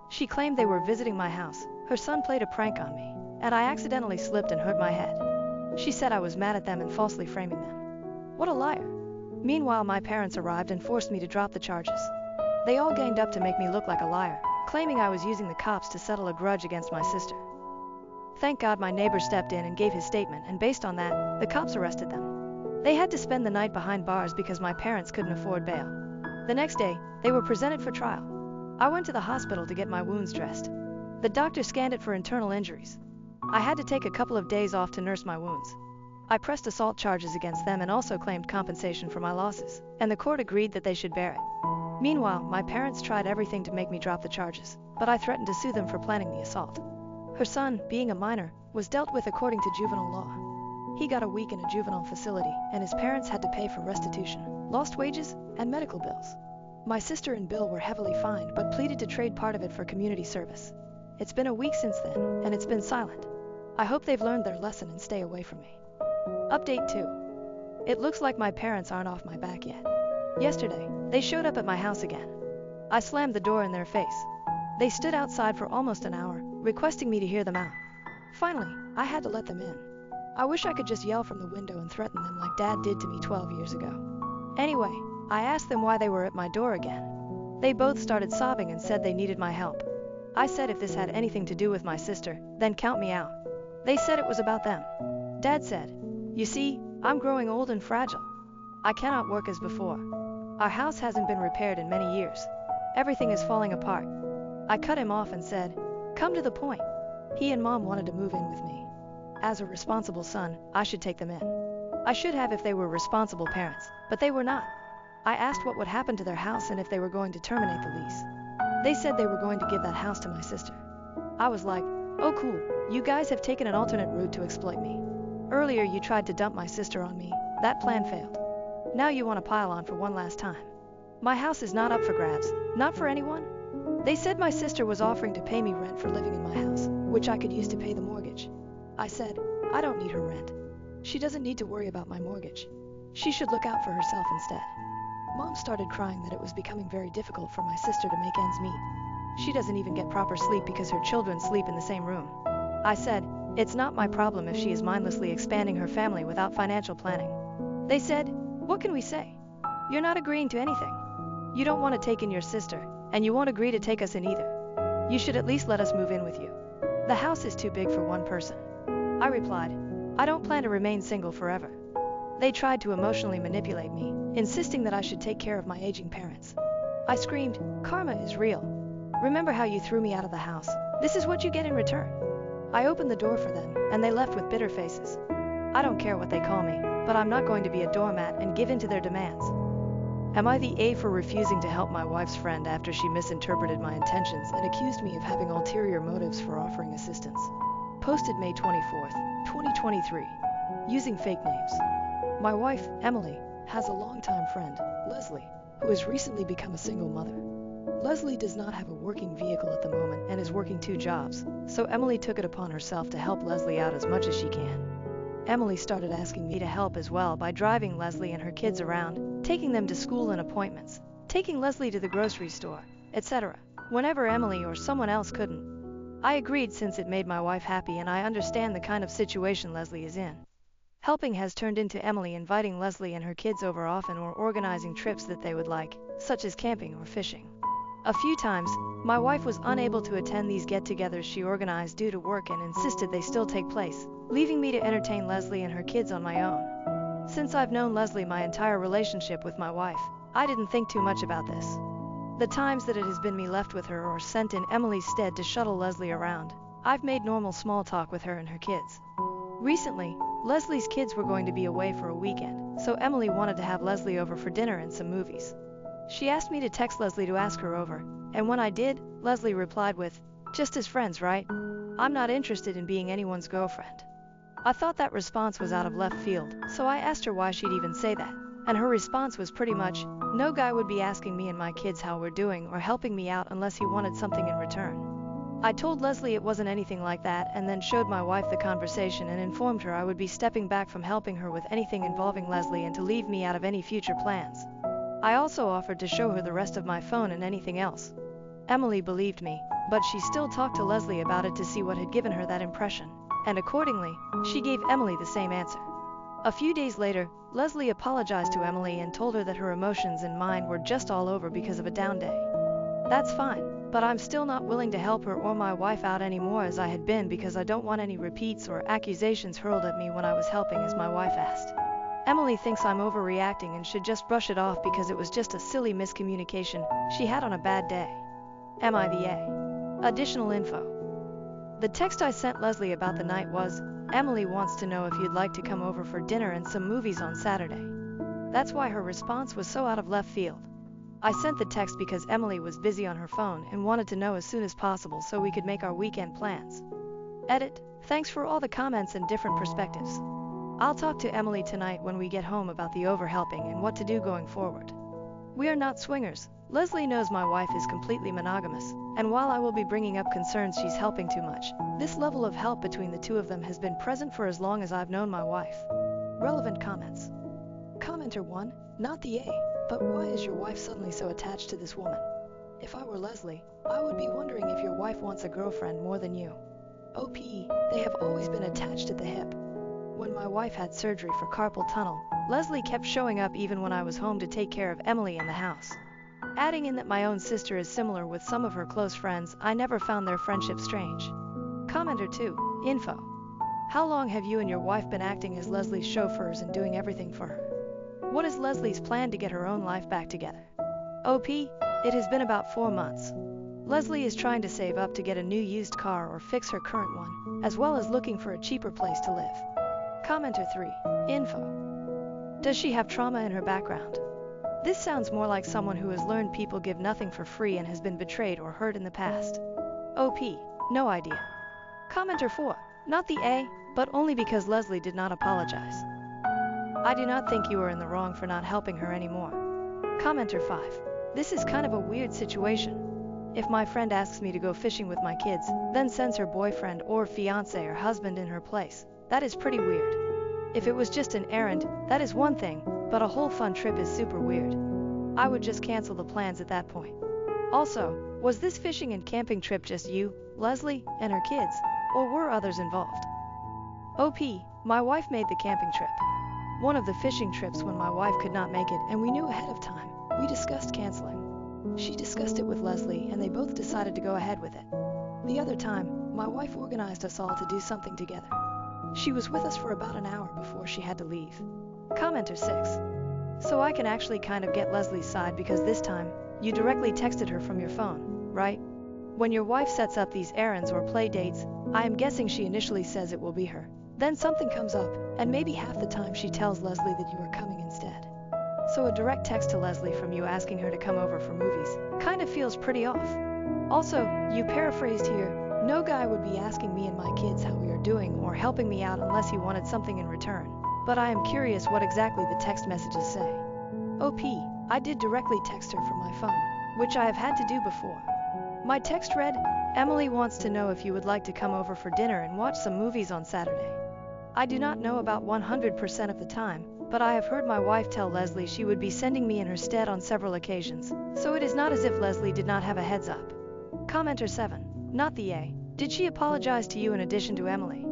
She claimed they were visiting my house, her son played a prank on me, and I accidentally slipped and hurt my head. She said I was mad at them and falsely framing them. What a liar. Meanwhile, my parents arrived and forced me to drop the charges. They all ganged up to make me look like a liar, claiming I was using the cops to settle a grudge against my sister. Thank God my neighbor stepped in and gave his statement, and based on that, the cops arrested them. They had to spend the night behind bars because my parents couldn't afford bail. The next day, they were presented for trial. I went to the hospital to get my wounds dressed. The doctor scanned it for internal injuries. I had to take a couple of days off to nurse my wounds. I pressed assault charges against them and also claimed compensation for my losses, and the court agreed that they should bear it. Meanwhile, my parents tried everything to make me drop the charges, but I threatened to sue them for planning the assault. Her son, being a minor, was dealt with according to juvenile law. He got a week in a juvenile facility, and his parents had to pay for restitution, lost wages, and medical bills. My sister and Bill were heavily fined but pleaded to trade part of it for community service. It's been a week since then, and it's been silent. I hope they've learned their lesson and stay away from me. Update 2. It looks like my parents aren't off my back yet. Yesterday, they showed up at my house again. I slammed the door in their face. They stood outside for almost an hour, requesting me to hear them out. Finally, I had to let them in. I wish I could just yell from the window and threaten them like Dad did to me 12 years ago. Anyway, I asked them why they were at my door again. They both started sobbing and said they needed my help. I said if this had anything to do with my sister, then count me out. They said it was about them. Dad said, "You see, I'm growing old and fragile. I cannot work as before. Our house hasn't been repaired in many years. Everything is falling apart." I cut him off and said, "Come to the point." He and Mom wanted to move in with me. As a responsible son, I should take them in. I should have if they were responsible parents, but they were not. I asked what would happen to their house and if they were going to terminate the lease. They said they were going to give that house to my sister. I was like, "Oh cool, you guys have taken an alternate route to exploit me. Earlier you tried to dump my sister on me, that plan failed. Now you want to pile on for one last time. My house is not up for grabs, not for anyone." They said my sister was offering to pay me rent for living in my house, which I could use to pay the mortgage. I said, I don't need her rent. She doesn't need to worry about my mortgage. She should look out for herself instead. Mom started crying that it was becoming very difficult for my sister to make ends meet. She doesn't even get proper sleep because her children sleep in the same room. I said, it's not my problem if she is mindlessly expanding her family without financial planning. They said, what can we say? You're not agreeing to anything. You don't want to take in your sister, and you won't agree to take us in either. You should at least let us move in with you. The house is too big for one person. I replied, I don't plan to remain single forever. They tried to emotionally manipulate me, insisting that I should take care of my aging parents. I screamed, karma is real. Remember how you threw me out of the house? This is what you get in return. I opened the door for them, and they left with bitter faces. I don't care what they call me, but I'm not going to be a doormat and give in to their demands. Am I the A for refusing to help my wife's friend after she misinterpreted my intentions and accused me of having ulterior motives for offering assistance? Posted May 24th, 2023. Using fake names. My wife, Emily, has a longtime friend, Leslie, who has recently become a single mother. Leslie does not have a working vehicle at the moment and is working 2 jobs, so Emily took it upon herself to help Leslie out as much as she can. Emily started asking me to help as well by driving Leslie and her kids around, taking them to school and appointments, taking Leslie to the grocery store, etc., whenever Emily or someone else couldn't. I agreed since it made my wife happy and I understand the kind of situation Leslie is in. Helping has turned into Emily inviting Leslie and her kids over often or organizing trips that they would like, such as camping or fishing. A few times, my wife was unable to attend these get-togethers she organized due to work and insisted they still take place, leaving me to entertain Leslie and her kids on my own. Since I've known Leslie my entire relationship with my wife, I didn't think too much about this. The times that it has been me left with her or sent in Emily's stead to shuttle Leslie around, I've made normal small talk with her and her kids. Recently, Leslie's kids were going to be away for a weekend, so Emily wanted to have Leslie over for dinner and some movies. She asked me to text Leslie to ask her over, and when I did, Leslie replied with, "Just as friends, right? I'm not interested in being anyone's girlfriend." I thought that response was out of left field, so I asked her why she'd even say that, and her response was pretty much, "No guy would be asking me and my kids how we're doing or helping me out unless he wanted something in return." I told Leslie it wasn't anything like that and then showed my wife the conversation and informed her I would be stepping back from helping her with anything involving Leslie and to leave me out of any future plans. I also offered to show her the rest of my phone and anything else. Emily believed me, but she still talked to Leslie about it to see what had given her that impression, and accordingly, she gave Emily the same answer. A few days later, Leslie apologized to Emily and told her that her emotions and mine were just all over because of a down day. That's fine, but I'm still not willing to help her or my wife out anymore as I had been because I don't want any repeats or accusations hurled at me when I was helping, as my wife asked. Emily thinks I'm overreacting and should just brush it off because it was just a silly miscommunication she had on a bad day. Am I the A? Additional info. The text I sent Leslie about the night was, "Emily wants to know if you'd like to come over for dinner and some movies on Saturday." That's why her response was so out of left field. I sent the text because Emily was busy on her phone and wanted to know as soon as possible so we could make our weekend plans. Edit. Thanks for all the comments and different perspectives. I'll talk to Emily tonight when we get home about the overhelping and what to do going forward. We are not swingers. Leslie knows my wife is completely monogamous, and while I will be bringing up concerns she's helping too much, this level of help between the two of them has been present for as long as I've known my wife. Relevant comments. Commenter 1, not the A, but why is your wife suddenly so attached to this woman? If I were Leslie, I would be wondering if your wife wants a girlfriend more than you. OP, they have always been attached at the hip. When my wife had surgery for carpal tunnel, Leslie kept showing up even when I was home to take care of Emily in the house. Adding in that my own sister is similar with some of her close friends, I never found their friendship strange. Commenter 2, info. How long have you and your wife been acting as Leslie's chauffeurs and doing everything for her? What is Leslie's plan to get her own life back together? OP, it has been about 4 months. Leslie is trying to save up to get a new used car or fix her current one, as well as looking for a cheaper place to live. Commenter 3, info. Does she have trauma in her background? This sounds more like someone who has learned people give nothing for free and has been betrayed or hurt in the past. OP, no idea. Commenter 4, not the A, but only because Leslie did not apologize. I do not think you are in the wrong for not helping her anymore. Commenter 5, this is kind of a weird situation. If my friend asks me to go fishing with my kids, then sends her boyfriend or fiancé or husband in her place, that is pretty weird. If it was just an errand, that is one thing, but a whole fun trip is super weird. I would just cancel the plans at that point. Also, was this fishing and camping trip just you, Leslie, and her kids, or were others involved? OP, my wife made the camping trip. One of the fishing trips when my wife could not make it and we knew ahead of time, we discussed canceling. She discussed it with Leslie and they both decided to go ahead with it. The other time, my wife organized us all to do something together. She was with us for about an hour before she had to leave. Commenter 6. So I can actually kind of get Leslie's side because this time, you directly texted her from your phone, right? When your wife sets up these errands or play dates, I am guessing she initially says it will be her. Then something comes up, and maybe half the time she tells Leslie that you are coming instead. So a direct text to Leslie from you asking her to come over for movies kind of feels pretty off. Also, you paraphrased here, no guy would be asking me and my kids how we are doing or helping me out unless he wanted something in return. But I am curious what exactly the text messages say. OP, I did directly text her from my phone, which I have had to do before. My text read, Emily wants to know if you would like to come over for dinner and watch some movies on Saturday. I do not know about 100% of the time, but I have heard my wife tell Leslie she would be sending me in her stead on several occasions, so it is not as if Leslie did not have a heads up. Commenter 7. Not the A. Did she apologize to you in addition to Emily?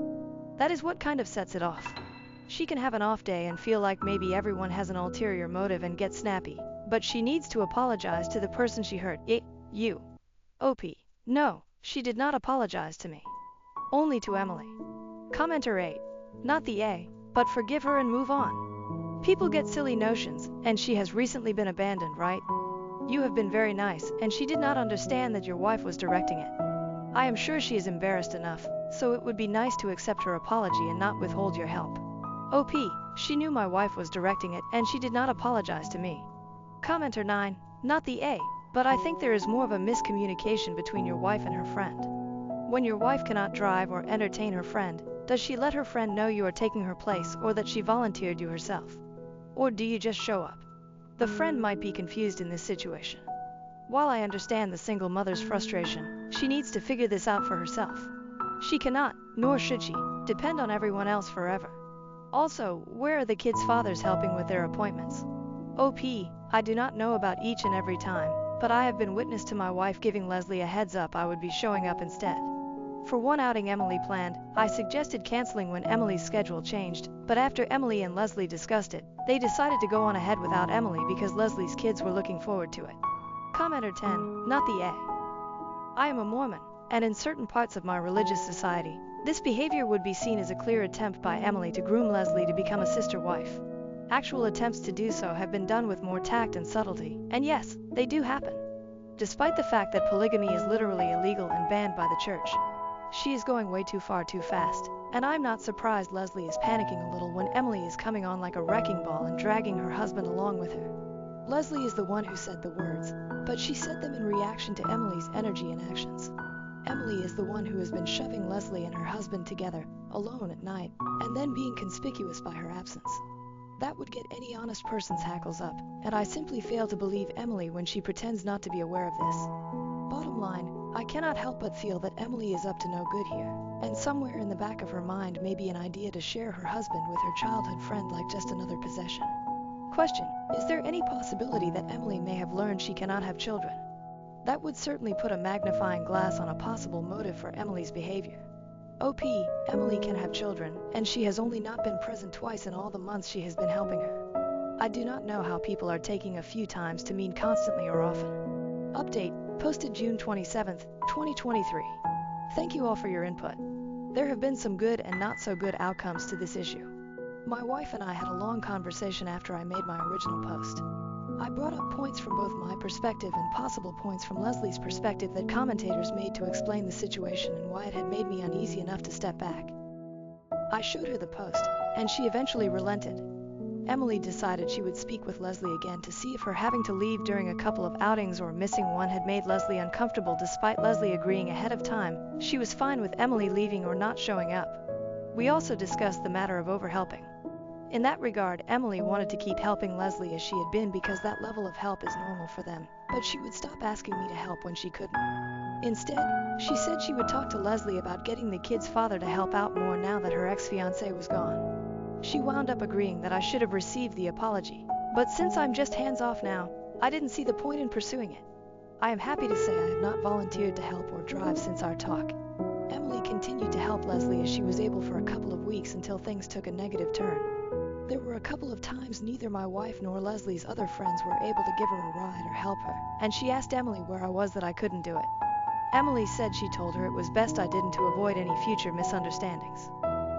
That is what kind of sets it off. She can have an off day and feel like maybe everyone has an ulterior motive and get snappy, but she needs to apologize to the person she hurt. You. OP. No, she did not apologize to me. Only to Emily. Commenter 8. Not the A, but forgive her and move on. People get silly notions, and she has recently been abandoned, right? You have been very nice, and she did not understand that your wife was directing it. I am sure she is embarrassed enough, so it would be nice to accept her apology and not withhold your help. OP, she knew my wife was directing it, and she did not apologize to me. Commenter 9. Not the A, but I think there is more of a miscommunication between your wife and her friend. When your wife cannot drive or entertain her friend, does she let her friend know you are taking her place or that she volunteered you herself? Or do you just show up? The friend might be confused in this situation. While I understand the single mother's frustration, she needs to figure this out for herself. She cannot, nor should she, depend on everyone else forever. Also, where are the kids' fathers helping with their appointments? OP, I do not know about each and every time, but I have been witness to my wife giving Leslie a heads up I would be showing up instead. For one outing Emily planned, I suggested canceling when Emily's schedule changed, but after Emily and Leslie discussed it, they decided to go on ahead without Emily because Leslie's kids were looking forward to it. Commenter 10. Not the A. I am a Mormon, and in certain parts of my religious society, this behavior would be seen as a clear attempt by Emily to groom Leslie to become a sister wife. Actual attempts to do so have been done with more tact and subtlety, and yes, they do happen. Despite the fact that polygamy is literally illegal and banned by the church, she is going way too far too fast, and I'm not surprised Leslie is panicking a little when Emily is coming on like a wrecking ball and dragging her husband along with her. Leslie is the one who said the words, but she said them in reaction to Emily's energy and actions. Emily is the one who has been shoving Leslie and her husband together, alone at night, and then being conspicuous by her absence. That would get any honest person's hackles up, and I simply fail to believe Emily when she pretends not to be aware of this. Bottom line, I cannot help but feel that Emily is up to no good here, and somewhere in the back of her mind may be an idea to share her husband with her childhood friend like just another possession. Question: is there any possibility that Emily may have learned she cannot have children? That would certainly put a magnifying glass on a possible motive for Emily's behavior. OP, Emily can have children, and she has only not been present twice in all the months she has been helping her. I do not know how people are taking a few times to mean constantly or often. Update, posted June 27, 2023. Thank you all for your input. There have been some good and not so good outcomes to this issue. My wife and I had a long conversation after I made my original post. I brought up points from both my perspective and possible points from Leslie's perspective that commentators made to explain the situation and why it had made me uneasy enough to step back. I showed her the post, and she eventually relented. Emily decided she would speak with Leslie again to see if her having to leave during a couple of outings or missing one had made Leslie uncomfortable. Despite Leslie agreeing ahead of time, she was fine with Emily leaving or not showing up. We also discussed the matter of overhelping. In that regard, Emily wanted to keep helping Leslie as she had been because that level of help is normal for them, but she would stop asking me to help when she couldn't. Instead, she said she would talk to Leslie about getting the kid's father to help out more now that her ex-fiancé was gone. She wound up agreeing that I should have received the apology, but since I'm just hands-off now, I didn't see the point in pursuing it. I am happy to say I have not volunteered to help or drive since our talk. Emily continued to help Leslie as she was able for a couple of weeks until things took a negative turn. There were a couple of times neither my wife nor Leslie's other friends were able to give her a ride or help her, and she asked Emily where I was that I couldn't do it. Emily said she told her it was best I didn't to avoid any future misunderstandings.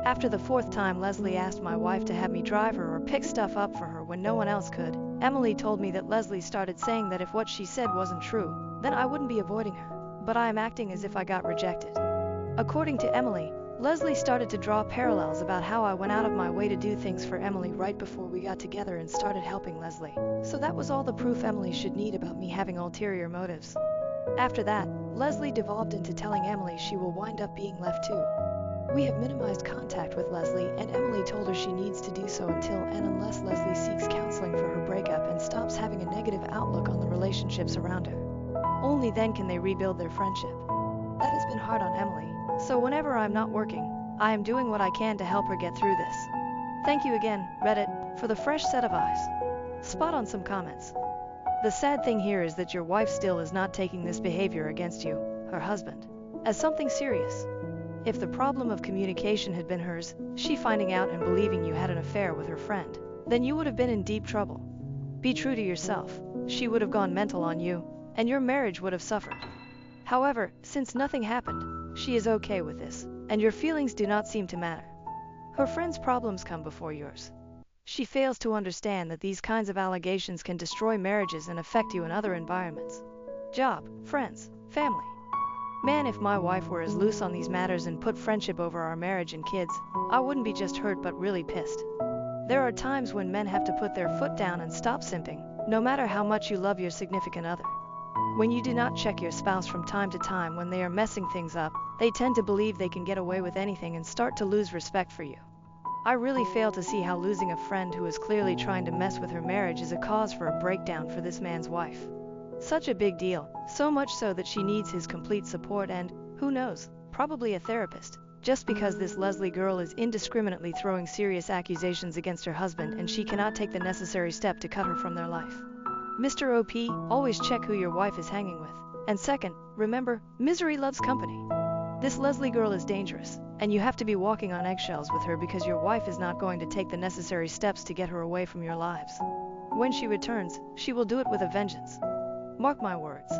After the fourth time Leslie asked my wife to have me drive her or pick stuff up for her when no one else could, Emily told me that Leslie started saying that if what she said wasn't true, then I wouldn't be avoiding her, but I am acting as if I got rejected. According to Emily, Leslie started to draw parallels about how I went out of my way to do things for Emily right before we got together and started helping Leslie. So that was all the proof Emily should need about me having ulterior motives. After that, Leslie devolved into telling Emily she will wind up being left too. We have minimized contact with Leslie, and Emily told her she needs to do so until and unless Leslie seeks counseling for her breakup and stops having a negative outlook on the relationships around her. Only then can they rebuild their friendship. That has been hard on Emily, so whenever I'm not working, I am doing what I can to help her get through this. Thank you again, Reddit, for the fresh set of eyes. Spot on some comments. The sad thing here is that your wife still is not taking this behavior against you, her husband, as something serious. If the problem of communication had been hers, she finding out and believing you had an affair with her friend, then you would have been in deep trouble. Be true to yourself, she would have gone mental on you, and your marriage would have suffered. However, since nothing happened, she is okay with this, and your feelings do not seem to matter. Her friend's problems come before yours. She fails to understand that these kinds of allegations can destroy marriages and affect you in other environments. Job, friends, family. Man, if my wife were as loose on these matters and put friendship over our marriage and kids, I wouldn't be just hurt but really pissed. There are times when men have to put their foot down and stop simping, no matter how much you love your significant other. When you do not check your spouse from time to time when they are messing things up, they tend to believe they can get away with anything and start to lose respect for you. I really fail to see how losing a friend who is clearly trying to mess with her marriage is a cause for a breakdown for this man's wife. Such a big deal, so much so that she needs his complete support and, who knows, probably a therapist, just because this Leslie girl is indiscriminately throwing serious accusations against her husband and she cannot take the necessary step to cut her from their life. Mr. OP, always check who your wife is hanging with. And second, remember, misery loves company. This Leslie girl is dangerous, and you have to be walking on eggshells with her because your wife is not going to take the necessary steps to get her away from your lives. When she returns, she will do it with a vengeance. Mark my words.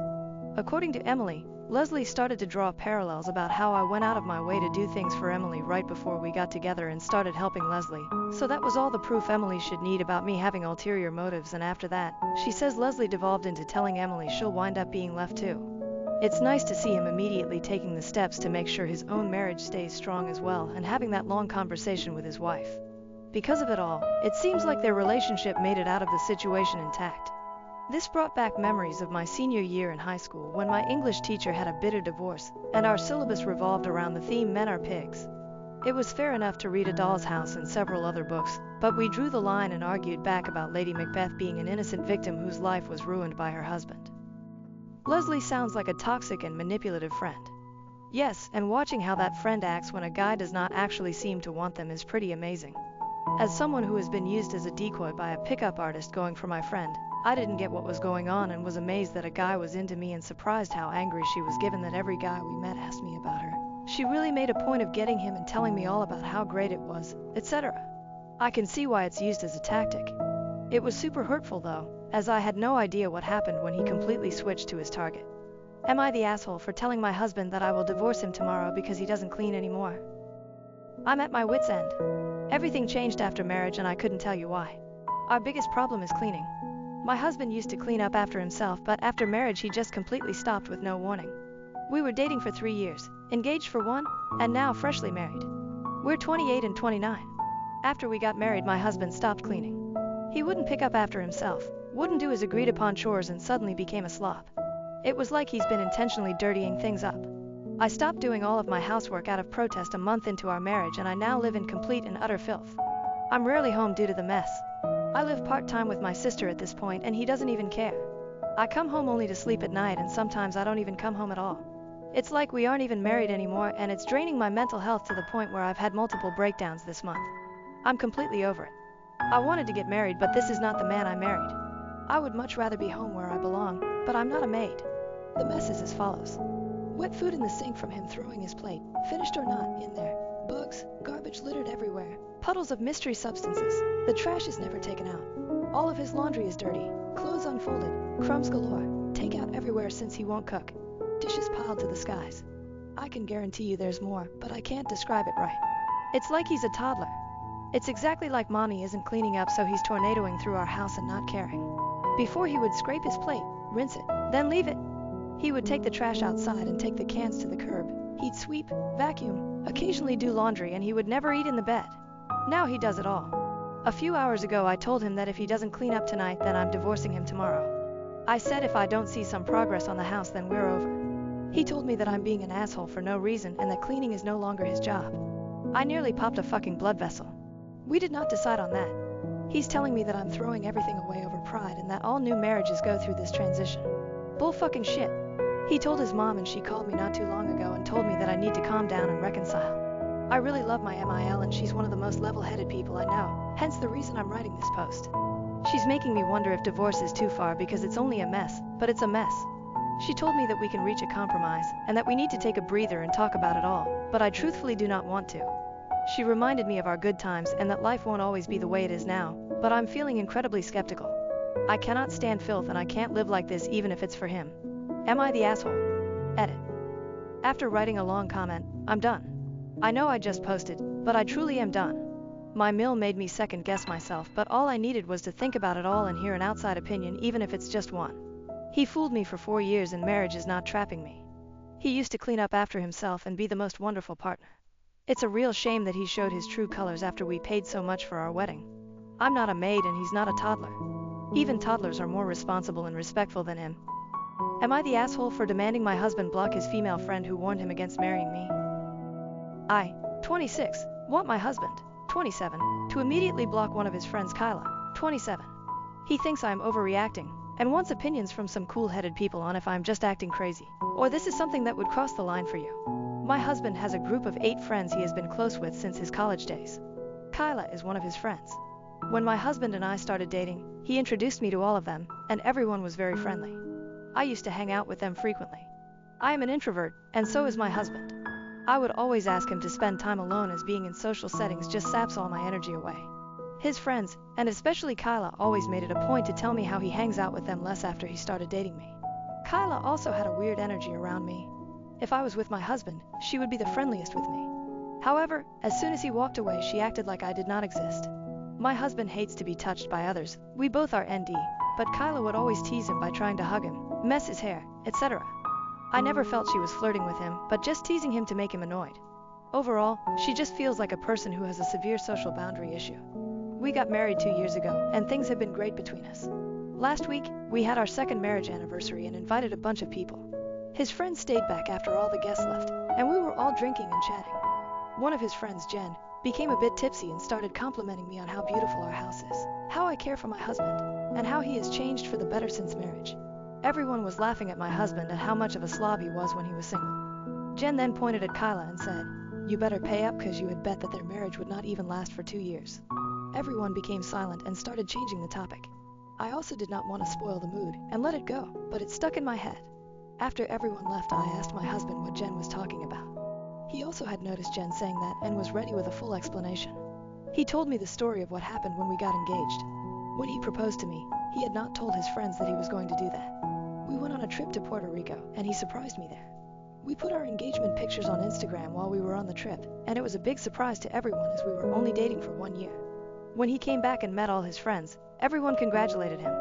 According to Emily, Leslie started to draw parallels about how I went out of my way to do things for Emily right before we got together and started helping Leslie. So that was all the proof Emily should need about me having ulterior motives, and after that, she says Leslie devolved into telling Emily she'll wind up being left too. It's nice to see him immediately taking the steps to make sure his own marriage stays strong as well and having that long conversation with his wife. Because of it all, it seems like their relationship made it out of the situation intact. This brought back memories of my senior year in high school when my English teacher had a bitter divorce, and our syllabus revolved around the theme "Men are pigs." It was fair enough to read A Doll's House and several other books, but we drew the line and argued back about Lady Macbeth being an innocent victim whose life was ruined by her husband. Leslie sounds like a toxic and manipulative friend. Yes, and watching how that friend acts when a guy does not actually seem to want them is pretty amazing. As someone who has been used as a decoy by a pickup artist going for my friend, I didn't get what was going on and was amazed that a guy was into me and surprised how angry she was given that every guy we met asked me about her. She really made a point of getting him and telling me all about how great it was, etc. I can see why it's used as a tactic. It was super hurtful though, as I had no idea what happened when he completely switched to his target. Am I the asshole for telling my husband that I will divorce him tomorrow because he doesn't clean anymore? I'm at my wit's end. Everything changed after marriage and I couldn't tell you why. Our biggest problem is cleaning. My husband used to clean up after himself, but after marriage he just completely stopped with no warning. We were dating for 3 years, engaged for 1, and now freshly married. We're 28 and 29. After we got married my husband stopped cleaning. He wouldn't pick up after himself, wouldn't do his agreed upon chores, and suddenly became a slob. It was like he's been intentionally dirtying things up. I stopped doing all of my housework out of protest a month into our marriage, and I now live in complete and utter filth. I'm rarely home due to the mess. I live part-time with my sister at this point and he doesn't even care. I come home only to sleep at night, and sometimes I don't even come home at all. It's like we aren't even married anymore, and it's draining my mental health to the point where I've had multiple breakdowns this month. I'm completely over it. I wanted to get married, but this is not the man I married. I would much rather be home where I belong, but I'm not a maid. The mess is as follows. Wet food in the sink from him throwing his plate, finished or not, in there. Bugs, garbage littered everywhere. Puddles Puddles of mystery substances. The trash is never taken out. All of his laundry is dirty. Clothes unfolded. Crumbs galore. Takeout everywhere since he won't cook. Dishes piled to the skies. I can guarantee you there's more, but I can't describe it right. It's like he's a toddler. It's exactly like mommy isn't cleaning up, so he's tornadoing through our house and not caring. Before he would scrape his plate, rinse it, then leave it. He would take the trash outside and take the cans to the curb. He'd sweep, vacuum, occasionally do laundry, and he would never eat in the bed. Now he does it all. A few hours ago I told him that if he doesn't clean up tonight, then I'm divorcing him tomorrow. I said if I don't see some progress on the house, then we're over. He told me that I'm being an asshole for no reason and that cleaning is no longer his job. I nearly popped a fucking blood vessel. We did not decide on that. He's telling me that I'm throwing everything away over pride and that all new marriages go through this transition. Bull fucking shit. He told his mom and she called me not too long ago and told me that I need to calm down and reconcile. I really love my MIL and she's one of the most level-headed people I know, hence the reason I'm writing this post. She's making me wonder if divorce is too far because it's only a mess, but it's a mess. She told me that we can reach a compromise and that we need to take a breather and talk about it all, but I truthfully do not want to. She reminded me of our good times and that life won't always be the way it is now, but I'm feeling incredibly skeptical. I cannot stand filth and I can't live like this even if it's for him. Am I the asshole? Edit. After writing a long comment, I'm done. I know I just posted, but I truly am done. My mill made me second guess myself, but all I needed was to think about it all and hear an outside opinion, even if it's just one. He fooled me for 4 years and marriage is not trapping me. He used to clean up after himself and be the most wonderful partner. It's a real shame that he showed his true colors after we paid so much for our wedding. I'm not a maid and he's not a toddler. Even toddlers are more responsible and respectful than him. Am I the asshole for demanding my husband block his female friend who warned him against marrying me? I, 26, want my husband, 27, to immediately block one of his friends, Kyla, 27. He thinks I'm overreacting and wants opinions from some cool-headed people on if I'm just acting crazy, or this is something that would cross the line for you. My husband has a group of 8 friends he has been close with since his college days. Kyla is one of his friends. When my husband and I started dating, he introduced me to all of them, and everyone was very friendly. I used to hang out with them frequently. I am an introvert, and so is my husband. I would always ask him to spend time alone as being in social settings just saps all my energy away. His friends, and especially Kyla, always made it a point to tell me how he hangs out with them less after he started dating me. Kyla also had a weird energy around me. If I was with my husband, she would be the friendliest with me. However, as soon as he walked away, she acted like I did not exist. My husband hates to be touched by others, we both are ND, but Kyla would always tease him by trying to hug him, mess his hair, etc. I never felt she was flirting with him, but just teasing him to make him annoyed. Overall, she just feels like a person who has a severe social boundary issue. We got married 2 years ago, and things have been great between us. Last week, we had our 2nd marriage anniversary and invited a bunch of people. His friends stayed back after all the guests left, and we were all drinking and chatting. One of his friends, Jen, became a bit tipsy and started complimenting me on how beautiful our house is, how I care for my husband, and how he has changed for the better since marriage. Everyone was laughing at my husband and how much of a slob he was when he was single. Jen then pointed at Kyla and said, "You better pay up because you had bet that their marriage would not even last for 2 years." Everyone became silent and started changing the topic. I also did not want to spoil the mood and let it go, but it stuck in my head. After everyone left, I asked my husband what Jen was talking about. He also had noticed Jen saying that and was ready with a full explanation. He told me the story of what happened when we got engaged. When he proposed to me, he had not told his friends that he was going to do that. We went on a trip to Puerto Rico, and he surprised me there. We put our engagement pictures on Instagram while we were on the trip, and it was a big surprise to everyone as we were only dating for 1 year. When he came back and met all his friends, everyone congratulated him.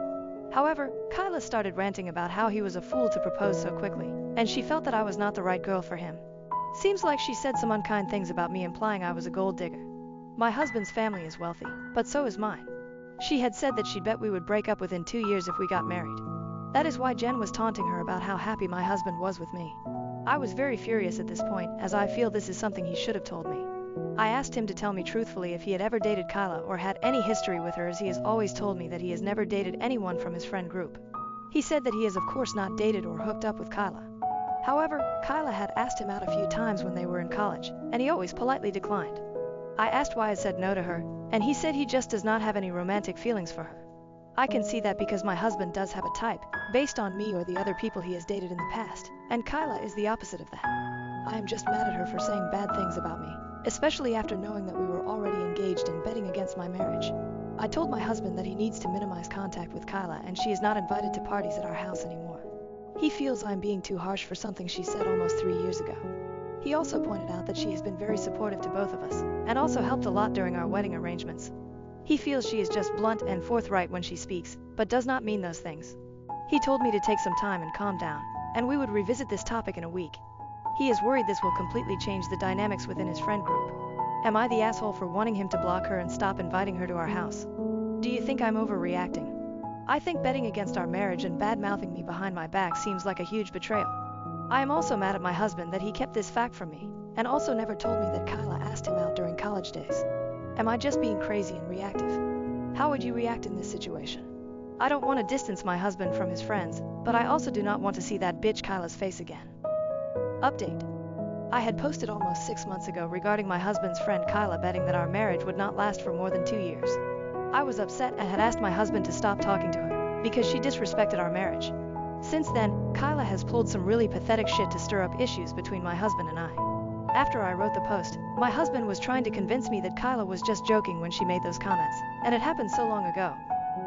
However, Kyla started ranting about how he was a fool to propose so quickly, and she felt that I was not the right girl for him. Seems like she said some unkind things about me, implying I was a gold digger. My husband's family is wealthy, but so is mine. She had said that she'd bet we would break up within 2 years if we got married. That is why Jen was taunting her about how happy my husband was with me. I was very furious at this point, as I feel this is something he should have told me. I asked him to tell me truthfully if he had ever dated Kyla or had any history with her, as he has always told me that he has never dated anyone from his friend group. He said that he has of course not dated or hooked up with Kyla. However, Kyla had asked him out a few times when they were in college, and he always politely declined. I asked why I said no to her, and he said he just does not have any romantic feelings for her. I can see that because my husband does have a type, based on me or the other people he has dated in the past, and Kyla is the opposite of that. I am just mad at her for saying bad things about me. especially after knowing that we were already engaged and betting against my marriage. I told my husband that he needs to minimize contact with Kyla and she is not invited to parties at our house anymore. He feels I'm being too harsh for something she said almost 3 years ago. He also pointed out that she has been very supportive to both of us, and also helped a lot during our wedding arrangements. He feels she is just blunt and forthright when she speaks, but does not mean those things. He told me to take some time and calm down, and we would revisit this topic in a week. He is worried this will completely change the dynamics within his friend group. Am I the asshole for wanting him to block her and stop inviting her to our house? Do you think I'm overreacting? I think betting against our marriage and bad-mouthing me behind my back seems like a huge betrayal. I am also mad at my husband that he kept this fact from me, and also never told me that Kyla asked him out during college days. Am I just being crazy and reactive? How would you react in this situation? I don't want to distance my husband from his friends, but I also do not want to see that bitch Kyla's face again. Update. I had posted almost 6 months ago regarding my husband's friend Kyla betting that our marriage would not last for more than 2 years. I was upset and had asked my husband to stop talking to her, because she disrespected our marriage. Since then, Kyla has pulled some really pathetic shit to stir up issues between my husband and I. After I wrote the post, my husband was trying to convince me that Kyla was just joking when she made those comments, and it happened so long ago.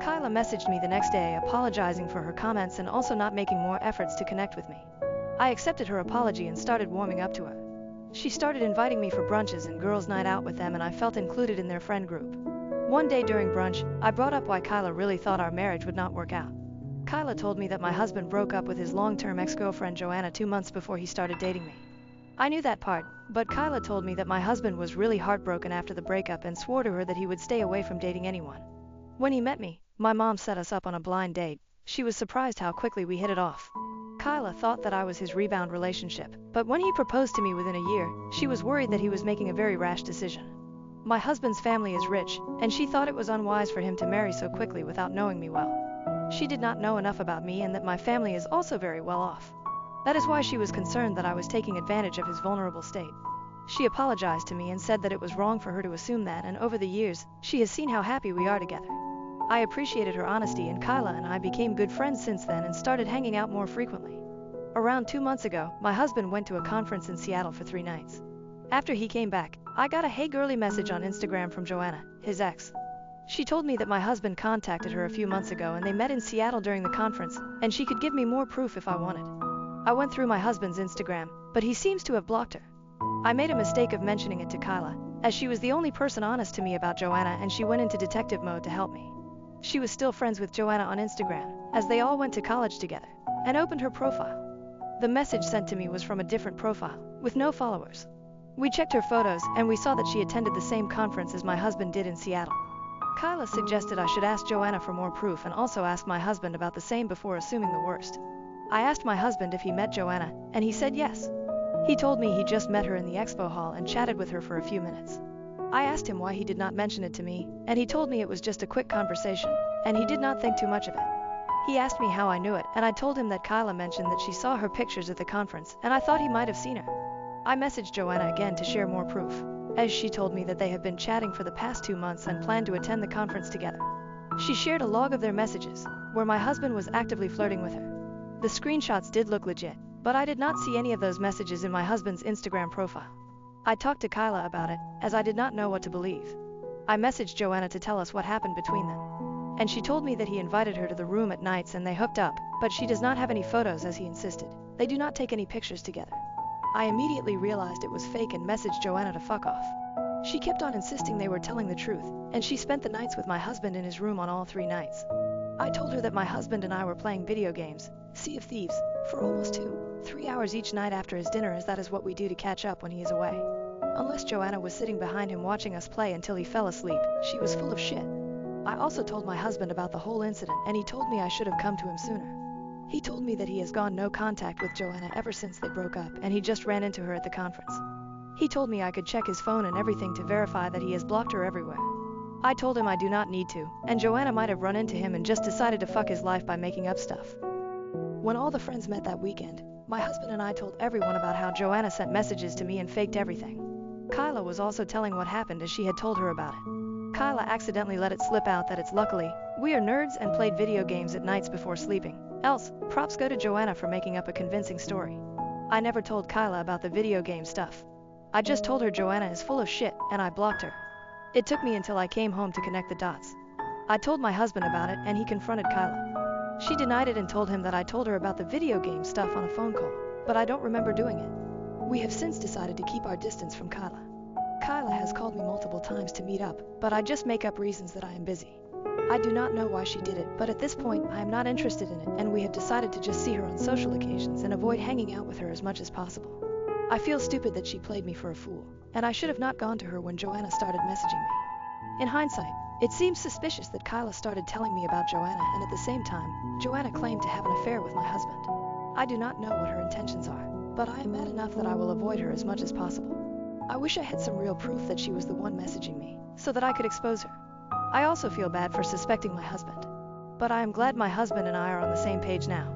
Kyla messaged me the next day apologizing for her comments and also not making more efforts to connect with me. I accepted her apology and started warming up to her. She started inviting me for brunches and girls' night out with them, and I felt included in their friend group. One day during brunch, I brought up why Kyla really thought our marriage would not work out. Kyla told me that my husband broke up with his long-term ex-girlfriend Joanna 2 months before he started dating me. I knew that part, but Kyla told me that my husband was really heartbroken after the breakup and swore to her that he would stay away from dating anyone. When he met me, my mom set us up on a blind date. She was surprised how quickly we hit it off. Kyla thought that I was his rebound relationship, but when he proposed to me within a year, she was worried that he was making a very rash decision. My husband's family is rich, and she thought it was unwise for him to marry so quickly without knowing me well. She did not know enough about me and that my family is also very well off. That is why she was concerned that I was taking advantage of his vulnerable state. She apologized to me and said that it was wrong for her to assume that, and over the years, she has seen how happy we are together. I appreciated her honesty, and Kyla and I became good friends since then and started hanging out more frequently. Around 2 months ago, my husband went to a conference in Seattle for 3 nights. After he came back, I got a "Hey girly" message on Instagram from Joanna, his ex. She told me that my husband contacted her a few months ago and they met in Seattle during the conference, and she could give me more proof if I wanted. I went through my husband's Instagram, but he seems to have blocked her. I made a mistake of mentioning it to Kyla, as she was the only person honest to me about Joanna, and she went into detective mode to help me. She was still friends with Joanna on Instagram, as they all went to college together, and opened her profile. The message sent to me was from a different profile, with no followers. We checked her photos, and we saw that she attended the same conference as my husband did in Seattle. Kyla suggested I should ask Joanna for more proof and also ask my husband about the same before assuming the worst. I asked my husband if he met Joanna, and he said yes. He told me he just met her in the expo hall and chatted with her for a few minutes. I asked him why he did not mention it to me, and he told me it was just a quick conversation, and he did not think too much of it. He asked me how I knew it, and I told him that Kyla mentioned that she saw her pictures at the conference, and I thought he might have seen her. I messaged Joanna again to share more proof, as she told me that they have been chatting for the past 2 months and planned to attend the conference together. She shared a log of their messages, where my husband was actively flirting with her. The screenshots did look legit, but I did not see any of those messages in my husband's Instagram profile. I talked to Kyla about it, as I did not know what to believe. I messaged Joanna to tell us what happened between them, and she told me that he invited her to the room at nights and they hooked up, but she does not have any photos as he insisted. They do not take any pictures together. I immediately realized it was fake and messaged Joanna to fuck off. She kept on insisting they were telling the truth, and she spent the nights with my husband in his room on all 3 nights. I told her that my husband and I were playing video games, Sea of Thieves, for almost 2-3 hours each night after his dinner, as that is what we do to catch up when he is away. Unless Joanna was sitting behind him watching us play until he fell asleep, she was full of shit. I also told my husband about the whole incident, and he told me I should have come to him sooner. He told me that he has gone no contact with Joanna ever since they broke up, and he just ran into her at the conference. He told me I could check his phone and everything to verify that he has blocked her everywhere. I told him I do not need to, and Joanna might have run into him and just decided to fuck his life by making up stuff. When all the friends met that weekend, my husband and I told everyone about how Joanna sent messages to me and faked everything. Kyla was also telling what happened, as she had told her about it. Kyla accidentally let it slip out that it's luckily, we are nerds and played video games at nights before sleeping. Else, props go to Joanna for making up a convincing story. I never told Kyla about the video game stuff. I just told her Joanna is full of shit, and I blocked her. It took me until I came home to connect the dots. I told my husband about it, and he confronted Kyla. She denied it and told him that I told her about the video game stuff on a phone call, but I don't remember doing it. We have since decided to keep our distance from Kyla. Kyla has called me multiple times to meet up, but I just make up reasons that I am busy. I do not know why she did it, but at this point I am not interested in it, and we have decided to just see her on social occasions and avoid hanging out with her as much as possible. I feel stupid that she played me for a fool, and I should have not gone to her when Joanna started messaging me. In hindsight, it seems suspicious that Kyla started telling me about Joanna, and at the same time, Joanna claimed to have an affair with my husband. I do not know what her intentions are, but I am mad enough that I will avoid her as much as possible. I wish I had some real proof that she was the one messaging me, so that I could expose her. I also feel bad for suspecting my husband, but I am glad my husband and I are on the same page now.